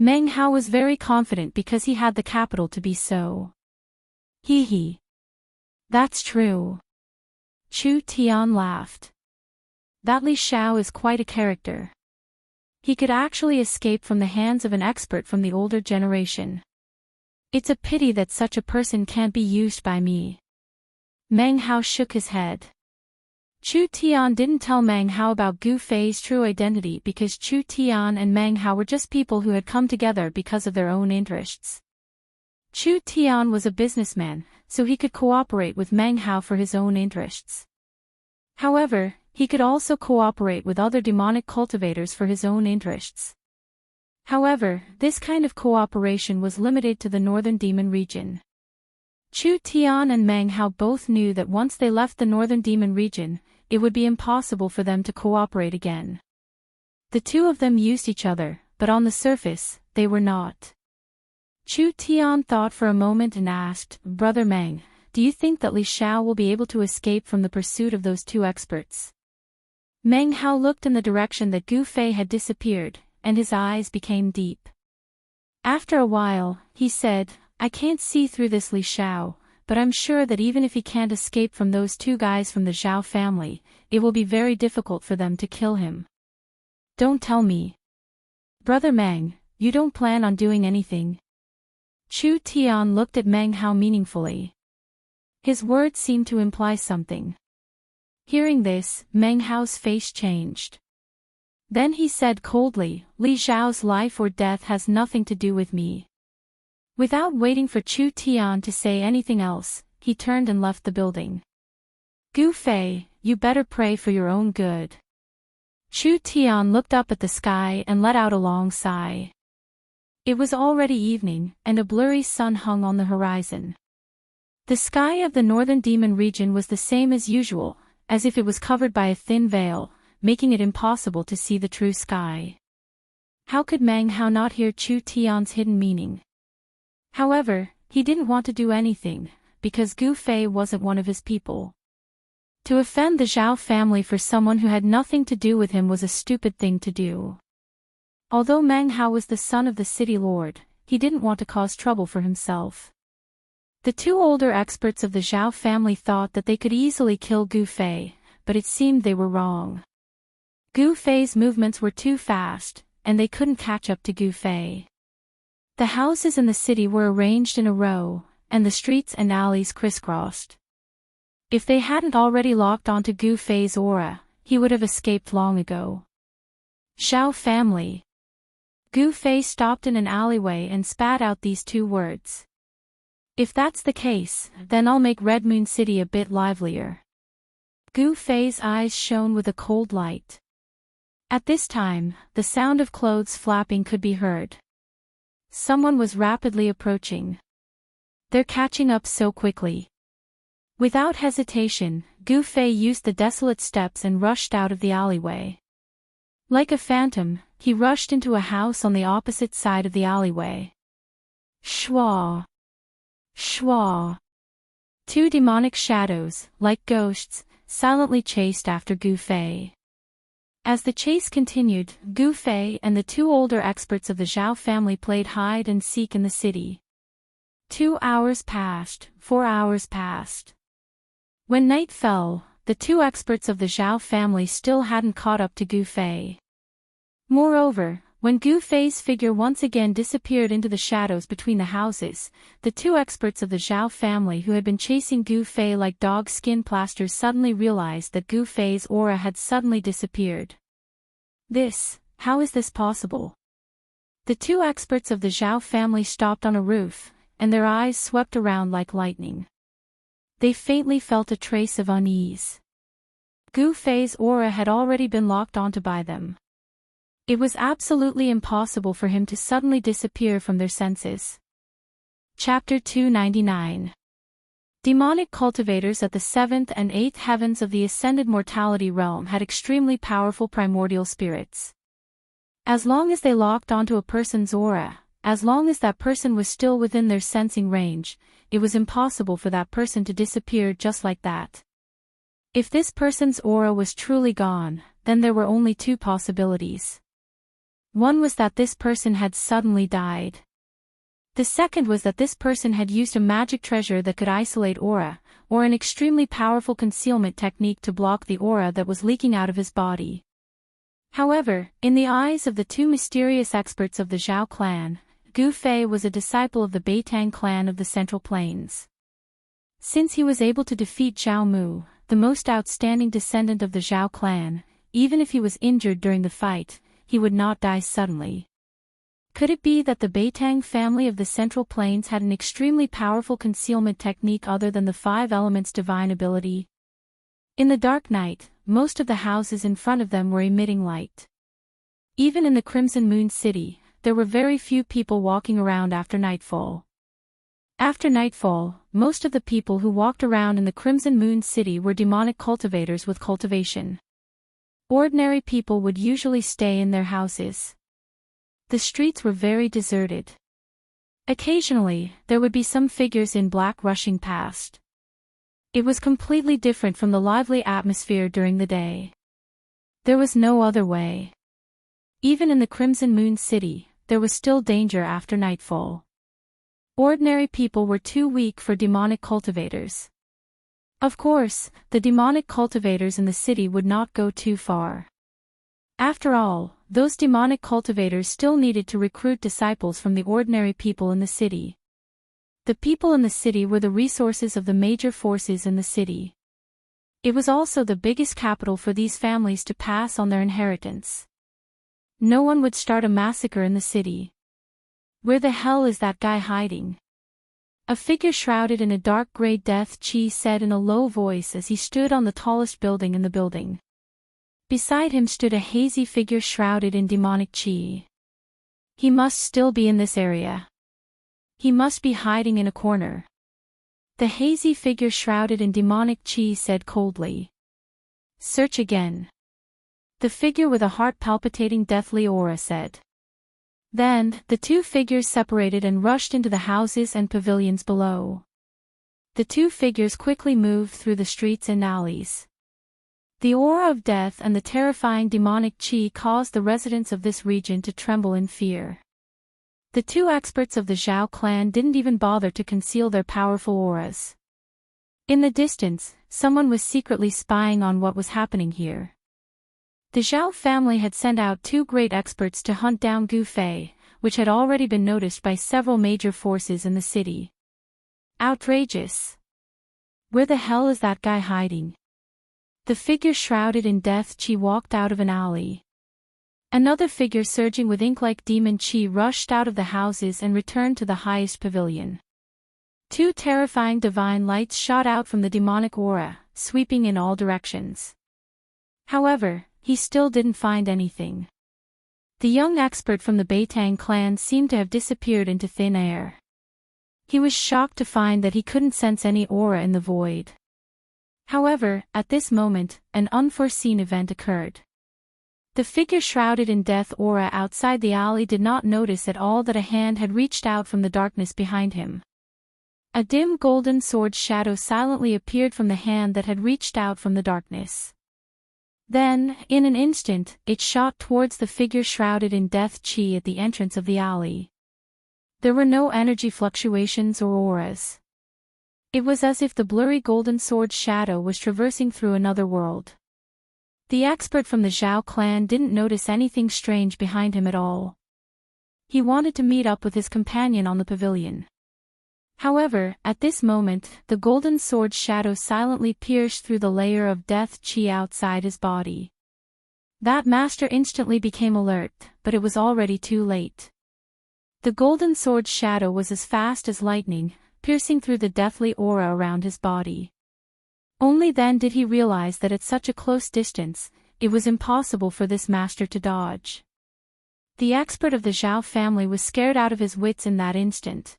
Meng Hao was very confident because he had the capital to be so. Hee. That's true. Chu Tian laughed. That Li Xiao is quite a character. He could actually escape from the hands of an expert from the older generation. It's a pity that such a person can't be used by me. Meng Hao shook his head. Chu Tian didn't tell Meng Hao about Gu Fei's true identity because Chu Tian and Meng Hao were just people who had come together because of their own interests. Chu Tian was a businessman, so he could cooperate with Meng Hao for his own interests. However, he could also cooperate with other demonic cultivators for his own interests. However, this kind of cooperation was limited to the northern demon region. Chu Tian and Meng Hao both knew that once they left the northern demon region, it would be impossible for them to cooperate again. The two of them used each other, but on the surface, they were not. Chu Tian thought for a moment and asked, "Brother Meng, do you think that Li Xiao will be able to escape from the pursuit of those two experts?" Meng Hao looked in the direction that Gu Fei had disappeared, and his eyes became deep. After a while, he said, "I can't see through this Li Xiao, but I'm sure that even if he can't escape from those two guys from the Zhao family, it will be very difficult for them to kill him." "Don't tell me. Brother Meng, you don't plan on doing anything?" Chu Tian looked at Meng Hao meaningfully. His words seemed to imply something. Hearing this, Meng Hao's face changed. Then he said coldly, "Li Xiao's life or death has nothing to do with me." Without waiting for Chu Tian to say anything else, he turned and left the building. "Gu Fei, you better pray for your own good." Chu Tian looked up at the sky and let out a long sigh. It was already evening, and a blurry sun hung on the horizon. The sky of the northern demon region was the same as usual, as if it was covered by a thin veil, making it impossible to see the true sky. How could Meng Hao not hear Chu Tian's hidden meaning? However, he didn't want to do anything, because Gu Fei wasn't one of his people. To offend the Zhao family for someone who had nothing to do with him was a stupid thing to do. Although Meng Hao was the son of the city lord, he didn't want to cause trouble for himself. The two older experts of the Zhao family thought that they could easily kill Gu Fei, but it seemed they were wrong. Gu Fei's movements were too fast, and they couldn't catch up to Gu Fei. The houses in the city were arranged in a row, and the streets and alleys crisscrossed. If they hadn't already locked onto Gu Fei's aura, he would have escaped long ago. Zhao family. Gu Fei stopped in an alleyway and spat out these two words. If that's the case, then I'll make Red Moon City a bit livelier. Gu Fei's eyes shone with a cold light. At this time, the sound of clothes flapping could be heard. Someone was rapidly approaching. They're catching up so quickly. Without hesitation, Gu Fei used the desolate steps and rushed out of the alleyway. Like a phantom, he rushed into a house on the opposite side of the alleyway. Shwa! Shwa! Two demonic shadows, like ghosts, silently chased after Gu Fei. As the chase continued, Gu Fei and the two older experts of the Zhao family played hide and seek in the city. 2 hours passed, 4 hours passed. When night fell, the two experts of the Zhao family still hadn't caught up to Gu Fei. Moreover, when Gu Fei's figure once again disappeared into the shadows between the houses, the two experts of the Zhao family who had been chasing Gu Fei like dog skin plasters suddenly realized that Gu Fei's aura had suddenly disappeared. How is this possible? The two experts of the Zhao family stopped on a roof, and their eyes swept around like lightning. They faintly felt a trace of unease. Gu Fei's aura had already been locked onto by them. It was absolutely impossible for him to suddenly disappear from their senses. Chapter 299. Demonic cultivators at the 7th and 8th heavens of the ascended mortality realm had extremely powerful primordial spirits. As long as they locked onto a person's aura, as long as that person was still within their sensing range, it was impossible for that person to disappear just like that. If this person's aura was truly gone, then there were only two possibilities. One was that this person had suddenly died. The second was that this person had used a magic treasure that could isolate aura, or an extremely powerful concealment technique to block the aura that was leaking out of his body. However, in the eyes of the two mysterious experts of the Zhao clan, Gu Fei was a disciple of the Beitang clan of the Central Plains. Since he was able to defeat Zhao Mu, the most outstanding descendant of the Zhao clan, even if he was injured during the fight, he would not die suddenly. Could it be that the Beitang family of the Central Plains had an extremely powerful concealment technique other than the 5 elements' divine ability? In the dark night, most of the houses in front of them were emitting light. Even in the Crimson Moon City, there were very few people walking around after nightfall. After nightfall, most of the people who walked around in the Crimson Moon City were demonic cultivators with cultivation. Ordinary people would usually stay in their houses. The streets were very deserted. Occasionally, there would be some figures in black rushing past. It was completely different from the lively atmosphere during the day. There was no other way. Even in the Crimson Moon City, there was still danger after nightfall. Ordinary people were too weak for demonic cultivators. Of course, the demonic cultivators in the city would not go too far. After all, those demonic cultivators still needed to recruit disciples from the ordinary people in the city. The people in the city were the resources of the major forces in the city. It was also the biggest capital for these families to pass on their inheritance. No one would start a massacre in the city. Where the hell is that guy hiding? A figure shrouded in a dark gray death chi said in a low voice as he stood on the tallest building in the building. Beside him stood a hazy figure shrouded in demonic chi. He must still be in this area. He must be hiding in a corner. The hazy figure shrouded in demonic chi said coldly. Search again. The figure with a heart-palpitating deathly aura said. Then, the two figures separated and rushed into the houses and pavilions below. The two figures quickly moved through the streets and alleys. The aura of death and the terrifying demonic chi caused the residents of this region to tremble in fear. The two experts of the Zhao clan didn't even bother to conceal their powerful auras. In the distance, someone was secretly spying on what was happening here. The Zhao family had sent out 2 great experts to hunt down Gu Fei, which had already been noticed by several major forces in the city. Outrageous! Where the hell is that guy hiding? The figure shrouded in death qi walked out of an alley. Another figure surging with ink-like demon qi rushed out of the houses and returned to the highest pavilion. 2 terrifying divine lights shot out from the demonic aura, sweeping in all directions. However, he still didn't find anything. The young expert from the Beitang clan seemed to have disappeared into thin air. He was shocked to find that he couldn't sense any aura in the void. However, at this moment, an unforeseen event occurred. The figure shrouded in death aura outside the alley did not notice at all that a hand had reached out from the darkness behind him. A dim golden sword shadow silently appeared from the hand that had reached out from the darkness. Then, in an instant, it shot towards the figure shrouded in death qi at the entrance of the alley. There were no energy fluctuations or auras. It was as if the blurry golden sword shadow was traversing through another world. The expert from the Zhao clan didn't notice anything strange behind him at all. He wanted to meet up with his companion on the pavilion. However, at this moment, the golden sword shadow silently pierced through the layer of death qi outside his body. That master instantly became alert, but it was already too late. The golden sword shadow was as fast as lightning, piercing through the deathly aura around his body. Only then did he realize that at such a close distance, it was impossible for this master to dodge. The expert of the Zhao family was scared out of his wits in that instant.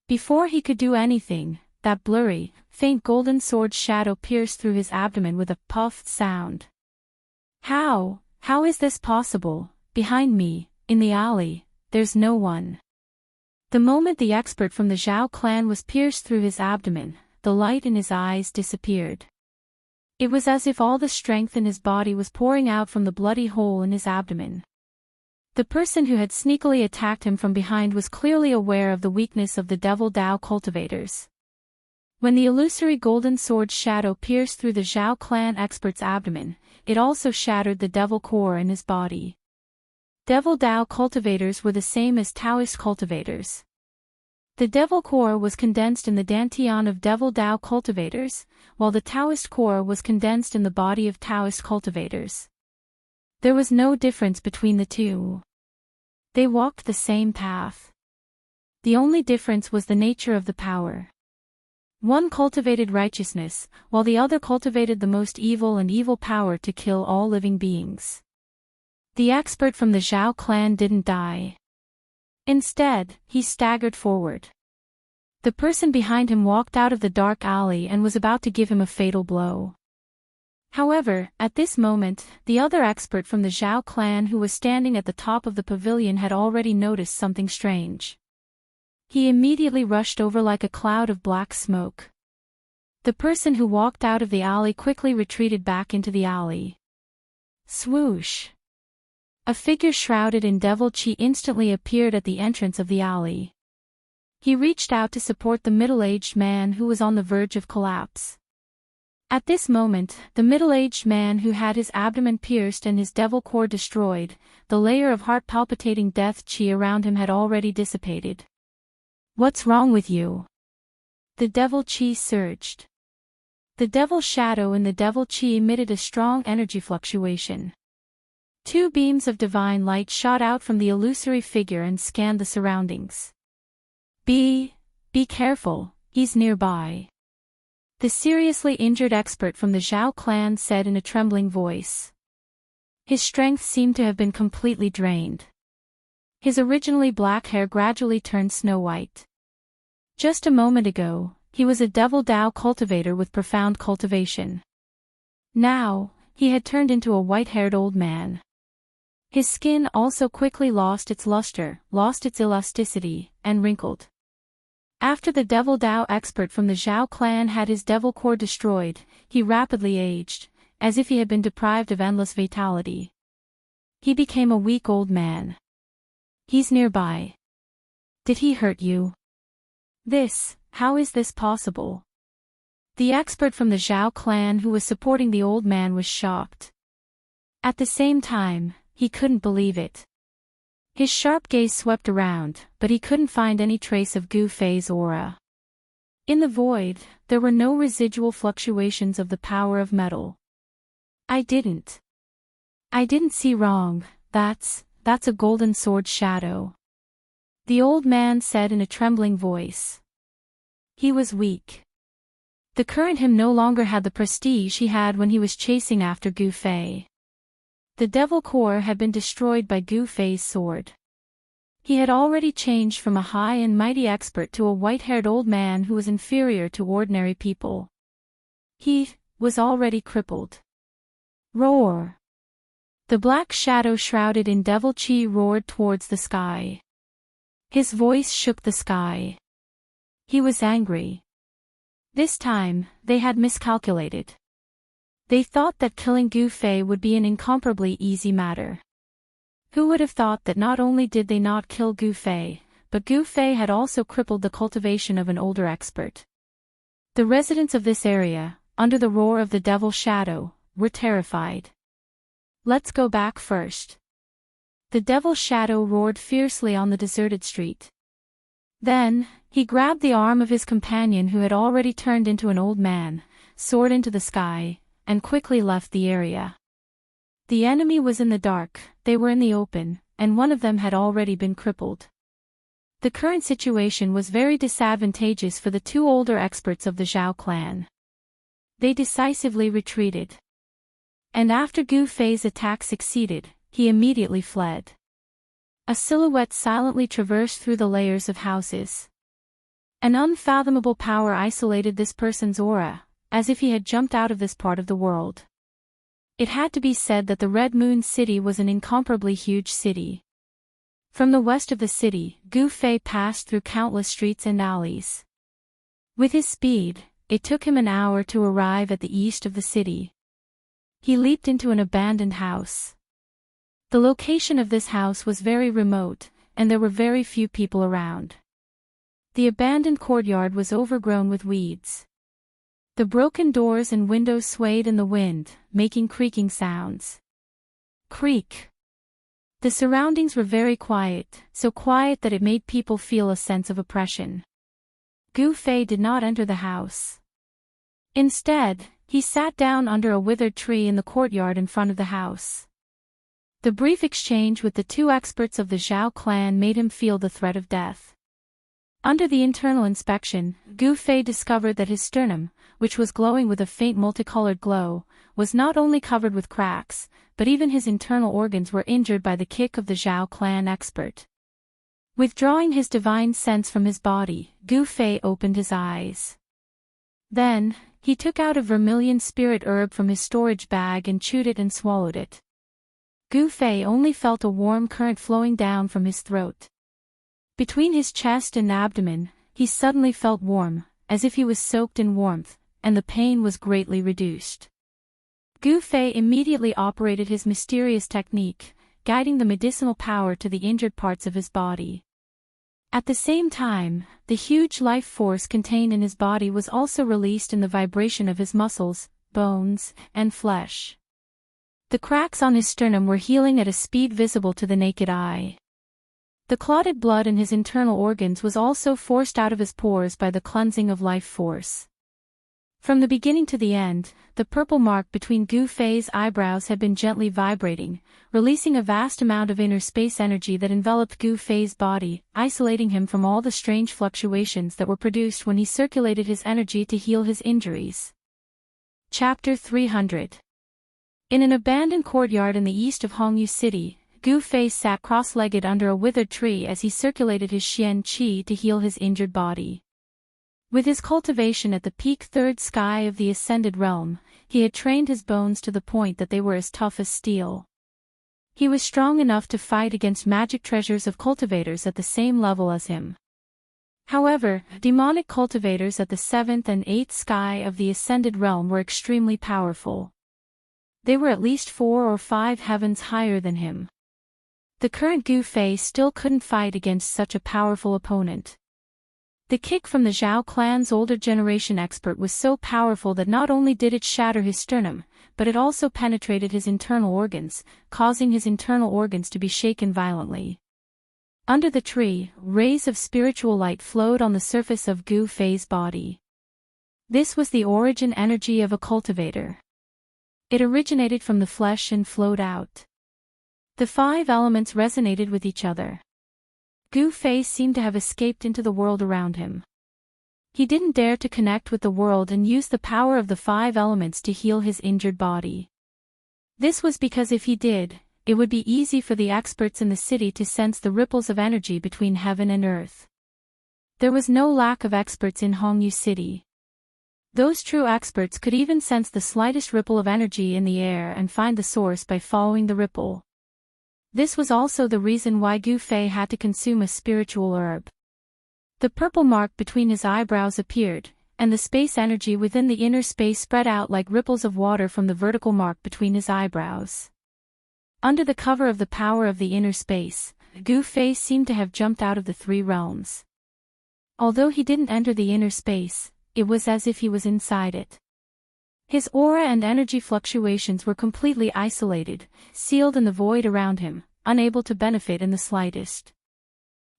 Before he could do anything, that blurry, faint golden sword shadow pierced through his abdomen with a puffed sound. How is this possible? Behind me, in the alley, there's no one. The moment the expert from the Zhao clan was pierced through his abdomen, the light in his eyes disappeared. It was as if all the strength in his body was pouring out from the bloody hole in his abdomen. The person who had sneakily attacked him from behind was clearly aware of the weakness of the Devil Dao cultivators. When the illusory golden sword shadow pierced through the Zhao clan expert's abdomen, it also shattered the devil core in his body. Devil Dao cultivators were the same as Taoist cultivators. The devil core was condensed in the dantian of Devil Dao cultivators, while the Taoist core was condensed in the body of Taoist cultivators. There was no difference between the two. They walked the same path. The only difference was the nature of the power. One cultivated righteousness, while the other cultivated the most evil and evil power to kill all living beings. The expert from the Zhao clan didn't die. Instead, he staggered forward. The person behind him walked out of the dark alley and was about to give him a fatal blow. However, at this moment, the other expert from the Zhao clan who was standing at the top of the pavilion had already noticed something strange. He immediately rushed over like a cloud of black smoke. The person who walked out of the alley quickly retreated back into the alley. Swoosh! A figure shrouded in devil qi instantly appeared at the entrance of the alley. He reached out to support the middle-aged man who was on the verge of collapse. At this moment, the middle-aged man who had his abdomen pierced and his devil core destroyed, the layer of heart-palpitating death qi around him had already dissipated. What's wrong with you? The devil qi surged. The devil shadow in the devil qi emitted a strong energy fluctuation. 2 beams of divine light shot out from the illusory figure and scanned the surroundings. Be careful, he's nearby. The seriously injured expert from the Zhao clan said in a trembling voice. His strength seemed to have been completely drained. His originally black hair gradually turned snow-white. Just a moment ago, he was a Devil Dao cultivator with profound cultivation. Now, he had turned into a white-haired old man. His skin also quickly lost its luster, lost its elasticity, and wrinkled. After the Devil Dao expert from the Zhao clan had his devil core destroyed, he rapidly aged, as if he had been deprived of endless vitality. He became a weak old man. He's nearby. Did he hurt you? How is this possible? The expert from the Zhao clan who was supporting the old man was shocked. At the same time, he couldn't believe it. His sharp gaze swept around, but he couldn't find any trace of Gu Fei's aura. In the void, there were no residual fluctuations of the power of metal. I didn't see wrong, that's a golden sword shadow. The old man said in a trembling voice. He was weak. The current him no longer had the prestige he had when he was chasing after Gu Fei. The devil core had been destroyed by Gu Fei's sword. He had already changed from a high and mighty expert to a white-haired old man who was inferior to ordinary people. He was already crippled. Roar! The black shadow shrouded in devil chi roared towards the sky. His voice shook the sky. He was angry. This time, they had miscalculated. They thought that killing Gu Fei would be an incomparably easy matter. Who would have thought that not only did they not kill Gu Fei, but Gu Fei had also crippled the cultivation of an older expert. The residents of this area, under the roar of the devil shadow, were terrified. Let's go back first. The devil shadow roared fiercely on the deserted street. Then, he grabbed the arm of his companion who had already turned into an old man, soared into the sky, and quickly left the area. The enemy was in the dark, they were in the open, and one of them had already been crippled. The current situation was very disadvantageous for the two older experts of the Zhao clan. They decisively retreated. And after Gu Fei's attack succeeded, he immediately fled. A silhouette silently traversed through the layers of houses. An unfathomable power isolated this person's aura, as if he had jumped out of this part of the world. It had to be said that the Red Moon City was an incomparably huge city. From the west of the city, Gu Fei passed through countless streets and alleys. With his speed, it took him an hour to arrive at the east of the city. He leaped into an abandoned house. The location of this house was very remote, and there were very few people around. The abandoned courtyard was overgrown with weeds. The broken doors and windows swayed in the wind, making creaking sounds. Creak. The surroundings were very quiet, so quiet that it made people feel a sense of oppression. Gu Fei did not enter the house. Instead, he sat down under a withered tree in the courtyard in front of the house. The brief exchange with the two experts of the Zhao clan made him feel the threat of death. Under the internal inspection, Gu Fei discovered that his sternum, which was glowing with a faint multicolored glow, was not only covered with cracks, but even his internal organs were injured by the kick of the Zhao clan expert. Withdrawing his divine sense from his body, Gu Fei opened his eyes. Then, he took out a vermilion spirit herb from his storage bag and chewed it and swallowed it. Gu Fei only felt a warm current flowing down from his throat. Between his chest and abdomen, he suddenly felt warm, as if he was soaked in warmth, and the pain was greatly reduced. Gu Fei immediately operated his mysterious technique, guiding the medicinal power to the injured parts of his body. At the same time, the huge life force contained in his body was also released in the vibration of his muscles, bones, and flesh. The cracks on his sternum were healing at a speed visible to the naked eye. The clotted blood in his internal organs was also forced out of his pores by the cleansing of life force. From the beginning to the end, the purple mark between Gu Fei's eyebrows had been gently vibrating, releasing a vast amount of inner space energy that enveloped Gu Fei's body, isolating him from all the strange fluctuations that were produced when he circulated his energy to heal his injuries. Chapter 300. In an abandoned courtyard in the east of Hongyu City, Gu Fei sat cross-legged under a withered tree as he circulated his Xian Qi to heal his injured body. With his cultivation at the peak third sky of the ascended realm, he had trained his bones to the point that they were as tough as steel. He was strong enough to fight against magic treasures of cultivators at the same level as him. However, demonic cultivators at the seventh and eighth sky of the ascended realm were extremely powerful. They were at least 4 or 5 heavens higher than him. The current Gu Fei still couldn't fight against such a powerful opponent. The kick from the Zhao clan's older generation expert was so powerful that not only did it shatter his sternum, but it also penetrated his internal organs, causing his internal organs to be shaken violently. Under the tree, rays of spiritual light flowed on the surface of Gu Fei's body. This was the origin energy of a cultivator. It originated from the flesh and flowed out. The 5 elements resonated with each other. Gu Fei seemed to have escaped into the world around him. He didn't dare to connect with the world and use the power of the 5 elements to heal his injured body. This was because if he did, it would be easy for the experts in the city to sense the ripples of energy between heaven and earth. There was no lack of experts in Hongyu City. Those true experts could even sense the slightest ripple of energy in the air and find the source by following the ripple. This was also the reason why Gu Fei had to consume a spiritual herb. The purple mark between his eyebrows appeared, and the space energy within the inner space spread out like ripples of water from the vertical mark between his eyebrows. Under the cover of the power of the inner space, Gu Fei seemed to have jumped out of the 3 realms. Although he didn't enter the inner space, it was as if he was inside it. His aura and energy fluctuations were completely isolated, sealed in the void around him, unable to benefit in the slightest.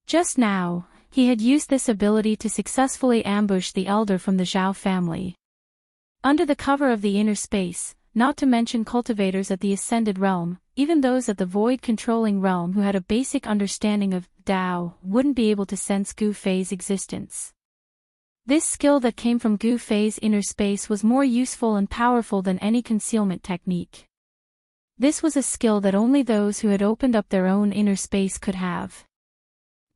Just now, he had used this ability to successfully ambush the elder from the Zhao family. Under the cover of the inner space, not to mention cultivators at the Ascended Realm, even those at the Void-controlling realm who had a basic understanding of Tao, wouldn't be able to sense Gu Fei's existence. This skill that came from Gu Fei's inner space was more useful and powerful than any concealment technique. This was a skill that only those who had opened up their own inner space could have.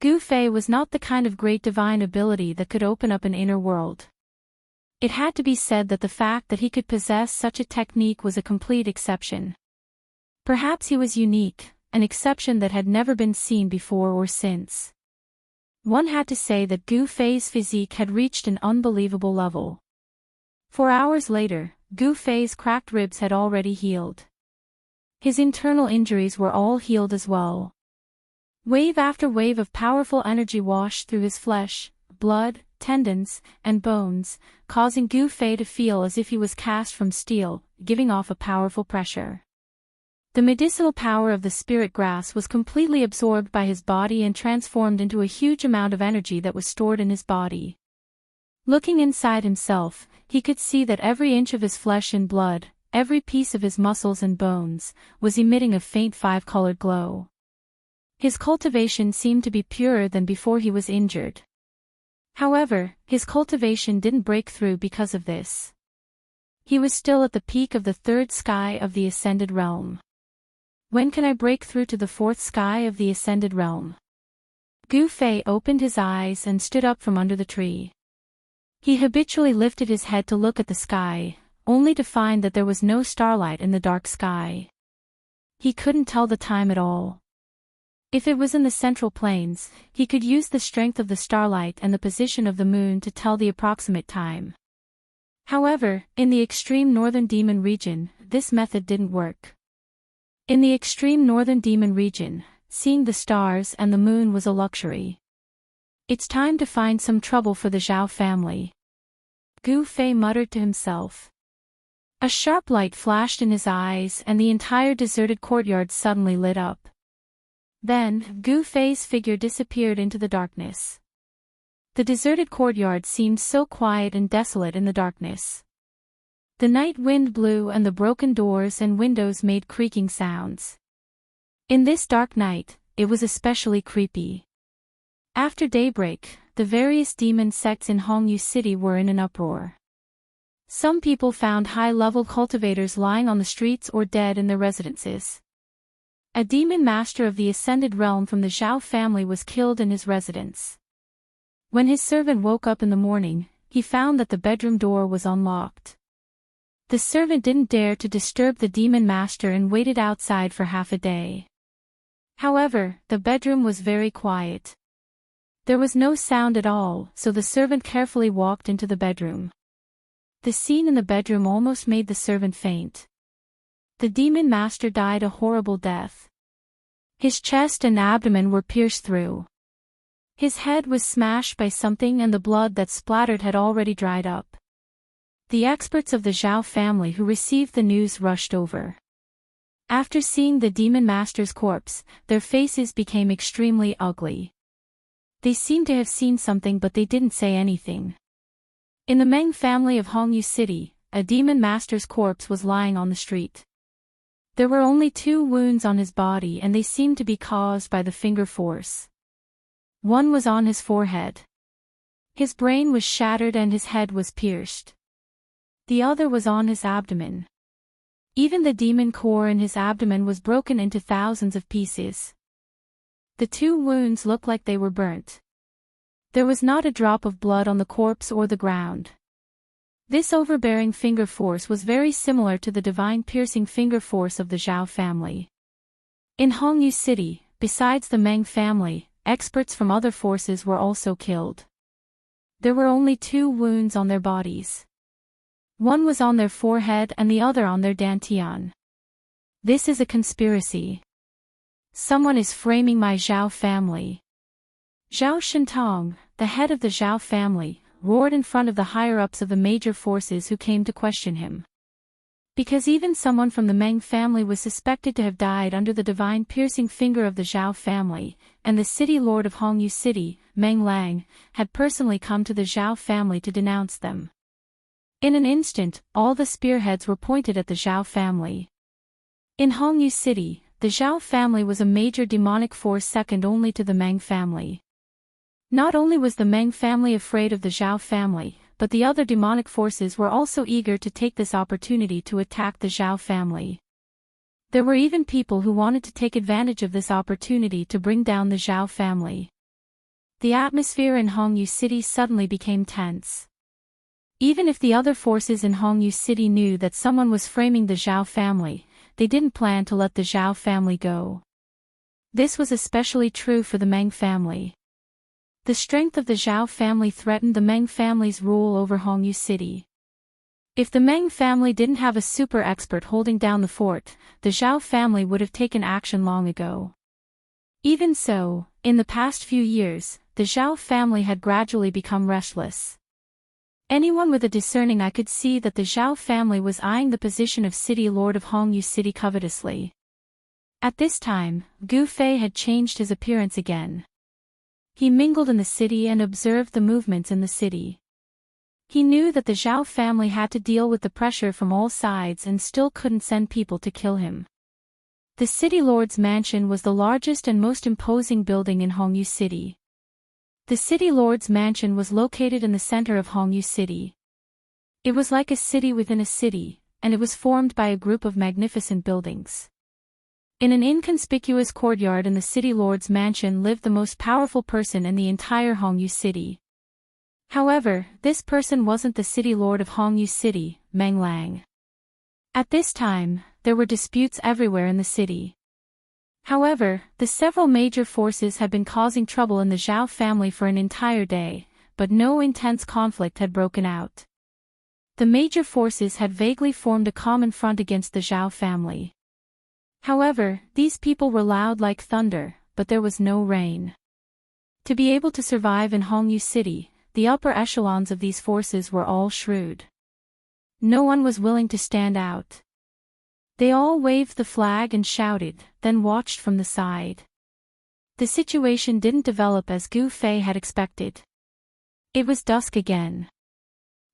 Gu Fei was not the kind of great divine ability that could open up an inner world. It had to be said that the fact that he could possess such a technique was a complete exception. Perhaps he was unique, an exception that had never been seen before or since. One had to say that Gu Fei's physique had reached an unbelievable level. 4 hours later, Gu Fei's cracked ribs had already healed. His internal injuries were all healed as well. Wave after wave of powerful energy washed through his flesh, blood, tendons, and bones, causing Gu Fei to feel as if he was cast from steel, giving off a powerful pressure. The medicinal power of the spirit grass was completely absorbed by his body and transformed into a huge amount of energy that was stored in his body. Looking inside himself, he could see that every inch of his flesh and blood, every piece of his muscles and bones, was emitting a faint 5-colored glow. His cultivation seemed to be purer than before he was injured. However, his cultivation didn't break through because of this. He was still at the peak of the 3rd sky of the Ascended Realm. When can I break through to the 4th sky of the Ascended Realm? Gu Fei opened his eyes and stood up from under the tree. He habitually lifted his head to look at the sky, only to find that there was no starlight in the dark sky. He couldn't tell the time at all. If it was in the central plains, he could use the strength of the starlight and the position of the moon to tell the approximate time. However, in the extreme northern demon region, this method didn't work. In the extreme northern demon region, seeing the stars and the moon was a luxury. It's time to find some trouble for the Zhao family. Gu Fei muttered to himself. A sharp light flashed in his eyes and the entire deserted courtyard suddenly lit up. Then, Gu Fei's figure disappeared into the darkness. The deserted courtyard seemed so quiet and desolate in the darkness. The night wind blew and the broken doors and windows made creaking sounds. In this dark night, it was especially creepy. After daybreak, the various demon sects in Hongyu City were in an uproar. Some people found high-level cultivators lying on the streets or dead in their residences. A demon master of the Ascended Realm from the Zhao family was killed in his residence. When his servant woke up in the morning, he found that the bedroom door was unlocked. The servant didn't dare to disturb the demon master and waited outside for half a day. However, the bedroom was very quiet. There was no sound at all, so the servant carefully walked into the bedroom. The scene in the bedroom almost made the servant faint. The demon master died a horrible death. His chest and abdomen were pierced through. His head was smashed by something and the blood that splattered had already dried up. The experts of the Zhao family who received the news rushed over. After seeing the demon master's corpse, their faces became extremely ugly. They seemed to have seen something but they didn't say anything. In the Meng family of Hongyu City, a demon master's corpse was lying on the street. There were only 2 wounds on his body and they seemed to be caused by the finger force. One was on his forehead. His brain was shattered and his head was pierced. The other was on his abdomen. Even the demon core in his abdomen was broken into thousands of pieces. The 2 wounds looked like they were burnt. There was not a drop of blood on the corpse or the ground. This overbearing finger force was very similar to the divine piercing finger force of the Zhao family. In Hongyu City, besides the Meng family, experts from other forces were also killed. There were only 2 wounds on their bodies. One was on their forehead and the other on their dantian. This is a conspiracy. Someone is framing my Zhao family. Zhao Shintong, the head of the Zhao family, roared in front of the higher-ups of the major forces who came to question him. Because even someone from the Meng family was suspected to have died under the divine piercing finger of the Zhao family, and the city lord of Hongyu City, Meng Lang, had personally come to the Zhao family to denounce them. In an instant, all the spearheads were pointed at the Zhao family. In Hongyu City, the Zhao family was a major demonic force second only to the Meng family. Not only was the Meng family afraid of the Zhao family, but the other demonic forces were also eager to take this opportunity to attack the Zhao family. There were even people who wanted to take advantage of this opportunity to bring down the Zhao family. The atmosphere in Hongyu City suddenly became tense. Even if the other forces in Hongyu City knew that someone was framing the Zhao family, they didn't plan to let the Zhao family go. This was especially true for the Meng family. The strength of the Zhao family threatened the Meng family's rule over Hongyu City. If the Meng family didn't have a super expert holding down the fort, the Zhao family would have taken action long ago. Even so, in the past few years, the Zhao family had gradually become restless. Anyone with a discerning eye could see that the Zhao family was eyeing the position of city lord of Hongyu City covetously. At this time, Gu Fei had changed his appearance again. He mingled in the city and observed the movements in the city. He knew that the Zhao family had to deal with the pressure from all sides and still couldn't send people to kill him. The city lord's mansion was the largest and most imposing building in Hongyu City. The city lord's mansion was located in the center of Hongyu City. It was like a city within a city, and it was formed by a group of magnificent buildings. In an inconspicuous courtyard in the city lord's mansion lived the most powerful person in the entire Hongyu City. However, this person wasn't the city lord of Hongyu City, Meng Lang. At this time, there were disputes everywhere in the city. However, the several major forces had been causing trouble in the Zhao family for an entire day, but no intense conflict had broken out. The major forces had vaguely formed a common front against the Zhao family. However, these people were loud like thunder, but there was no rain. To be able to survive in Hongyu City, the upper echelons of these forces were all shrewd. No one was willing to stand out. They all waved the flag and shouted, then watched from the side. The situation didn't develop as Gu Fei had expected. It was dusk again.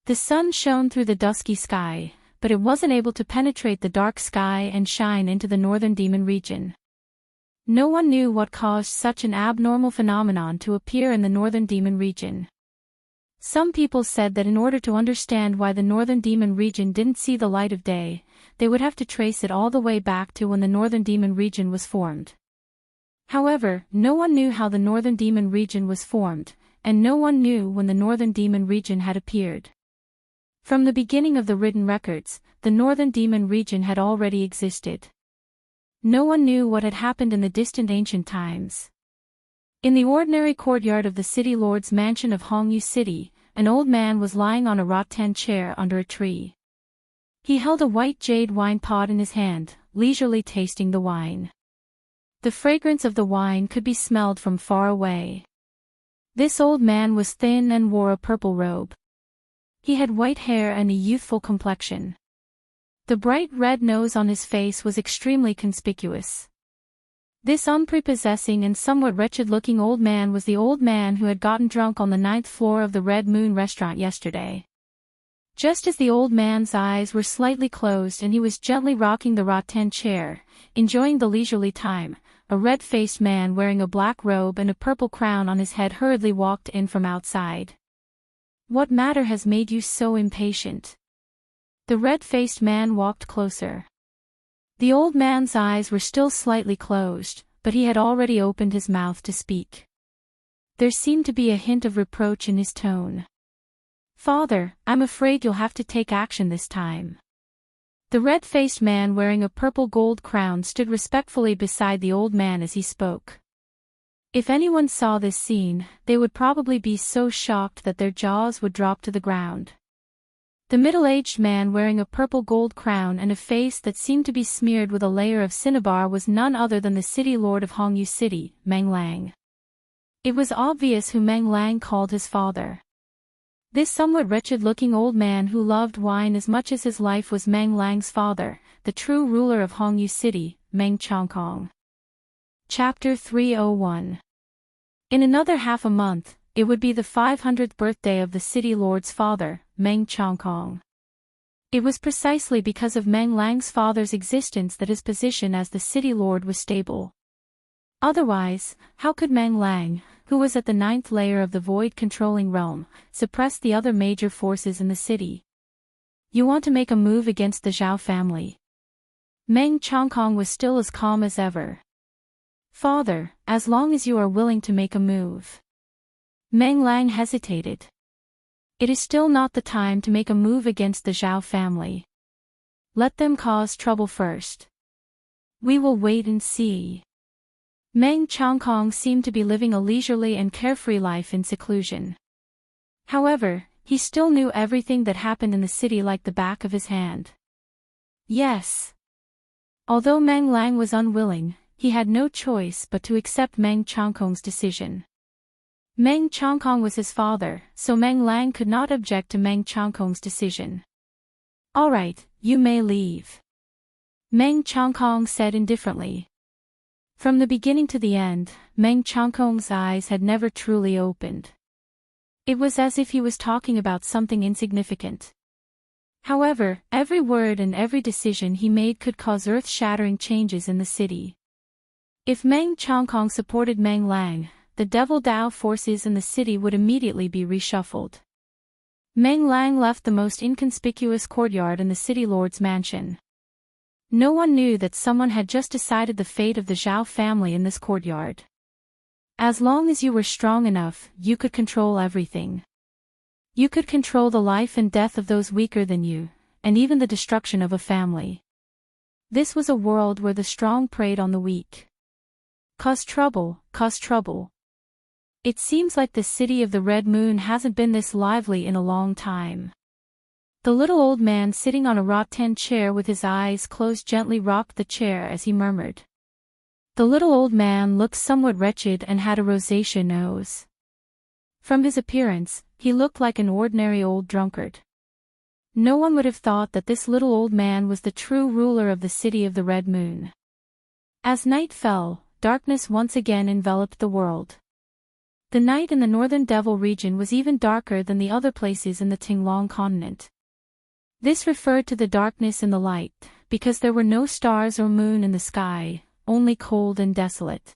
The sun shone through the dusky sky, but it wasn't able to penetrate the dark sky and shine into the northern demon region. No one knew what caused such an abnormal phenomenon to appear in the northern demon region. Some people said that in order to understand why the northern demon region didn't see the light of day, they would have to trace it all the way back to when the northern demon region was formed. However, no one knew how the northern demon region was formed, and no one knew when the northern demon region had appeared. From the beginning of the written records, the northern demon region had already existed. No one knew what had happened in the distant ancient times. In the ordinary courtyard of the city lord's mansion of Hongyu City, an old man was lying on a rattan chair under a tree. He held a white jade wine pot in his hand, leisurely tasting the wine. The fragrance of the wine could be smelled from far away. This old man was thin and wore a purple robe. He had white hair and a youthful complexion. The bright red nose on his face was extremely conspicuous. This unprepossessing and somewhat wretched-looking old man was the old man who had gotten drunk on the 9th floor of the Red Moon restaurant yesterday. Just as the old man's eyes were slightly closed and he was gently rocking the rattan chair, enjoying the leisurely time, a red-faced man wearing a black robe and a purple crown on his head hurriedly walked in from outside. "What matter has made you so impatient?" The red-faced man walked closer. The old man's eyes were still slightly closed, but he had already opened his mouth to speak. There seemed to be a hint of reproach in his tone. "Father, I'm afraid you'll have to take action this time." The red-faced man wearing a purple gold crown stood respectfully beside the old man as he spoke. If anyone saw this scene, they would probably be so shocked that their jaws would drop to the ground. The middle-aged man wearing a purple gold crown and a face that seemed to be smeared with a layer of cinnabar was none other than the city lord of Hongyu City, Meng Lang. It was obvious who Meng Lang called his father. This somewhat wretched-looking old man who loved wine as much as his life was Meng Lang's father, the true ruler of Hongyu City, Meng Chongkong. Chapter 301. In another half a month, it would be the 500th birthday of the city lord's father, Meng Chongkong. It was precisely because of Meng Lang's father's existence that his position as the city lord was stable. Otherwise, how could Meng Lang, who was at the 9th layer of the void-controlling realm, suppress the other major forces in the city? "You want to make a move against the Zhao family?" Meng Chongkong was still as calm as ever. "Father, as long as you are willing to make a move." Meng Lang hesitated. "It is still not the time to make a move against the Zhao family. Let them cause trouble first. We will wait and see." Meng Chongkong seemed to be living a leisurely and carefree life in seclusion. However, he still knew everything that happened in the city like the back of his hand. Yes. Although Meng Lang was unwilling, he had no choice but to accept Meng Chongkong's decision. Meng Chongkong was his father, so Meng Lang could not object to Meng Chongkong's decision. "All right, you may leave," Meng Chongkong said indifferently. From the beginning to the end, Meng Chongkong's eyes had never truly opened. It was as if he was talking about something insignificant. However, every word and every decision he made could cause earth-shattering changes in the city. If Meng Chongkong supported Meng Lang, the Devil Dao forces in the city would immediately be reshuffled. Meng Lang left the most inconspicuous courtyard in the city lord's mansion. No one knew that someone had just decided the fate of the Zhao family in this courtyard. As long as you were strong enough, you could control everything. You could control the life and death of those weaker than you, and even the destruction of a family. This was a world where the strong preyed on the weak. Cause trouble, cause trouble. It seems like the city of the Red Moon hasn't been this lively in a long time. The little old man sitting on a rattan chair with his eyes closed gently rocked the chair as he murmured. The little old man looked somewhat wretched and had a rosacea nose. From his appearance, he looked like an ordinary old drunkard. No one would have thought that this little old man was the true ruler of the city of the Red Moon. As night fell, darkness once again enveloped the world. The night in the northern Devil region was even darker than the other places in the Tinglong continent. This referred to the darkness in the light, because there were no stars or moon in the sky, only cold and desolate.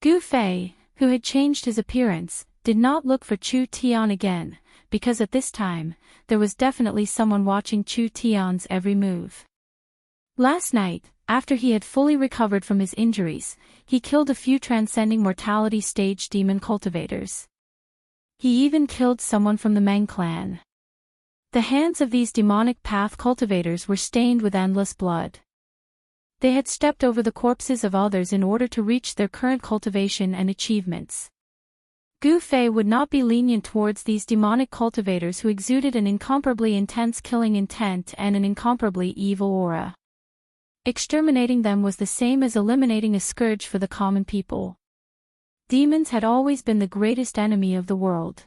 Gu Fei, who had changed his appearance, did not look for Chu Tian again, because at this time, there was definitely someone watching Chu Tian's every move. Last night, after he had fully recovered from his injuries, he killed a few transcending mortality stage demon cultivators. He even killed someone from the Meng clan. The hands of these demonic path cultivators were stained with endless blood. They had stepped over the corpses of others in order to reach their current cultivation and achievements. Gu Fei would not be lenient towards these demonic cultivators who exuded an incomparably intense killing intent and an incomparably evil aura. Exterminating them was the same as eliminating a scourge for the common people. Demons had always been the greatest enemy of the world.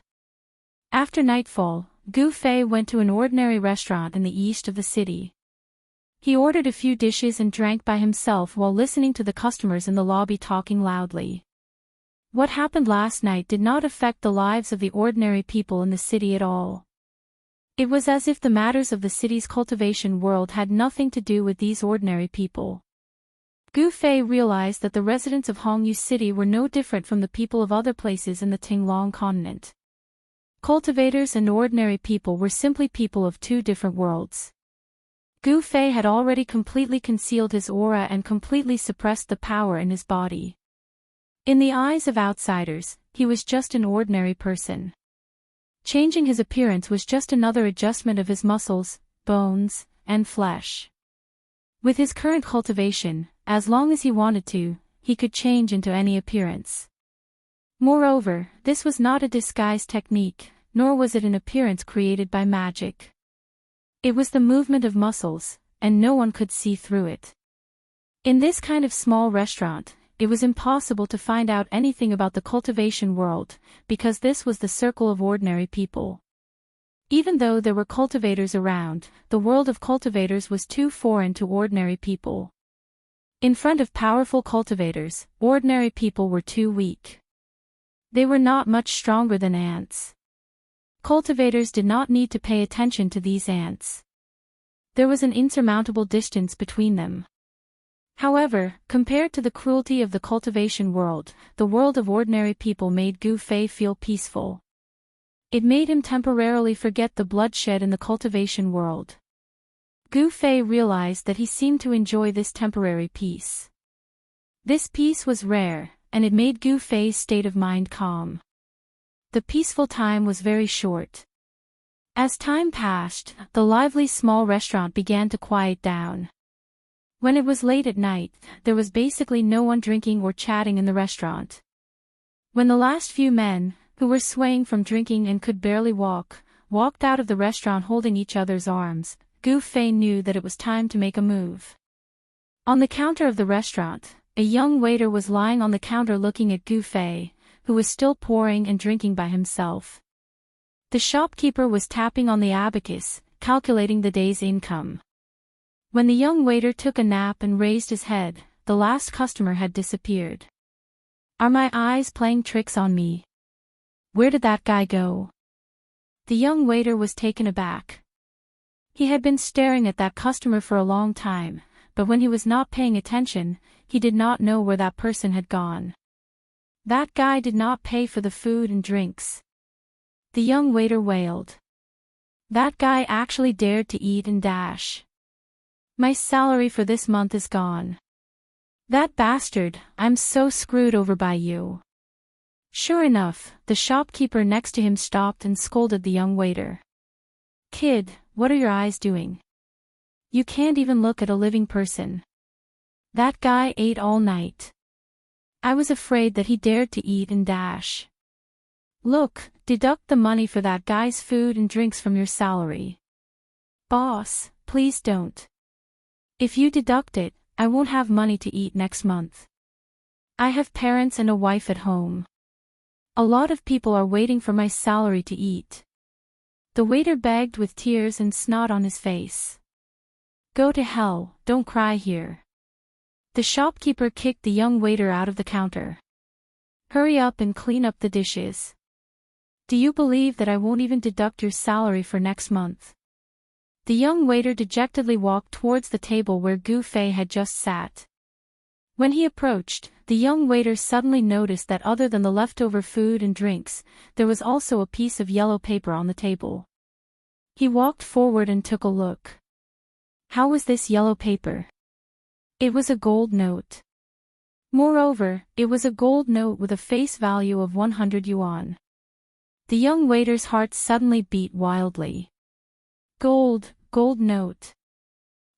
After nightfall, Gu Fei went to an ordinary restaurant in the east of the city. He ordered a few dishes and drank by himself while listening to the customers in the lobby talking loudly. What happened last night did not affect the lives of the ordinary people in the city at all. It was as if the matters of the city's cultivation world had nothing to do with these ordinary people. Gu Fei realized that the residents of Hongyu City were no different from the people of other places in the Tinglong continent. Cultivators and ordinary people were simply people of two different worlds. Gu Fei had already completely concealed his aura and completely suppressed the power in his body. In the eyes of outsiders, he was just an ordinary person. Changing his appearance was just another adjustment of his muscles, bones, and flesh. With his current cultivation, as long as he wanted to, he could change into any appearance. Moreover, this was not a disguise technique, nor was it an appearance created by magic. It was the movement of muscles, and no one could see through it. In this kind of small restaurant, it was impossible to find out anything about the cultivation world, because this was the circle of ordinary people. Even though there were cultivators around, the world of cultivators was too foreign to ordinary people. In front of powerful cultivators, ordinary people were too weak. They were not much stronger than ants. Cultivators did not need to pay attention to these ants. There was an insurmountable distance between them. However, compared to the cruelty of the cultivation world, the world of ordinary people made Gu Fei feel peaceful. It made him temporarily forget the bloodshed in the cultivation world. Gu Fei realized that he seemed to enjoy this temporary peace. This peace was rare, and it made Gu Fei's state of mind calm. The peaceful time was very short. As time passed, the lively small restaurant began to quiet down. When it was late at night, there was basically no one drinking or chatting in the restaurant. When the last few men, who were swaying from drinking and could barely walk, walked out of the restaurant holding each other's arms, Gu Fei knew that it was time to make a move. On the counter of the restaurant, a young waiter was lying on the counter looking at Gu Fei, who was still pouring and drinking by himself. The shopkeeper was tapping on the abacus, calculating the day's income. When the young waiter took a nap and raised his head, the last customer had disappeared. Are my eyes playing tricks on me? Where did that guy go? The young waiter was taken aback. He had been staring at that customer for a long time, but when he was not paying attention, he did not know where that person had gone. That guy did not pay for the food and drinks. The young waiter wailed. That guy actually dared to eat and dash. My salary for this month is gone. That bastard, I'm so screwed over by you. Sure enough, the shopkeeper next to him stopped and scolded the young waiter. Kid, what are your eyes doing? You can't even look at a living person. That guy ate all night. I was afraid that he dared to eat and dash. Look, deduct the money for that guy's food and drinks from your salary. Boss, please don't. If you deduct it, I won't have money to eat next month. I have parents and a wife at home. A lot of people are waiting for my salary to eat. The waiter begged with tears and snot on his face. Go to hell, don't cry here. The shopkeeper kicked the young waiter out of the counter. Hurry up and clean up the dishes. Do you believe that I won't even deduct your salary for next month? The young waiter dejectedly walked towards the table where Gu Fei had just sat. When he approached, the young waiter suddenly noticed that other than the leftover food and drinks, there was also a piece of yellow paper on the table. He walked forward and took a look. How was this yellow paper? It was a gold note. Moreover, it was a gold note with a face value of 100 yuan. The young waiter's heart suddenly beat wildly. Gold note.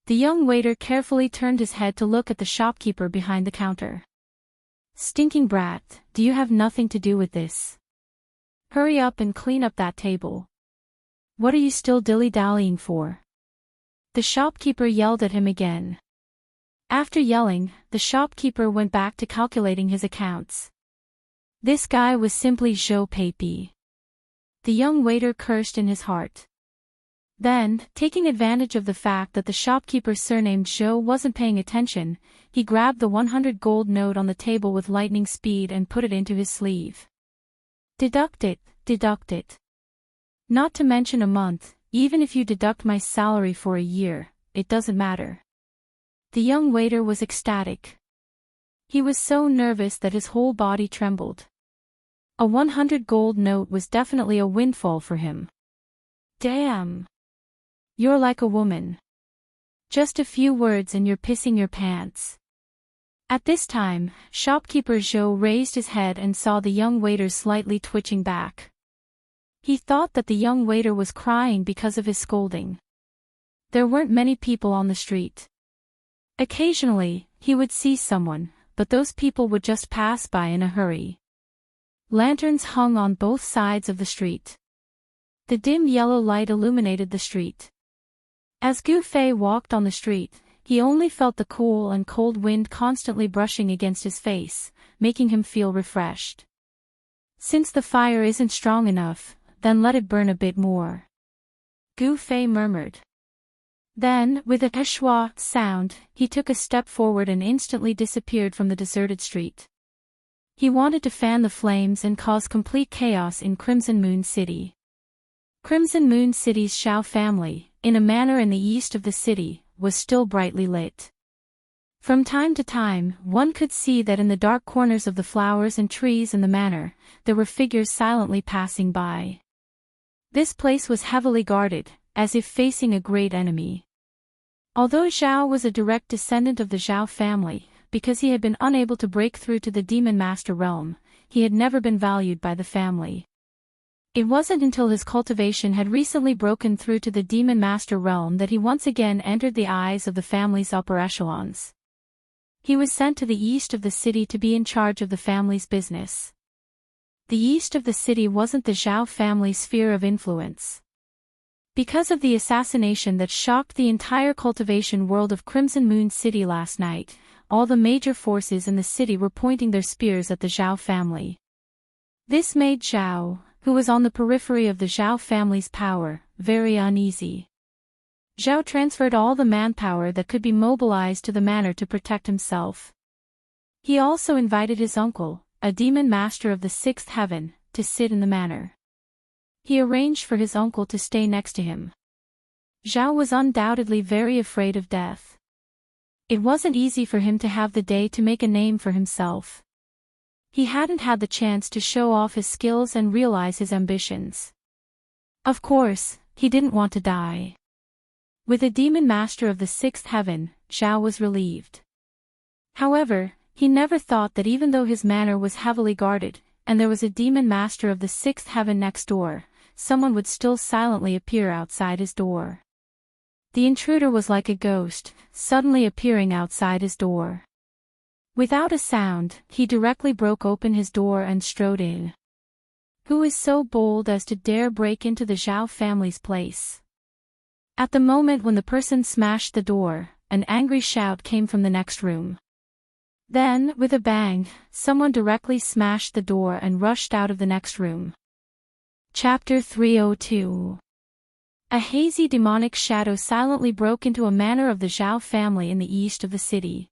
The young waiter carefully turned his head to look at the shopkeeper behind the counter. Stinking brat, do you have nothing to do with this? Hurry up and clean up that table. What are you still dilly-dallying for? The shopkeeper yelled at him again. After yelling, the shopkeeper went back to calculating his accounts. This guy was simply Zhou Peipi. The young waiter cursed in his heart. Then, taking advantage of the fact that the shopkeeper's surnamed Zhou wasn't paying attention, he grabbed the 100 gold note on the table with lightning speed and put it into his sleeve. Deduct it, deduct it. Not to mention a month, even if you deduct my salary for a year, it doesn't matter. The young waiter was ecstatic. He was so nervous that his whole body trembled. A 100 gold note was definitely a windfall for him. Damn. You're like a woman. Just a few words and you're pissing your pants. At this time, shopkeeper Zhou raised his head and saw the young waiter slightly twitching back. He thought that the young waiter was crying because of his scolding. There weren't many people on the street. Occasionally, he would see someone, but those people would just pass by in a hurry. Lanterns hung on both sides of the street. The dim yellow light illuminated the street. As Gu Fei walked on the street, he only felt the cool and cold wind constantly brushing against his face, making him feel refreshed. Since the fire isn't strong enough, then let it burn a bit more. Gu Fei murmured. Then, with a schwa sound, he took a step forward and instantly disappeared from the deserted street. He wanted to fan the flames and cause complete chaos in Crimson Moon City. Crimson Moon City's Xiao family, in a manor in the east of the city, was still brightly lit. From time to time, one could see that in the dark corners of the flowers and trees in the manor, there were figures silently passing by. This place was heavily guarded, as if facing a great enemy. Although Zhao was a direct descendant of the Zhao family, because he had been unable to break through to the Demon Master realm, he had never been valued by the family. It wasn't until his cultivation had recently broken through to the Demon Master realm that he once again entered the eyes of the family's upper echelons. He was sent to the east of the city to be in charge of the family's business. The east of the city wasn't the Zhao family's sphere of influence. Because of the assassination that shocked the entire cultivation world of Crimson Moon City last night, all the major forces in the city were pointing their spears at the Zhao family. This made Zhao, who was on the periphery of the Zhao family's power, very uneasy. Zhao transferred all the manpower that could be mobilized to the manor to protect himself. He also invited his uncle, a demon master of the sixth heaven, to sit in the manor. He arranged for his uncle to stay next to him. Zhao was undoubtedly very afraid of death. It wasn't easy for him to have the day to make a name for himself. He hadn't had the chance to show off his skills and realize his ambitions. Of course, he didn't want to die. With a demon master of the sixth heaven, Zhao was relieved. However, he never thought that even though his manor was heavily guarded, and there was a demon master of the sixth heaven next door, someone would still silently appear outside his door. The intruder was like a ghost, suddenly appearing outside his door. Without a sound, he directly broke open his door and strode in. Who is so bold as to dare break into the Zhao family's place? At the moment when the person smashed the door, an angry shout came from the next room. Then, with a bang, someone directly smashed the door and rushed out of the next room. Chapter 302. A hazy demonic shadow silently broke into a manor of the Zhao family in the east of the city.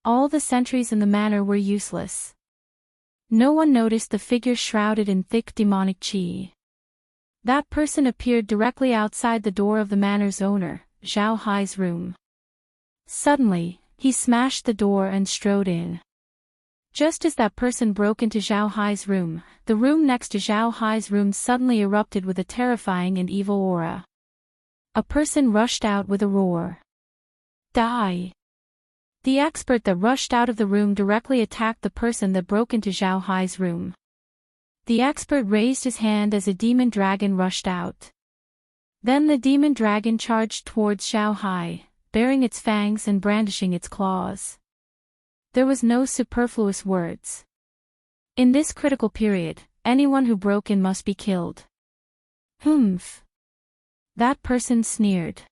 All the sentries in the manor were useless. No one noticed the figure shrouded in thick demonic qi. That person appeared directly outside the door of the manor's owner, Zhao Hai's room. Suddenly, he smashed the door and strode in. Just as that person broke into Zhao Hai's room, the room next to Zhao Hai's room suddenly erupted with a terrifying and evil aura. A person rushed out with a roar. Die! The expert that rushed out of the room directly attacked the person that broke into Zhao Hai's room. The expert raised his hand as a demon dragon rushed out. Then the demon dragon charged towards Zhao Hai, baring its fangs and brandishing its claws. There was no superfluous words. In this critical period, anyone who broke in must be killed. Humph! That person sneered.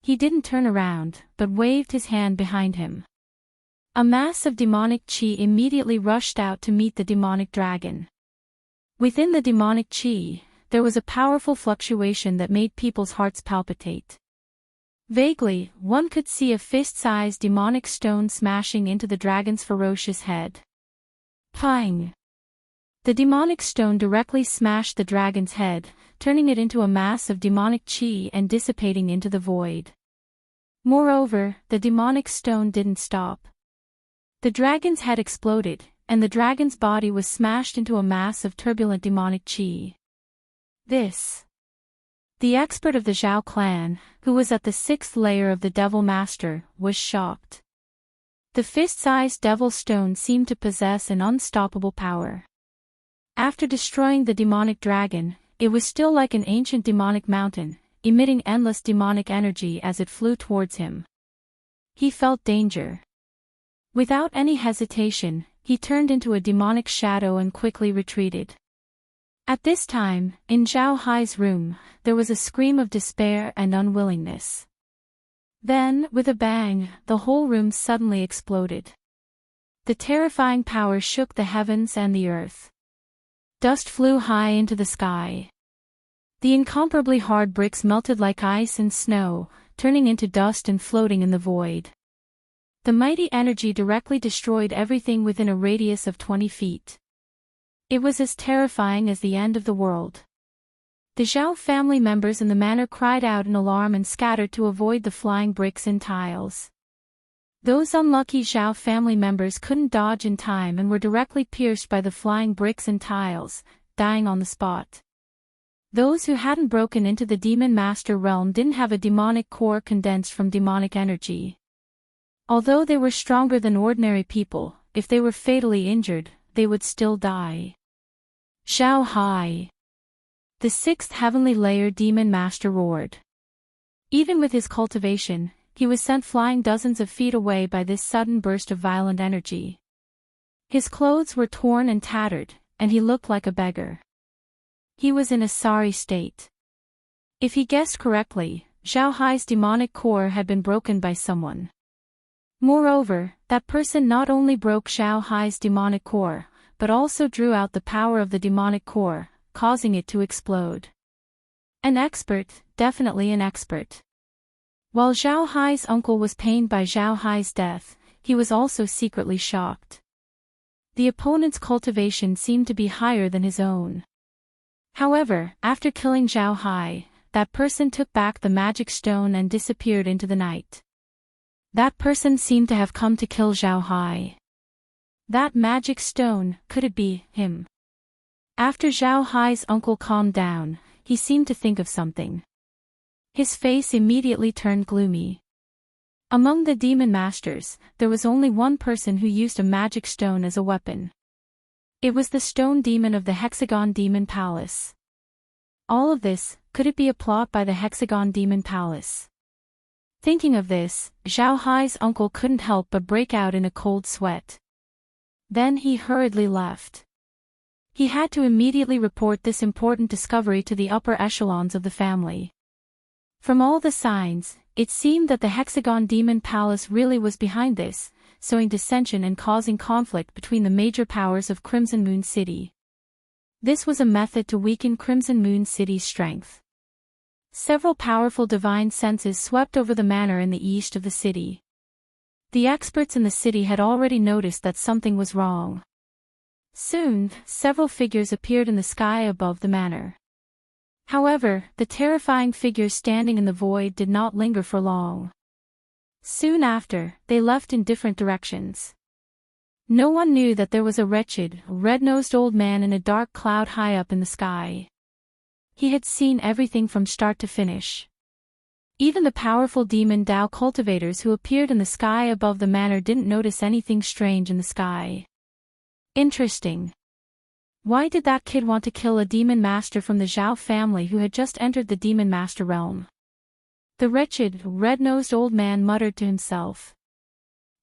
He didn't turn around, but waved his hand behind him. A mass of demonic qi immediately rushed out to meet the demonic dragon. Within the demonic qi, there was a powerful fluctuation that made people's hearts palpitate. Vaguely, one could see a fist-sized demonic stone smashing into the dragon's ferocious head. Pang! The demonic stone directly smashed the dragon's head, turning it into a mass of demonic qi and dissipating into the void. Moreover, the demonic stone didn't stop. The dragon's head exploded, and the dragon's body was smashed into a mass of turbulent demonic qi. The expert of the Zhao clan, who was at the 6th layer of the Devil Master, was shocked. The fist-sized devil stone seemed to possess an unstoppable power. After destroying the demonic dragon, it was still like an ancient demonic mountain, emitting endless demonic energy as it flew towards him. He felt danger. Without any hesitation, he turned into a demonic shadow and quickly retreated. At this time, in Zhao Hai's room, there was a scream of despair and unwillingness. Then, with a bang, the whole room suddenly exploded. The terrifying power shook the heavens and the earth. Dust flew high into the sky. The incomparably hard bricks melted like ice and snow, turning into dust and floating in the void. The mighty energy directly destroyed everything within a radius of 20 feet. It was as terrifying as the end of the world. The Zhao family members in the manor cried out in alarm and scattered to avoid the flying bricks and tiles. Those unlucky Zhao family members couldn't dodge in time and were directly pierced by the flying bricks and tiles, dying on the spot. Those who hadn't broken into the Demon Master realm didn't have a demonic core condensed from demonic energy. Although they were stronger than ordinary people, if they were fatally injured, they would still die. Zhao Hai. The 6th heavenly layer Demon Master roared. Even with his cultivation, he was sent flying dozens of feet away by this sudden burst of violent energy. His clothes were torn and tattered, and he looked like a beggar. He was in a sorry state. If he guessed correctly, Zhao Hai's demonic core had been broken by someone. Moreover, that person not only broke Zhao Hai's demonic core, but also drew out the power of the demonic core, causing it to explode. An expert, definitely an expert. While Zhao Hai's uncle was pained by Zhao Hai's death, he was also secretly shocked. The opponent's cultivation seemed to be higher than his own. However, after killing Zhao Hai, that person took back the magic stone and disappeared into the night. That person seemed to have come to kill Zhao Hai. That magic stone, could it be him? After Zhao Hai's uncle calmed down, he seemed to think of something. His face immediately turned gloomy. Among the demon masters, there was only one person who used a magic stone as a weapon. It was the stone demon of the Hexagon Demon Palace. All of this, could it be a plot by the Hexagon Demon Palace? Thinking of this, Zhao Hai's uncle couldn't help but break out in a cold sweat. Then he hurriedly left. He had to immediately report this important discovery to the upper echelons of the family. From all the signs, it seemed that the Hexagon Demon Palace really was behind this, sowing dissension and causing conflict between the major powers of Crimson Moon City. This was a method to weaken Crimson Moon City's strength. Several powerful divine senses swept over the manor in the east of the city. The experts in the city had already noticed that something was wrong. Soon, several figures appeared in the sky above the manor. However, the terrifying figures standing in the void did not linger for long. Soon after, they left in different directions. No one knew that there was a wretched, red-nosed old man in a dark cloud high up in the sky. He had seen everything from start to finish. Even the powerful demon Dao cultivators who appeared in the sky above the manor didn't notice anything strange in the sky. Interesting. Why did that kid want to kill a demon master from the Zhao family who had just entered the demon master realm? The wretched, red-nosed old man muttered to himself.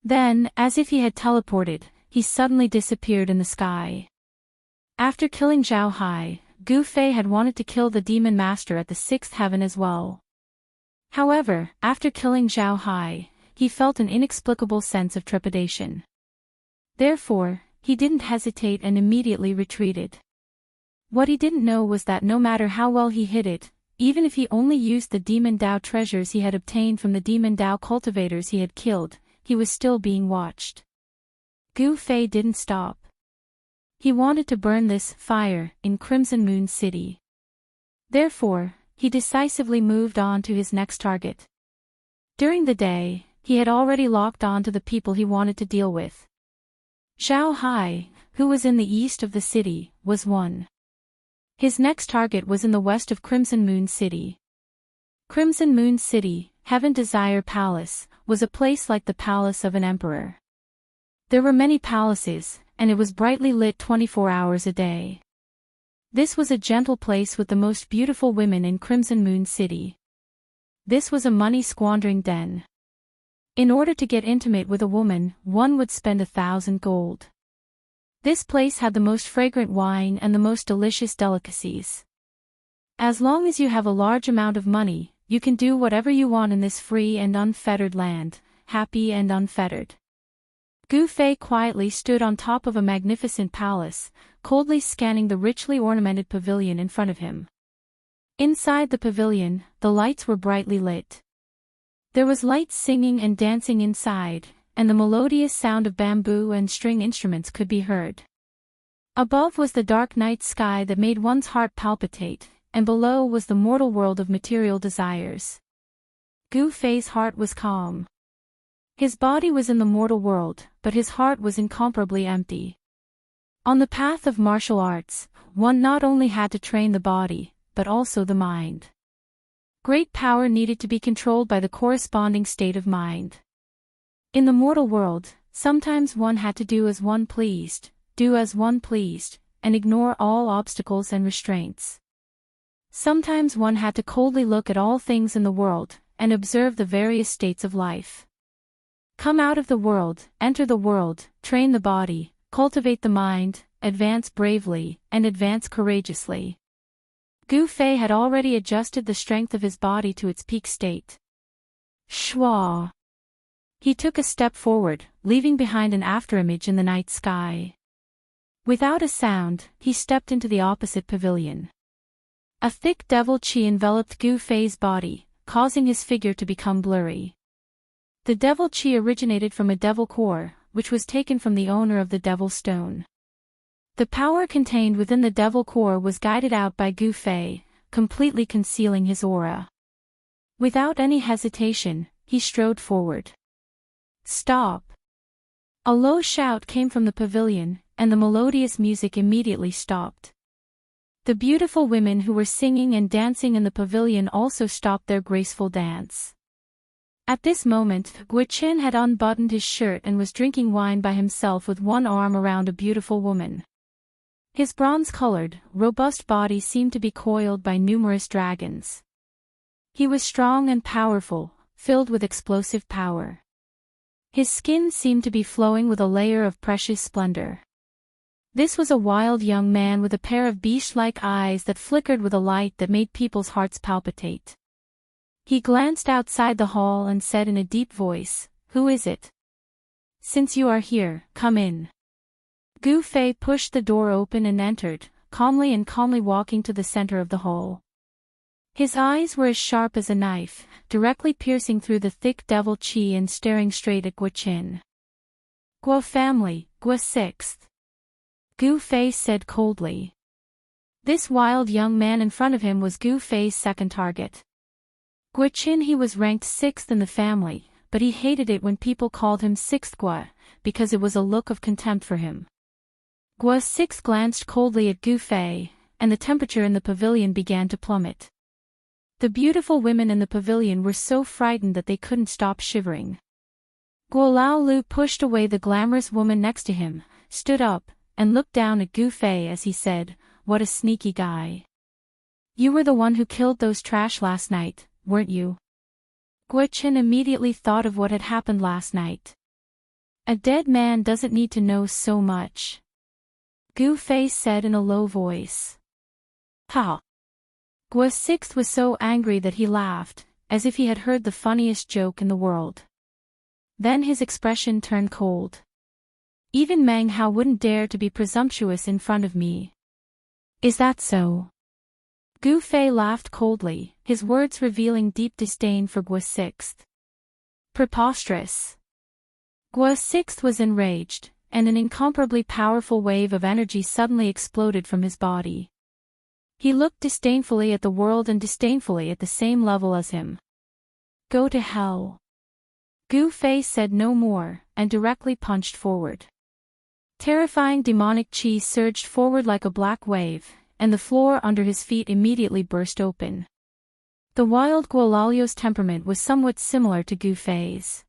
Then, as if he had teleported, he suddenly disappeared in the sky. After killing Zhao Hai, Gu Fei had wanted to kill the demon master at the 6th heaven as well. However, after killing Zhao Hai, he felt an inexplicable sense of trepidation. Therefore, he didn't hesitate and immediately retreated. What he didn't know was that no matter how well he hid it, even if he only used the demon Dao treasures he had obtained from the demon Dao cultivators he had killed, he was still being watched. Gu Fei didn't stop. He wanted to burn this fire in Crimson Moon City. Therefore, he decisively moved on to his next target. During the day, he had already locked on to the people he wanted to deal with. Zhao Hai, who was in the east of the city, was one. His next target was in the west of Crimson Moon City. Crimson Moon City, Heaven Desire Palace, was a place like the palace of an emperor. There were many palaces, and it was brightly lit 24 hours a day. This was a gentle place with the most beautiful women in Crimson Moon City. This was a money-squandering den. In order to get intimate with a woman, one would spend 1,000 gold. This place had the most fragrant wine and the most delicious delicacies. As long as you have a large amount of money, you can do whatever you want in this free and unfettered land, happy and unfettered. Gu Fei quietly stood on top of a magnificent palace, coldly scanning the richly ornamented pavilion in front of him. Inside the pavilion, the lights were brightly lit. There was light singing and dancing inside, and the melodious sound of bamboo and string instruments could be heard. Above was the dark night sky that made one's heart palpitate, and below was the mortal world of material desires. Gu Fei's heart was calm. His body was in the mortal world, but his heart was incomparably empty. On the path of martial arts, one not only had to train the body, but also the mind. Great power needed to be controlled by the corresponding state of mind. In the mortal world, sometimes one had to do as one pleased, and ignore all obstacles and restraints. Sometimes one had to coldly look at all things in the world, and observe the various states of life. Come out of the world, enter the world, train the body, cultivate the mind, advance bravely, and advance courageously. Gu Fei had already adjusted the strength of his body to its peak state. Shwa! He took a step forward, leaving behind an afterimage in the night sky. Without a sound, he stepped into the opposite pavilion. A thick devil qi enveloped Gu Fei's body, causing his figure to become blurry. The devil qi originated from a devil core, which was taken from the owner of the devil stone. The power contained within the devil core was guided out by Gu Fei, completely concealing his aura. Without any hesitation, he strode forward. Stop! A low shout came from the pavilion, and the melodious music immediately stopped. The beautiful women who were singing and dancing in the pavilion also stopped their graceful dance. At this moment, Guo Qin had unbuttoned his shirt and was drinking wine by himself with one arm around a beautiful woman. His bronze-colored, robust body seemed to be coiled by numerous dragons. He was strong and powerful, filled with explosive power. His skin seemed to be flowing with a layer of precious splendor. This was a wild young man with a pair of beast-like eyes that flickered with a light that made people's hearts palpitate. He glanced outside the hall and said in a deep voice, "Who is it? Since you are here, come in." Gu Fei pushed the door open and entered, calmly walking to the center of the hall. His eyes were as sharp as a knife, directly piercing through the thick devil qi and staring straight at Guo Qin. "Guo family, Guo sixth," Gu Fei said coldly. This wild young man in front of him was Gu Fei's second target. Guo Qin he was ranked 6th in the family, but he hated it when people called him 6th Guo, because it was a look of contempt for him. Guo 6 glanced coldly at Gu Fei, and the temperature in the pavilion began to plummet. The beautiful women in the pavilion were so frightened that they couldn't stop shivering. Guo Laolu pushed away the glamorous woman next to him, stood up, and looked down at Gu Fei as he said, "What a sneaky guy. You were the one who killed those trash last night, weren't you?" Guo Qin immediately thought of what had happened last night. A dead man doesn't need to know so much. Gu Fei said in a low voice. "Ha!" Guo 6 was so angry that he laughed, as if he had heard the funniest joke in the world. Then his expression turned cold. Even Meng Hao wouldn't dare to be presumptuous in front of me. Is that so? Gu Fei laughed coldly, his words revealing deep disdain for Guo Sixth. Preposterous. Guo Sixth was enraged, and an incomparably powerful wave of energy suddenly exploded from his body. He looked disdainfully at the world and disdainfully at the same level as him. Go to hell. Gu Fei said no more, and directly punched forward. Terrifying demonic qi surged forward like a black wave, and the floor under his feet immediately burst open. The wild Guolalio's temperament was somewhat similar to Gu Fei's.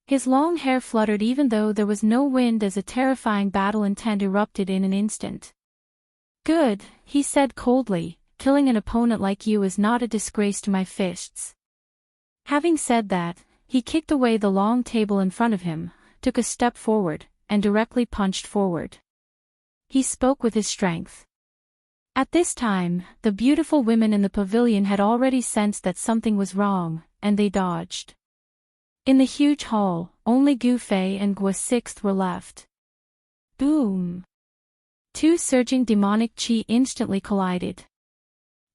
His long hair fluttered even though there was no wind as a terrifying battle intent erupted in an instant. Good, he said coldly, killing an opponent like you is not a disgrace to my fists. Having said that, he kicked away the long table in front of him, took a step forward, and directly punched forward. He spoke with his strength. At this time, the beautiful women in the pavilion had already sensed that something was wrong, and they dodged. In the huge hall, only Gu Fei and Guo Sixth were left. Boom! Two surging demonic qi instantly collided.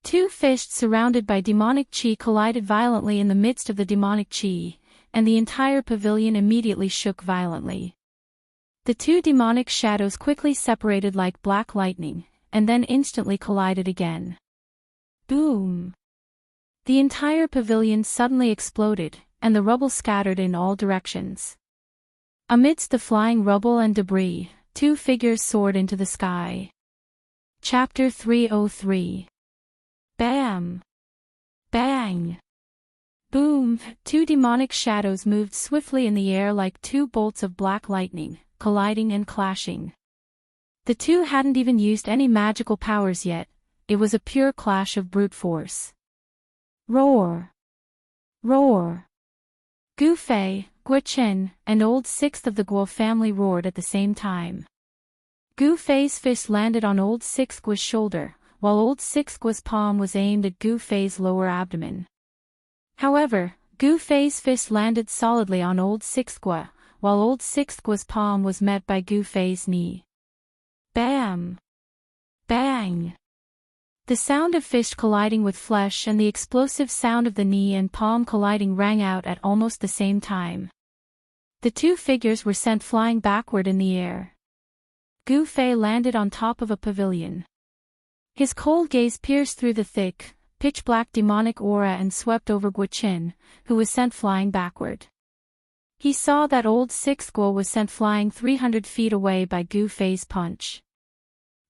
Two fists surrounded by demonic qi collided violently in the midst of the demonic qi, and the entire pavilion immediately shook violently. The two demonic shadows quickly separated like black lightning, and then instantly collided again. Boom! The entire pavilion suddenly exploded, and the rubble scattered in all directions. Amidst the flying rubble and debris, two figures soared into the sky. Chapter 303. Bam! Bang! Boom! Two demonic shadows moved swiftly in the air like two bolts of black lightning, colliding and clashing. The two hadn't even used any magical powers yet, it was a pure clash of brute force. Roar! Roar! Gu Fei, Guo Chen, and Old Sixth of the Guo family roared at the same time. Gu Fei's fist landed on Old Sixth Guo's shoulder, while Old Sixth Guo's palm was aimed at Gu Fei's lower abdomen. However, Gu Fei's fist landed solidly on Old Sixth Guo, while Old Sixth Guo's palm was met by Gu Fei's knee. Bam! Bang! The sound of fist colliding with flesh and the explosive sound of the knee and palm colliding rang out at almost the same time. The two figures were sent flying backward in the air. Gu Fei landed on top of a pavilion. His cold gaze pierced through the thick, pitch-black demonic aura and swept over Guo Chen, who was sent flying backward. He saw that Old Sixth Guo was sent flying 300 feet away by Gu Fei's punch.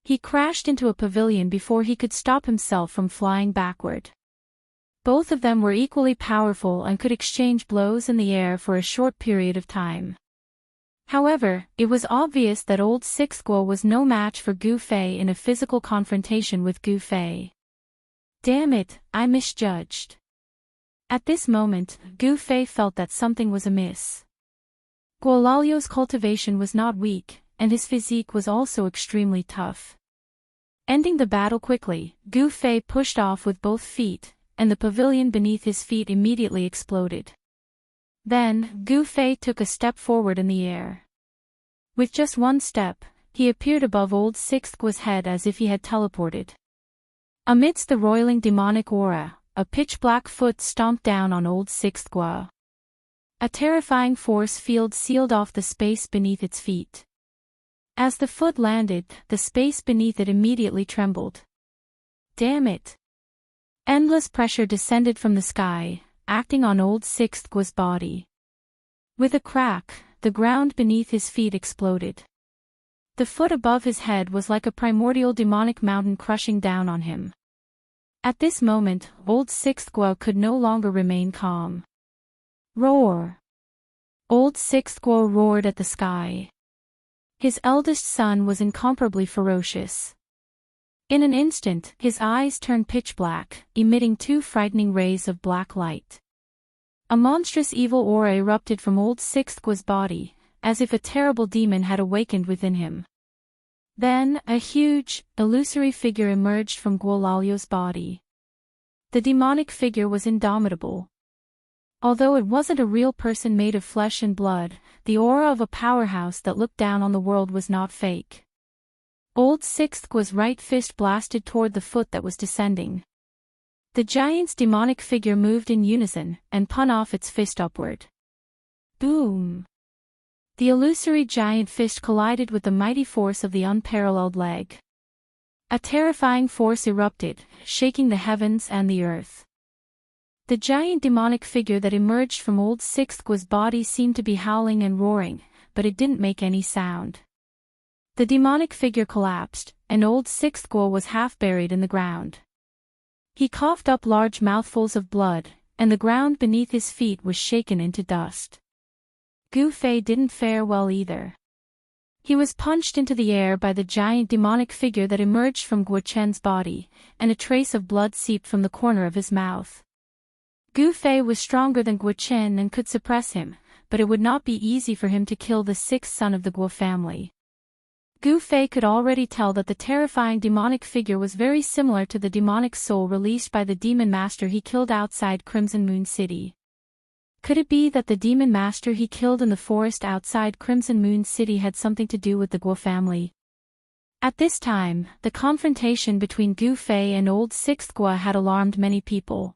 He crashed into a pavilion before he could stop himself from flying backward. Both of them were equally powerful and could exchange blows in the air for a short period of time. However, it was obvious that Old Sixth Guo was no match for Gu Fei in a physical confrontation with Gu Fei. Damn it, I misjudged. At this moment, Gu Fei felt that something was amiss. Guolalio's cultivation was not weak, and his physique was also extremely tough. Ending the battle quickly, Gu Fei pushed off with both feet, and the pavilion beneath his feet immediately exploded. Then, Gu Fei took a step forward in the air. With just one step, he appeared above Old Sixth Guo's head as if he had teleported. Amidst the roiling demonic aura, a pitch-black foot stomped down on Old Sixth Guo. A terrifying force field sealed off the space beneath its feet. As the foot landed, the space beneath it immediately trembled. Damn it! Endless pressure descended from the sky, acting on Old Sixth Guo's body. With a crack, the ground beneath his feet exploded. The foot above his head was like a primordial demonic mountain crushing down on him. At this moment, Old Sixth Guo could no longer remain calm. Roar! Old Sixth Guo roared at the sky. His eldest son was incomparably ferocious. In an instant, his eyes turned pitch black, emitting two frightening rays of black light. A monstrous evil aura erupted from Old Sixth Guo's body, as if a terrible demon had awakened within him. Then, a huge, illusory figure emerged from Guolalio's body. The demonic figure was indomitable. Although it wasn't a real person made of flesh and blood, the aura of a powerhouse that looked down on the world was not fake. Old Sixth Gua's right fist blasted toward the foot that was descending. The giant's demonic figure moved in unison, and spun off its fist upward. Boom! The illusory giant fist collided with the mighty force of the unparalleled leg. A terrifying force erupted, shaking the heavens and the earth. The giant demonic figure that emerged from Old Sixth Gua's body seemed to be howling and roaring, but it didn't make any sound. The demonic figure collapsed, and Old Sixth Gua was half buried in the ground. He coughed up large mouthfuls of blood, and the ground beneath his feet was shaken into dust. Gu Fei didn't fare well either. He was punched into the air by the giant demonic figure that emerged from Guo Chen's body, and a trace of blood seeped from the corner of his mouth. Gu Fei was stronger than Guo Chen and could suppress him, but it would not be easy for him to kill the sixth son of the Guo family. Gu Fei could already tell that the terrifying demonic figure was very similar to the demonic soul released by the demon master he killed outside Crimson Moon City. Could it be that the demon master he killed in the forest outside Crimson Moon City had something to do with the Guo family? At this time, the confrontation between Gu Fei and Old Sixth Gua had alarmed many people.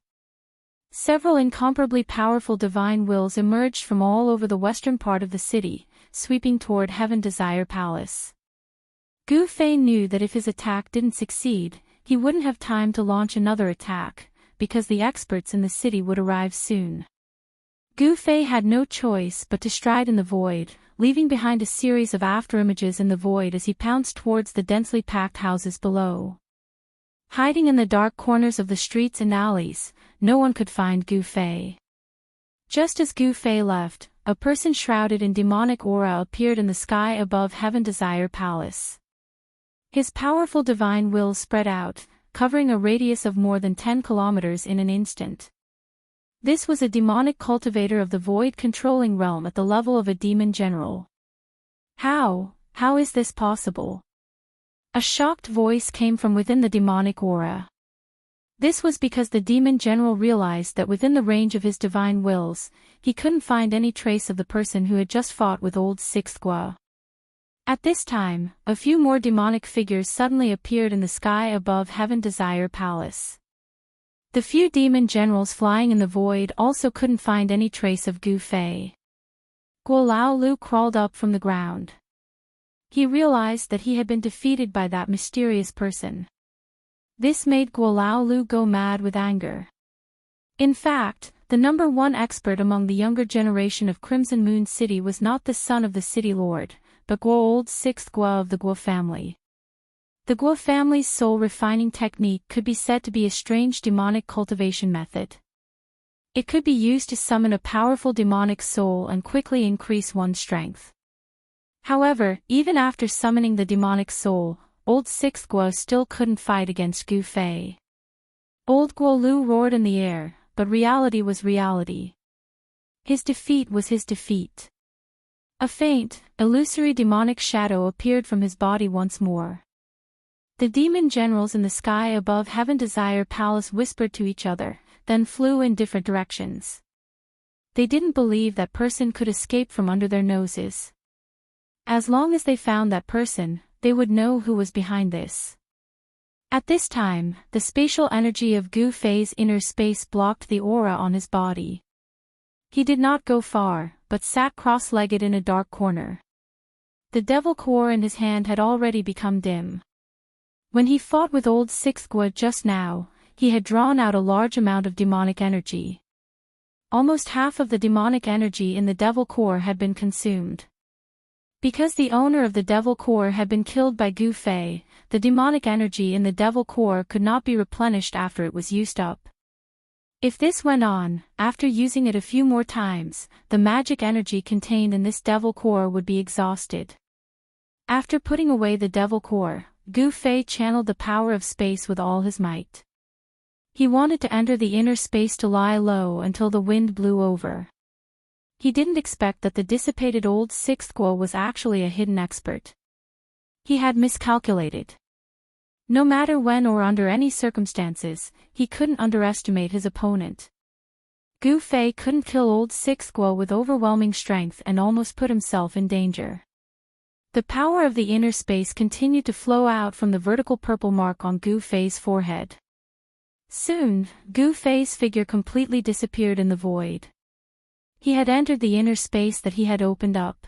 Several incomparably powerful divine wills emerged from all over the western part of the city, sweeping toward Heaven Desire Palace. Gu Fei knew that if his attack didn't succeed, he wouldn't have time to launch another attack, because the experts in the city would arrive soon. Gu Fei had no choice but to stride in the void, leaving behind a series of afterimages in the void as he pounced towards the densely packed houses below. Hiding in the dark corners of the streets and alleys, no one could find Gu Fei. Just as Gu Fei left, a person shrouded in demonic aura appeared in the sky above Heaven Desire Palace. His powerful divine will spread out, covering a radius of more than 10 kilometers in an instant. This was a demonic cultivator of the void-controlling realm at the level of a demon general. How is this possible? A shocked voice came from within the demonic aura. This was because the demon general realized that within the range of his divine wills, he couldn't find any trace of the person who had just fought with Old Sixth Gua. At this time, a few more demonic figures suddenly appeared in the sky above Heaven Desire Palace. The few demon generals flying in the void also couldn't find any trace of Gu Fei. Guo Laolu crawled up from the ground. He realized that he had been defeated by that mysterious person. This made Guo Laolu go mad with anger. In fact, the number one expert among the younger generation of Crimson Moon City was not the son of the city lord, but Guo Old Sixth Gua of the Guo family. The Guo family's soul refining technique could be said to be a strange demonic cultivation method. It could be used to summon a powerful demonic soul and quickly increase one's strength. However, even after summoning the demonic soul, Old Sixth Gua still couldn't fight against Gu Fei. Old Guo Lu roared in the air, but reality was reality. His defeat was his defeat. A faint, illusory demonic shadow appeared from his body once more. The demon generals in the sky above Heaven Desire Palace whispered to each other, then flew in different directions. They didn't believe that person could escape from under their noses. As long as they found that person, they would know who was behind this. At this time, the spatial energy of Gu Fei's inner space blocked the aura on his body. He did not go far, but sat cross-legged in a dark corner. The devil core in his hand had already become dim. When he fought with Old Sixth Gua just now, he had drawn out a large amount of demonic energy. Almost half of the demonic energy in the devil core had been consumed. Because the owner of the devil core had been killed by Gu Fei, the demonic energy in the devil core could not be replenished after it was used up. If this went on, after using it a few more times, the magic energy contained in this devil core would be exhausted. After putting away the devil core, Gu Fei channeled the power of space with all his might. He wanted to enter the inner space to lie low until the wind blew over. He didn't expect that the dissipated Old Sixth Gua was actually a hidden expert. He had miscalculated. No matter when or under any circumstances, he couldn't underestimate his opponent. Gu Fei couldn't kill old Six Guo with overwhelming strength and almost put himself in danger. The power of the inner space continued to flow out from the vertical purple mark on Gu Fei's forehead. Soon, Gu Fei's figure completely disappeared in the void. He had entered the inner space that he had opened up.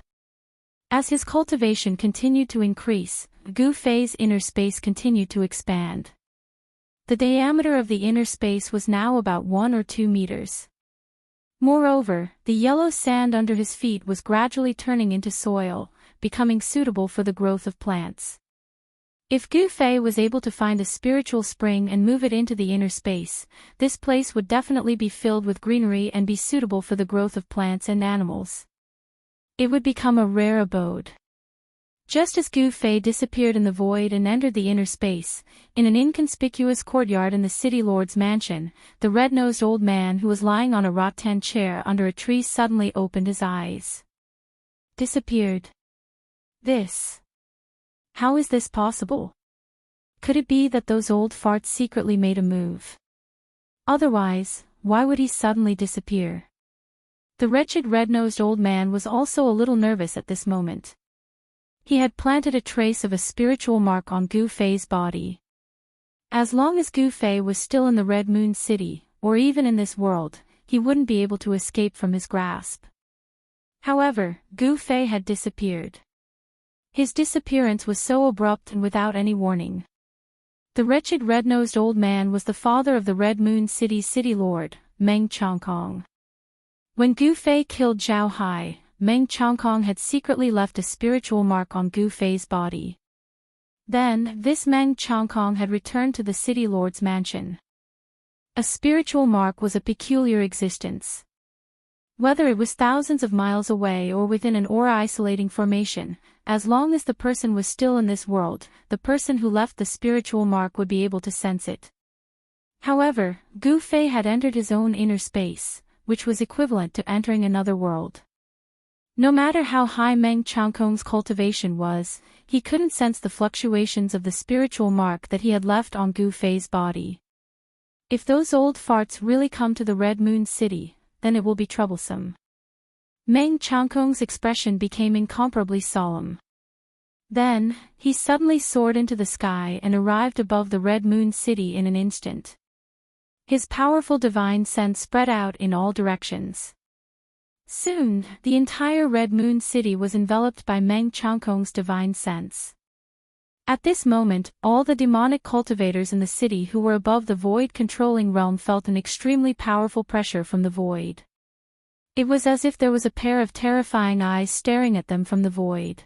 As his cultivation continued to increase, Gu Fei's inner space continued to expand. The diameter of the inner space was now about 1 or 2 meters. Moreover, the yellow sand under his feet was gradually turning into soil, becoming suitable for the growth of plants. If Gu Fei was able to find a spiritual spring and move it into the inner space, this place would definitely be filled with greenery and be suitable for the growth of plants and animals. It would become a rare abode. Just as Gu Fei disappeared in the void and entered the inner space, in an inconspicuous courtyard in the city lord's mansion, the red-nosed old man who was lying on a rattan chair under a tree suddenly opened his eyes. Disappeared. How is this possible? Could it be that those old farts secretly made a move? Otherwise, why would he suddenly disappear? The wretched red-nosed old man was also a little nervous at this moment. He had planted a trace of a spiritual mark on Gu Fei's body. As long as Gu Fei was still in the Red Moon City, or even in this world, he wouldn't be able to escape from his grasp. However, Gu Fei had disappeared. His disappearance was so abrupt and without any warning. The wretched red-nosed old man was the father of the Red Moon City's city lord, Meng Chongkong. When Gu Fei killed Zhao Hai, Meng Chongkong had secretly left a spiritual mark on Gu Fei's body. Then, this Meng Chongkong had returned to the city lord's mansion. A spiritual mark was a peculiar existence. Whether it was thousands of miles away or within an aura-isolating formation, as long as the person was still in this world, the person who left the spiritual mark would be able to sense it. However, Gu Fei had entered his own inner space, which was equivalent to entering another world. No matter how high Meng Chongkong's cultivation was, he couldn't sense the fluctuations of the spiritual mark that he had left on Gu Fei's body. If those old farts really come to the Red Moon City, then it will be troublesome. Meng Chongkong's expression became incomparably solemn. Then, he suddenly soared into the sky and arrived above the Red Moon City in an instant. His powerful divine sense spread out in all directions. Soon, the entire Red Moon City was enveloped by Meng Chongkong's divine sense. At this moment, all the demonic cultivators in the city who were above the void-controlling realm felt an extremely powerful pressure from the void. It was as if there was a pair of terrifying eyes staring at them from the void.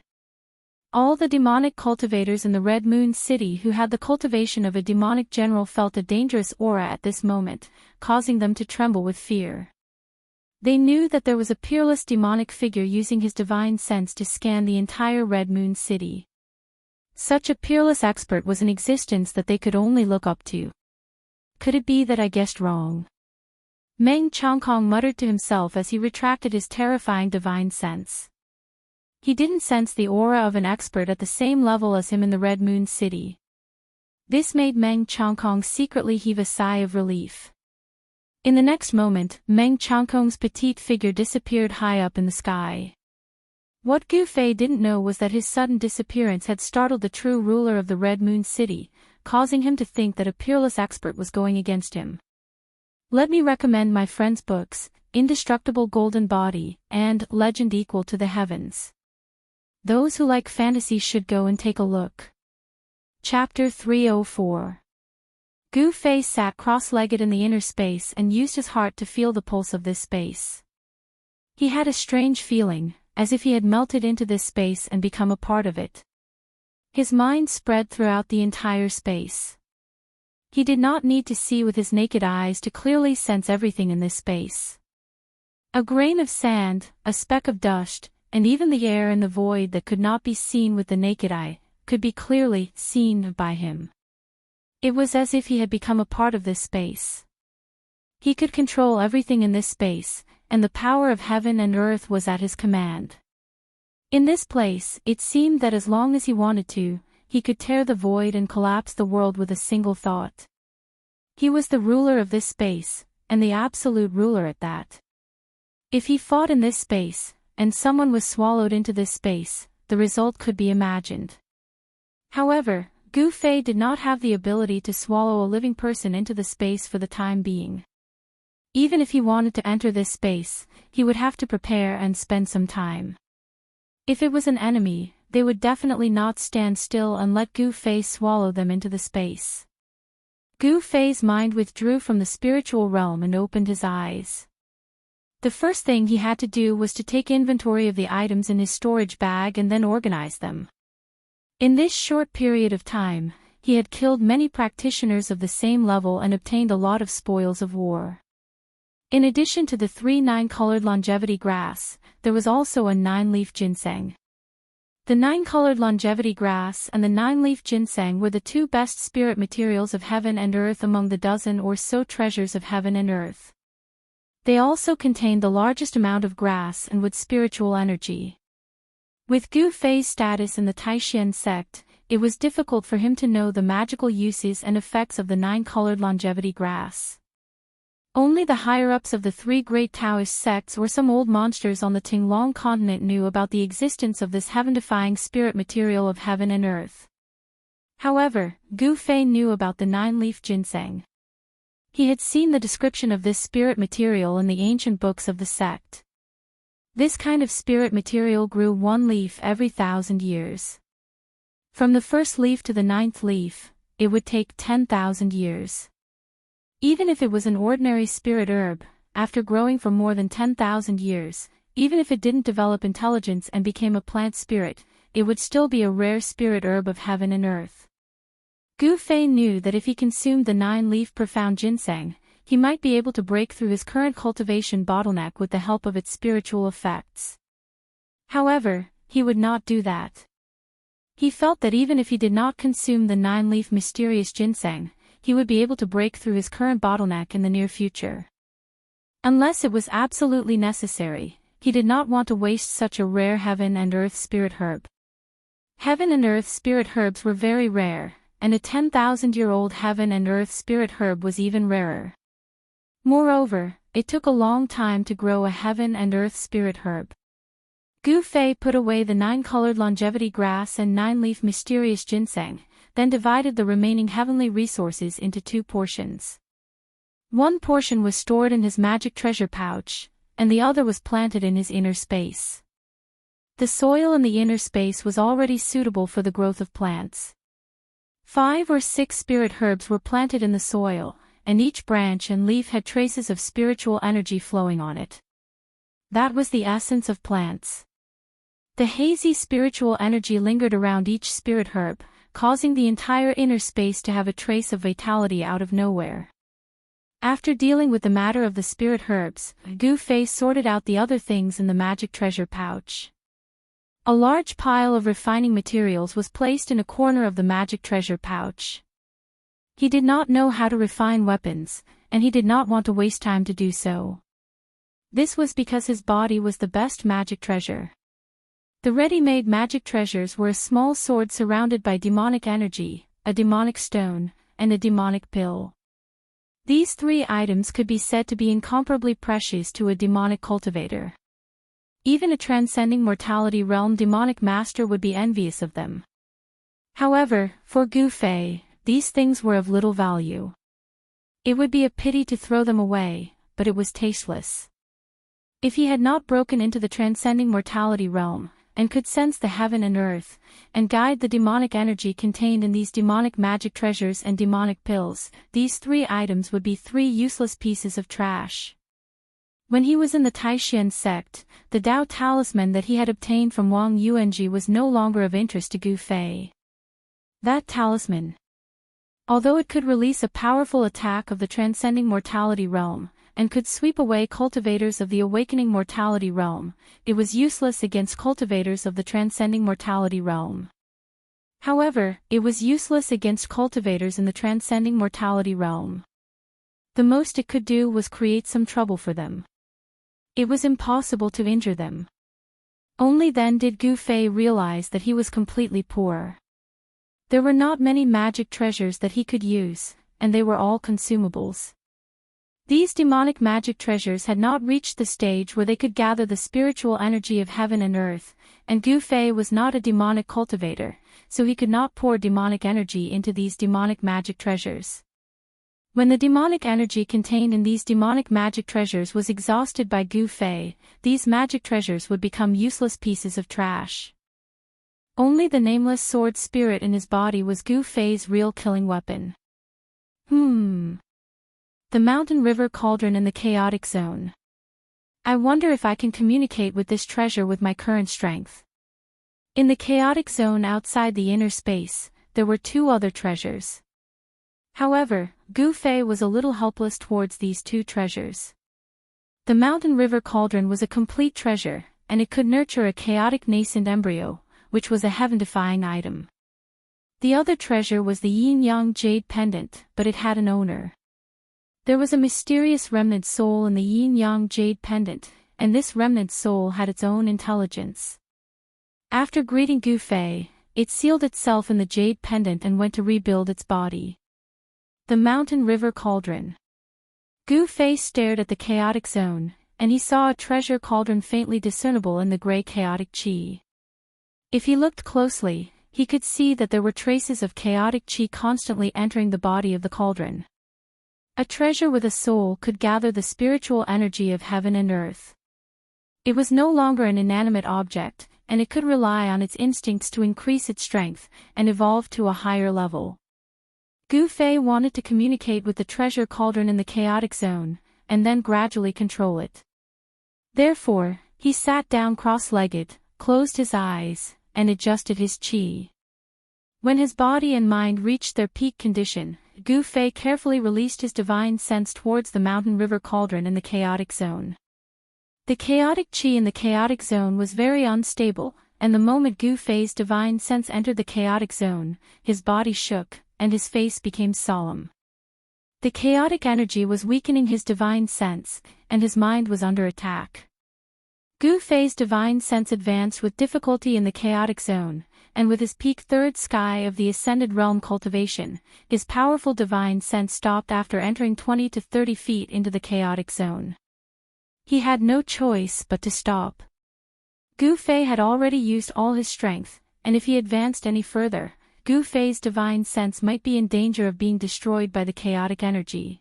All the demonic cultivators in the Red Moon City who had the cultivation of a demonic general felt a dangerous aura at this moment, causing them to tremble with fear. They knew that there was a peerless demonic figure using his divine sense to scan the entire Red Moon City. Such a peerless expert was in existence that they could only look up to. Could it be that I guessed wrong? Meng Chongkong muttered to himself as he retracted his terrifying divine sense. He didn't sense the aura of an expert at the same level as him in the Red Moon City. This made Meng Chongkong secretly heave a sigh of relief. In the next moment, Meng Chongkong's petite figure disappeared high up in the sky. What Gu Fei didn't know was that his sudden disappearance had startled the true ruler of the Red Moon City, causing him to think that a peerless expert was going against him. Let me recommend my friend's books, Indestructible Golden Body, and Legend Equal to the Heavens. Those who like fantasy should go and take a look. Chapter 304. Gu Fei sat cross-legged in the inner space and used his heart to feel the pulse of this space. He had a strange feeling, as if he had melted into this space and become a part of it. His mind spread throughout the entire space. He did not need to see with his naked eyes to clearly sense everything in this space. A grain of sand, a speck of dust, and even the air in the void that could not be seen with the naked eye, could be clearly seen by him. It was as if he had become a part of this space. He could control everything in this space, and the power of heaven and earth was at his command. In this place, it seemed that as long as he wanted to, he could tear the void and collapse the world with a single thought. He was the ruler of this space, and the absolute ruler at that. If he fought in this space, and someone was swallowed into this space, the result could be imagined. However, Gu Fei did not have the ability to swallow a living person into the space for the time being. Even if he wanted to enter this space, he would have to prepare and spend some time. If it was an enemy, they would definitely not stand still and let Gu Fei swallow them into the space. Gu Fei's mind withdrew from the spiritual realm and opened his eyes. The first thing he had to do was to take inventory of the items in his storage bag and then organize them. In this short period of time, he had killed many practitioners of the same level and obtained a lot of spoils of war. In addition to the 3 9-colored longevity grass, there was also a 9-leaf ginseng. The 9-colored longevity grass and the 9-leaf ginseng were the 2 best spirit materials of heaven and earth among the dozen or so treasures of heaven and earth. They also contained the largest amount of grass and wood spiritual energy. With Gu Fei's status in the Taishan sect, it was difficult for him to know the magical uses and effects of the 9-colored longevity grass. Only the higher-ups of the 3 great Taoist sects or some old monsters on the Tinglong continent knew about the existence of this heaven-defying spirit material of heaven and earth. However, Gu Fei knew about the 9-leaf ginseng. He had seen the description of this spirit material in the ancient books of the sect. This kind of spirit material grew 1 leaf every 1,000 years. From the first leaf to the 9th leaf, it would take 10,000 years. Even if it was an ordinary spirit herb, after growing for more than 10,000 years, even if it didn't develop intelligence and became a plant spirit, it would still be a rare spirit herb of heaven and earth. Gu Fei knew that if he consumed the 9-leaf profound ginseng, he might be able to break through his current cultivation bottleneck with the help of its spiritual effects. However, he would not do that. He felt that even if he did not consume the 9-leaf mysterious ginseng, he would be able to break through his current bottleneck in the near future. Unless it was absolutely necessary, he did not want to waste such a rare heaven and earth spirit herb. Heaven and earth spirit herbs were very rare, and a 10,000-year-old heaven and earth spirit herb was even rarer. Moreover, it took a long time to grow a heaven and earth spirit herb. Gu Fei put away the 9-colored longevity grass and 9-leaf mysterious ginseng, then divided the remaining heavenly resources into 2 portions. One portion was stored in his magic treasure pouch, and the other was planted in his inner space. The soil in the inner space was already suitable for the growth of plants. 5 or 6 spirit herbs were planted in the soil, and each branch and leaf had traces of spiritual energy flowing on it. That was the essence of plants. The hazy spiritual energy lingered around each spirit herb, causing the entire inner space to have a trace of vitality out of nowhere. After dealing with the matter of the spirit herbs, Gu Fei sorted out the other things in the magic treasure pouch. A large pile of refining materials was placed in a corner of the magic treasure pouch. He did not know how to refine weapons, and he did not want to waste time to do so. This was because his body was the best magic treasure. The ready-made magic treasures were a small sword surrounded by demonic energy, a demonic stone, and a demonic pill. These 3 items could be said to be incomparably precious to a demonic cultivator. Even a transcending mortality realm demonic master would be envious of them. However, for Gu Fei, these things were of little value. It would be a pity to throw them away, but it was tasteless. If he had not broken into the transcending mortality realm, and could sense the heaven and earth, and guide the demonic energy contained in these demonic magic treasures and demonic pills, these 3 items would be 3 useless pieces of trash. When he was in the Taishan sect, the Dao talisman that he had obtained from Wang Yuanji was no longer of interest to Gu Fei. That talisman, although it could release a powerful attack of the transcending mortality realm, and could sweep away cultivators of the awakening mortality realm, it was useless against cultivators of the transcending mortality realm. However, it was useless against cultivators in the transcending mortality realm. The most it could do was create some trouble for them. It was impossible to injure them. Only then did Gu Fei realize that he was completely poor. There were not many magic treasures that he could use, and they were all consumables. These demonic magic treasures had not reached the stage where they could gather the spiritual energy of heaven and earth, and Gu Fei was not a demonic cultivator, so he could not pour demonic energy into these demonic magic treasures. When the demonic energy contained in these demonic magic treasures was exhausted by Gu Fei, these magic treasures would become useless pieces of trash. Only the nameless sword spirit in his body was Gu Fei's real killing weapon. The mountain river cauldron in the chaotic zone. I wonder if I can communicate with this treasure with my current strength. In the chaotic zone outside the inner space, there were two other treasures. However, Gu Fei was a little helpless towards these two treasures. The mountain river cauldron was a complete treasure, and it could nurture a chaotic nascent embryo, which was a heaven-defying item. The other treasure was the yin-yang jade pendant, but it had an owner. There was a mysterious remnant soul in the yin-yang jade pendant, and this remnant soul had its own intelligence. After greeting Gu Fei, it sealed itself in the jade pendant and went to rebuild its body. The mountain river cauldron. Gu Fei stared at the chaotic zone, and he saw a treasure cauldron faintly discernible in the gray chaotic qi. If he looked closely, he could see that there were traces of chaotic qi constantly entering the body of the cauldron. A treasure with a soul could gather the spiritual energy of heaven and earth. It was no longer an inanimate object, and it could rely on its instincts to increase its strength and evolve to a higher level. Gu Fei wanted to communicate with the treasure cauldron in the chaotic zone, and then gradually control it. Therefore, he sat down cross-legged, closed his eyes, and adjusted his qi. When his body and mind reached their peak condition, Gu Fei carefully released his divine sense towards the mountain river cauldron in the chaotic zone. The chaotic qi in the chaotic zone was very unstable, and the moment Gu Fei's divine sense entered the chaotic zone, his body shook, and his face became solemn. The chaotic energy was weakening his divine sense, and his mind was under attack. Gu Fei's divine sense advanced with difficulty in the chaotic zone, and with his peak third sky of the ascended realm cultivation, his powerful divine sense stopped after entering 20 to 30 feet into the chaotic zone. He had no choice but to stop. Gu Fei had already used all his strength, and if he advanced any further, Gu Fei's divine sense might be in danger of being destroyed by the chaotic energy.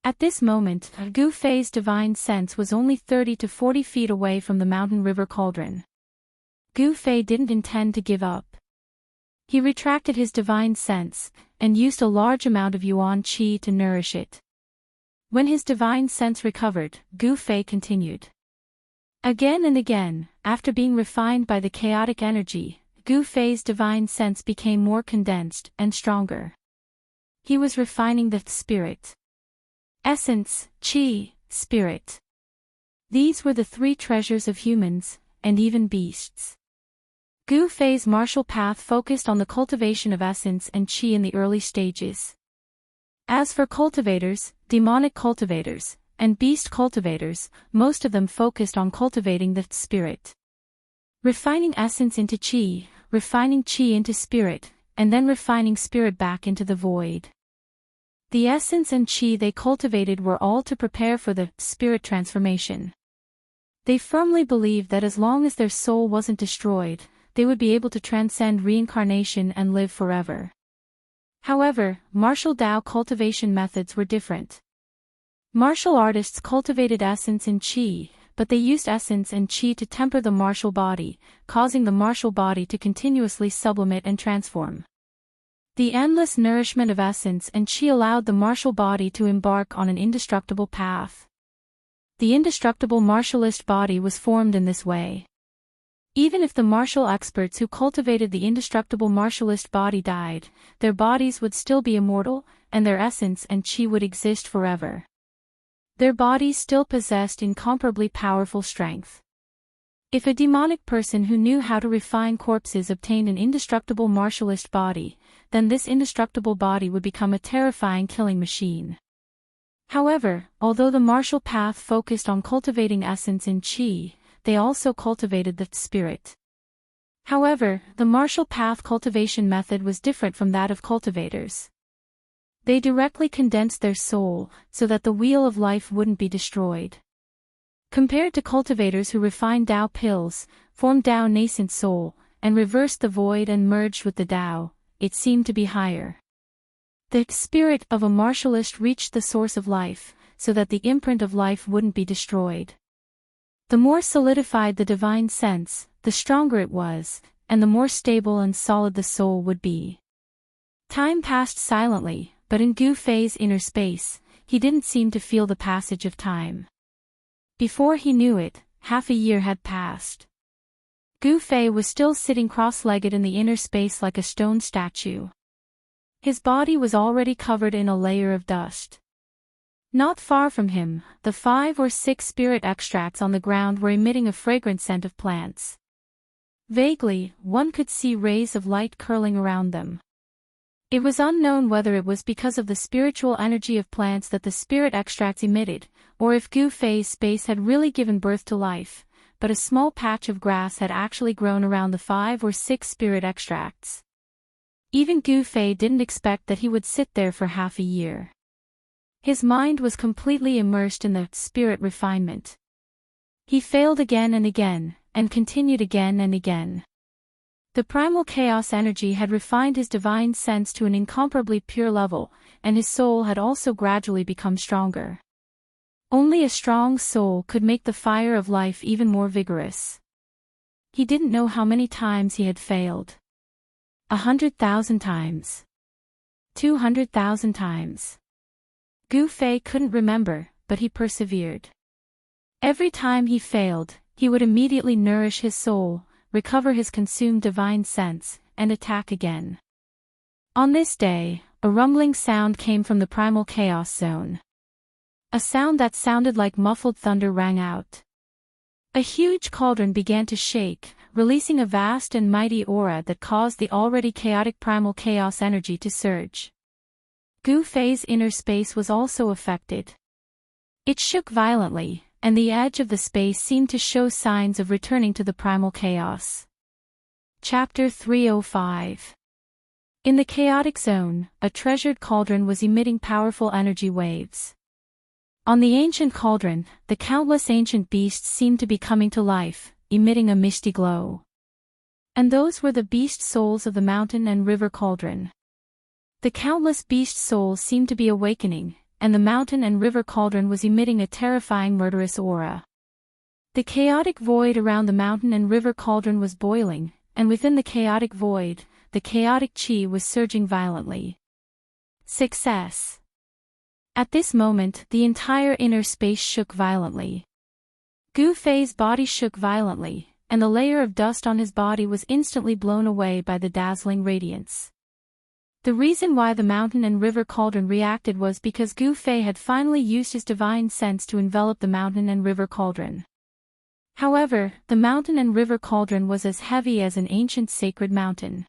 At this moment, Gu Fei's divine sense was only 30 to 40 feet away from the mountain river cauldron. Gu Fei didn't intend to give up. He retracted his divine sense, and used a large amount of yuan qi to nourish it. When his divine sense recovered, Gu Fei continued. Again and again, after being refined by the chaotic energy, Gu Fei's divine sense became more condensed and stronger. He was refining the spirit. Essence, qi, spirit. These were the three treasures of humans, and even beasts. Gu Fei's martial path focused on the cultivation of essence and qi in the early stages. As for cultivators, demonic cultivators, and beast cultivators, most of them focused on cultivating the spirit. Refining essence into qi, refining qi into spirit, and then refining spirit back into the void. The essence and qi they cultivated were all to prepare for the spirit transformation. They firmly believed that as long as their soul wasn't destroyed, they would be able to transcend reincarnation and live forever. However, martial Dao cultivation methods were different. Martial artists cultivated essence and qi, but they used essence and qi to temper the martial body, causing the martial body to continuously sublimate and transform. The endless nourishment of essence and qi allowed the martial body to embark on an indestructible path. The indestructible martialist body was formed in this way. Even if the martial experts who cultivated the indestructible martialist body died, their bodies would still be immortal, and their essence and qi would exist forever. Their bodies still possessed incomparably powerful strength. If a demonic person who knew how to refine corpses obtained an indestructible martialist body, then this indestructible body would become a terrifying killing machine. However, although the martial path focused on cultivating essence and qi, they also cultivated the spirit. However, the martial path cultivation method was different from that of cultivators. They directly condensed their soul, so that the wheel of life wouldn't be destroyed. Compared to cultivators who refined Tao pills, formed Tao nascent soul, and reversed the void and merged with the Tao, it seemed to be higher. The spirit of a martialist reached the source of life, so that the imprint of life wouldn't be destroyed. The more solidified the divine sense, the stronger it was, and the more stable and solid the soul would be. Time passed silently, but in Gu Fei's inner space, he didn't seem to feel the passage of time. Before he knew it, half a year had passed. Gu Fei was still sitting cross-legged in the inner space like a stone statue. His body was already covered in a layer of dust. Not far from him, the 5 or 6 spirit extracts on the ground were emitting a fragrant scent of plants. Vaguely, one could see rays of light curling around them. It was unknown whether it was because of the spiritual energy of plants that the spirit extracts emitted, or if Gu Fei's space had really given birth to life, but a small patch of grass had actually grown around the 5 or 6 spirit extracts. Even Gu Fei didn't expect that he would sit there for half a year. His mind was completely immersed in the spirit refinement. He failed again and again, and continued again and again. The primal chaos energy had refined his divine sense to an incomparably pure level, and his soul had also gradually become stronger. Only a strong soul could make the fire of life even more vigorous. He didn't know how many times he had failed. 100,000 times. 200,000 times. Gu Fei couldn't remember, but he persevered. Every time he failed, he would immediately nourish his soul, recover his consumed divine sense, and attack again. On this day, a rumbling sound came from the primal chaos zone. A sound that sounded like muffled thunder rang out. A huge cauldron began to shake, releasing a vast and mighty aura that caused the already chaotic primal chaos energy to surge. Gu Fei's inner space was also affected. It shook violently, and the edge of the space seemed to show signs of returning to the primal chaos. Chapter 305. In the chaotic zone, a treasured cauldron was emitting powerful energy waves. On the ancient cauldron, the countless ancient beasts seemed to be coming to life, emitting a misty glow. And those were the beast souls of the mountain and river cauldron. The countless beast souls seemed to be awakening, and the mountain and river cauldron was emitting a terrifying murderous aura. The chaotic void around the mountain and river cauldron was boiling, and within the chaotic void, the chaotic chi was surging violently. Success. At this moment, the entire inner space shook violently. Gu Fei's body shook violently, and the layer of dust on his body was instantly blown away by the dazzling radiance. The reason why the mountain and river cauldron reacted was because Gu Fei had finally used his divine sense to envelop the mountain and river cauldron. However, the mountain and river cauldron was as heavy as an ancient sacred mountain.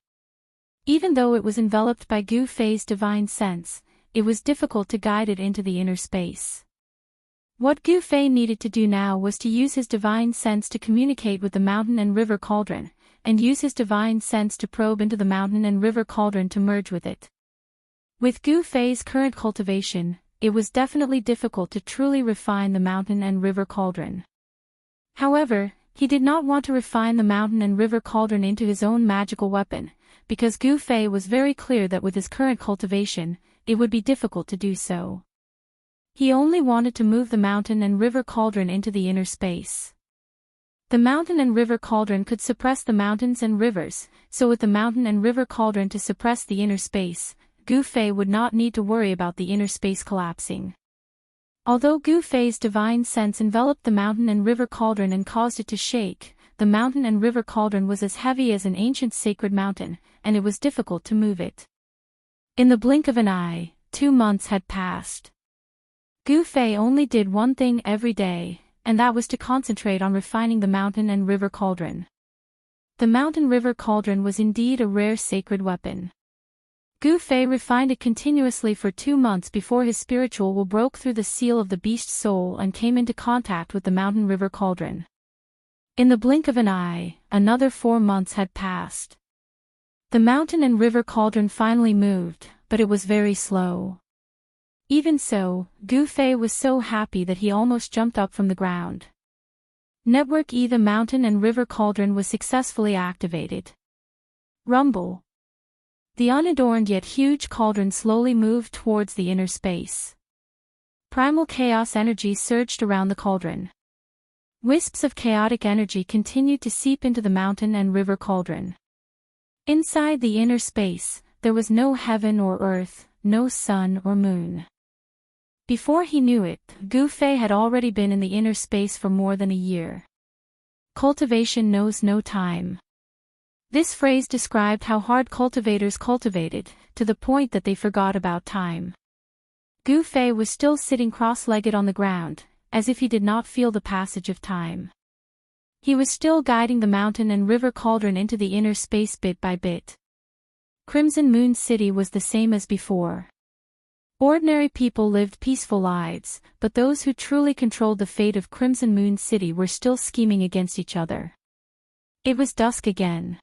Even though it was enveloped by Gu Fei's divine sense, it was difficult to guide it into the inner space. What Gu Fei needed to do now was to use his divine sense to communicate with the mountain and river cauldron, and use his divine sense to probe into the mountain and river cauldron to merge with it. With Gu Fei's current cultivation, it was definitely difficult to truly refine the mountain and river cauldron. However, he did not want to refine the mountain and river cauldron into his own magical weapon, because Gu Fei was very clear that with his current cultivation, it would be difficult to do so. He only wanted to move the mountain and river cauldron into the inner space. The mountain and river cauldron could suppress the mountains and rivers, so with the mountain and river cauldron to suppress the inner space, Gu Fei would not need to worry about the inner space collapsing. Although Gu Fei's divine sense enveloped the mountain and river cauldron and caused it to shake, the mountain and river cauldron was as heavy as an ancient sacred mountain, and it was difficult to move it. In the blink of an eye, 2 months had passed. Gu Fei only did one thing every day, and that was to concentrate on refining the mountain and river cauldron. The mountain-river cauldron was indeed a rare sacred weapon. Gu Fei refined it continuously for 2 months before his spiritual will broke through the seal of the beast soul and came into contact with the mountain-river cauldron. In the blink of an eye, another 4 months had passed. The mountain and river cauldron finally moved, but it was very slow. Even so, Gu Fei was so happy that he almost jumped up from the ground. Network E. The mountain and river cauldron was successfully activated. Rumble. The unadorned yet huge cauldron slowly moved towards the inner space. Primal chaos energy surged around the cauldron. Wisps of chaotic energy continued to seep into the mountain and river cauldron. Inside the inner space, there was no heaven or earth, no sun or moon. Before he knew it, Gu Fei had already been in the inner space for more than a year. Cultivation knows no time. This phrase described how hard cultivators cultivated, to the point that they forgot about time. Gu Fei was still sitting cross-legged on the ground, as if he did not feel the passage of time. He was still guiding the mountain and river cauldron into the inner space bit by bit. Crimson Moon City was the same as before. Ordinary people lived peaceful lives, but those who truly controlled the fate of Crimson Moon City were still scheming against each other. It was dusk again.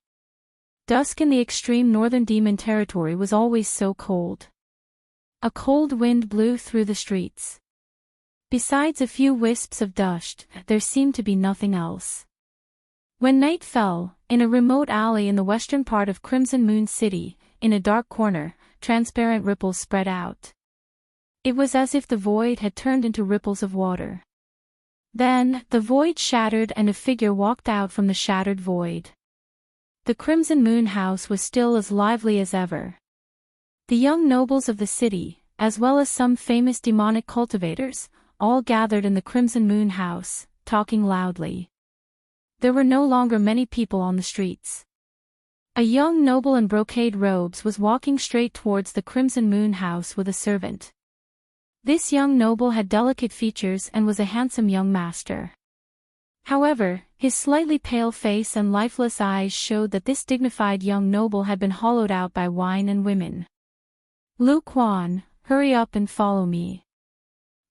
Dusk in the extreme northern demon territory was always so cold. A cold wind blew through the streets. Besides a few wisps of dust, there seemed to be nothing else. When night fell, in a remote alley in the western part of Crimson Moon City, in a dark corner, transparent ripples spread out. It was as if the void had turned into ripples of water. Then, the void shattered and a figure walked out from the shattered void. The Crimson Moon House was still as lively as ever. The young nobles of the city, as well as some famous demonic cultivators, all gathered in the Crimson Moon House, talking loudly. There were no longer many people on the streets. A young noble in brocade robes was walking straight towards the Crimson Moon House with a servant. This young noble had delicate features and was a handsome young master. However, his slightly pale face and lifeless eyes showed that this dignified young noble had been hollowed out by wine and women. "Lu Quan, hurry up and follow me.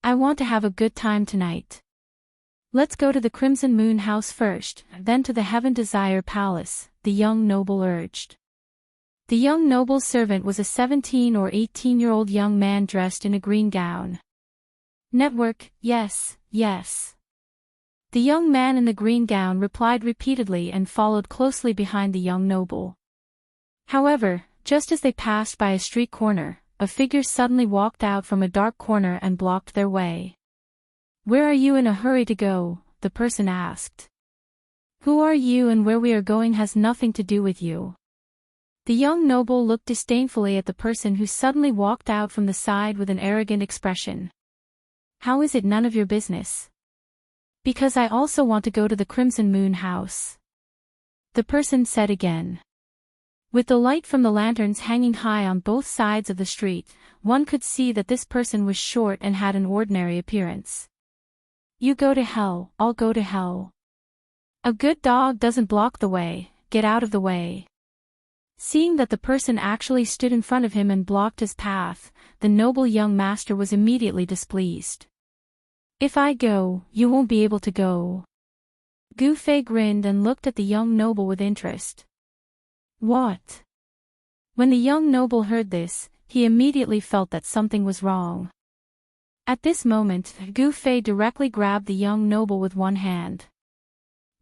I want to have a good time tonight. Let's go to the Crimson Moon House first, then to the Heaven Desire Palace," the young noble urged. The young noble's servant was a 17 or 18-year-old young man dressed in a green gown. "Network, yes, yes." The young man in the green gown replied repeatedly and followed closely behind the young noble. However, just as they passed by a street corner, a figure suddenly walked out from a dark corner and blocked their way. "Where are you in a hurry to go?" the person asked. "Who are you and where we are going has nothing to do with you." The young noble looked disdainfully at the person who suddenly walked out from the side with an arrogant expression. "How is it none of your business?" "Because I also want to go to the Crimson Moon House," the person said again. With the light from the lanterns hanging high on both sides of the street, one could see that this person was short and had an ordinary appearance. "You go to hell, I'll go to hell. A good dog doesn't block the way, get out of the way." Seeing that the person actually stood in front of him and blocked his path, the noble young master was immediately displeased. "If I go, you won't be able to go." Gu Fei grinned and looked at the young noble with interest. "What?" When the young noble heard this, he immediately felt that something was wrong. At this moment, Gu Fei directly grabbed the young noble with one hand.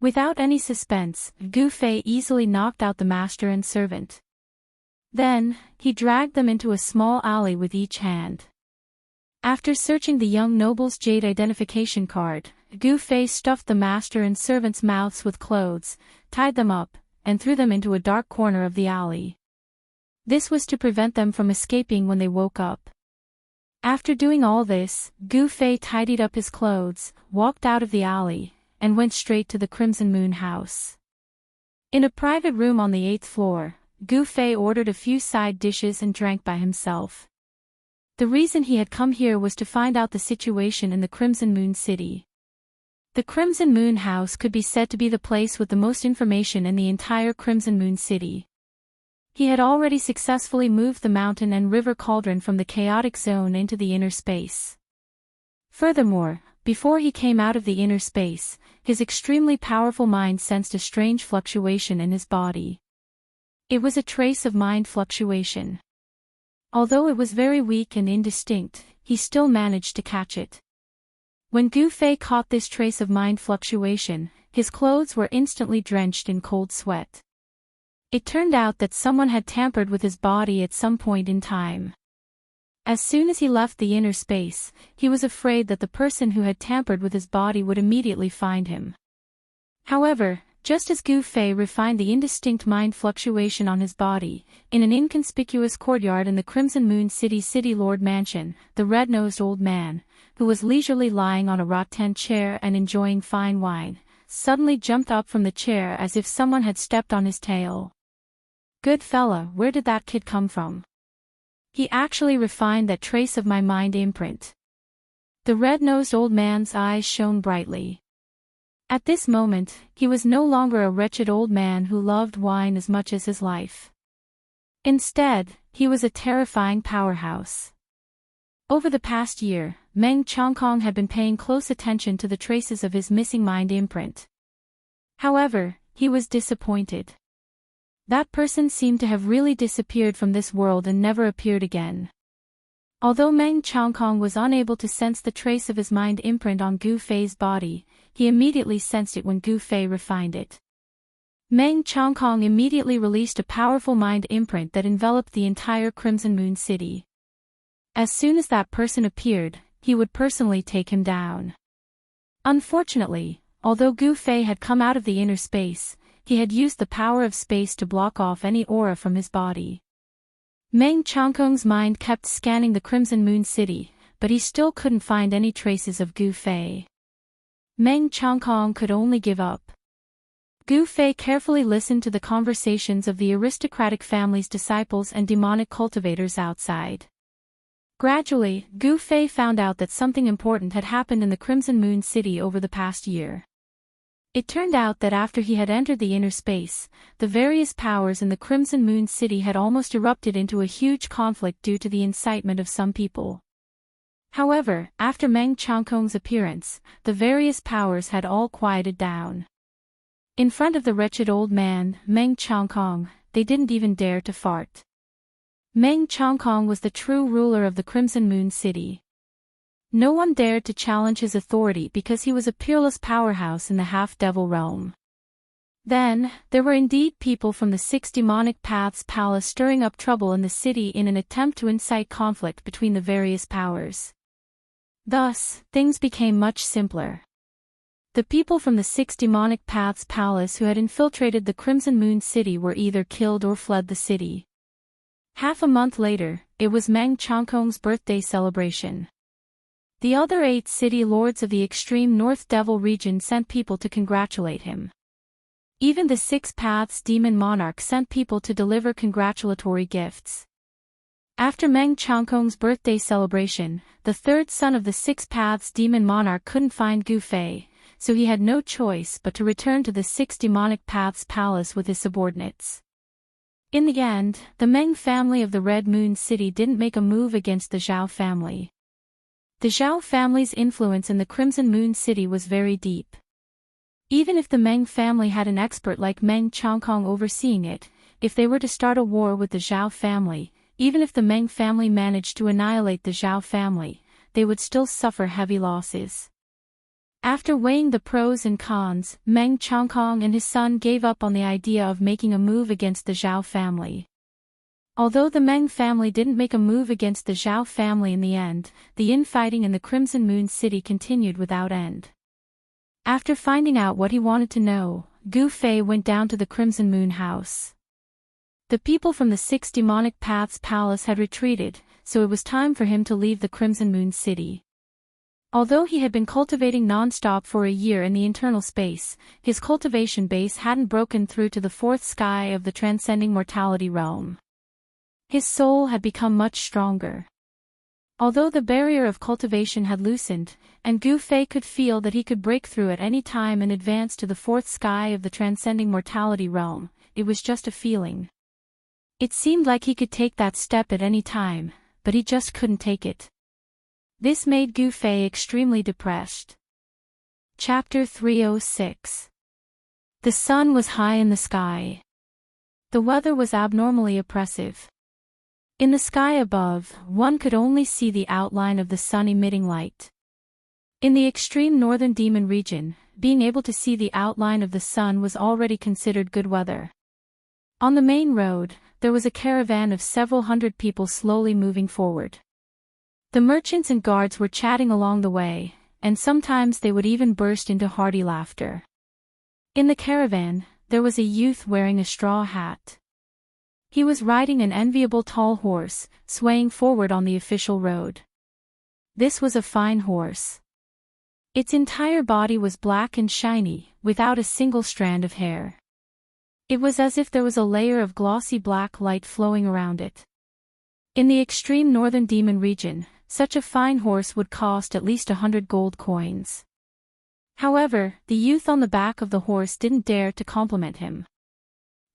Without any suspense, Gu Fei easily knocked out the master and servant. Then, he dragged them into a small alley with each hand. After searching the young noble's jade identification card, Gu Fei stuffed the master and servant's mouths with clothes, tied them up, and threw them into a dark corner of the alley. This was to prevent them from escaping when they woke up. After doing all this, Gu Fei tidied up his clothes, walked out of the alley, and went straight to the Crimson Moon House. In a private room on the 8th floor, Gu Fei ordered a few side dishes and drank by himself. The reason he had come here was to find out the situation in the Crimson Moon City. The Crimson Moon House could be said to be the place with the most information in the entire Crimson Moon City. He had already successfully moved the mountain and river cauldron from the chaotic zone into the inner space. Furthermore, before he came out of the inner space, his extremely powerful mind sensed a strange fluctuation in his body. It was a trace of mind fluctuation. Although it was very weak and indistinct, he still managed to catch it. When Gu Fei caught this trace of mind fluctuation, his clothes were instantly drenched in cold sweat. It turned out that someone had tampered with his body at some point in time. As soon as he left the inner space, he was afraid that the person who had tampered with his body would immediately find him. However, just as Gu Fei refined the indistinct mind fluctuation on his body, in an inconspicuous courtyard in the Crimson Moon City Lord Mansion, the red-nosed old man, who was leisurely lying on a rattan chair and enjoying fine wine, suddenly jumped up from the chair as if someone had stepped on his tail. "Good fella, where did that kid come from? He actually refined that trace of my mind imprint." The red-nosed old man's eyes shone brightly. At this moment, he was no longer a wretched old man who loved wine as much as his life. Instead, he was a terrifying powerhouse. Over the past year, Meng Chongkong had been paying close attention to the traces of his missing mind imprint. However, he was disappointed. That person seemed to have really disappeared from this world and never appeared again. Although Meng Chongkong was unable to sense the trace of his mind imprint on Gu Fei's body, he immediately sensed it when Gu Fei refined it. Meng Chongkong immediately released a powerful mind imprint that enveloped the entire Crimson Moon City. As soon as that person appeared, he would personally take him down. Unfortunately, although Gu Fei had come out of the inner space, he had used the power of space to block off any aura from his body. Meng Chongkong's mind kept scanning the Crimson Moon City, but he still couldn't find any traces of Gu Fei. Meng Chongkong could only give up. Gu Fei carefully listened to the conversations of the aristocratic family's disciples and demonic cultivators outside. Gradually, Gu Fei found out that something important had happened in the Crimson Moon City over the past year. It turned out that after he had entered the inner space, the various powers in the Crimson Moon City had almost erupted into a huge conflict due to the incitement of some people. However, after Meng Chongkong's appearance, the various powers had all quieted down. In front of the wretched old man, Meng Chongkong, they didn't even dare to fart. Meng Chongkong was the true ruler of the Crimson Moon City. No one dared to challenge his authority because he was a peerless powerhouse in the half-devil realm. Then, there were indeed people from the Six Demonic Paths Palace stirring up trouble in the city in an attempt to incite conflict between the various powers. Thus, things became much simpler. The people from the Six Demonic Paths Palace who had infiltrated the Crimson Moon City were either killed or fled the city. Half a month later, it was Meng Chongkong's birthday celebration. The other 8 city lords of the extreme North Devil region sent people to congratulate him. Even the Six Paths Demon Monarch sent people to deliver congratulatory gifts. After Meng Chongkong's birthday celebration, the third son of the Six Paths Demon Monarch couldn't find Gu Fei, so he had no choice but to return to the Six Demonic Paths Palace with his subordinates. In the end, the Meng family of the Red Moon City didn't make a move against the Zhao family. The Zhao family's influence in the Crimson Moon City was very deep. Even if the Meng family had an expert like Meng Chongkong overseeing it, if they were to start a war with the Zhao family, even if the Meng family managed to annihilate the Zhao family, they would still suffer heavy losses. After weighing the pros and cons, Meng Chongkong and his son gave up on the idea of making a move against the Zhao family. Although the Meng family didn't make a move against the Zhao family in the end, the infighting in the Crimson Moon City continued without end. After finding out what he wanted to know, Gu Fei went down to the Crimson Moon House. The people from the Six Demonic Paths Palace had retreated, so it was time for him to leave the Crimson Moon City. Although he had been cultivating non-stop for a year in the internal space, his cultivation base hadn't broken through to the fourth sky of the transcending mortality realm. His soul had become much stronger. Although the barrier of cultivation had loosened, and Gu Fei could feel that he could break through at any time and advance to the fourth sky of the transcending mortality realm, it was just a feeling. It seemed like he could take that step at any time, but he just couldn't take it. This made Gu Fei extremely depressed. Chapter 306. The sun was high in the sky. The weather was abnormally oppressive. In the sky above, one could only see the outline of the sun emitting light. In the extreme northern Demon region, being able to see the outline of the sun was already considered good weather. On the main road, there was a caravan of several hundred people slowly moving forward. The merchants and guards were chatting along the way, and sometimes they would even burst into hearty laughter. In the caravan, there was a youth wearing a straw hat. He was riding an enviable tall horse, swaying forward on the official road. This was a fine horse. Its entire body was black and shiny, without a single strand of hair. It was as if there was a layer of glossy black light flowing around it. In the extreme northern Demon region, such a fine horse would cost at least 100 gold coins. However, the youth on the back of the horse didn't dare to compliment him.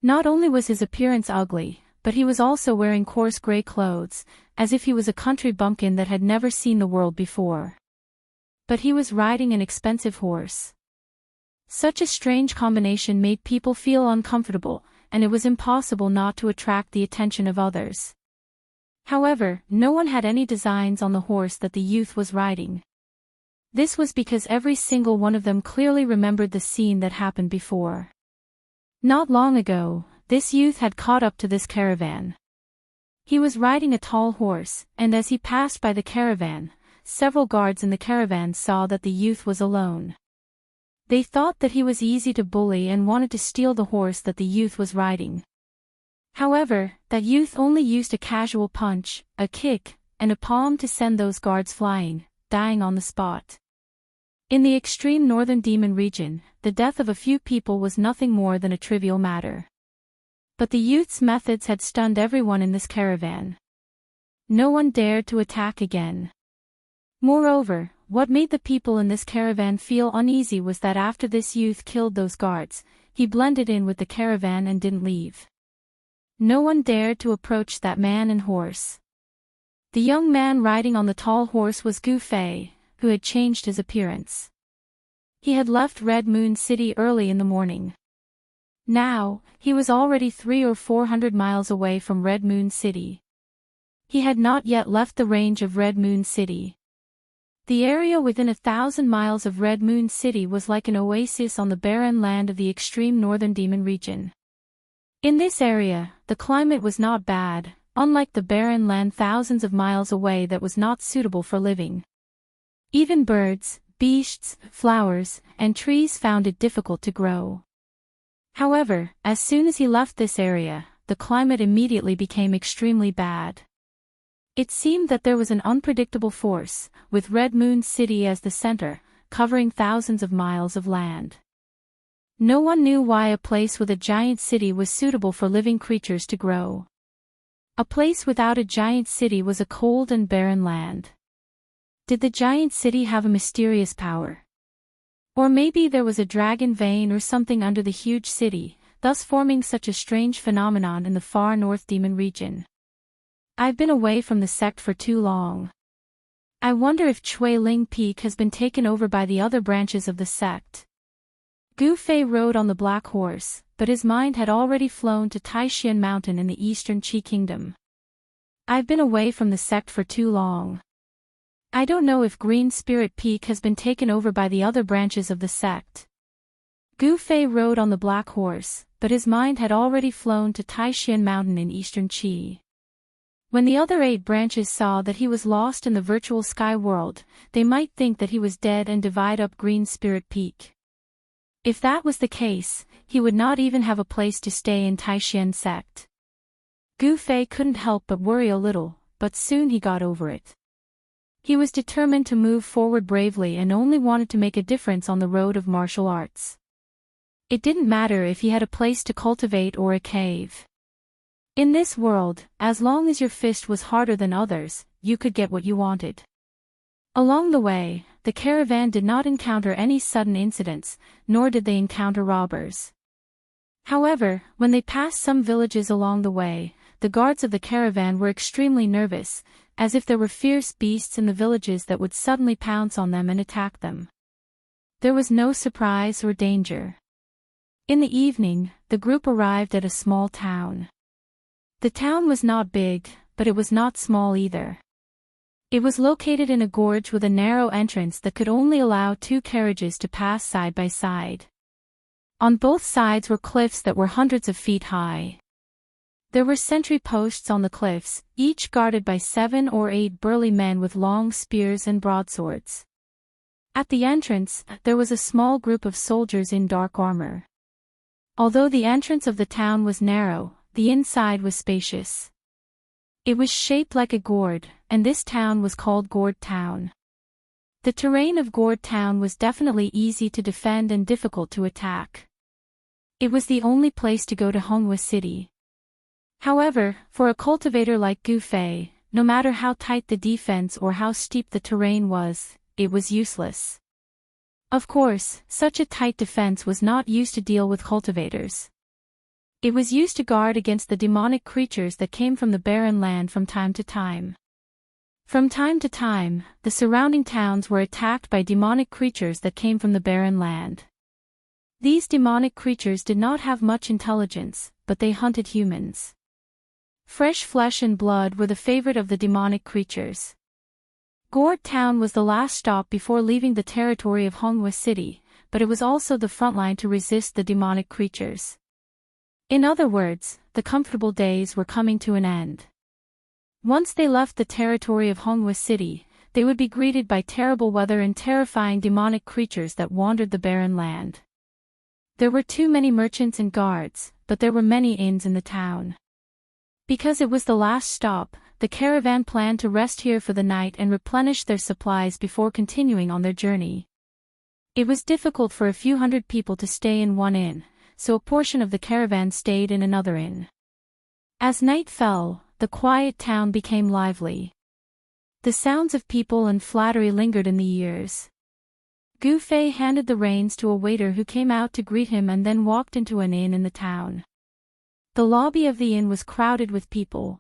Not only was his appearance ugly, but he was also wearing coarse gray clothes, as if he was a country bumpkin that had never seen the world before. But he was riding an expensive horse. Such a strange combination made people feel uncomfortable, and it was impossible not to attract the attention of others. However, no one had any designs on the horse that the youth was riding. This was because every single one of them clearly remembered the scene that happened before. Not long ago, this youth had caught up to this caravan. He was riding a tall horse, and as he passed by the caravan, several guards in the caravan saw that the youth was alone. They thought that he was easy to bully and wanted to steal the horse that the youth was riding. However, that youth only used a casual punch, a kick, and a palm to send those guards flying, dying on the spot. In the extreme northern Demon region, the death of a few people was nothing more than a trivial matter. But the youth's methods had stunned everyone in this caravan. No one dared to attack again. Moreover, what made the people in this caravan feel uneasy was that after this youth killed those guards, he blended in with the caravan and didn't leave. No one dared to approach that man and horse. The young man riding on the tall horse was Gu Fei, who had changed his appearance. He had left Red Moon City early in the morning. Now, he was already 300 or 400 miles away from Red Moon City. He had not yet left the range of Red Moon City. The area within 1,000 miles of Red Moon City was like an oasis on the barren land of the extreme northern Demon region. In this area, the climate was not bad, unlike the barren land thousands of miles away that was not suitable for living. Even birds, beasts, flowers, and trees found it difficult to grow. However, as soon as he left this area, the climate immediately became extremely bad. It seemed that there was an unpredictable force, with Red Moon City as the center, covering thousands of miles of land. No one knew why a place with a giant city was suitable for living creatures to grow. A place without a giant city was a cold and barren land. Did the giant city have a mysterious power? Or maybe there was a dragon vein or something under the huge city, thus forming such a strange phenomenon in the far north Demon region. I've been away from the sect for too long. I wonder if Chui Ling Peak has been taken over by the other branches of the sect. Gu Fei rode on the black horse, but his mind had already flown to Taishan Mountain in the eastern Qi Kingdom. I've been away from the sect for too long. I don't know if Green Spirit Peak has been taken over by the other branches of the sect. Gu Fei rode on the black horse, but his mind had already flown to Taishan Mountain in eastern Qi. When the other 8 branches saw that he was lost in the virtual sky world, they might think that he was dead and divide up Green Spirit Peak. If that was the case, he would not even have a place to stay in Taishan sect. Gu Fei couldn't help but worry a little, but soon he got over it. He was determined to move forward bravely and only wanted to make a difference on the road of martial arts. It didn't matter if he had a place to cultivate or a cave. In this world, as long as your fist was harder than others, you could get what you wanted. Along the way, the caravan did not encounter any sudden incidents, nor did they encounter robbers. However, when they passed some villages along the way, the guards of the caravan were extremely nervous, as if there were fierce beasts in the villages that would suddenly pounce on them and attack them. There was no surprise or danger. In the evening, the group arrived at a small town. The town was not big, but it was not small either. It was located in a gorge with a narrow entrance that could only allow 2 carriages to pass side by side. On both sides were cliffs that were hundreds of feet high. There were sentry posts on the cliffs, each guarded by 7 or 8 burly men with long spears and broadswords. At the entrance, there was a small group of soldiers in dark armor. Although the entrance of the town was narrow, the inside was spacious. It was shaped like a gourd, and this town was called Gourd Town. The terrain of Gourd Town was definitely easy to defend and difficult to attack. It was the only place to go to Honghua City. However, for a cultivator like Gu Fei, no matter how tight the defense or how steep the terrain was, it was useless. Of course, such a tight defense was not used to deal with cultivators. It was used to guard against the demonic creatures that came from the barren land from time to time. From time to time, the surrounding towns were attacked by demonic creatures that came from the barren land. These demonic creatures did not have much intelligence, but they hunted humans. Fresh flesh and blood were the favorite of the demonic creatures. Gourd Town was the last stop before leaving the territory of Honghua City, but it was also the front line to resist the demonic creatures. In other words, the comfortable days were coming to an end. Once they left the territory of Honghua City, they would be greeted by terrible weather and terrifying demonic creatures that wandered the barren land. There were too many merchants and guards, but there were many inns in the town. Because it was the last stop, the caravan planned to rest here for the night and replenish their supplies before continuing on their journey. It was difficult for a few hundred people to stay in one inn, so a portion of the caravan stayed in another inn. As night fell, the quiet town became lively. The sounds of people and flattery lingered in the ears. Gu Fei handed the reins to a waiter who came out to greet him and then walked into an inn in the town. The lobby of the inn was crowded with people.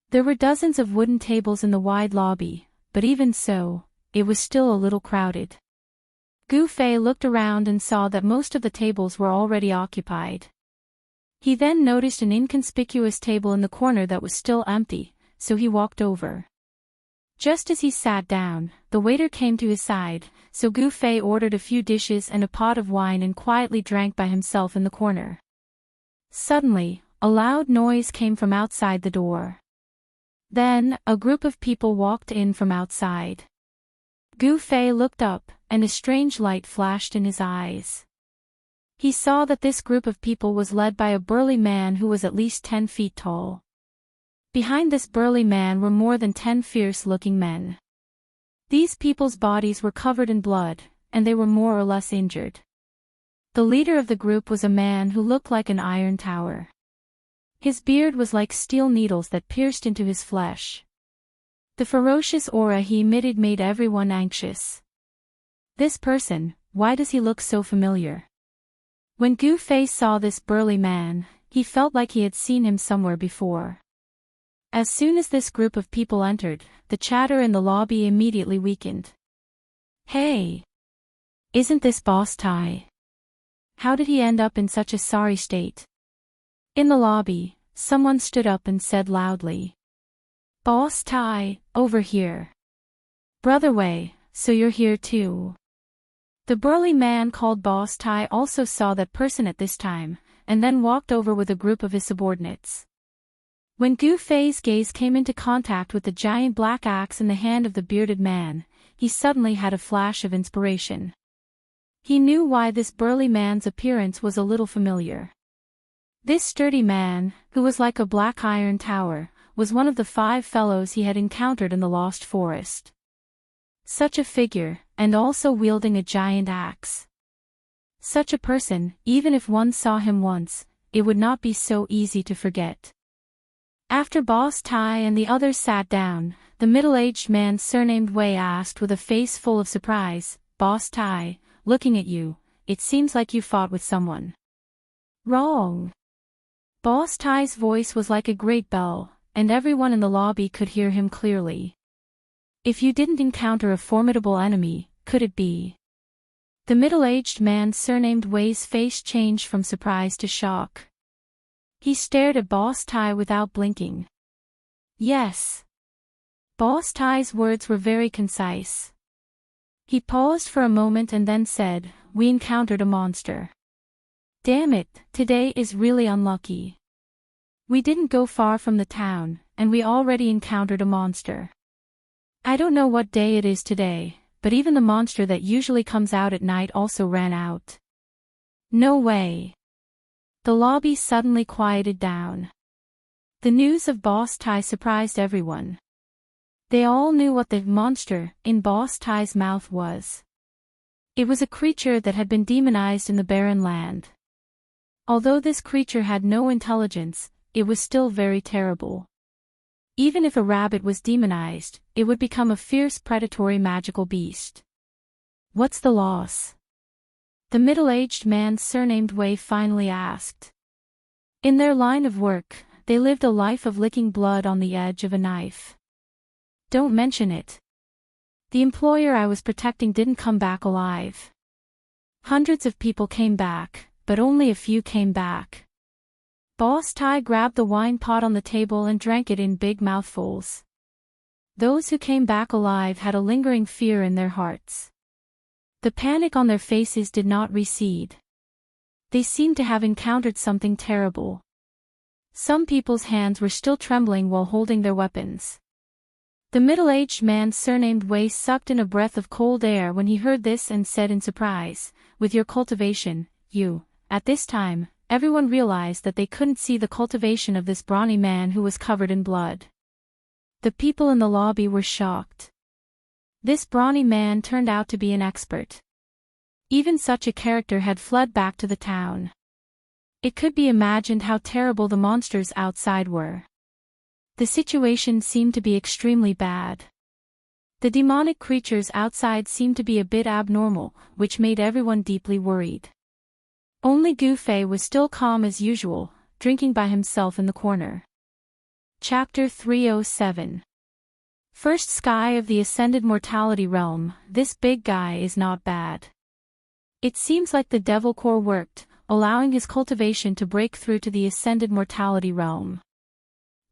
There were dozens of wooden tables in the wide lobby, but even so, it was still a little crowded. Gu Fei looked around and saw that most of the tables were already occupied. He then noticed an inconspicuous table in the corner that was still empty, so he walked over. Just as he sat down, the waiter came to his side, so Gu Fei ordered a few dishes and a pot of wine and quietly drank by himself in the corner. Suddenly, a loud noise came from outside the door. Then, a group of people walked in from outside. Gu Fei looked up, and a strange light flashed in his eyes. He saw that this group of people was led by a burly man who was at least 10 feet tall. Behind this burly man were more than 10 fierce-looking men. These people's bodies were covered in blood, and they were more or less injured. The leader of the group was a man who looked like an iron tower. His beard was like steel needles that pierced into his flesh. The ferocious aura he emitted made everyone anxious. This person, why does he look so familiar? When Gu Fei saw this burly man, he felt like he had seen him somewhere before. As soon as this group of people entered, the chatter in the lobby immediately weakened. Hey! Isn't this Boss Tai? How did he end up in such a sorry state? In the lobby, someone stood up and said loudly. Boss Tai, over here. Brother Wei, so you're here too. The burly man called Boss Tai also saw that person at this time, and then walked over with a group of his subordinates. When Gu Fei's gaze came into contact with the giant black axe in the hand of the bearded man, he suddenly had a flash of inspiration. He knew why this burly man's appearance was a little familiar. This sturdy man, who was like a black iron tower, was one of the 5 fellows he had encountered in the Lost Forest. Such a figure, and also wielding a giant axe. Such a person, even if one saw him once, it would not be so easy to forget. After Boss Tai and the others sat down, the middle-aged man surnamed Wei asked with a face full of surprise, Boss Tai, looking at you, it seems like you fought with someone. Wrong. Boss Tai's voice was like a great bell, and everyone in the lobby could hear him clearly. If you didn't encounter a formidable enemy, could it be? The middle-aged man surnamed Wei's face changed from surprise to shock. He stared at Boss Tai without blinking. Yes. Boss Tai's words were very concise. He paused for a moment and then said, "We encountered a monster. Damn it, today is really unlucky. We didn't go far from the town, and we already encountered a monster. I don't know what day it is today, but even the monster that usually comes out at night also ran out." No way. The lobby suddenly quieted down. The news of Boss Tai surprised everyone. They all knew what the monster in Boss Tai's mouth was. It was a creature that had been demonized in the barren land. Although this creature had no intelligence, it was still very terrible. Even if a rabbit was demonized, it would become a fierce predatory magical beast. "What's the loss?" the middle-aged man surnamed Wei finally asked. In their line of work, they lived a life of licking blood on the edge of a knife. "Don't mention it. The employer I was protecting didn't come back alive. Hundreds of people came back, but only a few came back." Boss Tai grabbed the wine pot on the table and drank it in big mouthfuls. Those who came back alive had a lingering fear in their hearts. The panic on their faces did not recede. They seemed to have encountered something terrible. Some people's hands were still trembling while holding their weapons. The middle-aged man surnamed Wei sucked in a breath of cold air when he heard this and said in surprise, "With your cultivation, you..." At this time, everyone realized that they couldn't see the cultivation of this brawny man who was covered in blood. The people in the lobby were shocked. This brawny man turned out to be an expert. Even such a character had fled back to the town. It could be imagined how terrible the monsters outside were. The situation seemed to be extremely bad. The demonic creatures outside seemed to be a bit abnormal, which made everyone deeply worried. Only Gu Fei was still calm as usual, drinking by himself in the corner. Chapter 307. First Sky of the Ascended Mortality Realm. This big guy is not bad. It seems like the Devil Core worked, allowing his cultivation to break through to the Ascended Mortality Realm.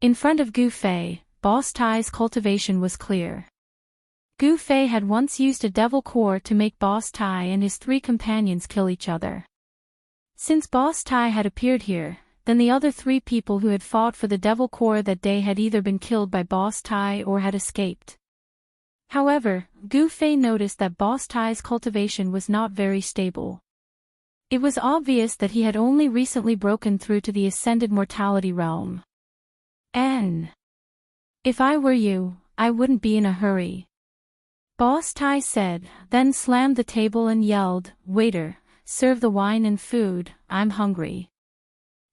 In front of Gu Fei, Boss Tai's cultivation was clear. Gu Fei had once used a Devil Core to make Boss Tai and his 3 companions kill each other. Since Boss Tai had appeared here, then the other 3 people who had fought for the Devil Core that day had either been killed by Boss Tai or had escaped. However, Gu Fei noticed that Boss Tai's cultivation was not very stable. It was obvious that he had only recently broken through to the Ascended Mortality Realm. If I were you, I wouldn't be in a hurry," Boss Tai said, then slammed the table and yelled, "Waiter, serve the wine and food, I'm hungry."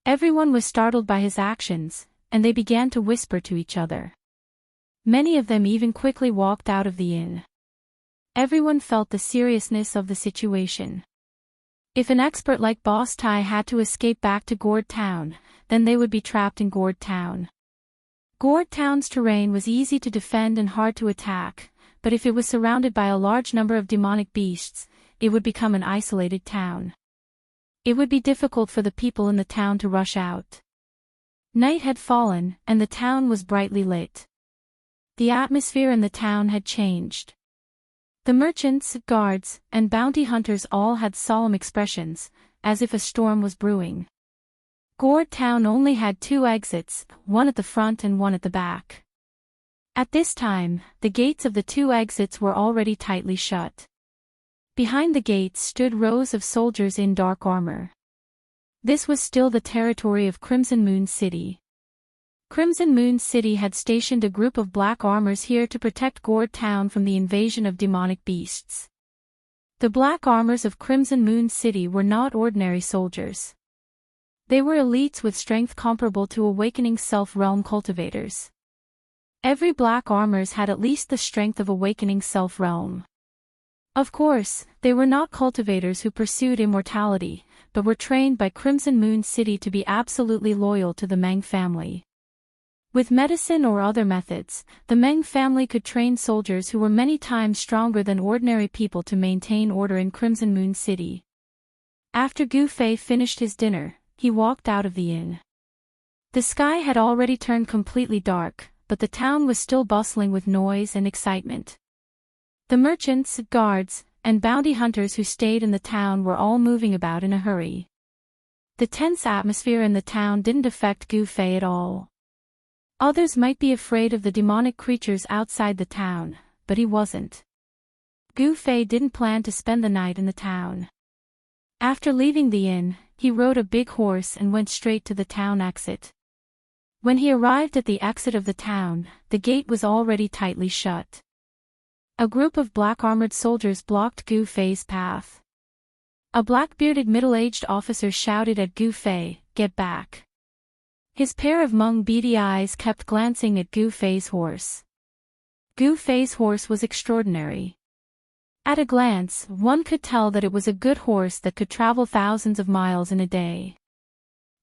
Everyone was startled by his actions, and they began to whisper to each other. Many of them even quickly walked out of the inn. Everyone felt the seriousness of the situation. If an expert like Boss Tai had to escape back to Gourd Town, then they would be trapped in Gourd Town. Gourd Town's terrain was easy to defend and hard to attack, but if it was surrounded by a large number of demonic beasts, it would become an isolated town. It would be difficult for the people in the town to rush out. Night had fallen, and the town was brightly lit. The atmosphere in the town had changed. The merchants, guards, and bounty hunters all had solemn expressions, as if a storm was brewing. Gourd Town only had 2 exits, one at the front and one at the back. At this time, the gates of the 2 exits were already tightly shut. Behind the gates stood rows of soldiers in dark armor. This was still the territory of Crimson Moon City. Crimson Moon City had stationed a group of black armors here to protect Gourd Town from the invasion of demonic beasts. The black armors of Crimson Moon City were not ordinary soldiers. They were elites with strength comparable to Awakening Self-Realm cultivators. Every black armors had at least the strength of Awakening Self-Realm. Of course, they were not cultivators who pursued immortality, but were trained by Crimson Moon City to be absolutely loyal to the Meng family. With medicine or other methods, the Meng family could train soldiers who were many times stronger than ordinary people to maintain order in Crimson Moon City. After Gu Fei finished his dinner, he walked out of the inn. The sky had already turned completely dark, but the town was still bustling with noise and excitement. The merchants, guards, and bounty hunters who stayed in the town were all moving about in a hurry. The tense atmosphere in the town didn't affect Gu Fei at all. Others might be afraid of the demonic creatures outside the town, but he wasn't. Gu Fei didn't plan to spend the night in the town. After leaving the inn, he rode a big horse and went straight to the town exit. When he arrived at the exit of the town, the gate was already tightly shut. A group of black-armored soldiers blocked Gu Fei's path. A black-bearded middle-aged officer shouted at Gu Fei, "Get back." His pair of beady eyes kept glancing at Gu Fei's horse. Gu Fei's horse was extraordinary. At a glance, one could tell that it was a good horse that could travel thousands of miles in a day.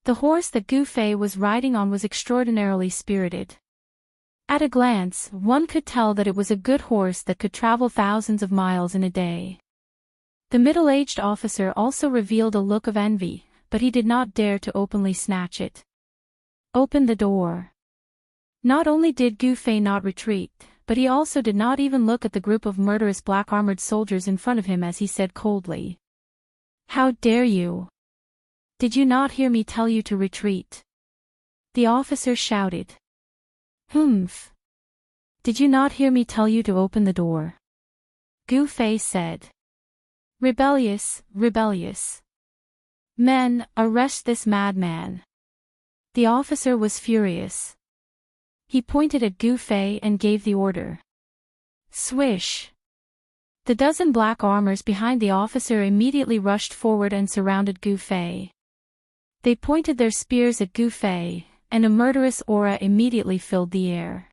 The horse that Gu Fei was riding on was extraordinarily spirited. At a glance, one could tell that it was a good horse that could travel thousands of miles in a day. The middle-aged officer also revealed a look of envy, but he did not dare to openly snatch it. "Open the door." Not only did Gu Fei not retreat, but he also did not even look at the group of murderous black-armored soldiers in front of him as he said coldly, "How dare you? Did you not hear me tell you to retreat?" The officer shouted. "Humph. Did you not hear me tell you to open the door?" Gu Fei said. "Rebellious, rebellious. Men, arrest this madman." The officer was furious. He pointed at Gu Fei and gave the order. Swish! The dozen black armors behind the officer immediately rushed forward and surrounded Gu Fei. They pointed their spears at Gu Fei, and a murderous aura immediately filled the air.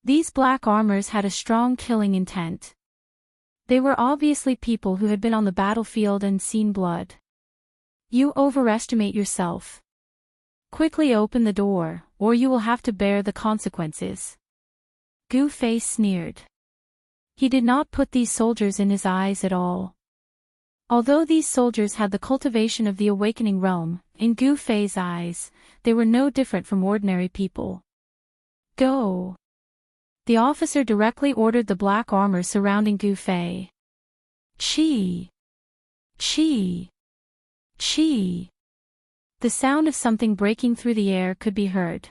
These black armors had a strong killing intent. They were obviously people who had been on the battlefield and seen blood. "You overestimate yourself. Quickly open the door, or you will have to bear the consequences." Gu Fei sneered. He did not put these soldiers in his eyes at all. Although these soldiers had the cultivation of the awakening realm, in Gu Fei's eyes, they were no different from ordinary people. "Go!" The officer directly ordered the black armor surrounding Gu Fei. Chi! Chi! Chi! The sound of something breaking through the air could be heard.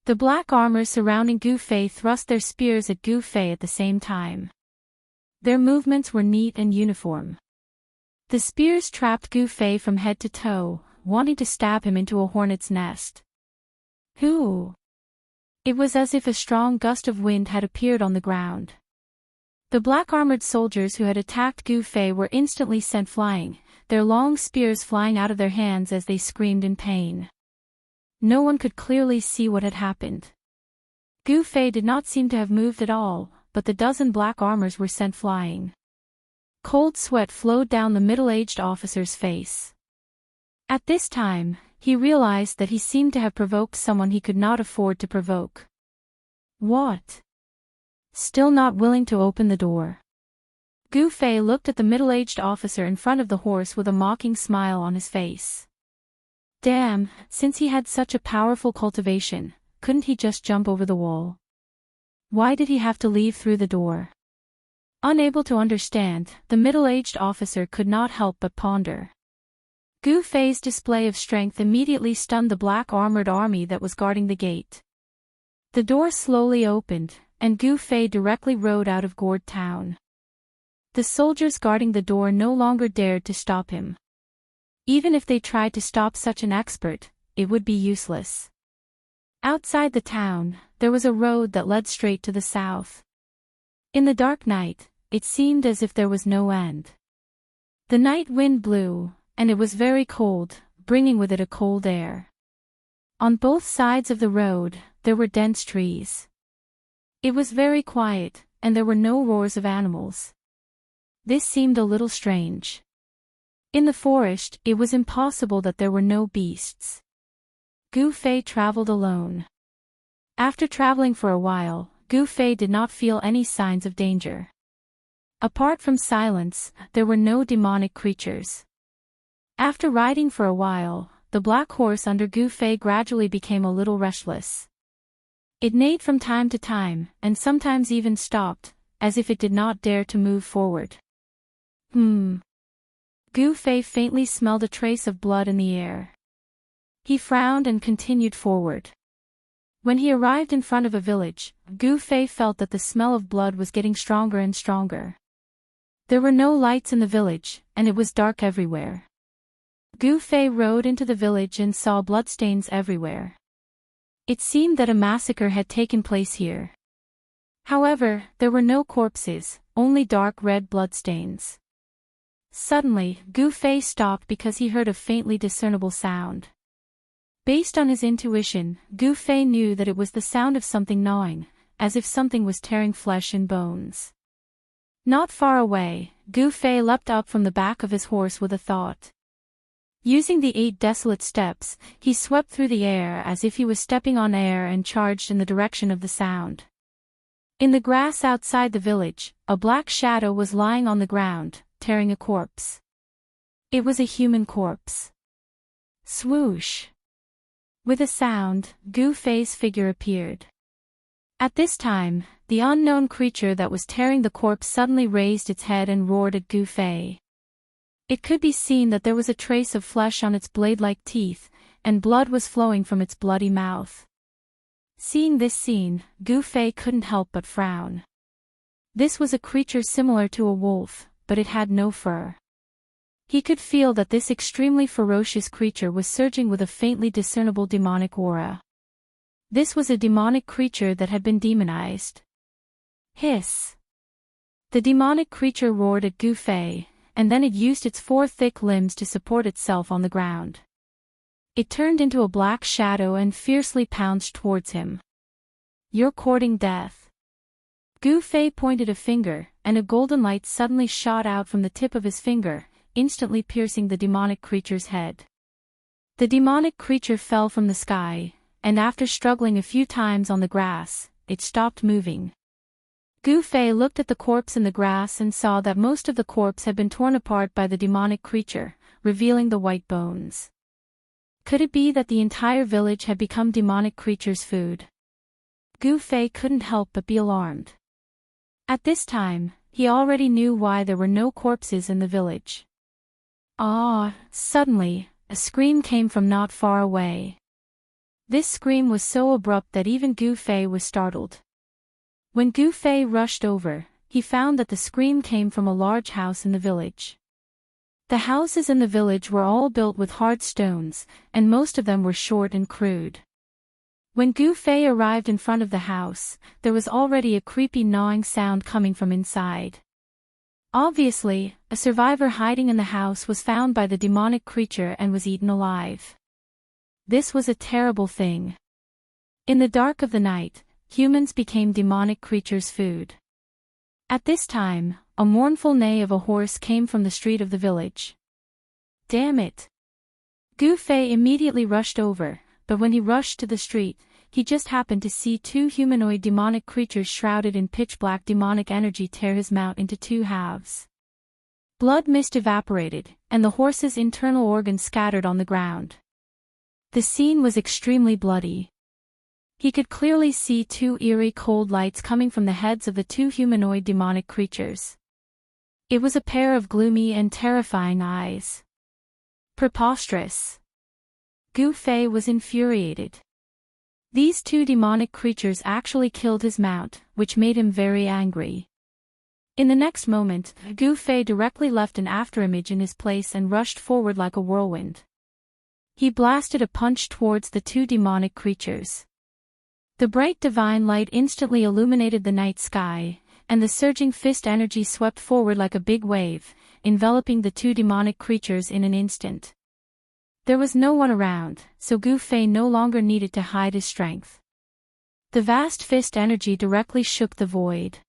The black armor surrounding Gu Fei thrust their spears at Gu Fei at the same time. Their movements were neat and uniform. The spears trapped Gu Fei from head to toe, wanting to stab him into a hornet's nest. Hoo! It was as if a strong gust of wind had appeared on the ground. The black-armored soldiers who had attacked Gu Fei were instantly sent flying, their long spears flying out of their hands as they screamed in pain. No one could clearly see what had happened. Gu Fei did not seem to have moved at all, but the dozen black armors were sent flying. Cold sweat flowed down the middle-aged officer's face. At this time, he realized that he seemed to have provoked someone he could not afford to provoke. What? Still not willing to open the door? Gu Fei looked at the middle-aged officer in front of the horse with a mocking smile on his face. Damn, since he had such a powerful cultivation, couldn't he just jump over the wall? Why did he have to leave through the door? Unable to understand, the middle-aged officer could not help but ponder. Gu Fei's display of strength immediately stunned the black-armored army that was guarding the gate. The door slowly opened, and Gu Fei directly rode out of Gourd Town. The soldiers guarding the door no longer dared to stop him. Even if they tried to stop such an expert, it would be useless. Outside the town, there was a road that led straight to the south. In the dark night, it seemed as if there was no end. The night wind blew, and it was very cold, bringing with it a cold air. On both sides of the road, there were dense trees. It was very quiet, and there were no roars of animals. This seemed a little strange. In the forest, it was impossible that there were no beasts. Gu Fei traveled alone. After traveling for a while, Gu Fei did not feel any signs of danger. Apart from silence, there were no demonic creatures. After riding for a while, the black horse under Gu Fei gradually became a little restless. It neighed from time to time, and sometimes even stopped, as if it did not dare to move forward. Gu Fei faintly smelled a trace of blood in the air. He frowned and continued forward. When he arrived in front of a village, Gu Fei felt that the smell of blood was getting stronger and stronger. There were no lights in the village, and it was dark everywhere. Gu Fei rode into the village and saw bloodstains everywhere. It seemed that a massacre had taken place here. However, there were no corpses, only dark red bloodstains. Suddenly, Gu Fei stopped because he heard a faintly discernible sound. Based on his intuition, Gu Fei knew that it was the sound of something gnawing, as if something was tearing flesh and bones. Not far away, Gu Fei leapt up from the back of his horse with a thought. Using the 8 desolate steps, he swept through the air as if he was stepping on air and charged in the direction of the sound. In the grass outside the village, a black shadow was lying on the ground, tearing a corpse. It was a human corpse. Swoosh! With a sound, Gu Fei's figure appeared. At this time, the unknown creature that was tearing the corpse suddenly raised its head and roared at Gu Fei. It could be seen that there was a trace of flesh on its blade-like teeth, and blood was flowing from its bloody mouth. Seeing this scene, Gu Fei couldn't help but frown. This was a creature similar to a wolf, but it had no fur. He could feel that this extremely ferocious creature was surging with a faintly discernible demonic aura. This was a demonic creature that had been demonized. Hiss! The demonic creature roared at Gu Fei, and then it used its 4 thick limbs to support itself on the ground. It turned into a black shadow and fiercely pounced towards him. "You're courting death." Gu Fei pointed a finger, and a golden light suddenly shot out from the tip of his finger, instantly piercing the demonic creature's head. The demonic creature fell from the sky, and after struggling a few times on the grass, it stopped moving. Gu Fei looked at the corpse in the grass and saw that most of the corpse had been torn apart by the demonic creature, revealing the white bones. Could it be that the entire village had become demonic creatures' food? Gu Fei couldn't help but be alarmed. At this time, he already knew why there were no corpses in the village. Suddenly, a scream came from not far away. This scream was so abrupt that even Gu Fei was startled. When Gu Fei rushed over, he found that the scream came from a large house in the village. The houses in the village were all built with hard stones, and most of them were short and crude. When Gu Fei arrived in front of the house, there was already a creepy gnawing sound coming from inside. Obviously, a survivor hiding in the house was found by the demonic creature and was eaten alive. This was a terrible thing. In the dark of the night, humans became demonic creatures' food. At this time, a mournful neigh of a horse came from the street of the village. Damn it! Gu Fei immediately rushed over, but when he rushed to the street, he just happened to see 2 humanoid demonic creatures shrouded in pitch-black demonic energy tear his mount into 2 halves. Blood mist evaporated, and the horse's internal organs scattered on the ground. The scene was extremely bloody. He could clearly see 2 eerie cold lights coming from the heads of the 2 humanoid demonic creatures. It was a pair of gloomy and terrifying eyes. Preposterous! Gu Fei was infuriated. These 2 demonic creatures actually killed his mount, which made him very angry. In the next moment, Gu Fei directly left an afterimage in his place and rushed forward like a whirlwind. He blasted a punch towards the 2 demonic creatures. The bright divine light instantly illuminated the night sky, and the surging fist energy swept forward like a big wave, enveloping the 2 demonic creatures in an instant. There was no one around, so Gu Fei no longer needed to hide his strength. The vast fist energy directly shook the void.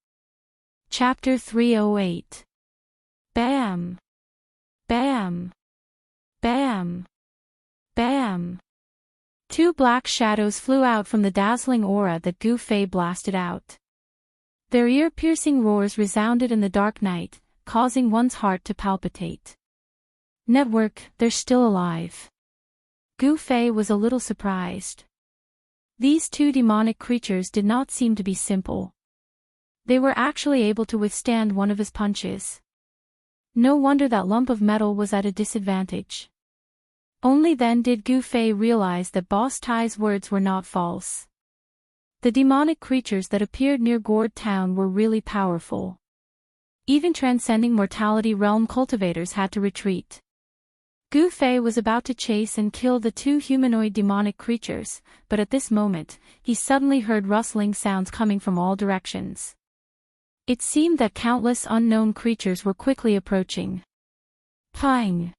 Chapter 308. Bam! Bam! Bam! Bam! 2 black shadows flew out from the dazzling aura that Gu Fei blasted out. Their ear-piercing roars resounded in the dark night, causing one's heart to palpitate. Network, they're still alive. Gu Fei was a little surprised. These two demonic creatures did not seem to be simple. They were actually able to withstand one of his punches. No wonder that lump of metal was at a disadvantage. Only then did Gu Fei realize that Boss Tai's words were not false. The demonic creatures that appeared near Gourd Town were really powerful. Even transcending mortality realm cultivators had to retreat. Gu Fei was about to chase and kill the two humanoid demonic creatures, but at this moment, he suddenly heard rustling sounds coming from all directions. It seemed that countless unknown creatures were quickly approaching. Pang!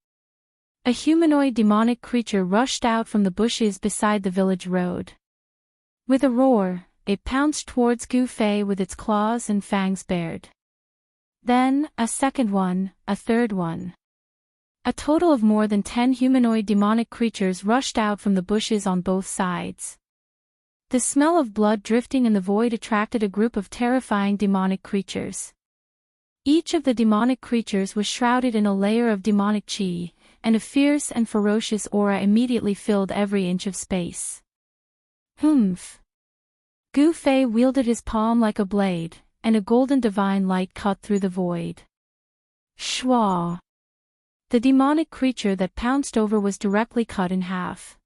A humanoid demonic creature rushed out from the bushes beside the village road. With a roar, it pounced towards Gu Fei with its claws and fangs bared. Then, a second one, a third one. A total of more than 10 humanoid demonic creatures rushed out from the bushes on both sides. The smell of blood drifting in the void attracted a group of terrifying demonic creatures. Each of the demonic creatures was shrouded in a layer of demonic chi, and a fierce and ferocious aura immediately filled every inch of space. Humph! Gu Fei wielded his palm like a blade, and a golden divine light cut through the void. Shwa! The demonic creature that pounced over was directly cut in half.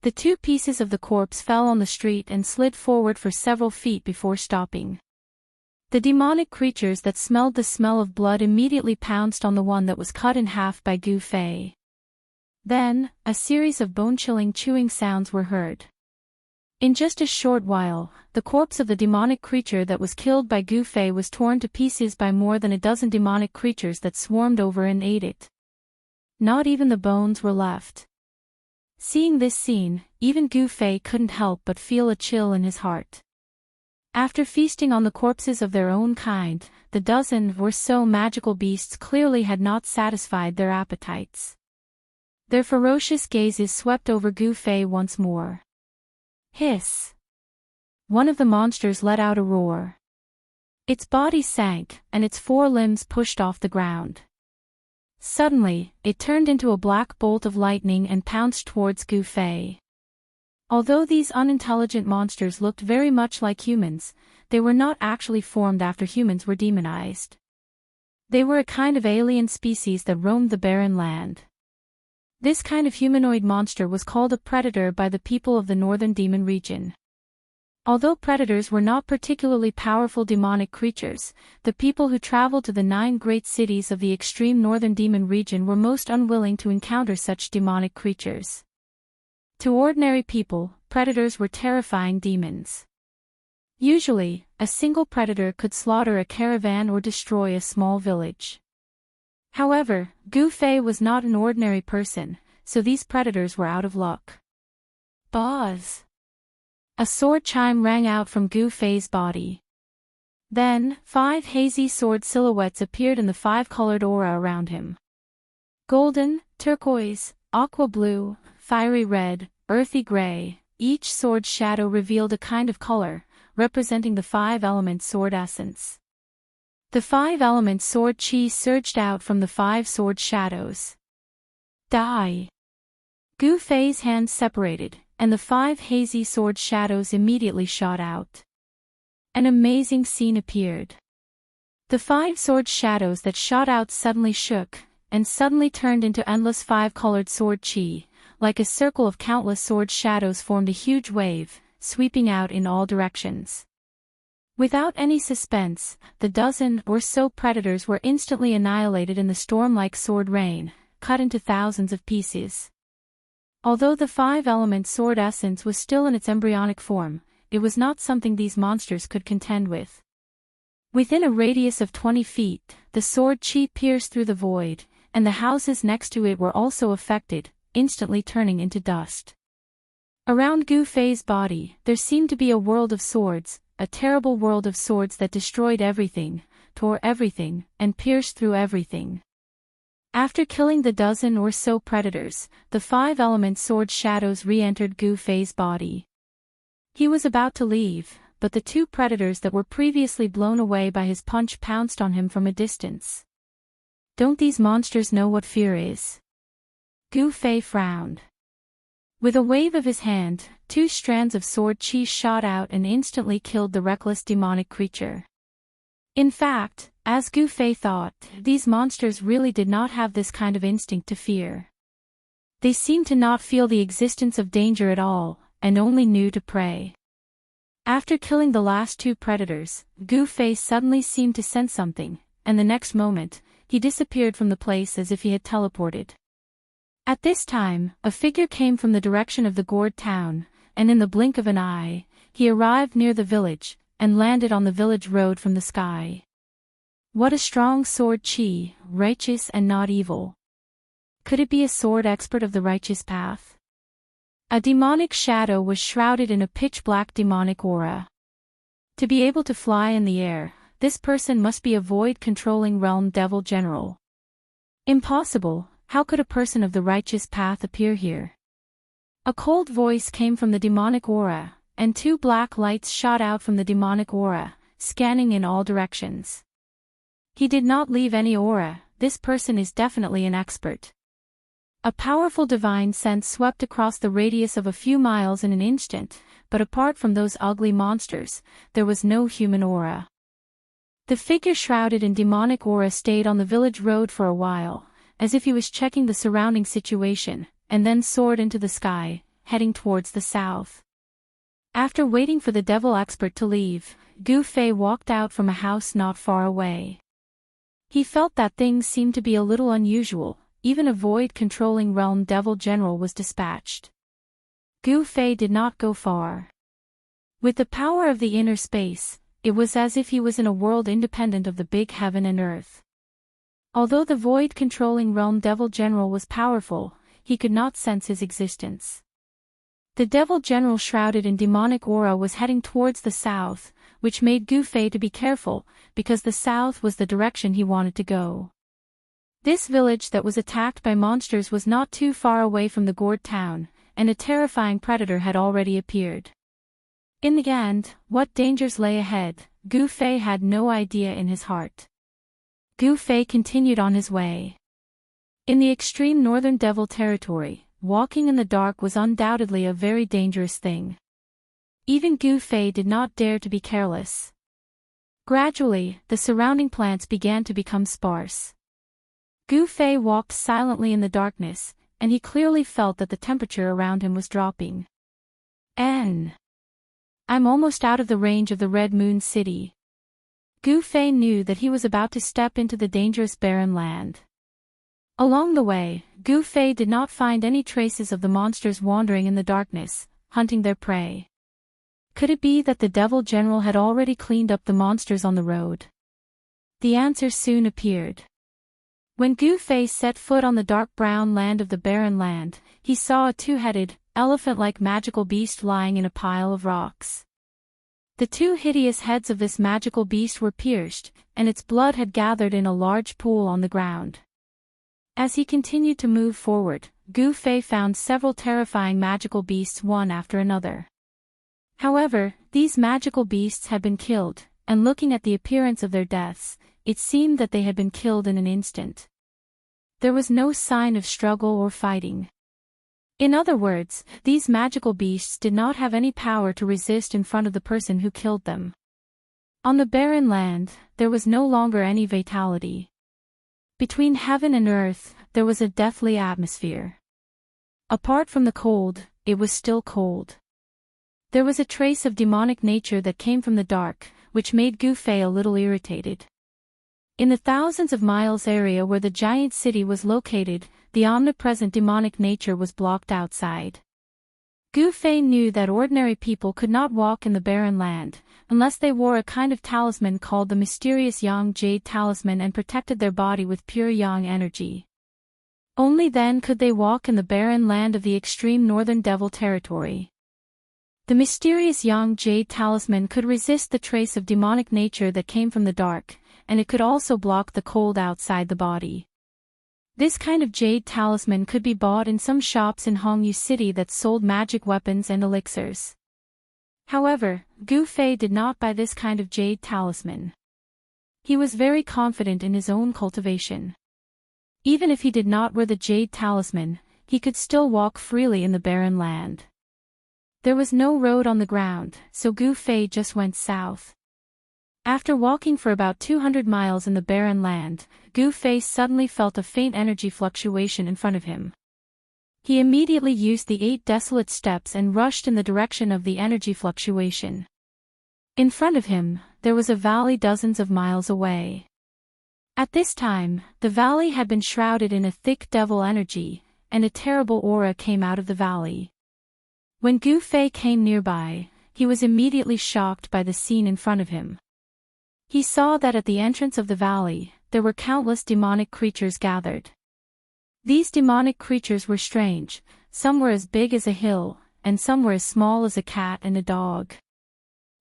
The two pieces of the corpse fell on the street and slid forward for several feet before stopping. The demonic creatures that smelled the smell of blood immediately pounced on the one that was cut in half by Gu Fei. Then, a series of bone-chilling chewing sounds were heard. In just a short while, the corpse of the demonic creature that was killed by Gu Fei was torn to pieces by more than a dozen demonic creatures that swarmed over and ate it. Not even the bones were left. Seeing this scene, even Gu Fei couldn't help but feel a chill in his heart. After feasting on the corpses of their own kind, the dozen or so magical beasts clearly had not satisfied their appetites. Their ferocious gazes swept over Gu Fei once more. Hiss! One of the monsters let out a roar. Its body sank, and its four limbs pushed off the ground. Suddenly, it turned into a black bolt of lightning and pounced towards Gu Fei. Although these unintelligent monsters looked very much like humans, they were not actually formed after humans were demonized. They were a kind of alien species that roamed the barren land. This kind of humanoid monster was called a predator by the people of the northern demon region. Although predators were not particularly powerful demonic creatures, the people who traveled to the 9 great cities of the extreme northern demon region were most unwilling to encounter such demonic creatures. To ordinary people, predators were terrifying demons. Usually, a single predator could slaughter a caravan or destroy a small village. However, Gu Fei was not an ordinary person, so these predators were out of luck. Buzz! A sword chime rang out from Gu Fei's body. Then, 5 hazy sword silhouettes appeared in the 5-colored aura around him. Golden, turquoise, aqua blue, fiery red, earthy gray, each sword's shadow revealed a kind of color, representing the 5-element sword essence. The 5-element sword chi surged out from the 5 sword shadows. Die! Gu Fei's hands separated, and the 5 hazy sword shadows immediately shot out. An amazing scene appeared. The 5 sword shadows that shot out suddenly shook, and suddenly turned into endless 5-colored sword chi. Like a circle of countless sword shadows formed a huge wave, sweeping out in all directions. Without any suspense, the dozen or so predators were instantly annihilated in the storm-like sword rain, cut into thousands of pieces. Although the 5-element sword essence was still in its embryonic form, it was not something these monsters could contend with. Within a radius of 20 feet, the sword chi pierced through the void, and the houses next to it were also affected, instantly turning into dust. Around Gu Fei's body, there seemed to be a world of swords, a terrible world of swords that destroyed everything, tore everything, and pierced through everything. After killing the dozen or so predators, the 5-element sword shadows re-entered Gu Fei's body. He was about to leave, but the 2 predators that were previously blown away by his punch pounced on him from a distance. Don't these monsters know what fear is? Gu Fei frowned. With a wave of his hand, 2 strands of sword chi shot out and instantly killed the reckless demonic creature. In fact, as Gu Fei thought, these monsters really did not have this kind of instinct to fear. They seemed to not feel the existence of danger at all, and only knew to prey. After killing the last 2 predators, Gu Fei suddenly seemed to sense something, and the next moment, he disappeared from the place as if he had teleported. At this time, a figure came from the direction of the gourd town, and in the blink of an eye, he arrived near the village, and landed on the village road from the sky. What a strong sword chi, righteous and not evil. Could it be a sword expert of the righteous path? A demonic shadow was shrouded in a pitch-black demonic aura. To be able to fly in the air, this person must be a void-controlling realm devil general. Impossible, how could a person of the righteous path appear here? A cold voice came from the demonic aura, and 2 black lights shot out from the demonic aura, scanning in all directions. He did not leave any aura, this person is definitely an expert. A powerful divine sense swept across the radius of a few miles in an instant, but apart from those ugly monsters, there was no human aura. The figure shrouded in demonic aura stayed on the village road for a while, as if he was checking the surrounding situation, and then soared into the sky, heading towards the south. After waiting for the devil expert to leave, Gu Fei walked out from a house not far away. He felt that things seemed to be a little unusual, even a void-controlling realm devil general was dispatched. Gu Fei did not go far. With the power of the inner space, it was as if he was in a world independent of the big heaven and earth. Although the void-controlling realm devil general was powerful, he could not sense his existence. The devil general shrouded in demonic aura was heading towards the south, which made Gu Fei to be careful, because the south was the direction he wanted to go. This village that was attacked by monsters was not too far away from the gourd town, and a terrifying predator had already appeared. In the end, what dangers lay ahead, Gu Fei had no idea in his heart. Gu Fei continued on his way. In the extreme northern devil territory, walking in the dark was undoubtedly a very dangerous thing. Even Gu Fei did not dare to be careless. Gradually, the surrounding plants began to become sparse. Gu Fei walked silently in the darkness, and he clearly felt that the temperature around him was dropping. I'm almost out of the range of the Red Moon City. Gu Fei knew that he was about to step into the dangerous barren land. Along the way, Gu Fei did not find any traces of the monsters wandering in the darkness, hunting their prey. Could it be that the devil general had already cleaned up the monsters on the road? The answer soon appeared. When Gu Fei set foot on the dark brown land of the barren land, he saw a 2-headed, elephant-like magical beast lying in a pile of rocks. The 2 hideous heads of this magical beast were pierced, and its blood had gathered in a large pool on the ground. As he continued to move forward, Gu Fei found several terrifying magical beasts one after another. However, these magical beasts had been killed, and looking at the appearance of their deaths, it seemed that they had been killed in an instant. There was no sign of struggle or fighting. In other words, these magical beasts did not have any power to resist in front of the person who killed them. On the barren land, there was no longer any vitality. Between heaven and earth, there was a deathly atmosphere. Apart from the cold, it was still cold. There was a trace of demonic nature that came from the dark, which made Gu Fei a little irritated. In the thousands of miles area where the giant city was located, the omnipresent demonic nature was blocked outside. Gu Fei knew that ordinary people could not walk in the barren land, unless they wore a kind of talisman called the mysterious Yang Jade Talisman and protected their body with pure Yang energy. Only then could they walk in the barren land of the extreme northern devil territory. The mysterious Yang Jade Talisman could resist the trace of demonic nature that came from the dark, and it could also block the cold outside the body. This kind of jade talisman could be bought in some shops in Hongyu City that sold magic weapons and elixirs. However, Gu Fei did not buy this kind of jade talisman. He was very confident in his own cultivation. Even if he did not wear the jade talisman, he could still walk freely in the barren land. There was no road on the ground, so Gu Fei just went south. After walking for about 200 miles in the barren land, Gu Fei suddenly felt a faint energy fluctuation in front of him. He immediately used the 8 desolate steps and rushed in the direction of the energy fluctuation. In front of him, there was a valley dozens of miles away. At this time, the valley had been shrouded in a thick devil energy, and a terrible aura came out of the valley. When Gu Fei came nearby, he was immediately shocked by the scene in front of him. He saw that at the entrance of the valley, there were countless demonic creatures gathered. These demonic creatures were strange, some were as big as a hill, and some were as small as a cat and a dog.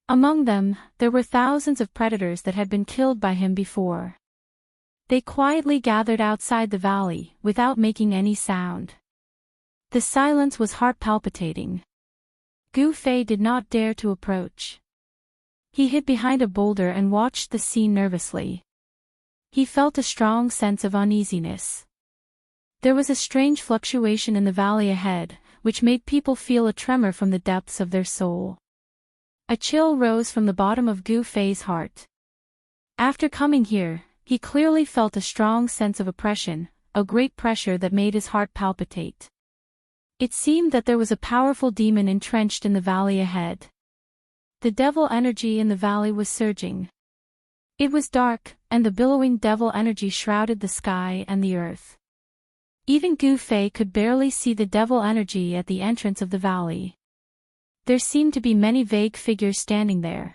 Among them, there were thousands of predators that had been killed by him before. They quietly gathered outside the valley, without making any sound. The silence was heart-palpitating. Gu Fei did not dare to approach. He hid behind a boulder and watched the scene nervously. He felt a strong sense of uneasiness. There was a strange fluctuation in the valley ahead, which made people feel a tremor from the depths of their soul. A chill rose from the bottom of Gu Fei's heart. After coming here, he clearly felt a strong sense of oppression, a great pressure that made his heart palpitate. It seemed that there was a powerful demon entrenched in the valley ahead. The devil energy in the valley was surging. It was dark, and the billowing devil energy shrouded the sky and the earth. Even Gu Fei could barely see the devil energy at the entrance of the valley. There seemed to be many vague figures standing there.